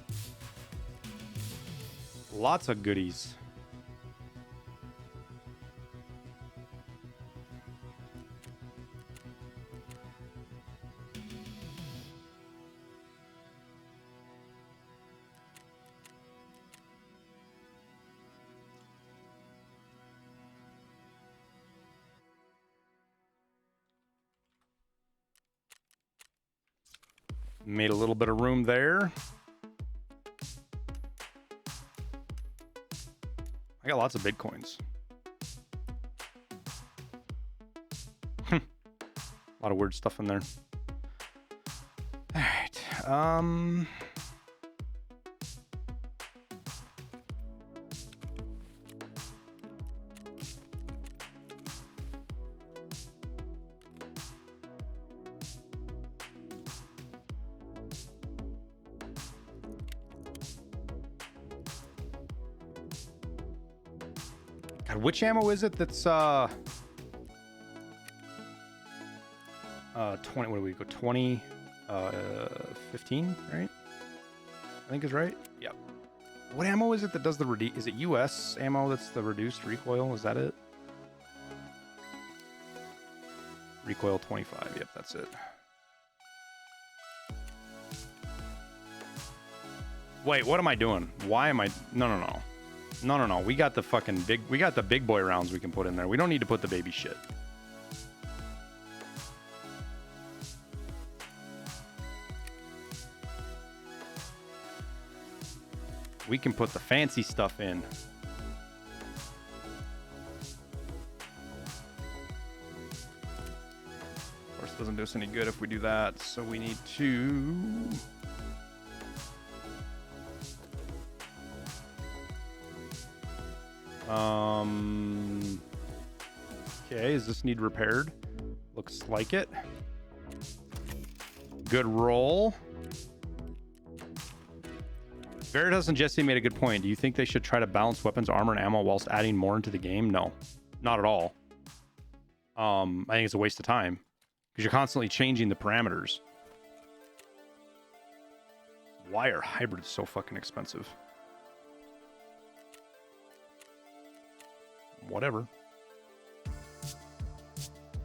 Lots of goodies. Made a little bit of room there. I got lots of Bitcoins. A lot of weird stuff in there. All right. God, which ammo is it that's 20, what do we go, 20 15, right? I think is right. Yep. What ammo is it that does the is it US ammo that's the reduced recoil? Is that it? Recoil 25. Yep, that's it. Wait, what am I doing? Why am I No. We got the fucking big boy rounds we can put in there. We don't need to put the baby shit. We can put the fancy stuff in. Of course, it doesn't do us any good if we do that, so we need to... Okay, does this need repaired? Looks like it. Good roll. Veritas and Jesse made a good point. Do you think they should try to balance weapons, armor, and ammo whilst adding more into the game? No, not at all. I think it's a waste of time because you're constantly changing the parameters. Why are hybrids so fucking expensive? Whatever.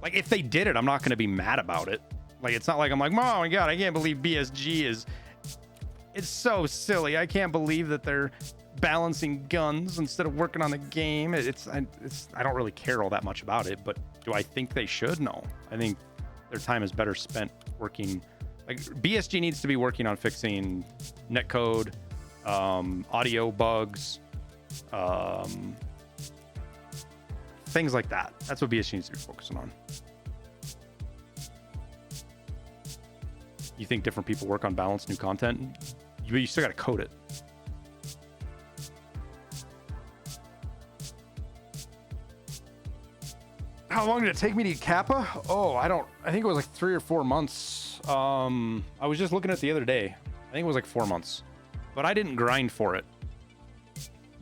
Like, if they did it, I'm not going to be mad about it. Like, it's not like I'm like, oh my god, I can't believe BSG is... It's so silly. I can't believe that they're balancing guns instead of working on the game. I don't really care all that much about it, but do I think they should? No. I think their time is better spent working... Like, BSG needs to be working on fixing netcode, audio bugs, things like that. That's what BSG needs to be focusing on. You think different people work on balanced new content? You still got to code it. How long did it take me to get Kappa? Oh, I think it was like 3 or 4 months. I was just looking at it the other day. I think it was like 4 months. But I didn't grind for it.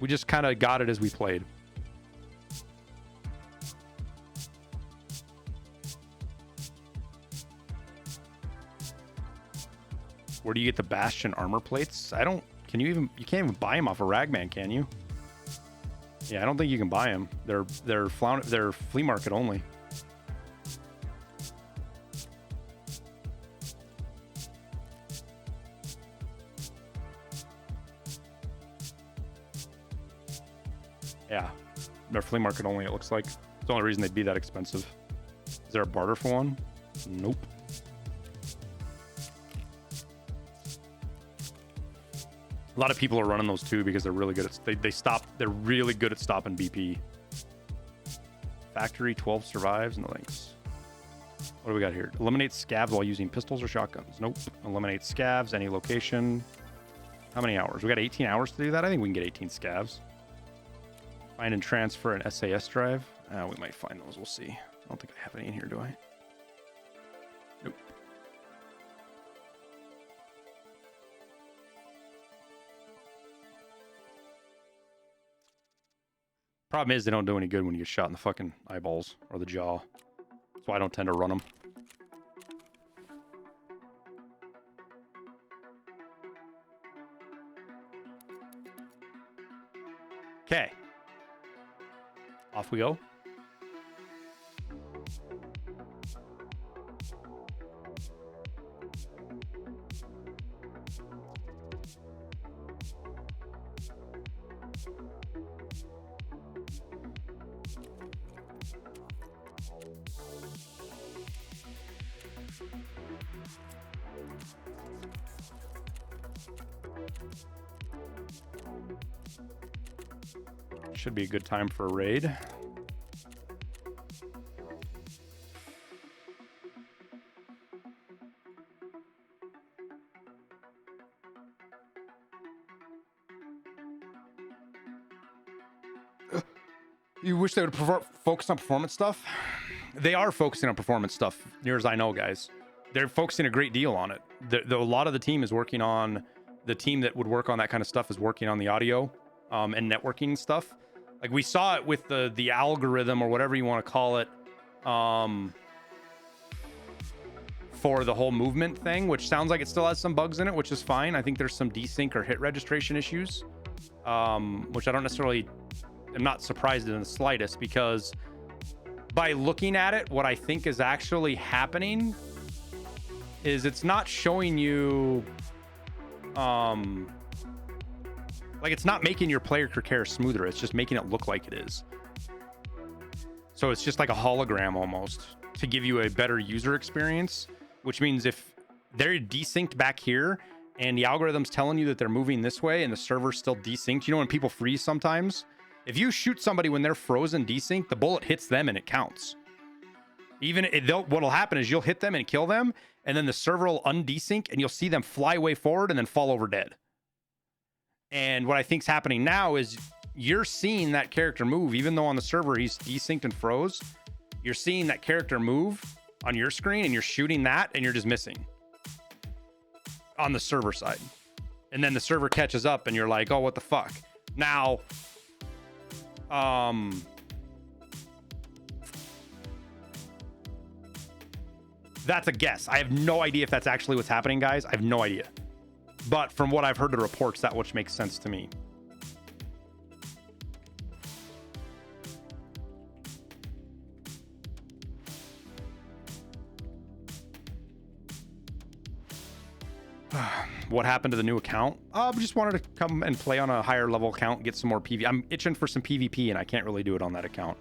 We just kind of got it as we played. Where do you get the Bastion armor plates? You can't even buy them off a Ragman, can you? Yeah, I don't think you can buy them. They're flea market only. Yeah. They're flea market only, it looks like. It's the only reason they'd be that expensive. Is there a barter for one? Nope. A lot of people are running those too because they're really good at they're really good at stopping BP. Factory 12 survives, no thanks. What do we got here? Eliminate scavs while using pistols or shotguns. Nope. Eliminate scavs, any location. How many hours? We got 18 hours to do that. I think we can get 18 scavs. Find and transfer an SAS drive. We might find those. We'll see. I don't think I have any in here, do I? Nope. Problem is they don't do any good when you get shot in the fucking eyeballs or the jaw. That's why I don't tend to run them. Okay. Off we go. Should be a good time for a raid. You wish they would focus on performance stuff? They are focusing on performance stuff, near as I know, guys. They're focusing a great deal on it. A lot of the team is working on, the team that would work on that kind of stuff is working on the audio and networking stuff. Like we saw it with the algorithm or whatever you want to call it for the whole movement thing, which sounds like it still has some bugs in it, which is fine. I think there's some desync or hit registration issues, which I don't necessarily, I'm not surprised in the slightest, because by looking at it, what I think is actually happening is it's not showing you like it's not making your player career smoother. It's just making it look like it is. So it's just like a hologram almost to give you a better user experience, which means if they're desynced back here and the algorithm's telling you that they're moving this way and the server's still desynced, you know, when people freeze sometimes, if you shoot somebody when they're frozen desynced, the bullet hits them and it counts. What'll happen is you'll hit them and kill them, and then the server will undesync and you'll see them fly way forward and then fall over dead. And what I think's happening now is you're seeing that character move, even though on the server he's desynced and froze. You're seeing that character move on your screen and you're shooting that and you're just missing on the server side. And then the server catches up and you're like, oh, what the fuck? Now, that's a guess. I have no idea if that's actually what's happening, guys. I have no idea. But from what I've heard the reports, that which makes sense to me. What happened to the new account? Just wanted to come and play on a higher level account, get some more PvP. I'm itching for some PvP and I can't really do it on that account.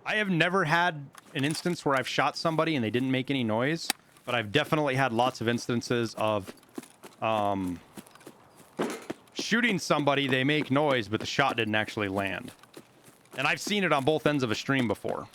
I have never had an instance where I've shot somebody and they didn't make any noise, but I've definitely had lots of instances of shooting somebody, they make noise, but the shot didn't actually land. And I've seen it on both ends of a stream before.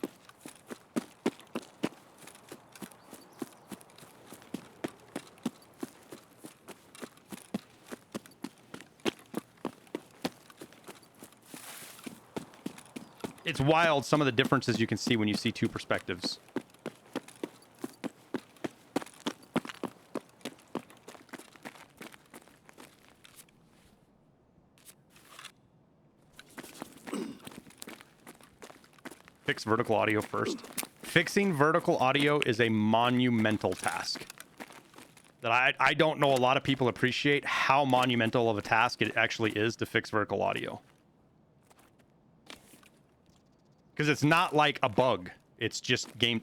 It's wild, some of the differences you can see when you see two perspectives. fix vertical audio first. Fixing vertical audio is a monumental task that I don't know a lot of people appreciate how monumental of a task it actually is to fix vertical audio. Because it's not like a bug. It's just game...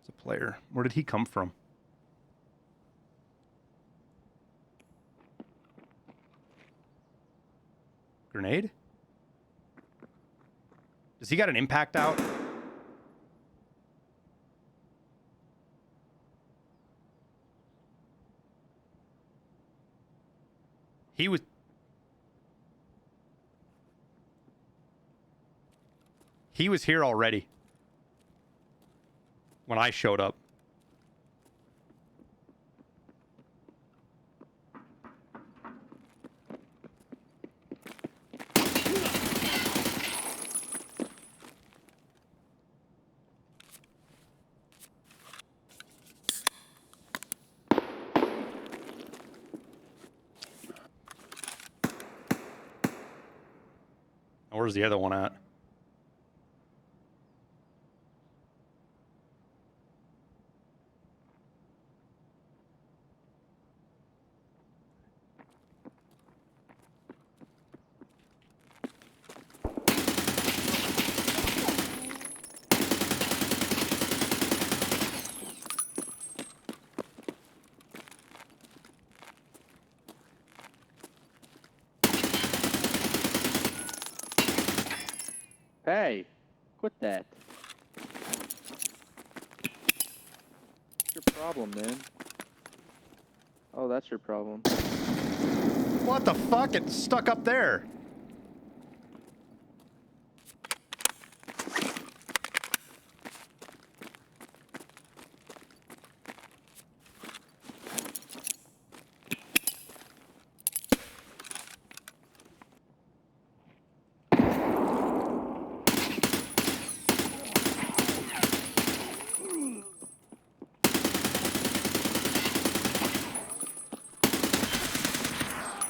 It's a player. Where did he come from? Grenade? Does he got an impact out? He was here already when I showed up. Where's the other one at? Hey, quit that. What's your problem, man? Oh, that's your problem. What the fuck? It's stuck up there.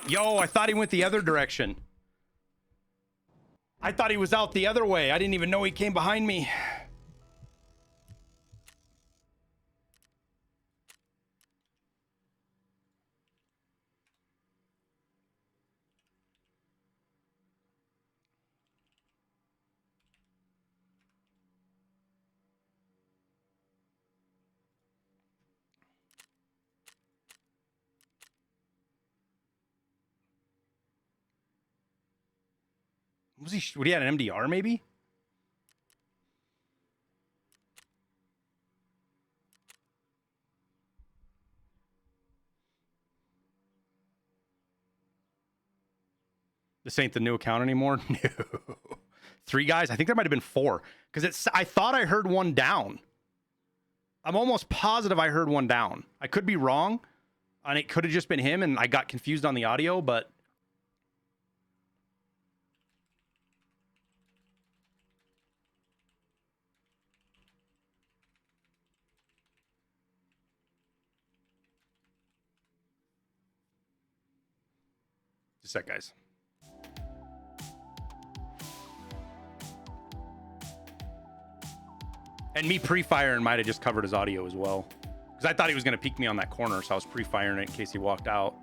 Yo, I thought he went the other direction. I thought he was out the other way. I didn't even know he came behind me. Was he? Would he had an MDR maybe? This ain't the new account anymore. No. 3 guys. I think there might have been 4 because I thought I heard one down. I'm almost positive I heard one down. I could be wrong, and it could have just been him, and I got confused on the audio, but. Just a sec, guys. And me pre-firing might have just covered his audio as well. Because I thought he was going to peek me on that corner, so I was pre-firing it in case he walked out.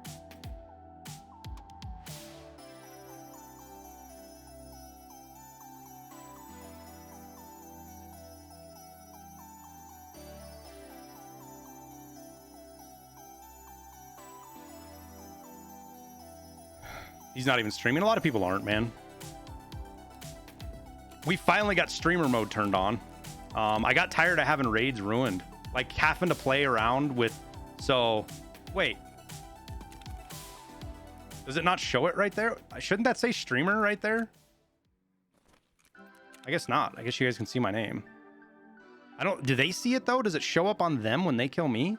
He's not even streaming. A lot of people aren't, man. We finally got streamer mode turned on. I got tired of having raids ruined. Like, having to play around with... So, wait. Does it not show it right there? Shouldn't that say streamer right there? I guess not. I guess you guys can see my name. I don't... Do they see it, though? Does it show up on them when they kill me?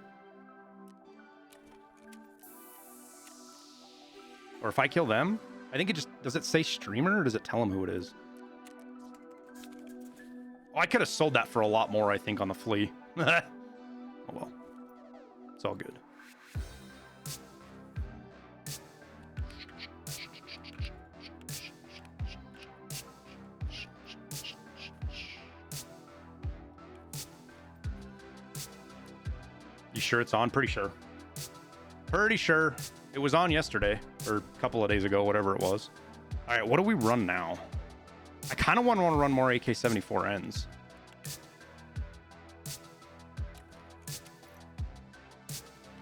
Or if I kill them? I think it just... Does it say streamer, or does it tell them who it is? Oh, I could have sold that for a lot more, I think, on the flea. Oh, well. It's all good. You sure it's on? Pretty sure. Pretty sure. It was on yesterday, or a couple of days ago, whatever it was. All right, what do we run now? I kind of want to run more AK-74Ns.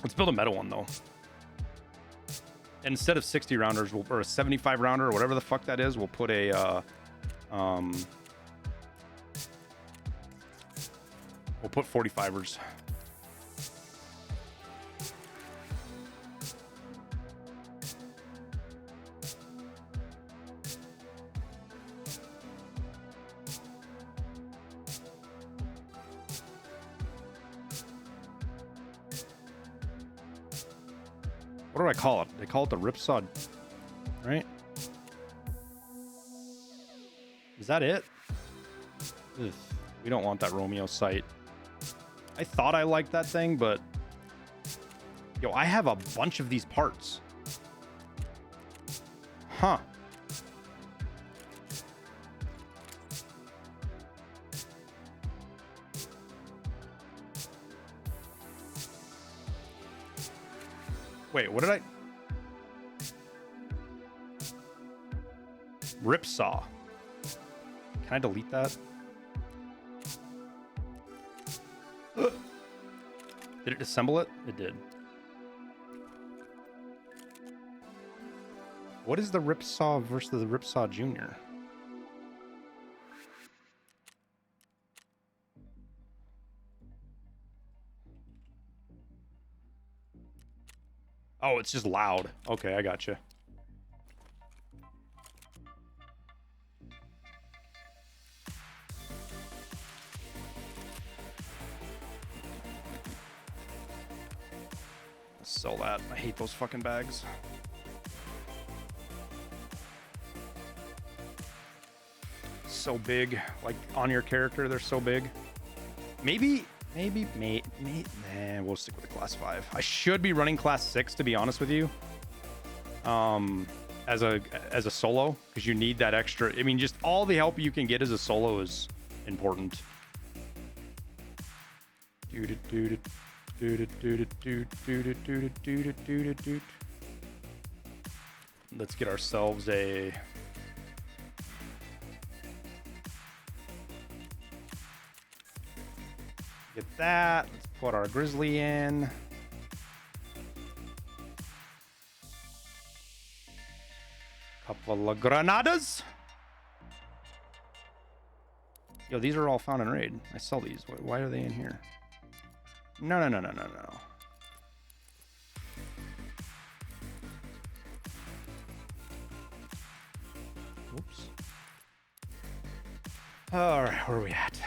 Let's build a meta one, though. And instead of 60 rounders, or a 75 rounder, or whatever the fuck that is, we'll put a, we'll put 45ers. What do I call it? They call it the Ripsaw, right? Is that it? Ugh, we don't want that Romeo sight. I thought I liked that thing, but yo, I have a bunch of these parts. Huh. Wait, what did I... Ripsaw. Can I delete that? Did it disassemble it? It did. What is the Ripsaw versus the Ripsaw Junior? Oh, it's just loud. Okay, I gotcha. Let's sell that. I hate those fucking bags. So big. Like, on your character, they're so big. Maybe, nah, we'll stick with the class 5. I should be running class 6, to be honest with you. As a solo, because you need that extra. I mean, just all the help you can get as a solo is important. Let's get ourselves a... Get that. Let's put our Grizzly in. Couple of Granadas. Yo, these are all found in raid. I sell these. Why are they in here? No. Whoops. All right, where are we at?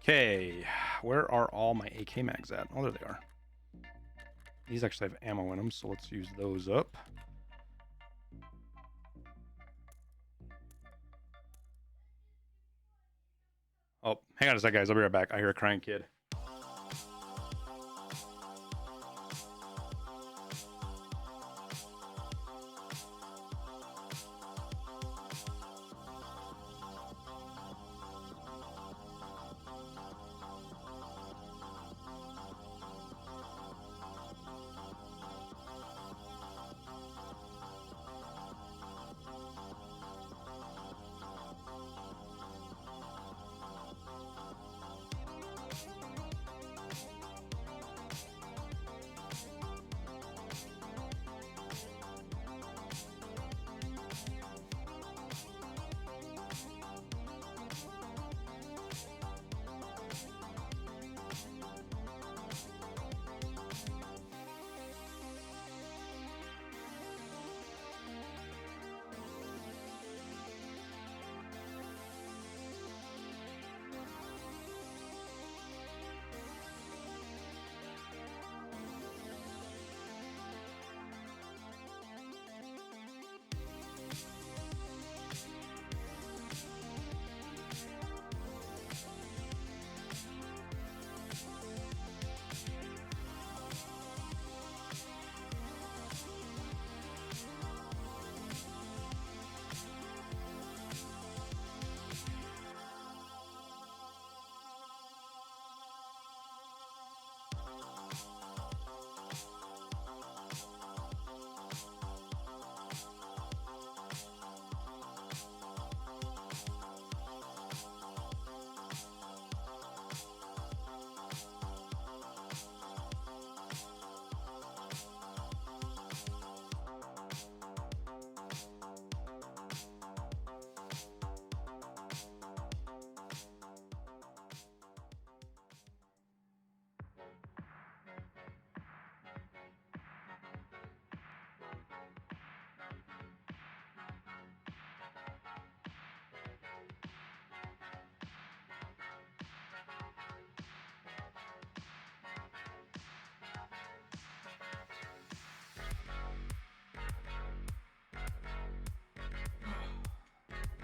Okay, where are all my AK mags at? Oh, there they are. These actually have ammo in them, so let's use those up. Oh, hang on a sec, guys. I'll be right back. I hear a crying kid.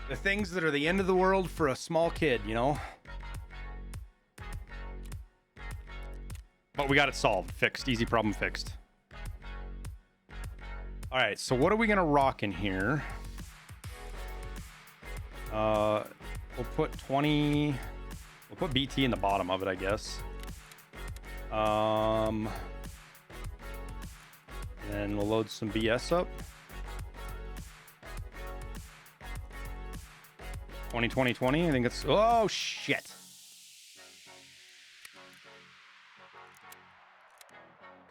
The things that are the end of the world for a small kid, you know? But we got it solved, fixed, easy problem fixed. All right, so what are we gonna rock in here? We'll put 20, we'll put BT in the bottom of it, I guess. Then we'll load some BS up. 20, I think it's, oh shit.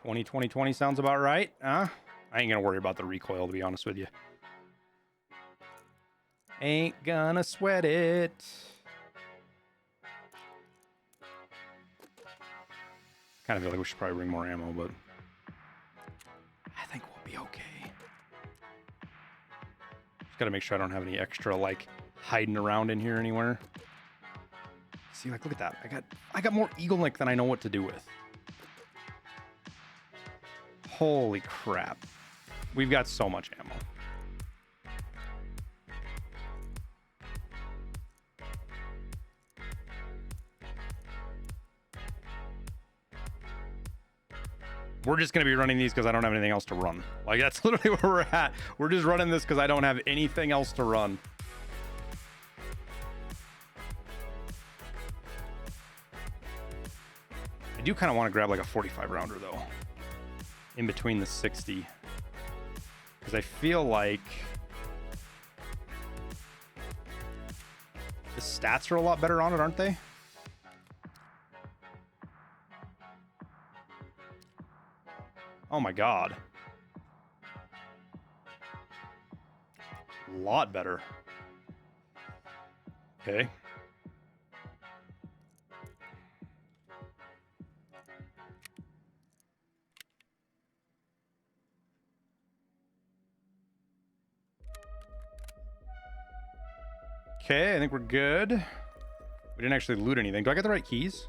20 sounds about right, huh? I ain't gonna worry about the recoil, to be honest with you. Ain't gonna sweat it. Kind of feel like we should probably bring more ammo, but I think we'll be okay. Just gotta make sure I don't have any extra, like, hiding around in here anywhere. See, like, look at that. I got more Eagle Nick than I know what to do with. Holy crap. We've got so much ammo. We're just going to be running these because I don't have anything else to run. Like, that's literally where we're at. We're just running this because I don't have anything else to run. I do kind of want to grab like a 45 rounder though, in between the 60, because I feel like the stats are a lot better on it, aren't they? Oh my god. A lot better. Okay. Okay, I think we're good. We didn't actually loot anything. Do I get the right keys?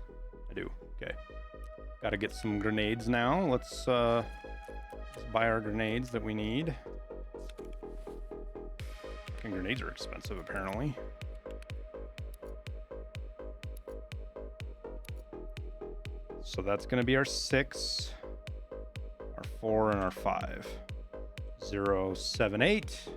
I do. Okay. Gotta get some grenades now. Let's buy our grenades that we need. And grenades are expensive, apparently. So that's gonna be our 6, our 4, and our 5. 0, 7, 8.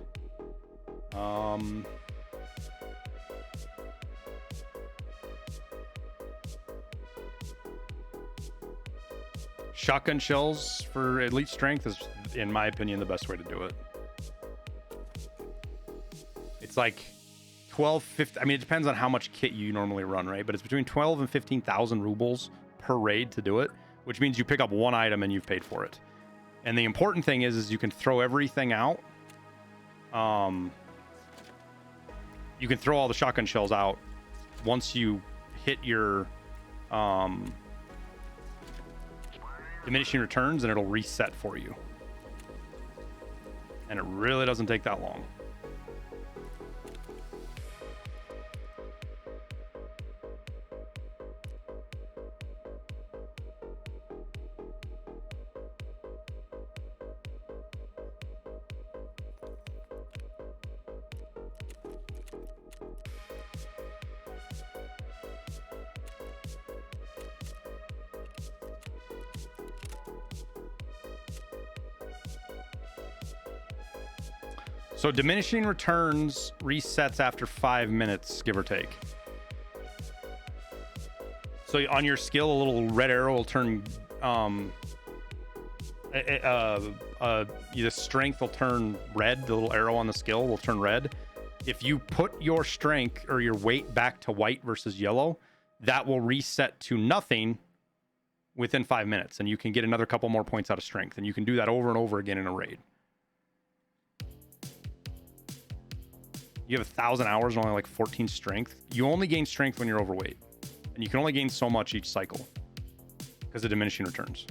Shotgun shells for elite strength is, in my opinion, the best way to do it. It's like 12, 15, I mean, it depends on how much kit you normally run, right? But it's between 12 and 15,000 rubles per raid to do it, which means you pick up one item and you've paid for it. And the important thing is you can throw everything out. You can throw all the shotgun shells out once you hit your diminishing returns, and it'll reset for you. And it really doesn't take that long. So diminishing returns resets after 5 minutes, give or take. So on your skill, a little red arrow will turn, the strength will turn red. The little arrow on the skill will turn red. If you put your strength or your weight back to white versus yellow, that will reset to nothing within 5 minutes, and you can get another couple more points out of strength, and you can do that over and over again in a raid. You have 1,000 hours and only like 14 strength. You only gain strength when you're overweight. And you can only gain so much each cycle because of diminishing returns.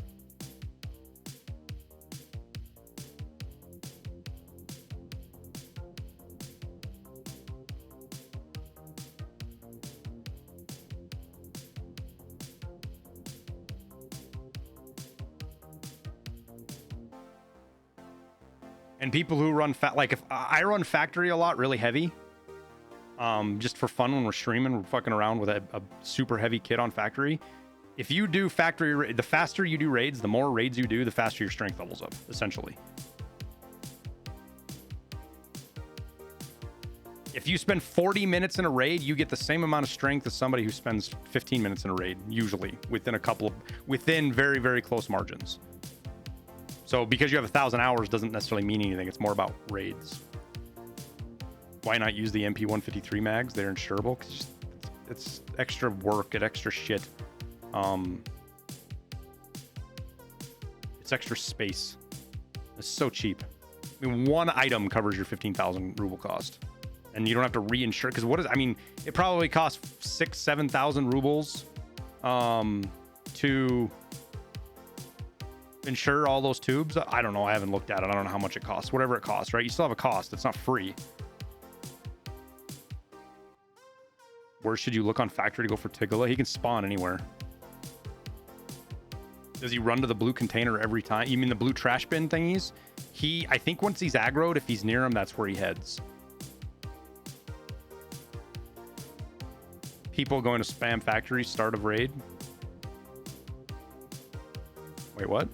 And people who run like if I run factory a lot, really heavy, just for fun when we're streaming, we're fucking around with a super heavy kit on factory. If you do factory, the faster you do raids, the more raids you do, the faster your strength levels up, essentially. If you spend 40 minutes in a raid, you get the same amount of strength as somebody who spends 15 minutes in a raid, usually within very, very close margins. So because you have 1,000 hours doesn't necessarily mean anything. It's more about raids. Why not use the MP153 mags? They're insurable because it's extra work and extra shit. It's extra space. It's so cheap. I mean, one item covers your 15,000 ruble cost. And you don't have to reinsure, because it probably costs 6,000-7,000 rubles to insure all those tubes. I don't know. I haven't looked at it. I don't know how much it costs. Whatever it costs, right? You still have a cost. It's not free. Where should you look on factory to go for Tigala? He can spawn anywhere. Does he run to the blue container every time? You mean the blue trash bin thingies? I think once he's aggroed, if he's near him, that's where he heads. People going to spam factory, start of raid. Wait, what?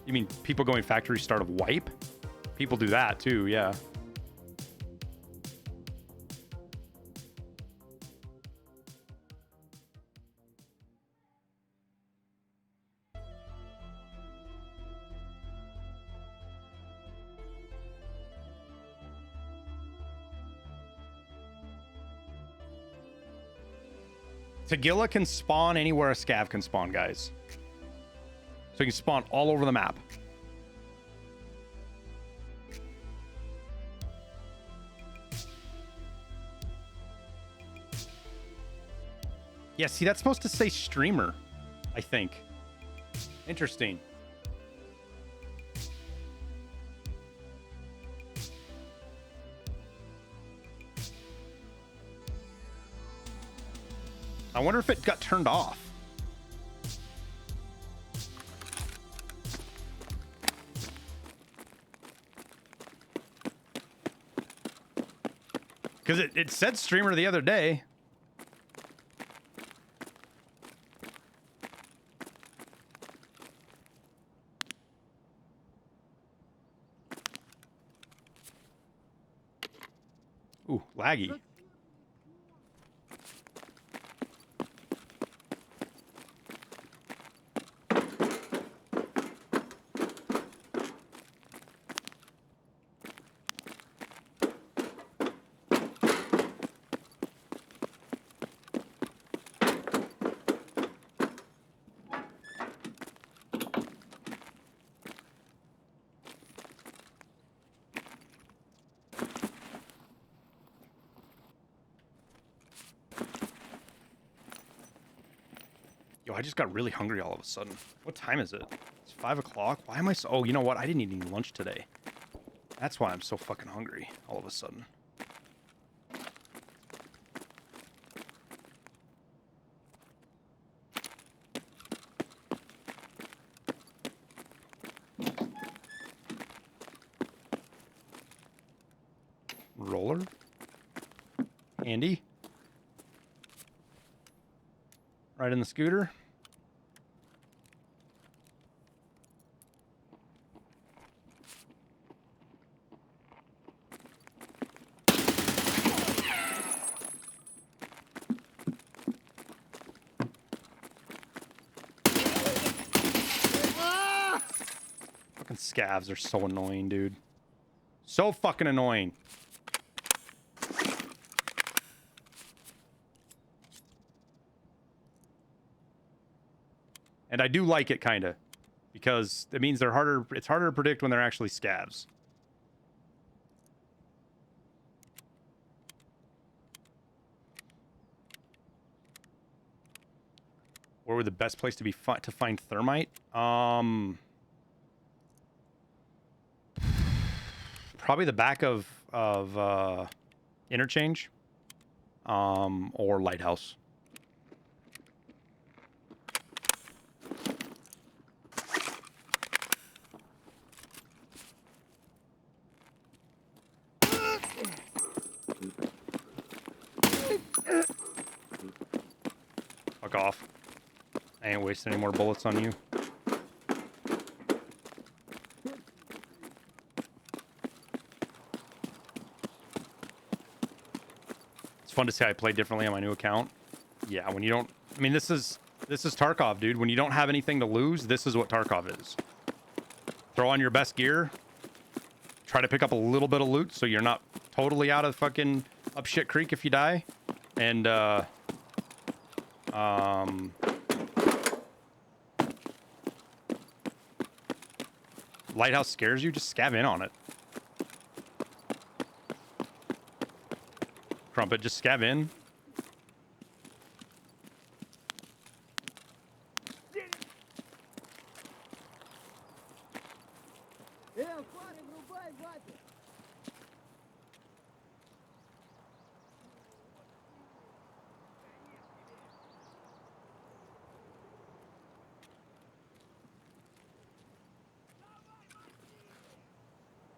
You mean people going factory, start of wipe? People do that too, yeah. Tagilla can spawn anywhere a scav can spawn, guys. So he can spawn all over the map. Yeah, see, that's supposed to say streamer, I think. Interesting. I wonder if it got turned off. Because it said streamer the other day. Ooh, laggy. Yo, I just got really hungry all of a sudden. What time is it? It's 5 o'clock. Why am I so... Oh, you know what? I didn't eat any lunch today. That's why I'm so fucking hungry all of a sudden. Roller? Andy? Right in the scooter? Fucking scavs are so annoying, dude. So fucking annoying. And I do like it, kind of, because it means they're harder. It's harder to predict when they're actually scavs. Where would the best place to be to find thermite? Probably the back of interchange, or lighthouse. off. I ain't wasting any more bullets on you. It's fun to see I play differently on my new account. Yeah, when you don't... I mean, this is Tarkov, dude. When you don't have anything to lose, this is what Tarkov is. Throw on your best gear. Try to pick up a little bit of loot so you're not totally out of fucking up shit creek if you die. And, Lighthouse scares you, just scav in on it. Crumpet, just scav in.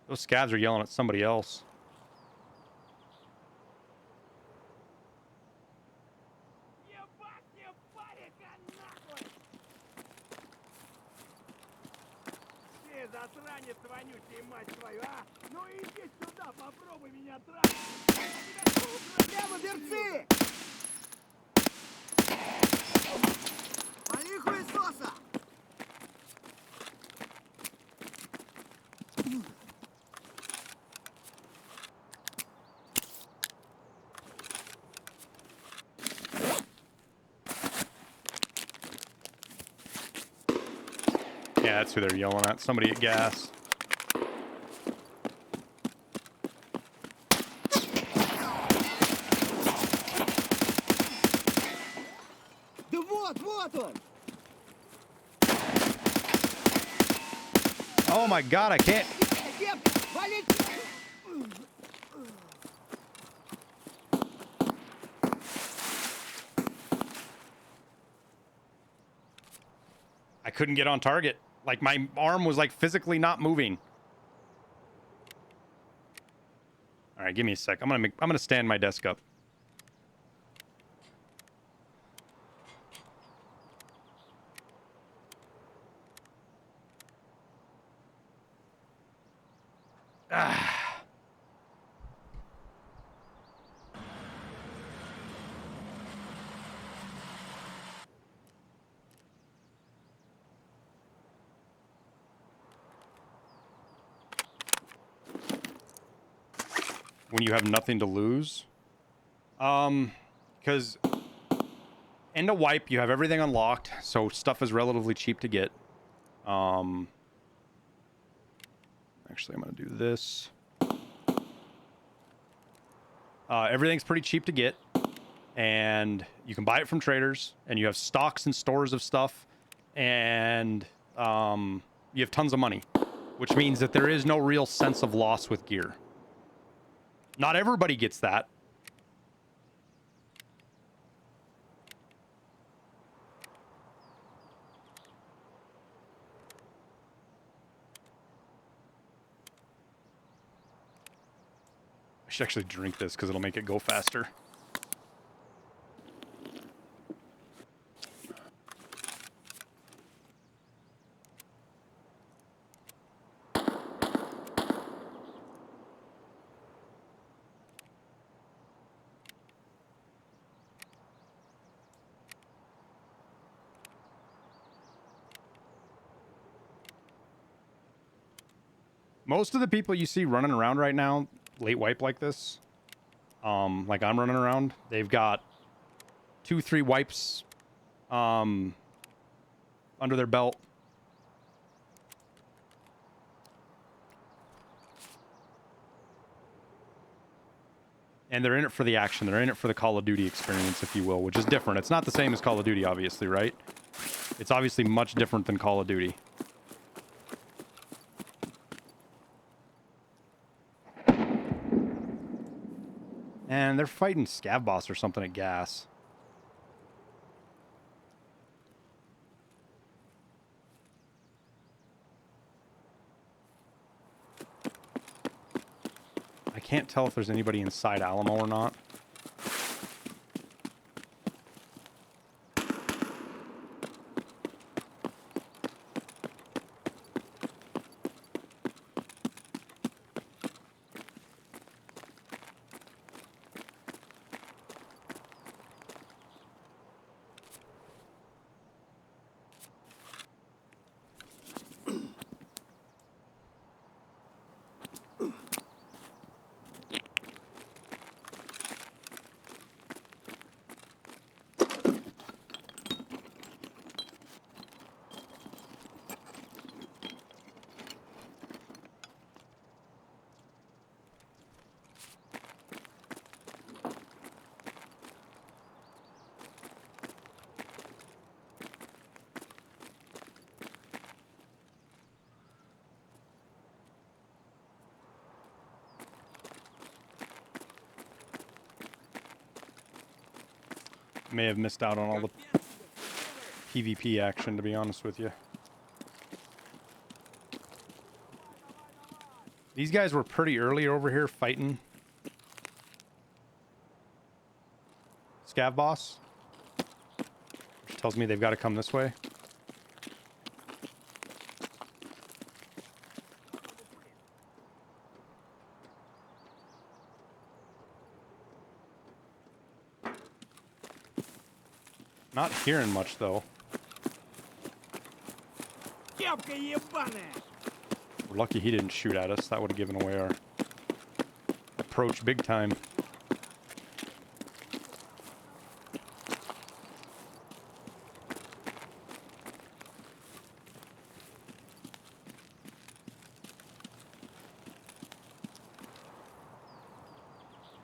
Those scavs are yelling at somebody else. Yeah, that's who they're yelling at. Somebody at gas. Oh my god, I can't. I couldn't get on target. Like, my arm was, like, physically not moving. All right, give me a sec. I'm gonna stand my desk up. When you have nothing to lose. Because end of wipe, you have everything unlocked, so stuff is relatively cheap to get. Actually, I'm gonna do this. Everything's pretty cheap to get, and you can buy it from traders, and you have stocks and stores of stuff, and you have tons of money, which means that there is no real sense of loss with gear. Not everybody gets that. I should actually drink this because it'll make it go faster. Most of the people you see running around right now, late wipe like this, like I'm running around, they've got 2-3 wipes under their belt. And they're in it for the action. They're in it for the Call of Duty experience, if you will, which is different. It's not the same as Call of Duty, obviously, right? It's obviously much different than Call of Duty. And they're fighting Scav Boss or something at gas. I can't tell if there's anybody inside Alamo or not. May have missed out on all the PvP action, to be honest with you. These guys were pretty early over here fighting Scav Boss, which tells me they've got to come this way. Not hearing much, though. We're lucky he didn't shoot at us. That would have given away our approach big time.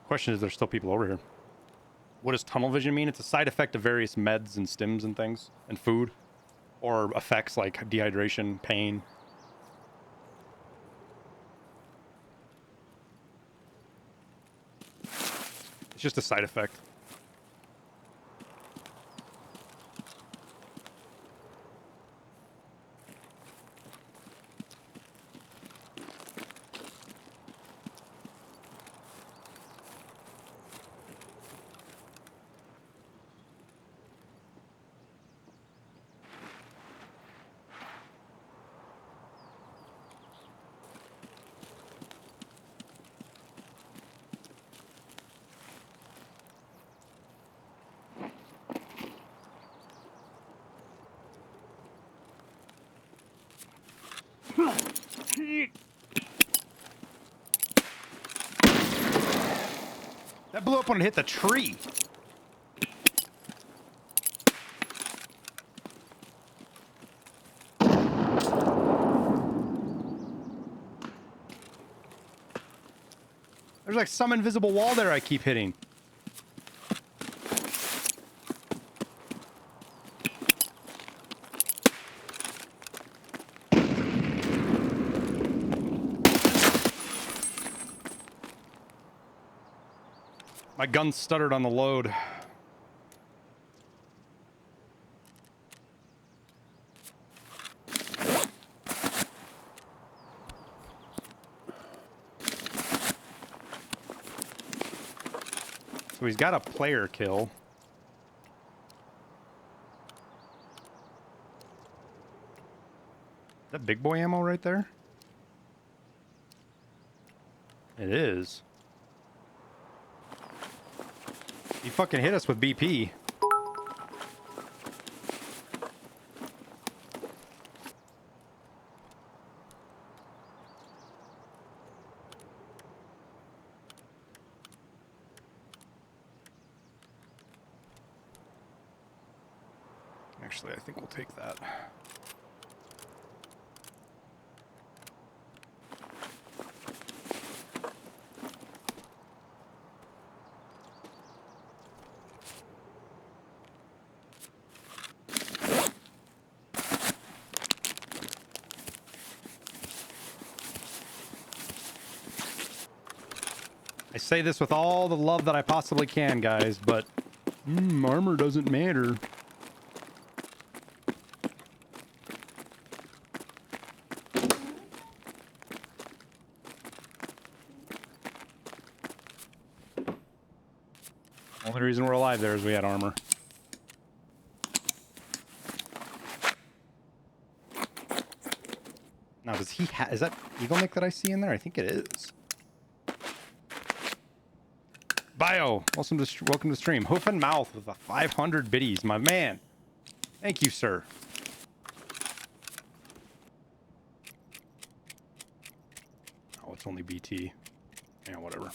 Question is, there's still people over here. What does tunnel vision mean? It's a side effect of various meds and stims and things, and food, or effects like dehydration, pain. It's just a side effect. That blew up when it hit the tree. There's like some invisible wall there I keep hitting. My gun stuttered on the load. So he's got a player kill. Is that big boy ammo right there? It is. He fucking hit us with BP. Actually, I think we'll take that. I say this with all the love that I possibly can, guys, but armor doesn't matter. Only reason we're alive there is we had armor. Now, does he have... Is that Eagle Nick that I see in there? I think it is. Bio, welcome to the stream. Hoof and Mouth with the 500 biddies, my man. Thank you, sir. Oh, it's only BT. Yeah, whatever.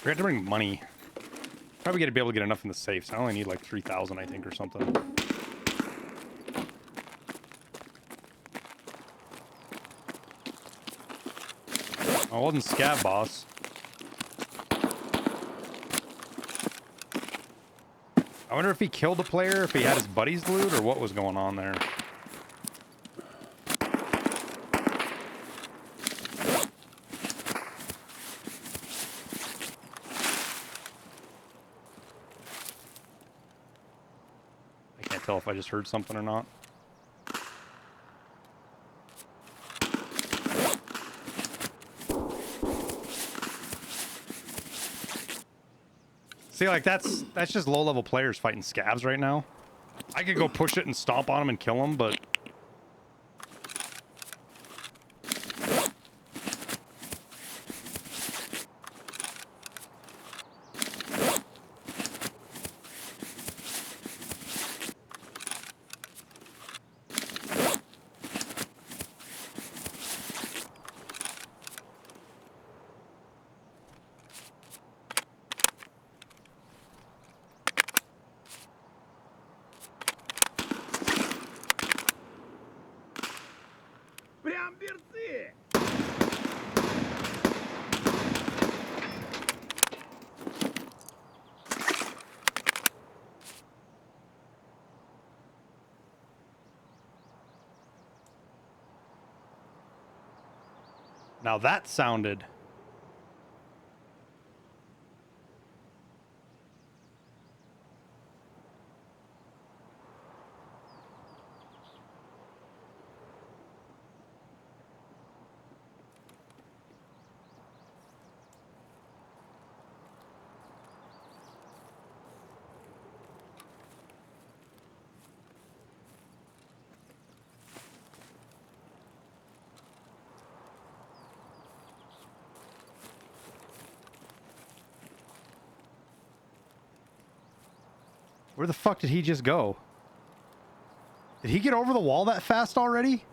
Forgot to bring money. Probably gonna be able to get enough in the safes. I only need like 3,000, I think, or something. Oh, it wasn't Scav Boss. I wonder if he killed a player, if he had his buddies loot, or what was going on there. I can't tell if I just heard something or not. See, like, that's just low-level players fighting scavs right now. I could go push it and stomp on them and kill them, but... Now that sounded... Where the fuck did he just go? Did he get over the wall that fast already?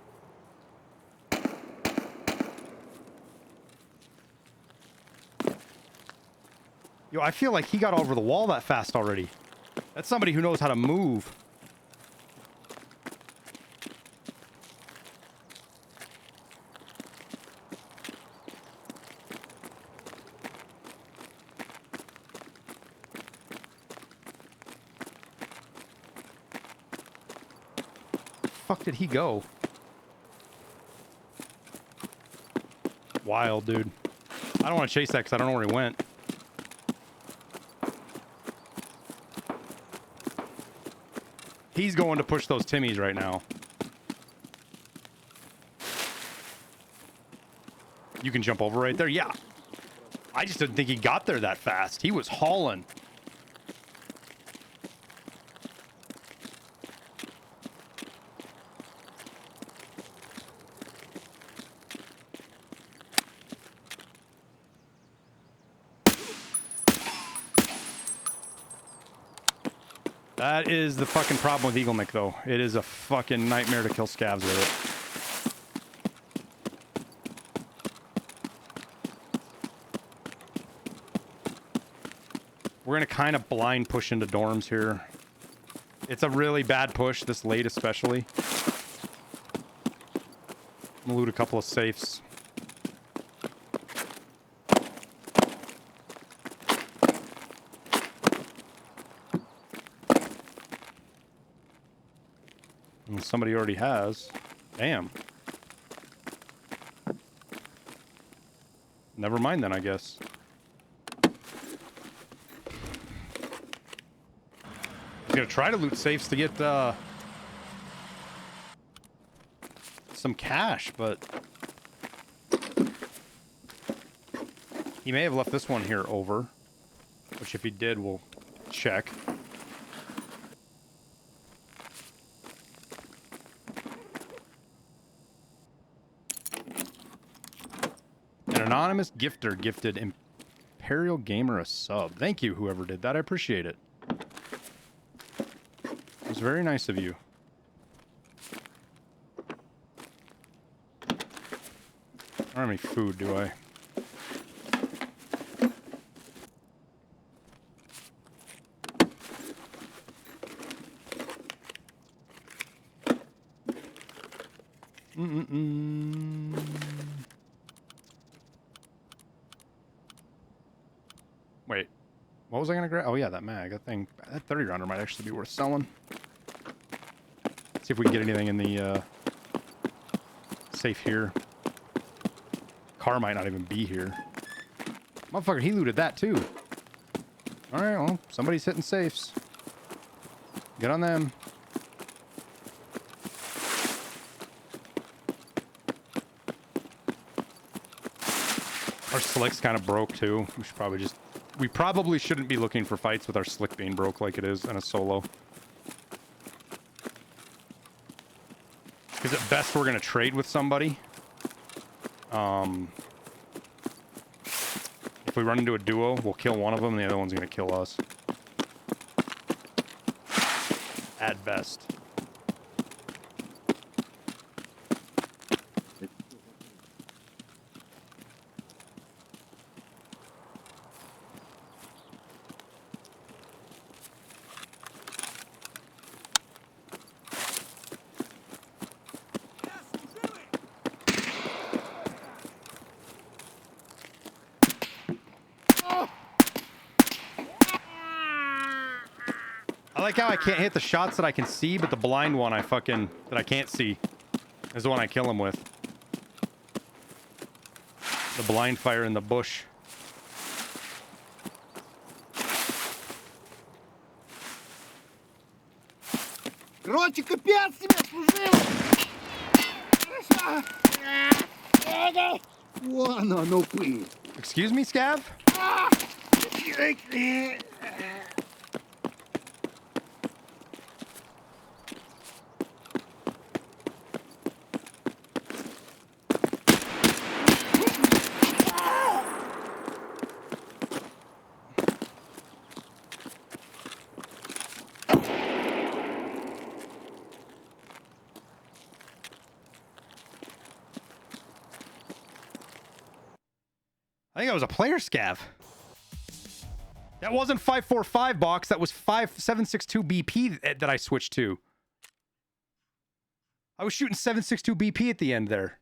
Yo, I feel like he got over the wall that fast already. That's somebody who knows how to move. Fuck did he go? Wild, dude. I don't want to chase that because I don't know where he went. He's going to push those Timmies right now. You can jump over right there? Yeah. I just didn't think he got there that fast. He was hauling. That is the fucking problem with Eagle Nick, though. It is a fucking nightmare to kill scavs with it. We're gonna kind of blind push into dorms here. It's a really bad push, this late especially. I'm gonna loot a couple of safes. Somebody already has. Damn. Never mind then, I guess. I was gonna try to loot safes to get some cash, but he may have left this one here over, which if he did, we'll check. Anonymous gifter gifted Imperial Gamer a sub. Thank you, whoever did that. I appreciate it. It was very nice of you. I don't have any food, do I? What was I gonna grab? Oh yeah, that mag. That thing. That 30 rounder might actually be worth selling. See if we can get anything in the safe here. Car might not even be here. Motherfucker, he looted that too. All right, well, somebody's hitting safes. Get on them. Our slick's kind of broke too. We probably shouldn't be looking for fights with our slick being broke like it is in a solo. Because at best we're gonna trade with somebody. If we run into a duo, we'll kill one of them and the other one's gonna kill us. At best. I like how I can't hit the shots that I can see, but the blind one that I can't see is the one I kill him with. The blind fire in the bush. Короче, капец тебе служил! Вон оно, please. Excuse me, Scav? I think that was a player scav. That wasn't 545 box. That was 762 BP that I switched to. I was shooting 762 BP at the end there.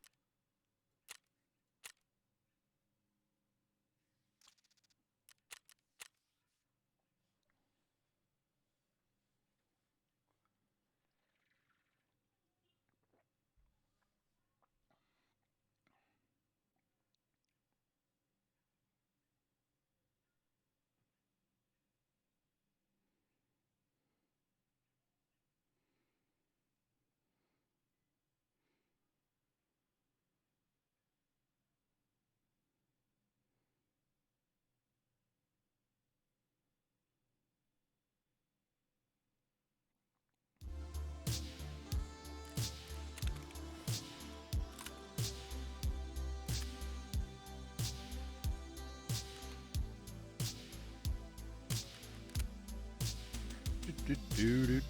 Do.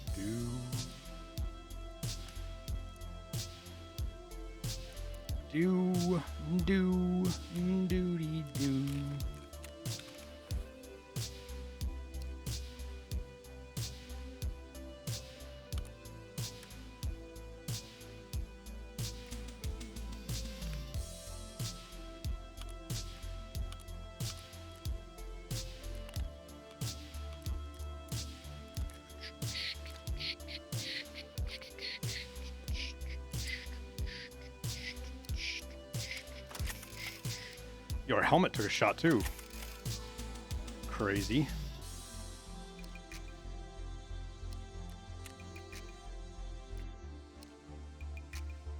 Your helmet took a shot too. Crazy.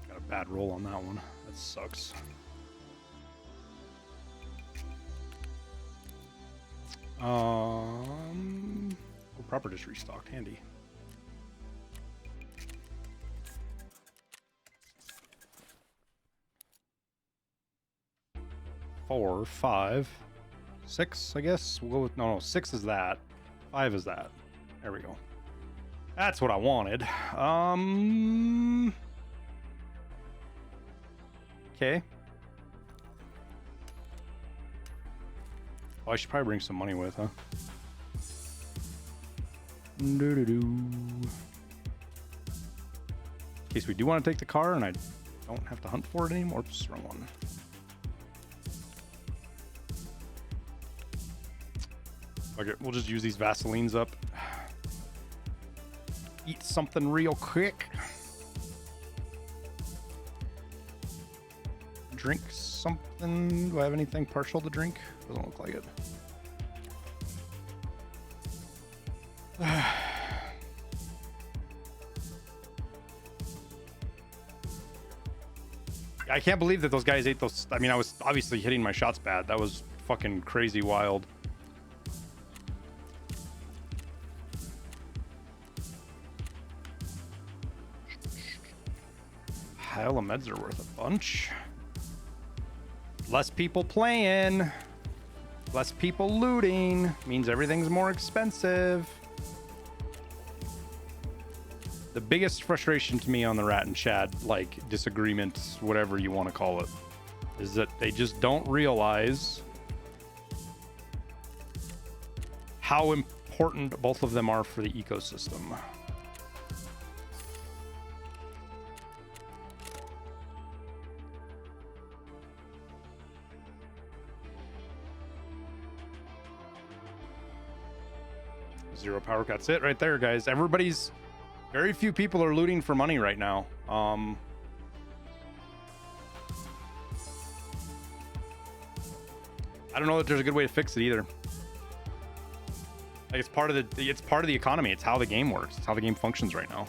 Got a bad roll on that one. That sucks. Proper just restocked. Handy. Four, 5, 6, I guess. We'll go with, no, 6 is that. 5 is that. There we go. That's what I wanted. Okay. Oh, I should probably bring some money with, huh? In case we do want to take the car and I don't have to hunt for it anymore. Oops, wrong one. Okay, we'll just use these Vaselines up. Eat something real quick. Drink something. Do I have anything partial to drink? Doesn't look like it. I can't believe that those guys ate those. I mean, I was obviously hitting my shots bad. That was fucking crazy wild. Hell, the meds are worth a bunch. Less people playing. Less people looting. Means everything's more expensive. The biggest frustration to me on the Rat and Chad, like, disagreements, whatever you want to call it, is that they just don't realize how important both of them are for the ecosystem. Zero power cuts it right there, guys. Everybody's... Very few people are looting for money right now. I don't know that there's a good way to fix it either. Like, it's part of the economy. It's how the game works. It's how the game functions right now.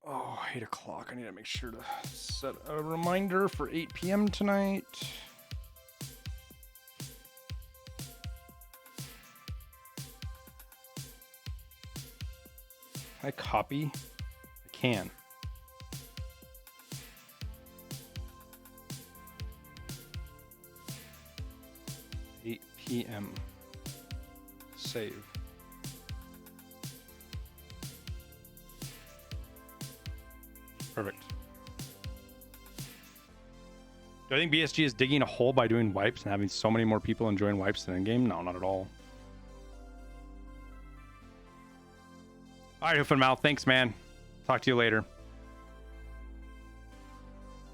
Oh, 8 o'clock. I need to make sure to set a reminder for 8 p.m. tonight. Can I copy? I can. $8 p.m. Save. Perfect. Do I think BSG is digging a hole by doing wipes and having so many more people enjoying wipes than in-game? No, not at all. All right, Hoof and Mouth. Thanks, man. Talk to you later.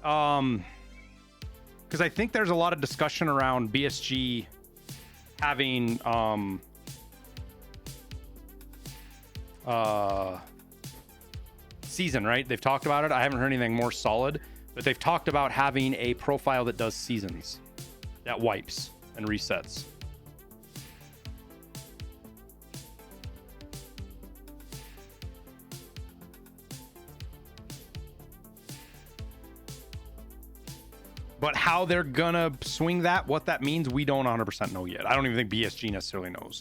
Because I think there's a lot of discussion around BSG having season, right? They've talked about it. I haven't heard anything more solid, but they've talked about having a profile that does seasons, that wipes and resets. But how they're gonna swing that, what that means, we don't 100% know yet. I don't even think BSG necessarily knows.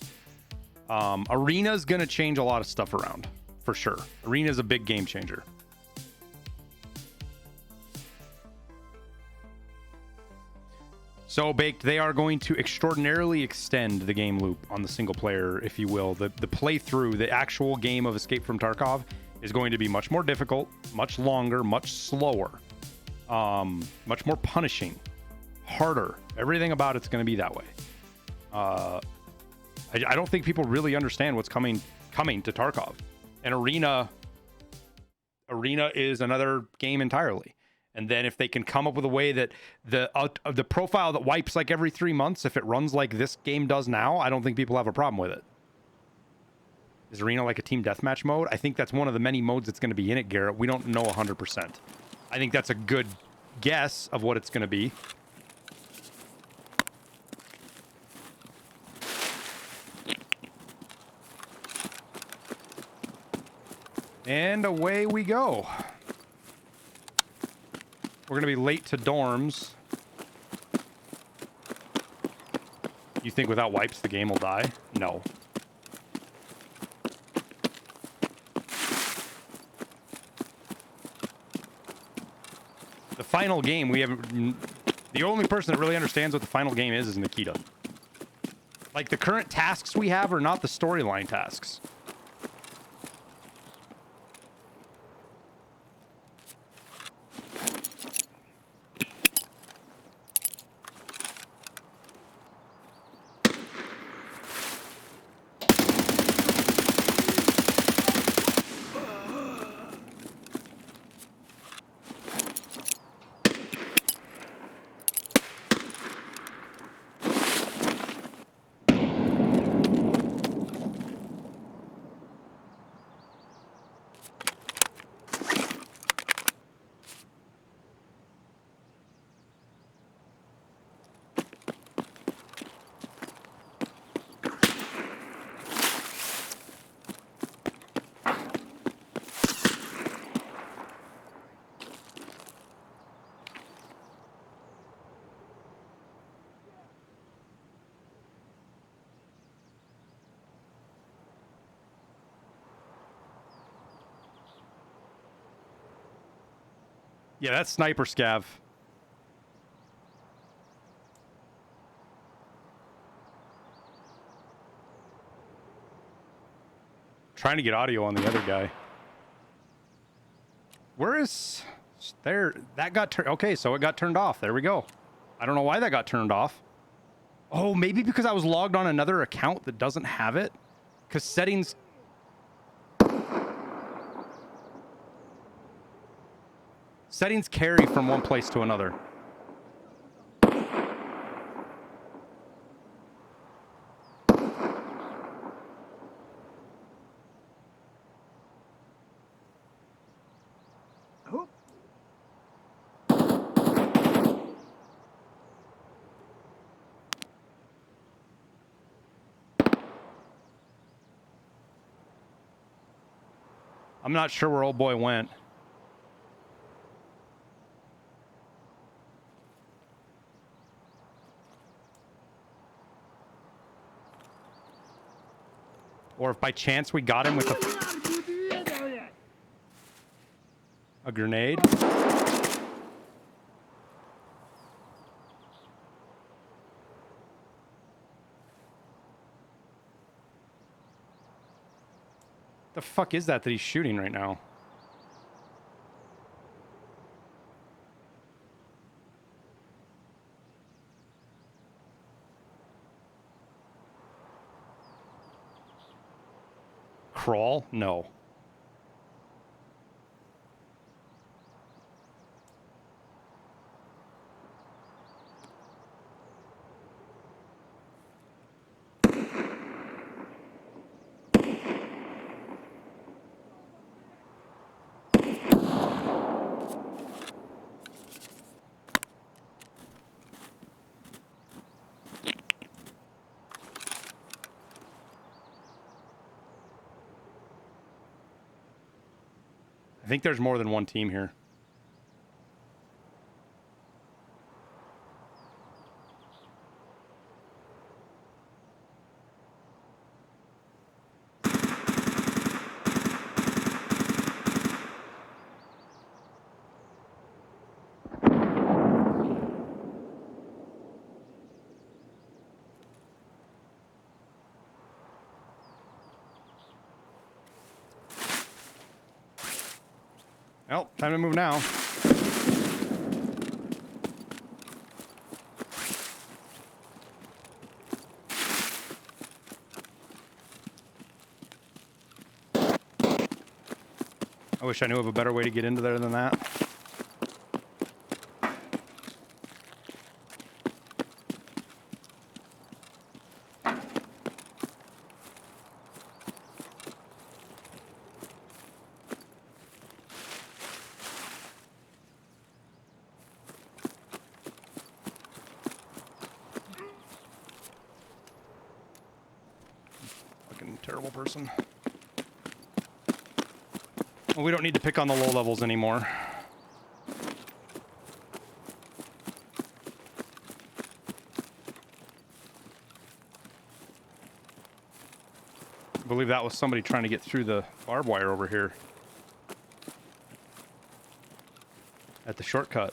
Arena's gonna change a lot of stuff around. For sure. Arena's a big game changer. So, Baked, they are going to extraordinarily extend the game loop on the single player, if you will. The playthrough, the actual game of Escape from Tarkov is going to be much more difficult, much longer, much slower, much more punishing, harder. Everything about it's going to be that way. I don't think people really understand what's coming to Tarkov. And Arena is another game entirely. And then if they can come up with a way that the profile that wipes like every 3 months, if it runs like this game does now, I don't think people have a problem with it. Is Arena like a team deathmatch mode? I think that's one of the many modes that's going to be in it, Garrett. We don't know 100%. I think that's a good guess of what it's going to be. And away we go. We're going to be late to dorms. You think without wipes the game will die? No. The final game, we haven't... The only person that really understands what the final game is Nikita. Like, the current tasks we have are not the storyline tasks. Yeah, that's Sniper Scav. Trying to get audio on the other guy. Where is... There, that got turned... Okay, so it got turned off. There we go. I don't know why that got turned off. Oh, maybe because I was logged on another account that doesn't have it? Because settings... Settings carry from one place to another. I'm not sure where old boy went. Or if by chance we got him with a grenade. The fuck is that he's shooting right now? Crawl? No. I think there's more than one team here. Well, time to move now. I wish I knew of a better way to get into there than that. Terrible person. Well, we don't need to pick on the low levels anymore. I believe that was somebody trying to get through the barbed wire over here at the shortcut.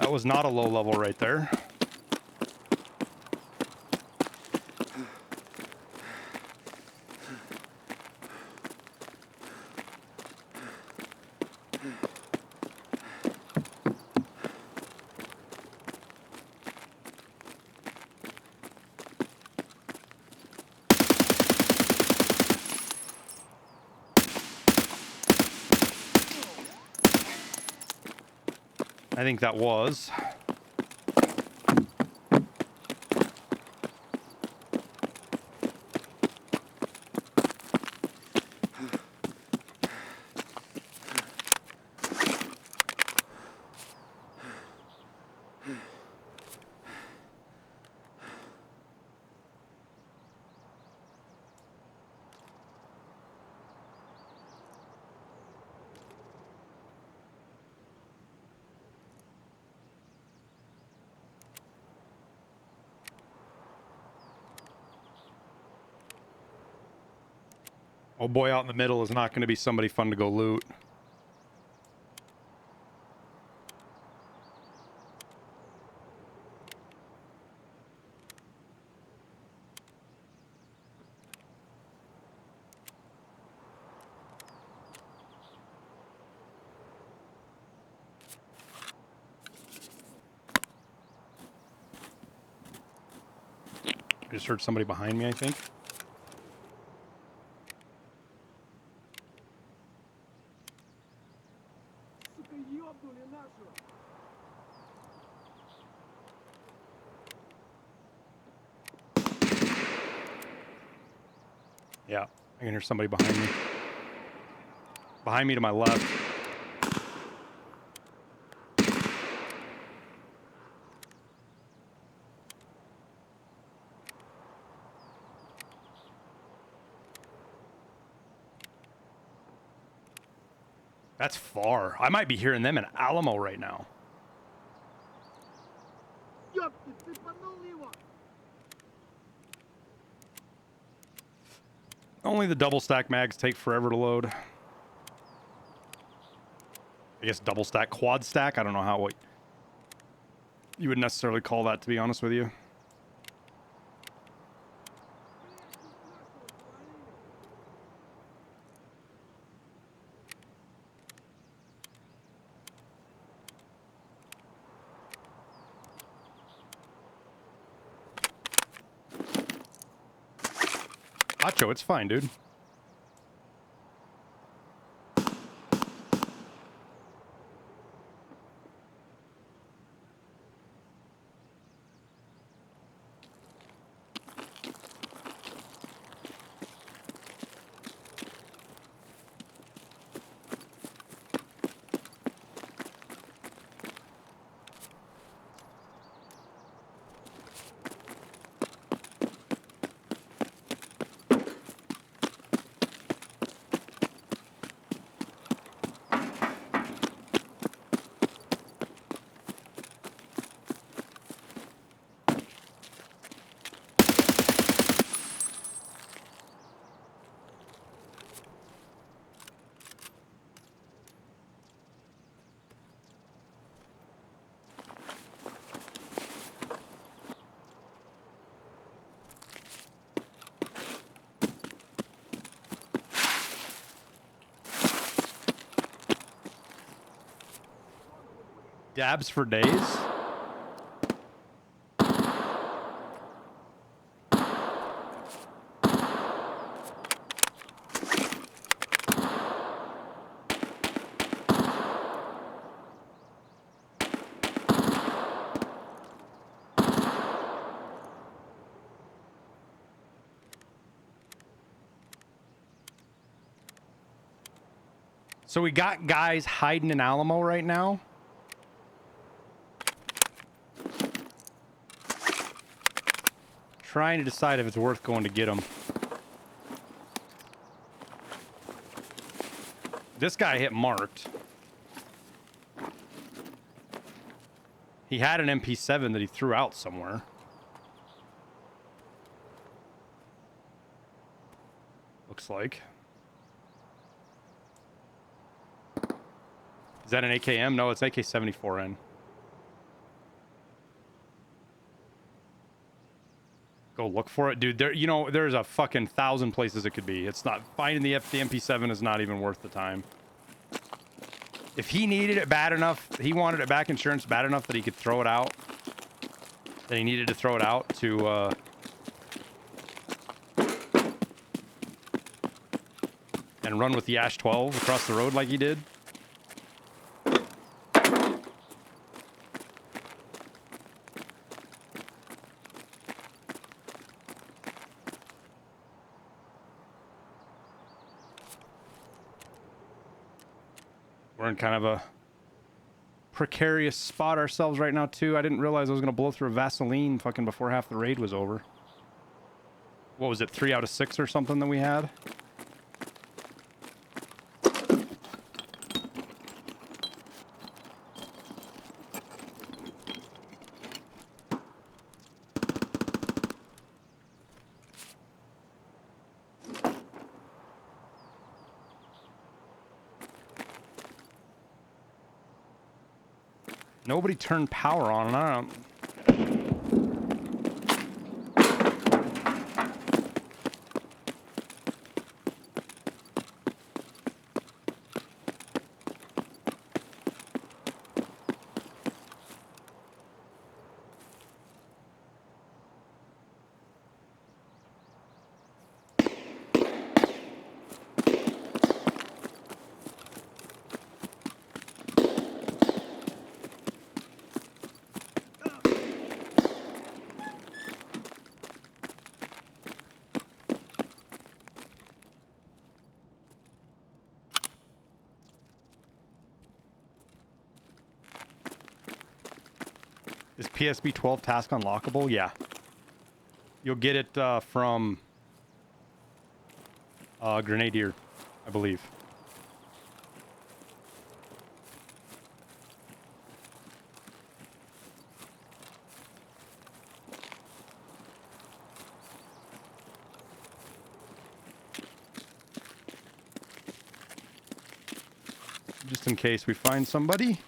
That was not a low level right there. I think that was. Oh boy, out in the middle is not going to be somebody fun to go loot. I just heard somebody behind me, I think. Yeah, I can hear somebody behind me. Behind me to my left. That's far. I might be hearing them in Alamo right now. Only the double stack mags take forever to load. I guess double stack, quad stack. I don't know what you would necessarily call that, to be honest with you. Nacho, it's fine, dude. Dabs for days? So we got guys hiding in Alamo right now. Trying to decide if it's worth going to get them. This guy hit marked. He had an MP7 that he threw out somewhere. Looks like. Is that an AKM? No, it's AK-74N. go look for it, dude. There, you know, there's a fucking 1,000 places it could be. It's not finding the MP7 is not even worth the time. If he needed it bad enough, he wanted it back insurance bad enough that he could throw it out. That he needed to throw it out to and run with the Ash 12 across the road like he did. We're in kind of a precarious spot ourselves right now, too. I didn't realize I was going to blow through a Vaseline fucking before half the raid was over. What was it, 3 out of 6 or something that we had? Nobody turned power on, and I don't... Is PSB 12 task unlockable? Yeah. You'll get it from Grenadier, I believe. Just in case we find somebody.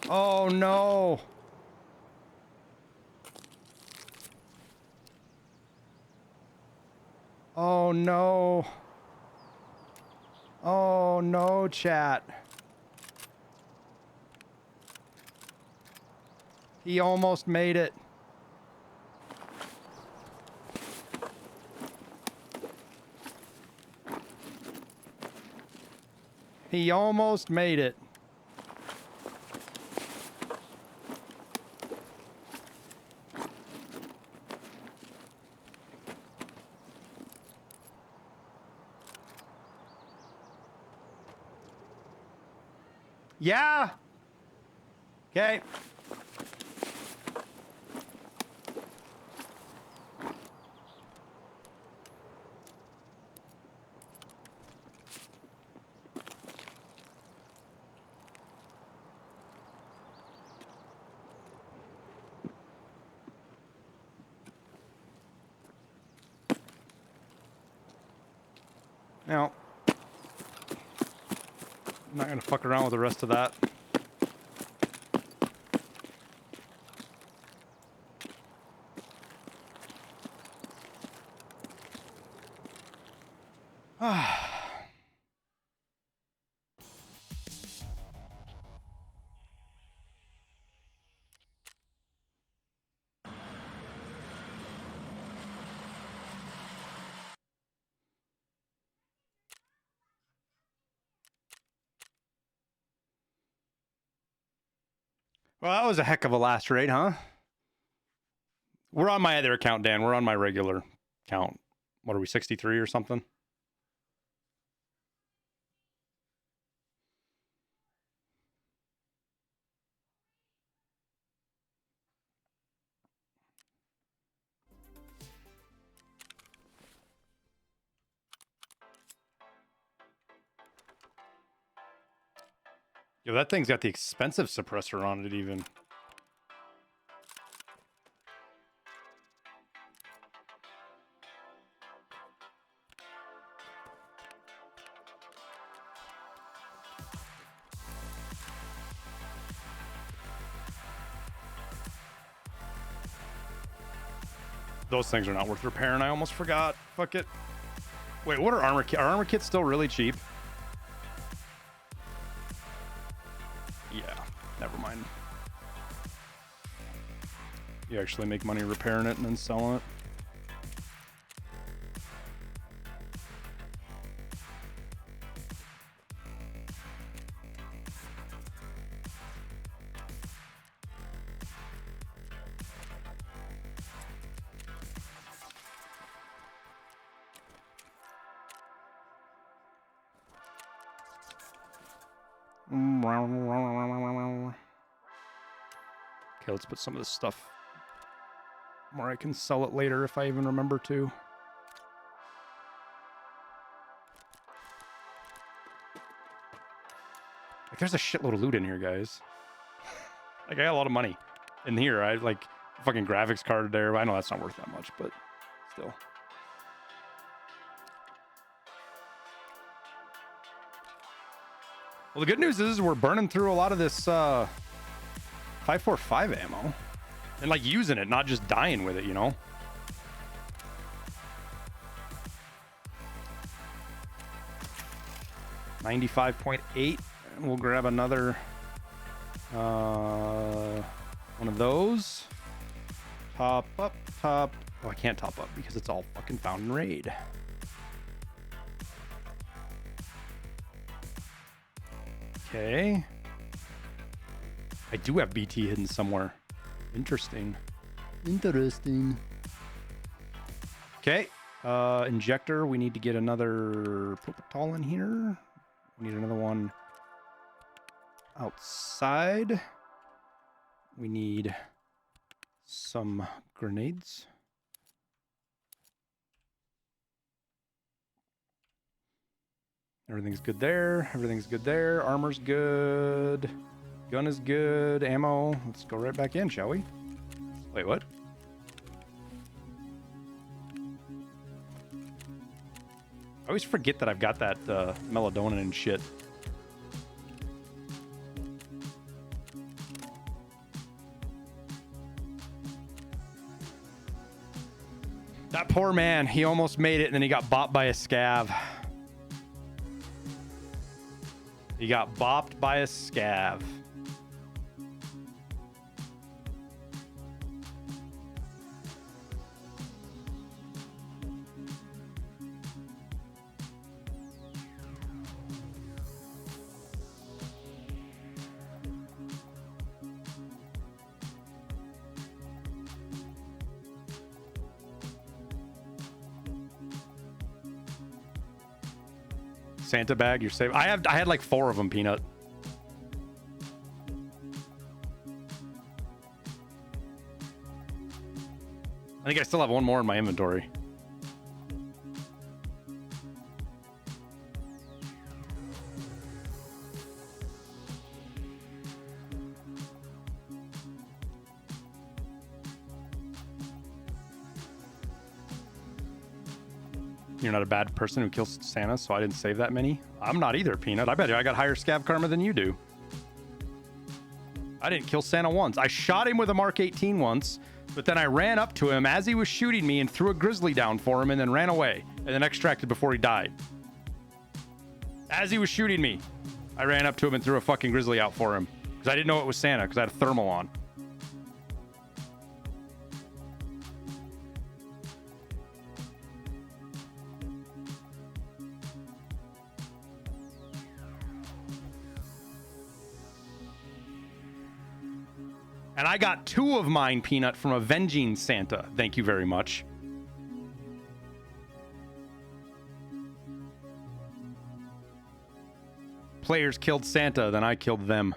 Oh no. Oh no. Oh no, chat. He almost made it. He almost made it. Yeah. Okay. Now, I'm not gonna fuck around with the rest of that. Well, that was a heck of a last raid, huh? We're on my other account, Dan. We're on my regular account. What are we, 63 or something? Yo, that thing's got the expensive suppressor on it even. Those things are not worth repairing. I almost forgot. Fuck it. Wait, what are armor kits? Are armor kits still really cheap? Yeah, never mind. You actually make money repairing it and then selling it. Okay, let's put some of this stuff where I can sell it later if I even remember to. Like, there's a shitload of loot in here, guys. Like, I got a lot of money in here. I like fucking graphics card there. I know that's not worth that much, but still. Well, the good news is we're burning through a lot of this 545 ammo and like using it, not just dying with it, you know? $95.8. We'll grab another one of those. Top up, top. Oh, I can't top up because it's all fucking found in raid. Okay. I do have BT hidden somewhere. Interesting. Interesting. Okay. Injector. We need to get another Propitol in here. We need another one outside. We need some grenades. Everything's good there. Everything's good there. Armor's good. Gun is good. Ammo. Let's go right back in, shall we? Wait, what? I always forget that I've got that melatonin and shit. That poor man. He almost made it and then he got bopped by a scav. He got bopped by a scav. Santa bag, you're safe. I had like 4 of them, Peanut. I think I still have 1 more in my inventory. You're not a bad person who kills Santa, so I didn't save that many. I'm not either, Peanut. I bet you I got higher scav karma than you do. I didn't kill Santa once. I shot him with a Mark 18 once, but then I ran up to him as he was shooting me and threw a grizzly down for him and then ran away and then extracted before he died. As he was shooting me, I ran up to him and threw a fucking grizzly out for him because I didn't know it was Santa because I had a thermal on. And I got 2 of mine, Peanut, from avenging Santa. Thank you very much. Players killed Santa, then I killed them.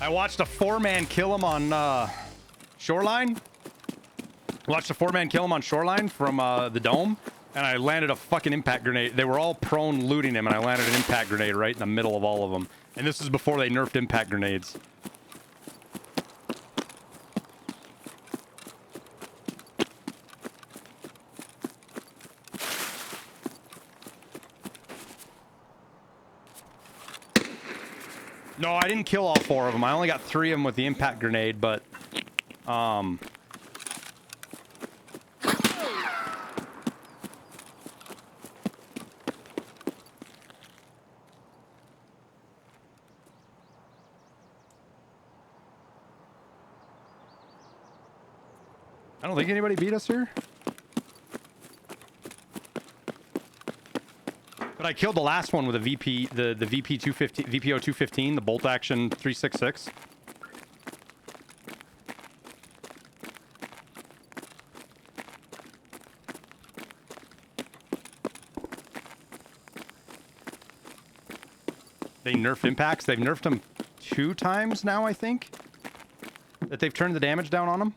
I watched a 4-man kill him on Shoreline. Watched a 4-man kill him on Shoreline from the dome, and I landed a fucking impact grenade. They were all prone looting him, and I landed an impact grenade right in the middle of all of them. And this is before they nerfed impact grenades. No, I didn't kill all 4 of them. I only got 3 of them with the impact grenade, but I don't think anybody beat us here. But I killed the last one with a VP, the VP 215, VPO 215, the bolt action 366. They nerfed impacts. They've nerfed them 2 times now, I think. That they've turned the damage down on them.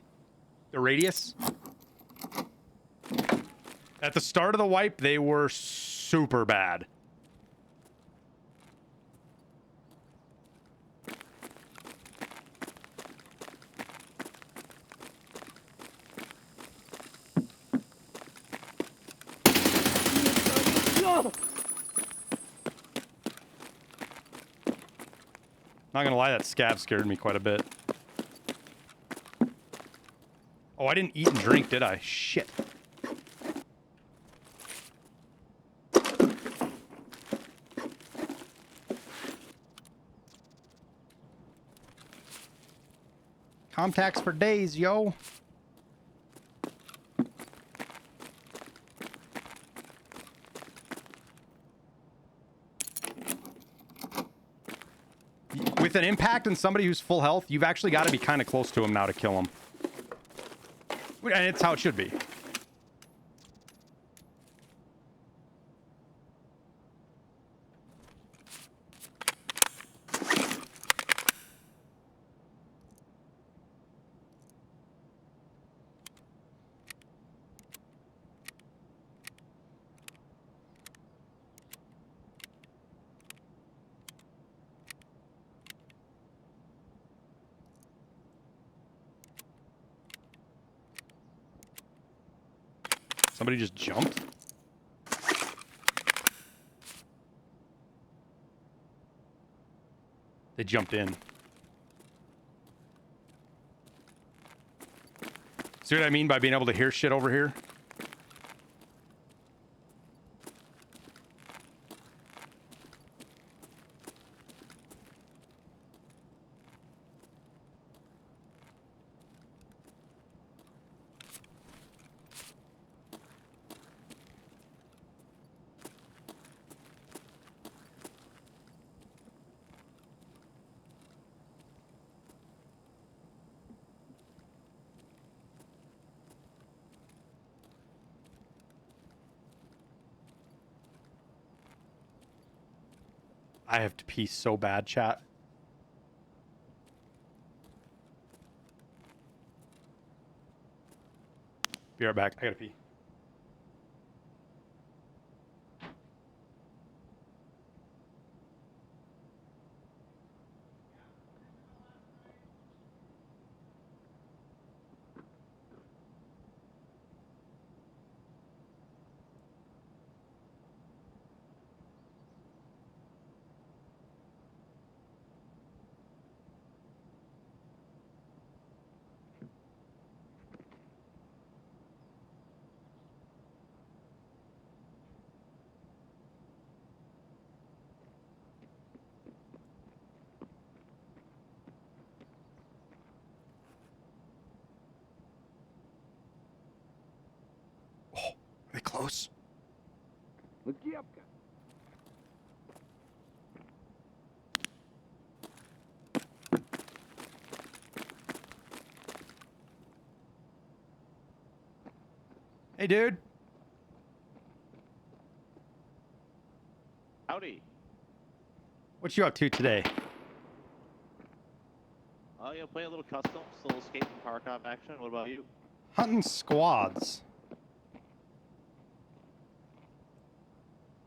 The radius. At the start of the wipe, they were super bad. Not gonna lie, that scav scared me quite a bit. Oh, I didn't eat and drink, did I? Shit. Contacts for days, yo. With an impact and somebody who's full health, you've actually got to be kind of close to him now to kill him. And it's how it should be. Somebody just jumped? They jumped in. See what I mean by being able to hear shit over here? I have to pee so bad, chat. Be right back. I gotta pee. Are they close? Hey, dude. Howdy. What you up to today? Play a little custom, a little skate and power cop action. What about you? Hunting squads.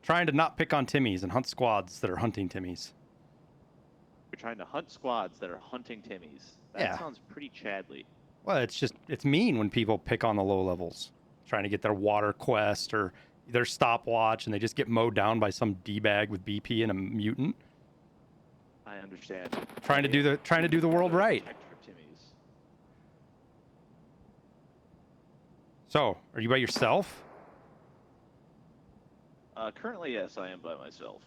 Trying to not pick on Timmies and hunt squads that are hunting Timmies. You're trying to hunt squads that are hunting Timmies. That Yeah. sounds pretty Chadly. Well, it's mean when people pick on the low levels, trying to get their water quest or their stopwatch, and they just get mowed down by some D-bag with BP and a mutant. I understand. Trying to do the world right. Timmies. So, are you by yourself? Currently, yes, I am by myself.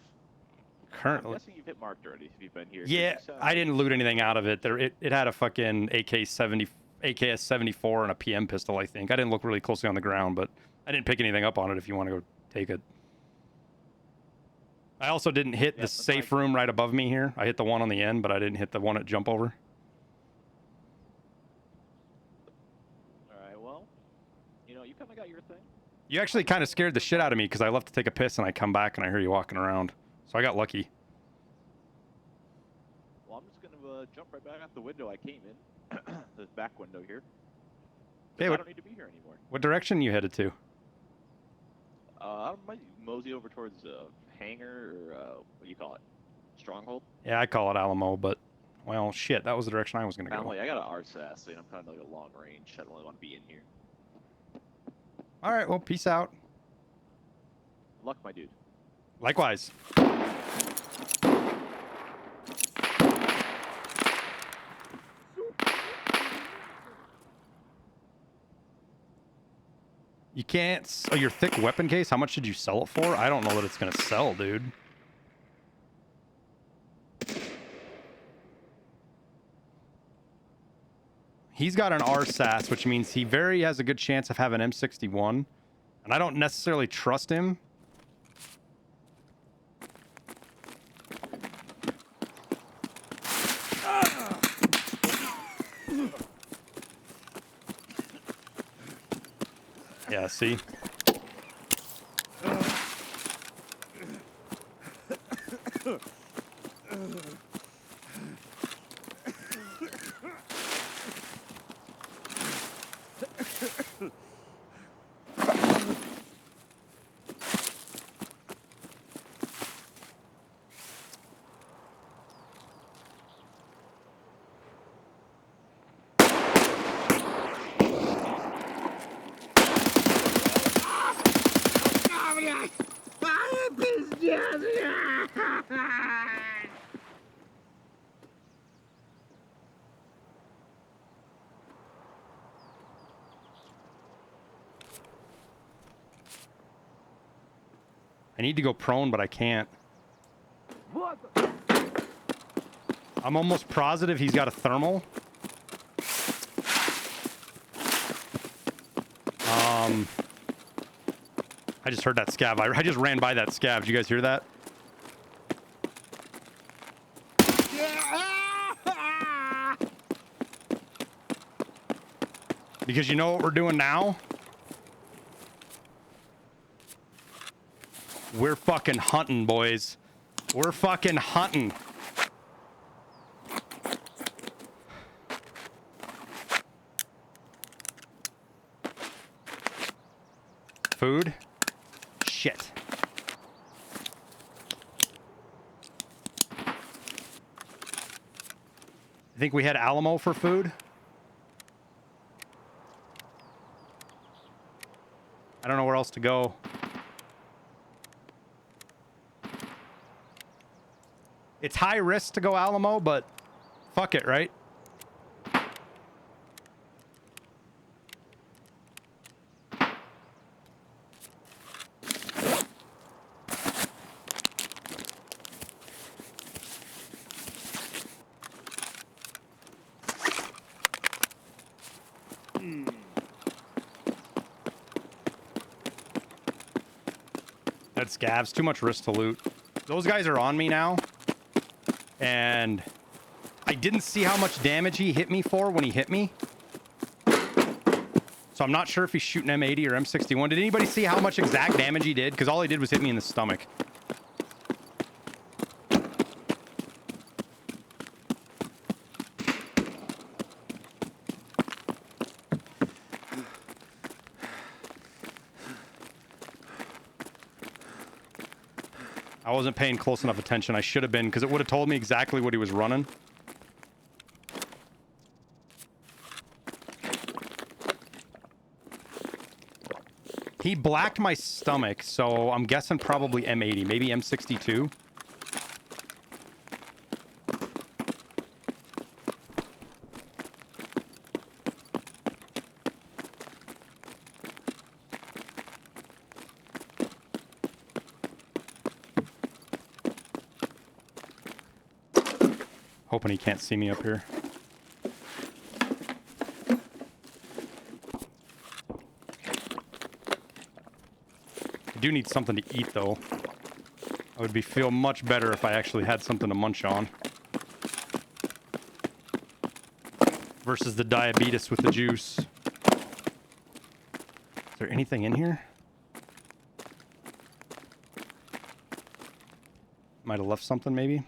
I'm Currently. guessing you've hit marked already if you've been here. Yeah, I didn't loot anything out of it. It had a fucking AKS-74 and a PM pistol, I think. I didn't look really closely on the ground, but I didn't pick anything up on it if you want to go take it. I also didn't hit the safe room right above me here. I hit the one on the end, but I didn't hit the one at jump over. Alright, well, you kind of got your thing. You actually kind of scared the shit out of me because I left to take a piss and I come back and I hear you walking around. So I got lucky. Well, I'm just going to jump right back out the window I came in. The back window here. Hey, I don't need to be here anymore. What direction you headed to? I might mosey over towards hangar or what do you call it? Stronghold? Yeah, I call it Alamo, but well, shit, that was the direction I was gonna go. I got an RSAS, so I'm kind of like a long range. I don't really want to be in here. All right, well, peace out. Luck, my dude. Likewise. You can't. Oh, your thick weapon case. How much did you sell it for? I don't know that it's gonna sell, dude. He's got an RSAS, which means he has a good chance of having M61, and I don't necessarily trust him. Yeah, see? I need to go prone, but I can't. I'm almost positive he's got a thermal. I just heard that scav. I just ran by that scav. Did you guys hear that? Because you know what we're doing now? We're fucking hunting, boys. We're fucking hunting. Food? Shit. I think we had Alamo for food. I don't know where else to go. It's high risk to go Alamo, but fuck it, right? That's scavs. Too much risk to loot. Those guys are on me now. And I didn't see how much damage he hit me for when he hit me. So I'm not sure if he's shooting M80 or M61. Did anybody see how much exact damage he did? Because all he did was hit me in the stomach. I wasn't paying close enough attention. I should have been, because it would have told me exactly what he was running. He blacked my stomach, so I'm guessing probably M80, maybe M62. Hoping he can't see me up here. I do need something to eat, though. I would feel much better if I actually had something to munch on. Versus the diabetes with the juice. Is there anything in here? Might have left something, maybe.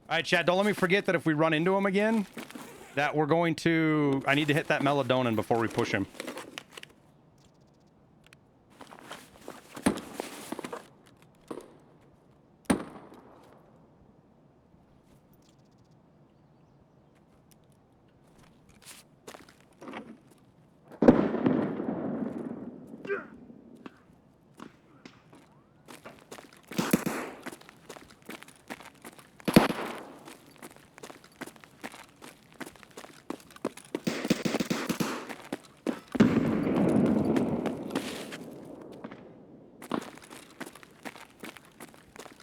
All right, chat, don't let me forget that if we run into him again, that we're going to... I need to hit that melatonin before we push him.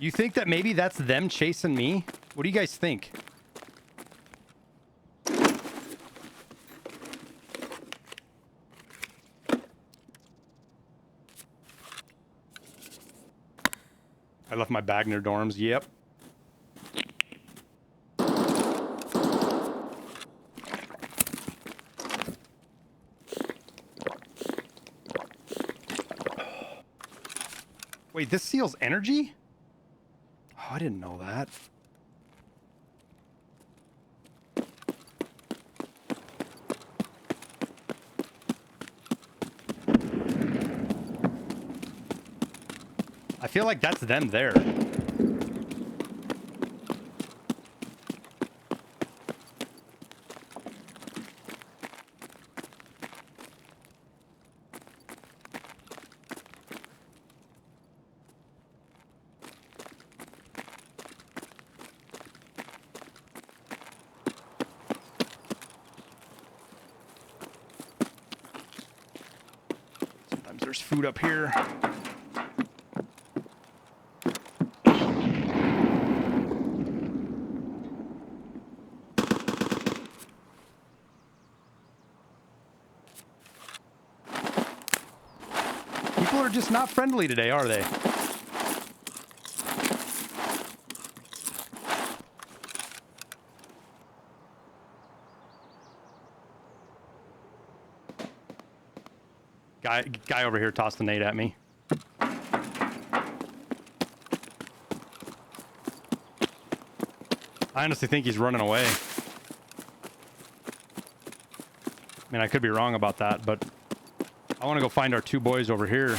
You think that maybe that's them chasing me? What do you guys think? I left my bag near dorms. Yep. Wait, this seals energy? Oh, I didn't know that. I feel like that's them there. Sometimes there's food up here. People are just not friendly today, are they? Guy over here tossed a nade at me. I honestly think he's running away. I mean, I could be wrong about that, but I want to go find our two boys over here.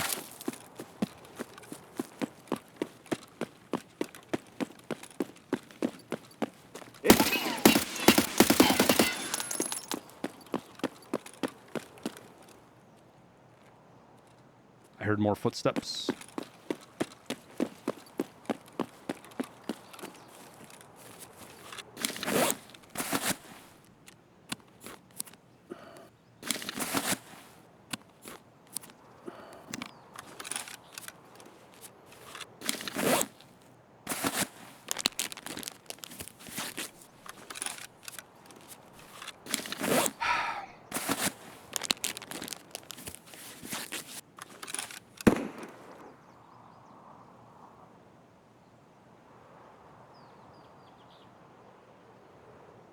I heard more footsteps.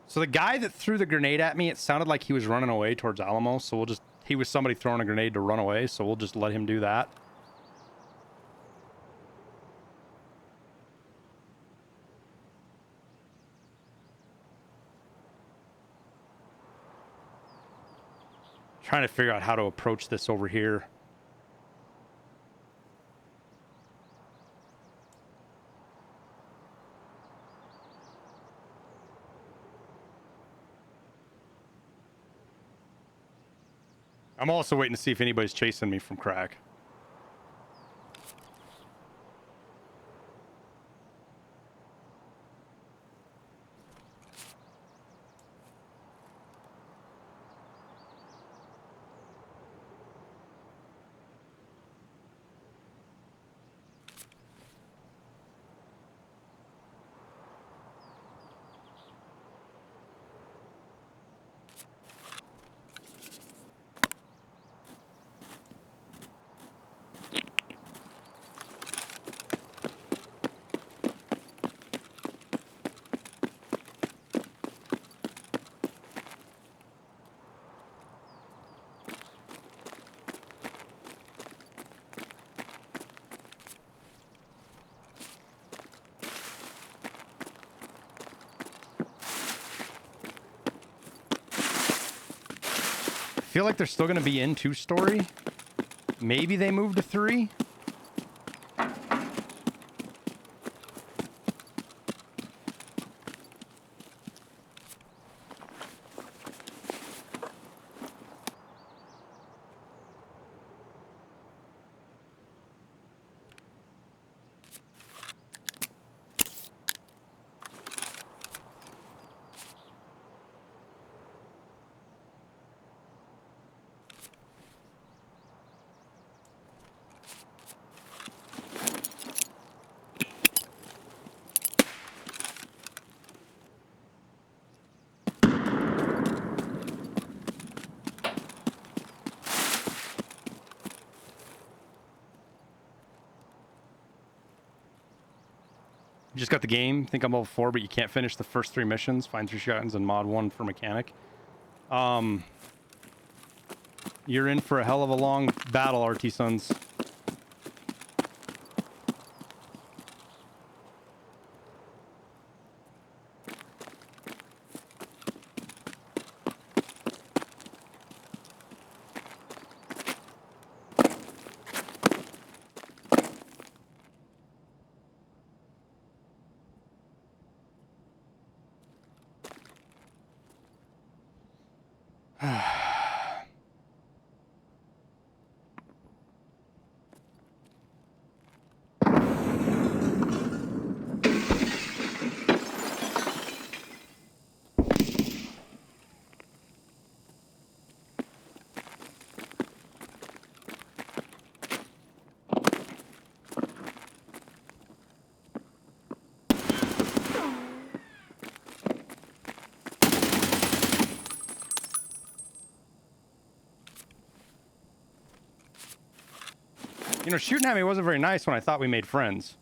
So the guy that threw the grenade at me, it sounded like he was running away towards Alamo. So he was somebody throwing a grenade to run away. So we'll just let him do that. trying to figure out how to approach this over here. I'm also waiting to see if anybody's chasing me from crack. I feel like they're still going to be in 2-story. Maybe they moved to 3. You just got the game. Think I'm level 4, but you can't finish the first 3 missions. Find 3 shotguns and mod 1 for mechanic. You're in for a hell of a long battle, RT Sons. You know, shooting at me wasn't very nice when I thought we made friends.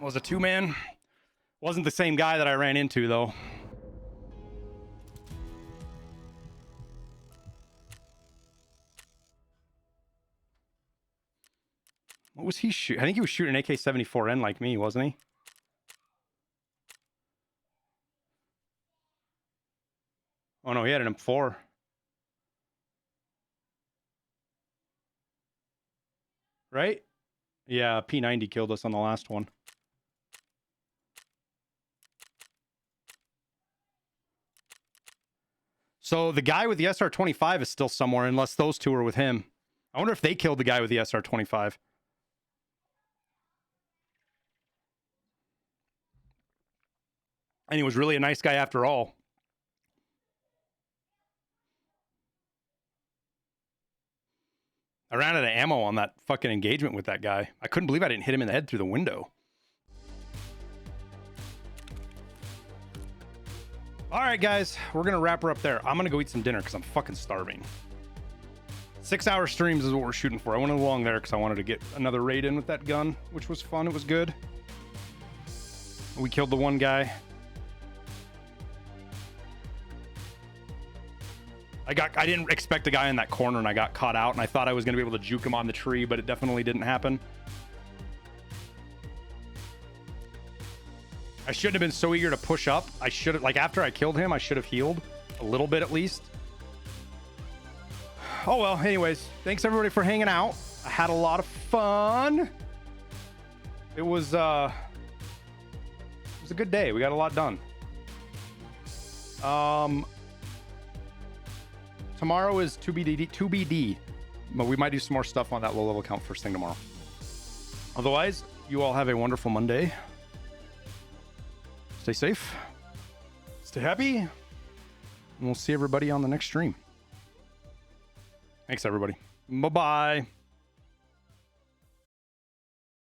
Was a 2-man. Wasn't the same guy that I ran into, though. What was he shooting? I think he was shooting an AK-74N like me, wasn't he? Oh, no, he had an M4. Right? Yeah, P90 killed us on the last one. So the guy with the SR-25 is still somewhere, unless those two are with him. I wonder if they killed the guy with the SR-25. And he was really a nice guy after all. I ran out of ammo on that fucking engagement with that guy. I couldn't believe I didn't hit him in the head through the window. All right, guys, we're going to wrap her up there. I'm going to go eat some dinner because I'm fucking starving. 6-hour streams is what we're shooting for. I went along there because I wanted to get another raid in with that gun, which was fun. It was good. We killed the one guy. I didn't expect a guy in that corner, and I got caught out, and I thought I was going to be able to juke him on the tree, but it definitely didn't happen. I shouldn't have been so eager to push up. I should have, like, after I killed him, I should have healed a little bit at least. Oh well, anyways, thanks everybody for hanging out. I had a lot of fun. It was a good day. We got a lot done. Tomorrow is 2BD, but we might do some more stuff on that low level account first thing tomorrow. Otherwise, you all have a wonderful Monday. Stay safe, stay happy, and we'll see everybody on the next stream. Thanks, everybody. Bye-bye.